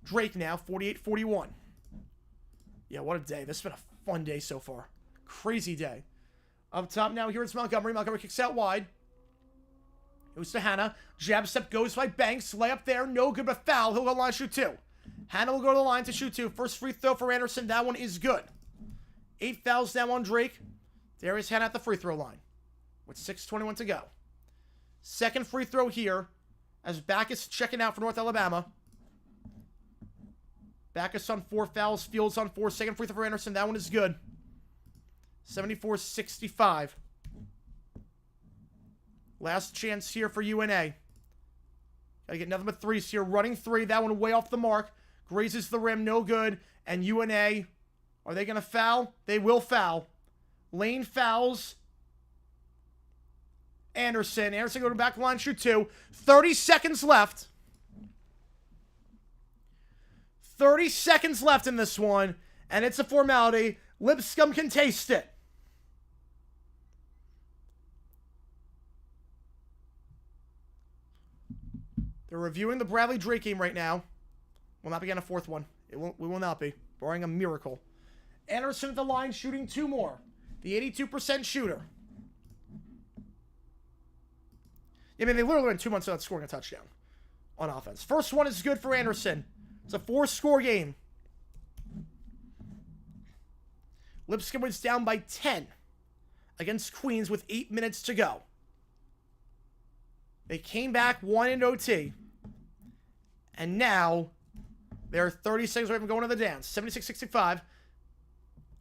Drake now, 48-41. Yeah, what a day. This has been a fun day so far. Crazy day. Up top now, here it's Montgomery. Montgomery kicks out wide. Goes to Hannah. Jab step goes by Banks. Layup there. No good, but foul. He'll go line shoot 2. Hannah will go to the line to shoot 2. First free throw for Anderson. That one is good. 8 fouls now on Drake. There is Hannah at the free throw line with 6:21 to go. Second free throw here as Backus checking out for North Alabama. Backus on 4 fouls. Fields on 4. Second free throw for Anderson. That one is good. 74-65. Last chance here for UNA. Gotta get nothing but 3s here. Running 3. That one way off the mark. Grazes the rim. No good. And UNA, are they going to foul? They will foul. Lane fouls Anderson. Anderson go to back line, shoot 2. 30 seconds left. 30 seconds left in this one. And it's a formality. Lipscomb can taste it. They're reviewing the Bradley Drake game right now. Will not be getting a fourth one. We will not be, barring a miracle. Anderson at the line, shooting 2 more. The 82% shooter. I mean, they literally went 2 months without scoring a touchdown on offense. First one is good for Anderson. It's a 4-score game. Lipscomb was down by 10 against Queens with 8 minutes to go. They came back, won in OT. And now they're 30 seconds away from going to the dance. 76-65.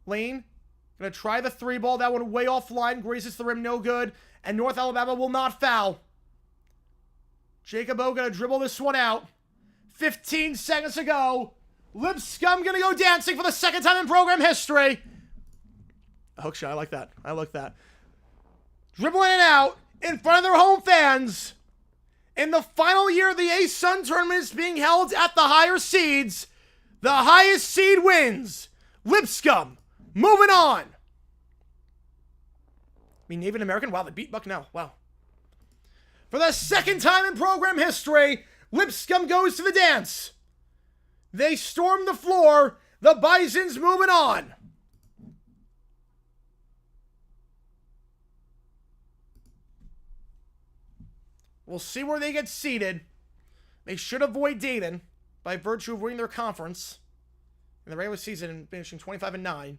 Lane going to try the 3-ball. That one way offline. Grazes the rim, no good. And North Alabama will not foul. Jacob O going to dribble this one out. 15 seconds to go. Lipscomb going to go dancing for the second time in program history. A hook shot. I like that. I like that. Dribbling it out in front of their home fans. In the final year of the A-Sun tournament is being held at the higher seeds. The highest seed wins. Lipscomb. Moving on. I mean, Native American? Wow, they beat Bucknell. Wow. For the second time in program history, Lipscomb goes to the dance. They storm the floor. The Bison's moving on. We'll see where they get seated. They should avoid Dayton by virtue of winning their conference in the regular season and finishing 25-9.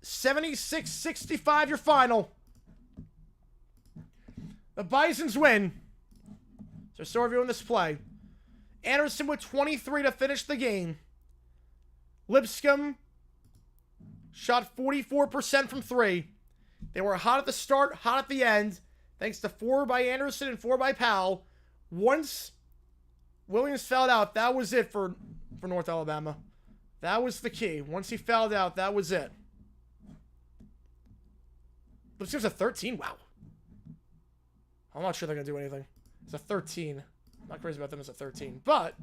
76-65 your final. The Bisons win. So still reviewing this play. Anderson with 23 to finish the game. Lipscomb shot 44% from 3. They were hot at the start, hot at the end. Thanks to 4 by Anderson and 4 by Powell. Once Williams fouled out, that was it for North Alabama. That was the key. Once he fouled out, that was it. Lipscomb's a 13. Wow. I'm not sure they're going to do anything. It's a 13. I'm not crazy about them as a 13. But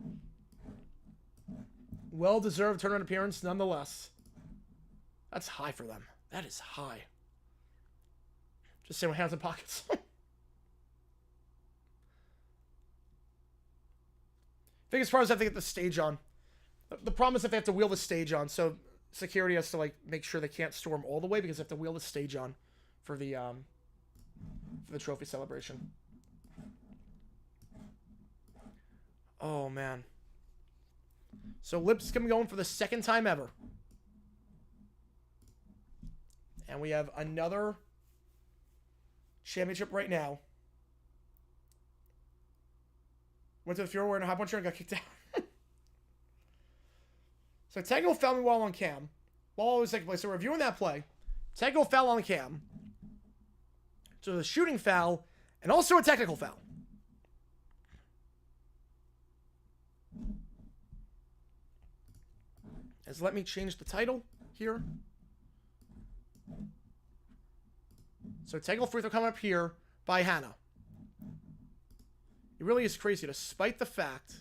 well-deserved tournament appearance nonetheless. That's high for them. That is high. Just saying with hands in pockets. I think as far as I have to get the stage on. The problem is that they have to wheel the stage on, so security has to like make sure they can't storm all the way because they have to wheel the stage on for the trophy celebration. Oh man. So Lipscomb going for the second time ever. And we have another championship right now. Went to the Fury, wearing a high puncher and got kicked out. So Tango fouled me while on cam. Ball was second place. So we're reviewing that play. Tango foul on cam. So the shooting foul and also a technical foul. As let me change the title here. So Tango free throw coming up here by Hannah. It really is crazy, despite the fact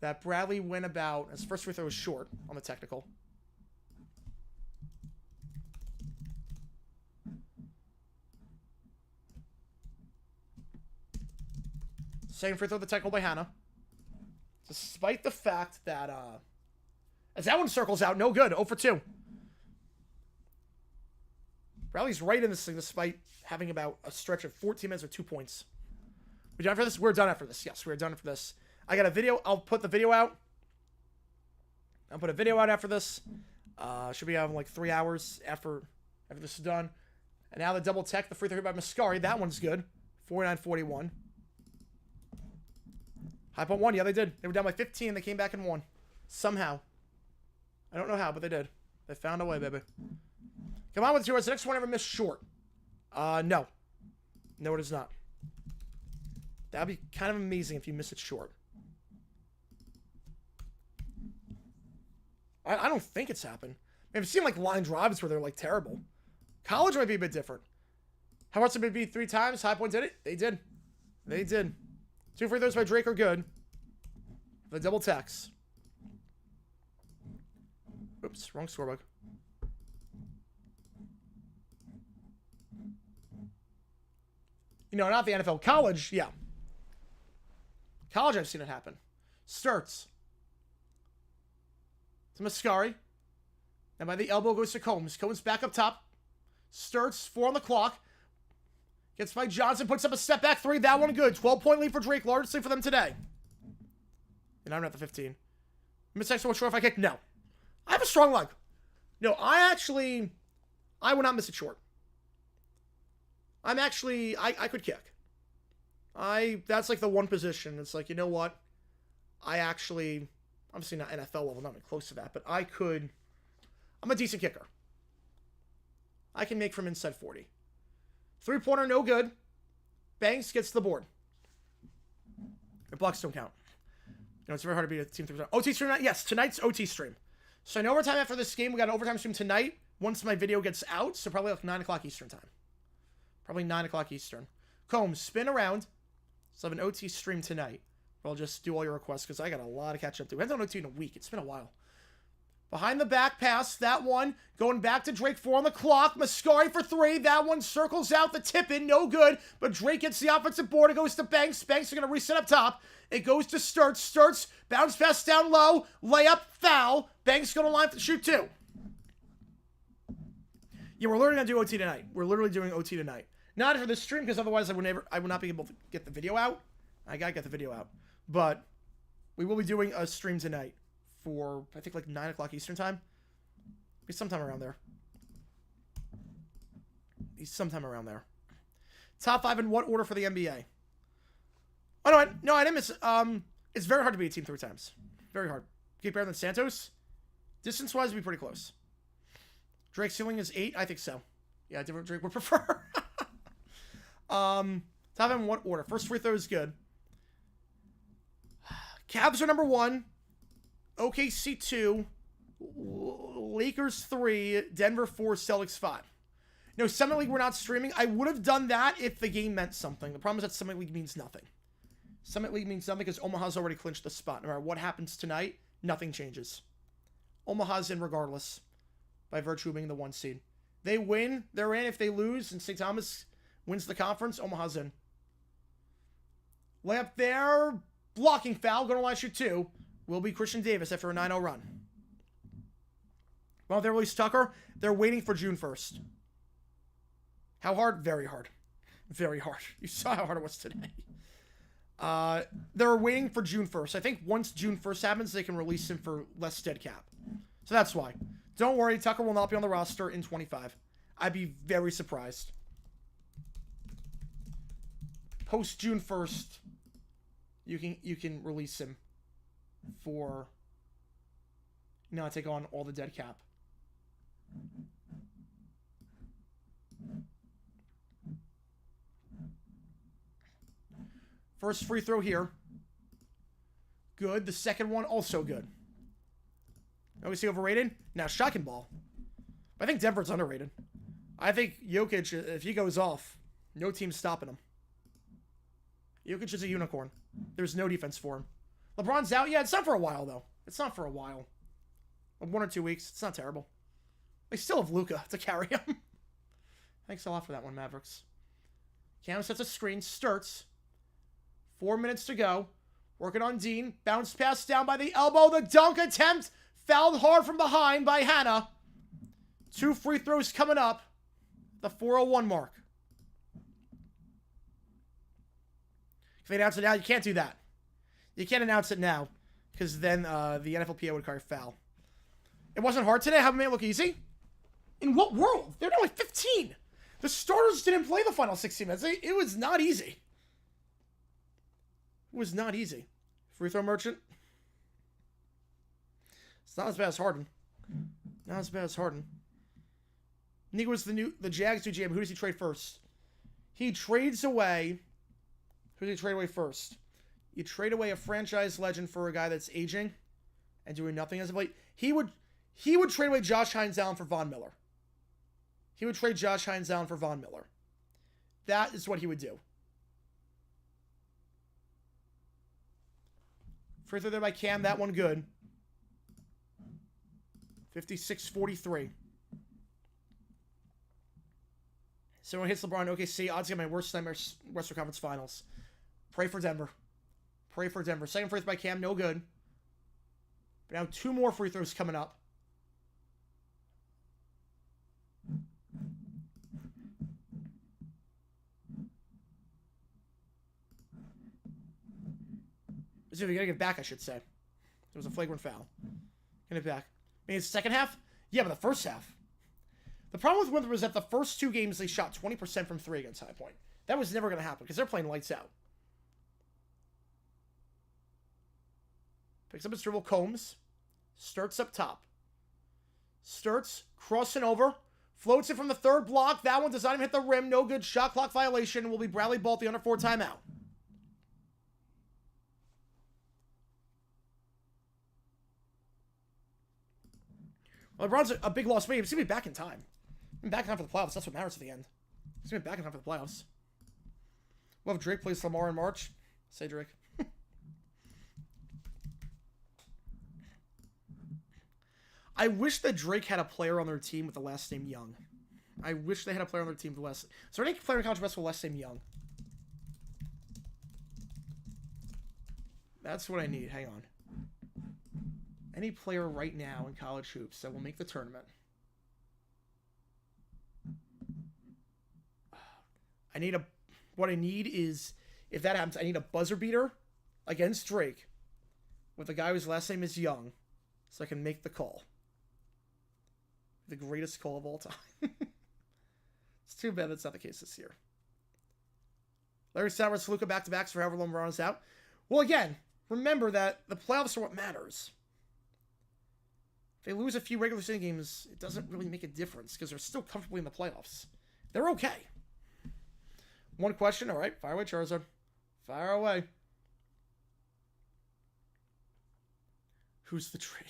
that Bradley went about, his first free throw was short on the technical. Second free throw, the technical by Hannah. Despite the fact that, as that one circles out, no good, 0 for 2. Bradley's right in this thing despite having about a stretch of 14 minutes with 2 points. We done for this? We're done after this. Yes, we're done after this. I got a video. I'll put the video out. I'll put a video out after this. Should be out in like 3 hours after this is done. And now the double tech, the free throw by Mascari. That one's good. 49-41. High point one. Yeah, they did. They were down by 15. They came back and won. Somehow. I don't know how, but they did. They found a way, baby. Come on with yours. The next one ever missed short. No. No, it is not. That'd be kind of amazing if you miss it short. I don't think it's happened. I've seen like line drives where they're like terrible. College might be a bit different. How much did it be 3 times? High Point did it? They did. They did. 2 free throws by Drake are good. The double techs. Oops, wrong scorebook. You know, not the NFL. College, yeah. College, I've seen it happen. Sturts. To Mascari. And by the elbow goes to Combs. Combs back up top. Sturts, 4 on the clock. Gets by Johnson, puts up a step back 3. That one good. 12-point lead for Drake. Largest lead for them today. And I'm at the 15. Miss extra one short if I kick? No. I have a strong leg. No, I will not miss it short. I could kick. That's like the one position. It's like, you know what? Obviously not NFL level, not even close to that, but I'm a decent kicker. I can make from inside 40. 3-pointer, no good. Banks gets the board. The blocks don't count. You know, it's very hard to beat a team 3 times. OT stream tonight? Yes, tonight's OT stream. So in overtime after this game, we got an overtime stream tonight once my video gets out. So probably like 9 o'clock Eastern time. Probably 9 o'clock Eastern. Combs, spin around. So I have an OT stream tonight. I'll just do all your requests because I got a lot to catch up to. We haven't done OT in a week. It's been a while. Behind the back pass. That one going back to Drake. 4 on the clock. Mascari for 3. That one circles out the tip in. No good. But Drake gets the offensive board. It goes to Banks. Banks are going to reset up top. It goes to Sturts. Sturts. Bounce pass down low. Layup. Foul. Banks going to line to shoot 2. Yeah, we're literally going to do OT tonight. We're literally doing OT tonight. Not for this stream because otherwise I would not be able to get the video out. I got to get the video out. But we will be doing a stream tonight for, I think, like 9 o'clock Eastern time. Be sometime around there. Sometime around there. Top 5 in what order for the NBA? Oh, no, I didn't miss. It's very hard to beat a team 3 times. Very hard. Get better than Santos? Distance-wise, would be pretty close. Drake's ceiling is 8? I think so. Yeah, different Drake would prefer. Top 5 in what order? First free throw is good. Cavs are number 1. OKC 2. Lakers 3. Denver 4. Celtics 5. No, Summit League we're not streaming. I would have done that if the game meant something. The problem is that Summit League means nothing. Summit League means nothing because Omaha's already clinched the spot. No matter what happens tonight, nothing changes. Omaha's in regardless by virtue of being the 1 seed. They win, they're in. If they lose and St. Thomas wins the conference, Omaha's in. Layup there. Blocking foul. Going to line shoot 2. Will be Christian Davis after a 9-0 run. Well, they released Tucker. They're waiting for June 1st. How hard? Very hard. Very hard. You saw how hard it was today. They're waiting for June 1st. I think once June 1st happens, they can release him for less dead cap. So that's why. Don't worry, Tucker will not be on the roster in 25. I'd be very surprised. Post June 1st, you can release him for take on all the dead cap. First free throw here. Good. The second one also good. OKC overrated? Now shotgun ball. I think Denver's underrated. I think Jokic, if he goes off, no team's stopping him. Jokic is a unicorn. There's no defense for him. LeBron's out. Yeah, it's not for a while, though. It's not for a while. 1 or 2 weeks. It's not terrible. They still have Luka to carry him. Thanks a lot for that one, Mavericks. Cam sets a screen. Sturts. 4 minutes to go. Working on Dean. Bounce pass down by the elbow. The dunk attempt. Fouled hard from behind by Hannah. 2 free throws coming up. The 4:01 mark. If they announce it now, you can't do that. You can't announce it now. Because then the NFLPA would carry foul. It wasn't hard today. Haven't made it look easy? In what world? They're only 15. The starters didn't play the final 16 minutes. It was not easy. It was not easy. Free throw merchant. It's not as bad as Harden. Not as bad as Harden. Nico was the Jags do GM. Who does he trade first? He trades away. Who does he trade away first? You trade away a franchise legend for a guy that's aging and doing nothing as of late. He would trade away Josh Hines Allen for Von Miller. He would trade Josh Hines Allen for Von Miller. That is what he would do. Free throw there by Cam. That one good. 56-43. Someone hits LeBron. OKC. Odds get my worst nightmare Western Conference Finals. Pray for Denver. Pray for Denver. Second free throw by Cam, no good. But now 2 more free throws coming up. So we gotta get back, I should say. There was a flagrant foul. Get it back. I mean, it's the second half? Yeah, but the first half. The problem with Winthrop was that the first 2 games they shot 20% from 3 against High Point. That was never going to happen because they're playing lights out. Picks up his dribble, Combs. Sturts up top. Sturts, crossing over. Floats it from the 3rd block. That one does not even hit the rim. No good. Shot clock violation. Will be Bradley Bolt, the under 4 timeout. Well, LeBron's a big loss. But he's going to be back in time. Back in time for the playoffs. That's what matters at the end. He's going to be back in time for the playoffs. Well, if Drake plays Lamar in March, say Drake. I wish that Drake had a player on their team with the last name Young. I wish they had a player on their team with the last... Is there any player in college basketball with the last name Young? That's what I need. Hang on. Any player right now in college hoops that will make the tournament. What I need is, if that happens, I need a buzzer beater against Drake with a guy whose last name is Young so I can make the call. The greatest call of all time. It's too bad that's not the case this year. Larry Sowers, Luka back-to-backs for however long LeBron is out. Well, again, remember that the playoffs are what matters. If they lose a few regular season games, it doesn't really make a difference because they're still comfortably in the playoffs. They're okay. One question. All right. Fire away, Charizard. Fire away. Who's the Drake?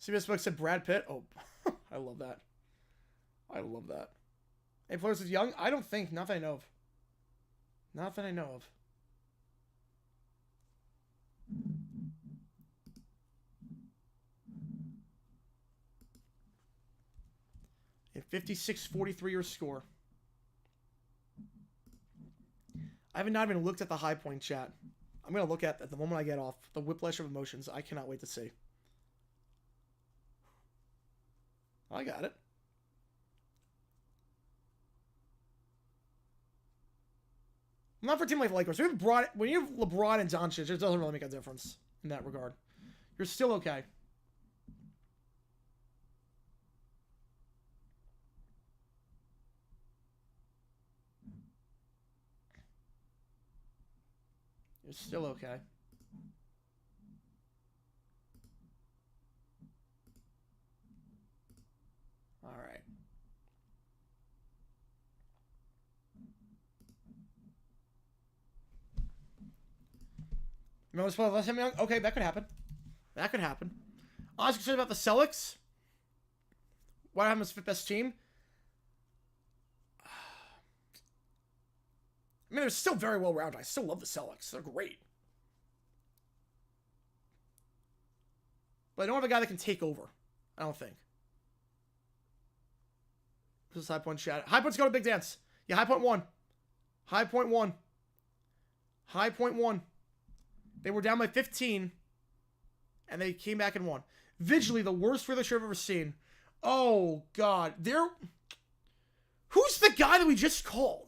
CBS Book said Brad Pitt. Oh, I love that. I love that. Any players with Young? I don't think. Not that I know of. Not that I know of. A 56-43 your score. I have not even looked at the High Point chat. I'm going to look at the moment I get off. The whiplash of emotions. I cannot wait to see. I got it. I'm not for a team like the Lakers. When you have LeBron and Doncic, it doesn't really make a difference in that regard. You're still okay. You're still okay. All right. Remember this last time young? Okay, that could happen. That could happen. I was concerned about the Celtics. What happens to the best team? I mean, they're still very well rounded. I still love the Celtics. They're great. But I don't have a guy that can take over. I don't think. This is High Point chat. High Point's got a big dance. Yeah, High Point won. High Point won. High Point won. They were down by 15. And they came back and won. Visually, the worst free throw shot I've ever seen. Oh, God. Who's the guy that we just called?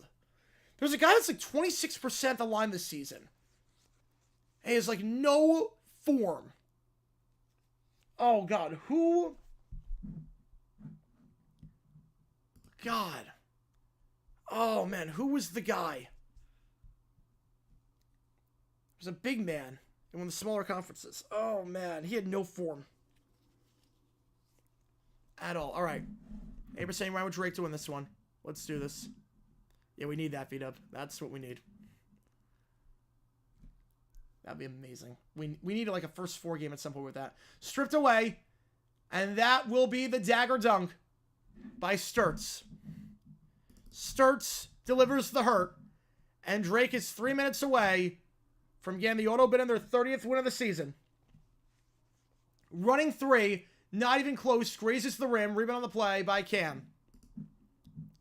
There's a guy that's like 26% the line this season. And he has like no form. Oh, God. Who? God. Oh, man. Who was the guy? He was a big man in one of the smaller conferences. Oh, man. He had no form. At all. All right. Abra's saying why would Drake to win this one? Let's do this. Yeah, we need that, V-Dub. That's what we need. That'd be amazing. We need like a first 4 game at some point with that. Stripped away. And that will be the dagger dunk by Sturts. Sturts delivers the hurt. And Drake is 3 minutes away from getting the auto bid in their 30th win of the season. Running 3. Not even close. Grazes the rim. Rebound on the play by Cam.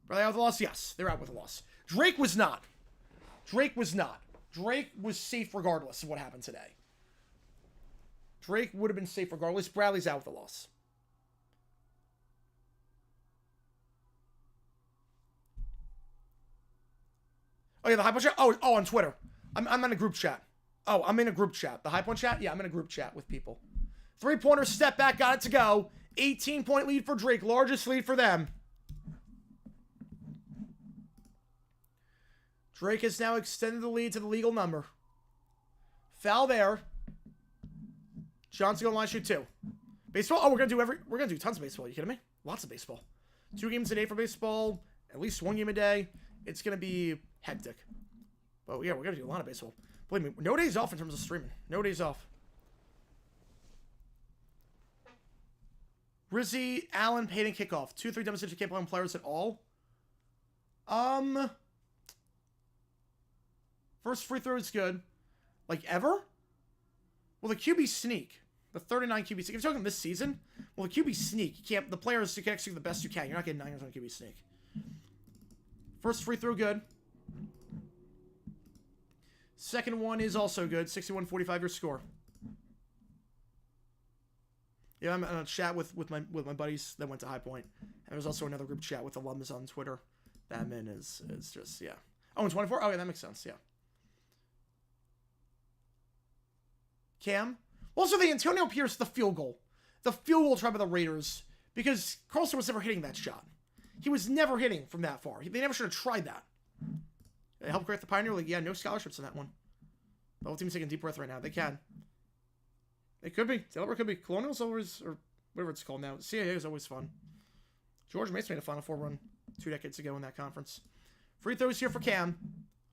Are they out with a loss? Yes, they're out with a loss. Drake was not. Drake was not. Drake was safe regardless of what happened today. Drake would have been safe regardless. Bradley's out with the loss. Oh, yeah, the High Point chat? Oh, on Twitter. I'm in a group chat. Oh, I'm in a group chat. The High Point chat? Yeah, I'm in a group chat with people. Three-pointer, step back, got it to go. 18-point lead for Drake. Largest lead for them. Drake has now extended the lead to the legal number. Foul there. Johnson going to line shoot 2. Baseball? Oh, we're gonna do tons of baseball. Are you kidding me? Lots of baseball. 2 games a day for baseball. At least 1 game a day. It's gonna be hectic. But yeah, we're gonna do a lot of baseball. Believe me, no days off in terms of streaming. No days off. Rizzy, Allen, Payton, kickoff. 2-3 demonstration can't play on players at all. First free throw is good. Like, ever? Well, the QB sneak. The 39 QB sneak. If you're talking this season, well, the QB sneak. You can't, the players, you can actually do the best you can. You're not getting 9 on QB sneak. First free throw, good. Second one is also good. 61-45 your score. Yeah, I'm in a chat with my buddies that went to High Point. And there's also another group chat with alums on Twitter. That man is just, yeah. Oh, and 24? Oh, yeah, that makes sense, yeah. Cam? Also, the Antonio Pierce, the field goal. The field goal tried by the Raiders. Because Carlson was never hitting that shot. He was never hitting from that far. They never should have tried that. They helped create the Pioneer League. Yeah, no scholarships in that one. The whole team's taking a deep breath right now. They can. It could be. Delaware could be. Colonial's always, or whatever it's called now. CAA is always fun. George Mason made a Final Four run 2 decades ago in that conference. Free throws here for Cam.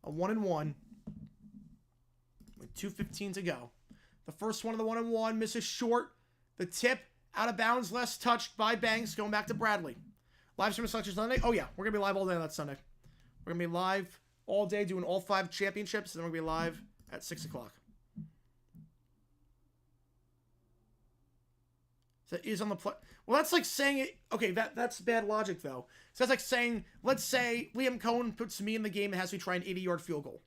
A 1-1. With 2:15 to go. The first one of the 1-1 misses short. The tip out of bounds, less touched by Banks, going back to Bradley. Live stream selection Sunday. Oh yeah, we're gonna be live all day on that Sunday. We're gonna be live all day doing all 5 championships, and then we're gonna be live at 6 o'clock. So is on the play. Well, that's like saying it. Okay, that's bad logic though. So that's like saying, let's say Liam Cohen puts me in the game and has me try an 80-yard field goal.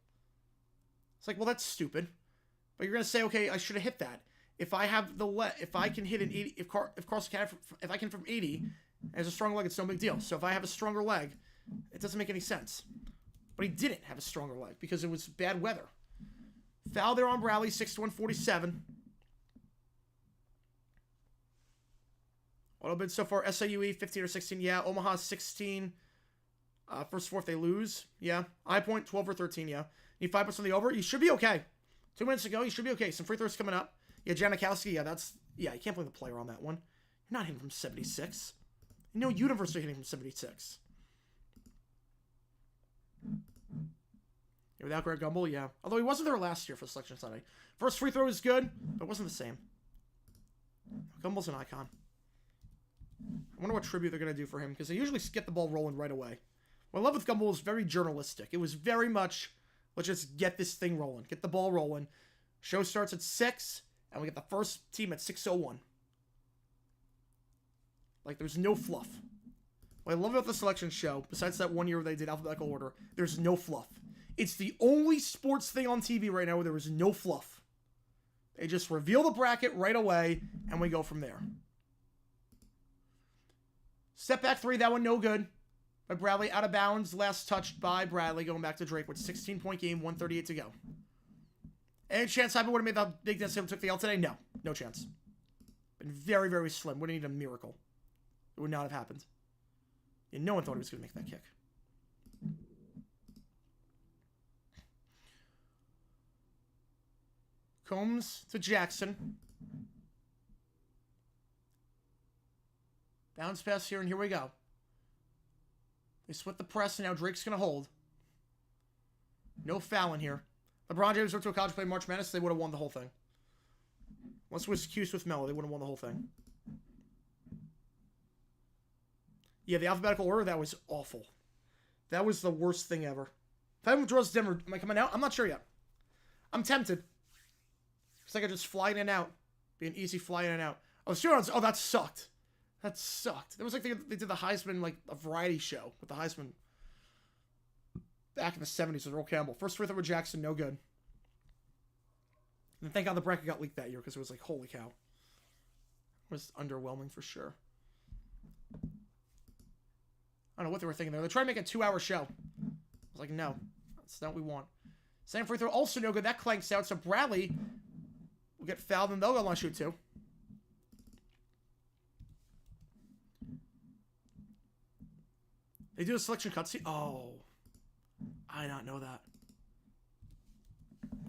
It's like, well, that's stupid. But you're gonna say, okay, I should have hit that. If I have the if I can hit an 80, if Carlson can, if I can from 80, as a strong leg, it's no big deal. So if I have a stronger leg, it doesn't make any sense. But he didn't have a stronger leg because it was bad weather. Foul there on Bradley, 61-47. Auto bid so far, SIUE 15 or 16, yeah. Omaha 16. First fourth they lose, yeah. High Point 12 or 13, yeah. Need 5% on the over. You should be okay. 2 minutes ago, you should be okay. Some free throws coming up. Yeah, Janikowski, yeah, you can't blame the player on that one. You're not hitting from 76. No universe are hitting from 76. Yeah, without Greg Gumbel, yeah. Although he wasn't there last year for Selection Sunday. First free throw is good, but it wasn't the same. Gumbel's an icon. I wonder what tribute they're going to do for him, because they usually get the ball rolling right away. What I love with Gumbel was very journalistic. It was very much, let's just get this thing rolling. Get the ball rolling. Show starts at 6, and we get the first team at 6:01. Like, there's no fluff. What I love about the selection show, besides that one year they did alphabetical order, there's no fluff. It's the only sports thing on TV right now where there is no fluff. They just reveal the bracket right away, and we go from there. Step back 3, that one no good. By Bradley, out of bounds, last touched by Bradley, going back to Drake with 16-point game, 1:38 to go. Any chance Hyper would have made the big dance and took the L today? No. No chance. Been very, very slim. Would have needed a miracle. It would not have happened. And no one thought he was going to make that kick. Combs to Jackson. Bounce pass here, and here we go. They split the press, and now Drake's going to hold. No fouling here. LeBron James went to a college play March Madness, they would have won the whole thing. Unless it was Cuse with Melo, they would have won the whole thing. Yeah, the alphabetical order, that was awful. That was the worst thing ever. If I withdraws Denver, am I coming out? I'm not sure yet. I'm tempted. It's like I just fly in and out. Be an easy fly in and out. Oh, that sucked. That sucked. It was like they did the Heisman, like a variety show with the Heisman. back in the 70s with Earl Campbell. First free throw with Jackson, no good. And thank God the bracket got leaked that year because it was like, holy cow. It was underwhelming for sure. I don't know what they were thinking there. They're trying to make a 2-hour show. I was like, no, that's not what we want. Second free throw, also no good. That clanks out. So Bradley will get fouled, and they'll go on shoot too. They do a selection cut. See, oh, I did not know that.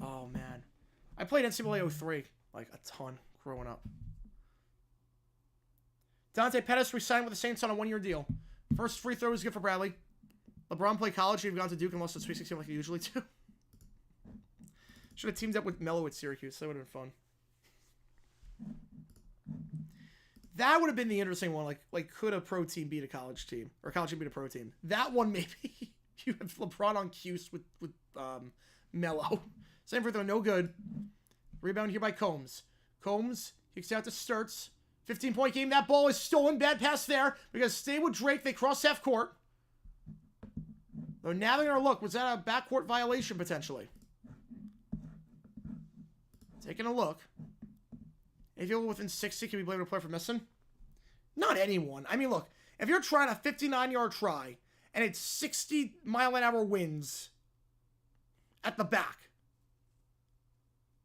Oh man, I played NCAA 03 like a ton growing up. Dante Pettis re-signed with the Saints on a 1-year deal. First free throw is good for Bradley. LeBron played college. He'd gone to Duke and lost to Sweet 16 like he usually do. Should have teamed up with Melo at Syracuse. That would have been fun. That would have been the interesting one. Like could a pro team beat a college team? Or a college team beat a pro team? That one maybe. You have LeBron on Cuse with Melo. Same free throw, no good. Rebound here by Combs. Combs kicks out to Sturts. 15-point game. That ball is stolen. Bad pass there. Because stay with Drake. They cross half court. Though now they're going to look. Was that a backcourt violation potentially? Taking a look. If you're within 60, can we blame a player for missing? Not anyone. I mean, look. If you're trying a 59-yard try and it's 60-mile-an-hour winds at the back.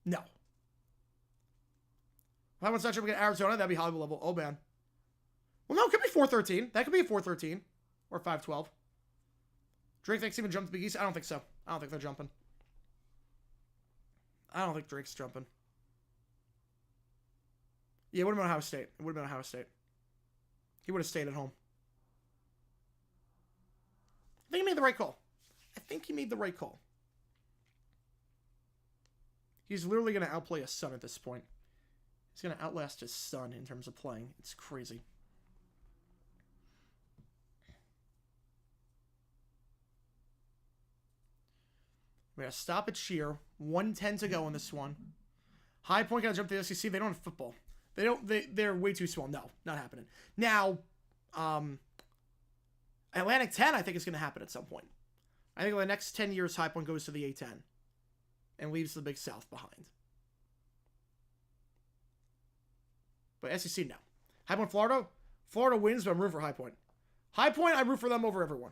No. If I want to get Arizona, that'd be Hollywood level. Oh, man. Well, no, it could be 4-13. That could be a 4-13. Or 5-12. Drake thinks he even jumped to Big East? I don't think so. I don't think they're jumping. I don't think Drake's jumping. Yeah, it would have been Ohio State. It would have been Ohio State. He would have stayed at home. I think he made the right call. I think he made the right call. He's literally going to outplay his son at this point. He's going to outlast his son in terms of playing. It's crazy. We got to stop at Shear. 1:10 to go in this one. High Point got to jump to the SEC. They don't have football. They're way too small. No, not happening. Now, Atlantic 10, I think is going to happen at some point. I think in the next 10 years, High Point goes to the A10 and leaves the Big South behind. But SEC, no. High Point, Florida? Florida wins, but I'm rooting for High Point. High Point, I root for them over everyone.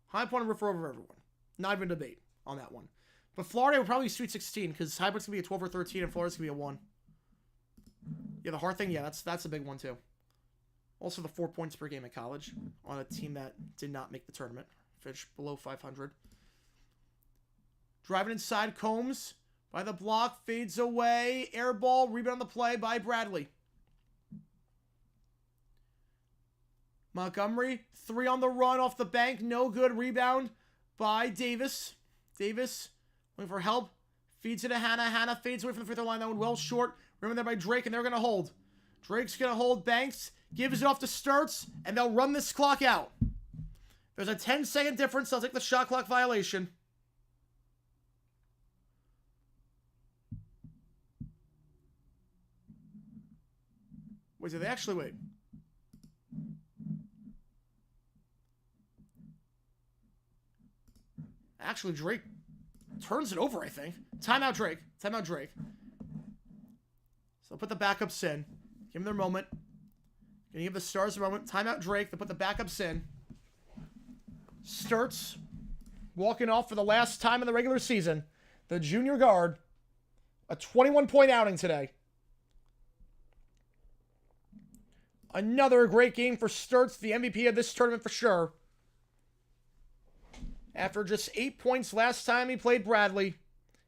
High Point, I root for over everyone. Not even a debate on that one. But Florida will probably be Sweet 16 because High Point's going to be a 12 or 13 and Florida's going to be a 1. Yeah, the hard thing, yeah, that's a big one too. Also the 4 points per game at college on a team that did not make the tournament. Finished below 500. Driving inside, Combs by the block, fades away. Air ball, rebound on the play by Bradley. Montgomery, 3 on the run off the bank. No good. Rebound by Davis. Davis looking for help. Feeds it to Hannah. Hannah fades away from the free throw line. That one well short. Remember there by Drake, and they're going to hold. Drake's going to hold. Banks gives it off to Sturts, and they'll run this clock out. There's a 10-second difference. They'll take the shot clock violation. Wait, did they actually wait? Actually, Drake turns it over, I think. Timeout, Drake. Timeout, Drake. So put the backups in. Give them their moment. Gonna give the Stars a moment. Timeout, Drake. They put the backups in. Sturts walking off for the last time in the regular season. The junior guard. A 21-point outing today. Another great game for Sturts, the MVP of this tournament for sure. After just 8 points last time he played Bradley,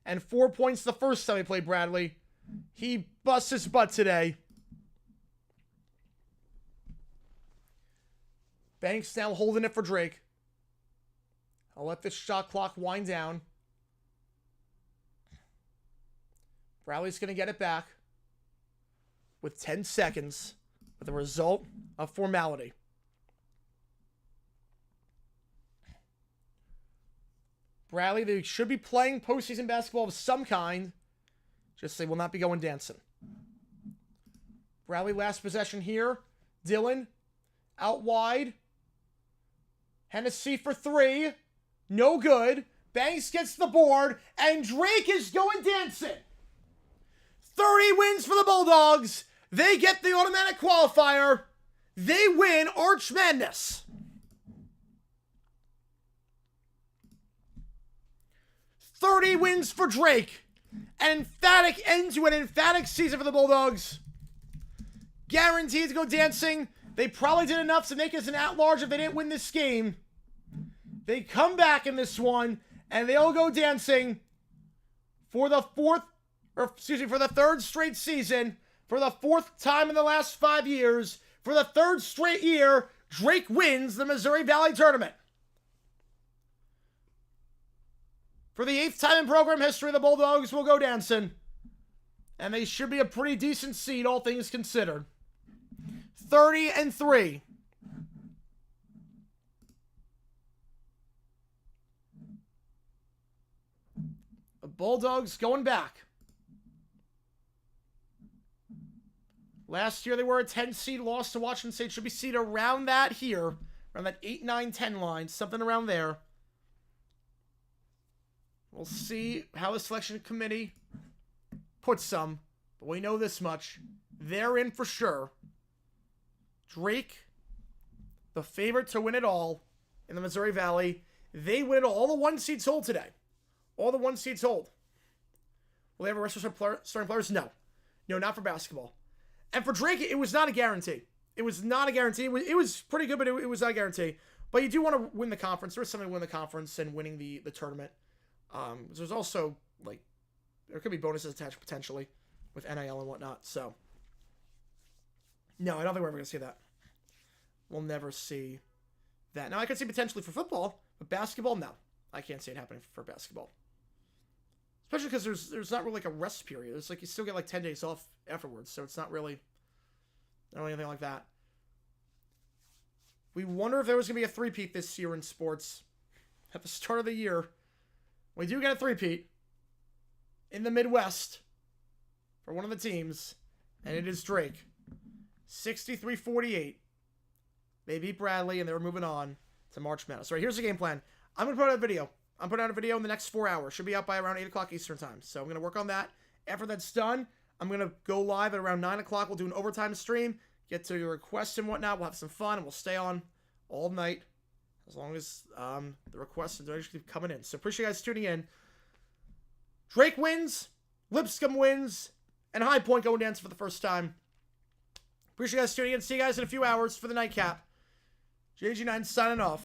and 4 points the first time he played Bradley, he busts his butt today. Banks now holding it for Drake. I'll let this shot clock wind down. Bradley's going to get it back with 10 seconds with the result of formality. Bradley, they should be playing postseason basketball of some kind. Just they will not be going dancing. Bradley, last possession here. Dillon, out wide. Hennessy for 3. No good. Banks gets the board, and Drake is going dancing. 30 wins for the Bulldogs. They get the automatic qualifier. They win Arch Madness. 30 wins for Drake. An emphatic end to an emphatic season for the Bulldogs. Guaranteed to go dancing. They probably did enough to make us an at-large if they didn't win this game. They come back in this one, and they all go dancing for the third straight season, for the fourth time in the last 5 years, for the third straight year, Drake wins the Missouri Valley Tournament. For the 8th time in program history, the Bulldogs will go dancing. And they should be a pretty decent seed, all things considered. 30-3. The Bulldogs going back. Last year they were a 10 seed, lost to Washington State. Should be seed around that here. Around that 8, 9, 10 line. Something around there. We'll see how the selection committee puts some. But we know this much. They're in for sure. Drake, the favorite to win it all in the Missouri Valley. They win it all. All the 1 seeds hold today. All the 1 seeds hold. Will they have a rest of starting players? No. No, not for basketball. And for Drake, it was not a guarantee. It was not a guarantee. It was pretty good, but it was not a guarantee. But you do want to win the conference. There is something to win the conference and winning the tournament. There's also, like, there could be bonuses attached potentially with NIL and whatnot. So, no, I don't think we're ever going to see that. We'll never see that. Now, I could see potentially for football, but basketball, no. I can't see it happening for basketball. Especially because there's not really like a rest period. It's like you still get like 10 days off afterwards, so it's not really anything like that. We wonder if there was going to be a three-peat this year in sports. At the start of the year, we do get a three-peat in the Midwest for one of the teams, and it is Drake. 63-48. They beat Bradley, and they were moving on to March Madness. All right, here's the game plan. I'm going to put out a video. I'm putting out a video in the next 4 hours. Should be out by around 8 o'clock Eastern time. So I'm going to work on that. After that's done, I'm going to go live at around 9 o'clock. We'll do an overtime stream, get to your requests and whatnot. We'll have some fun, and we'll stay on all night as long as the requests and donations keep coming in. So appreciate you guys tuning in. Drake wins, Lipscomb wins, and High Point going dancing for the first time. Appreciate you guys tuning in. See you guys in a few hours for the nightcap. JG9 signing off.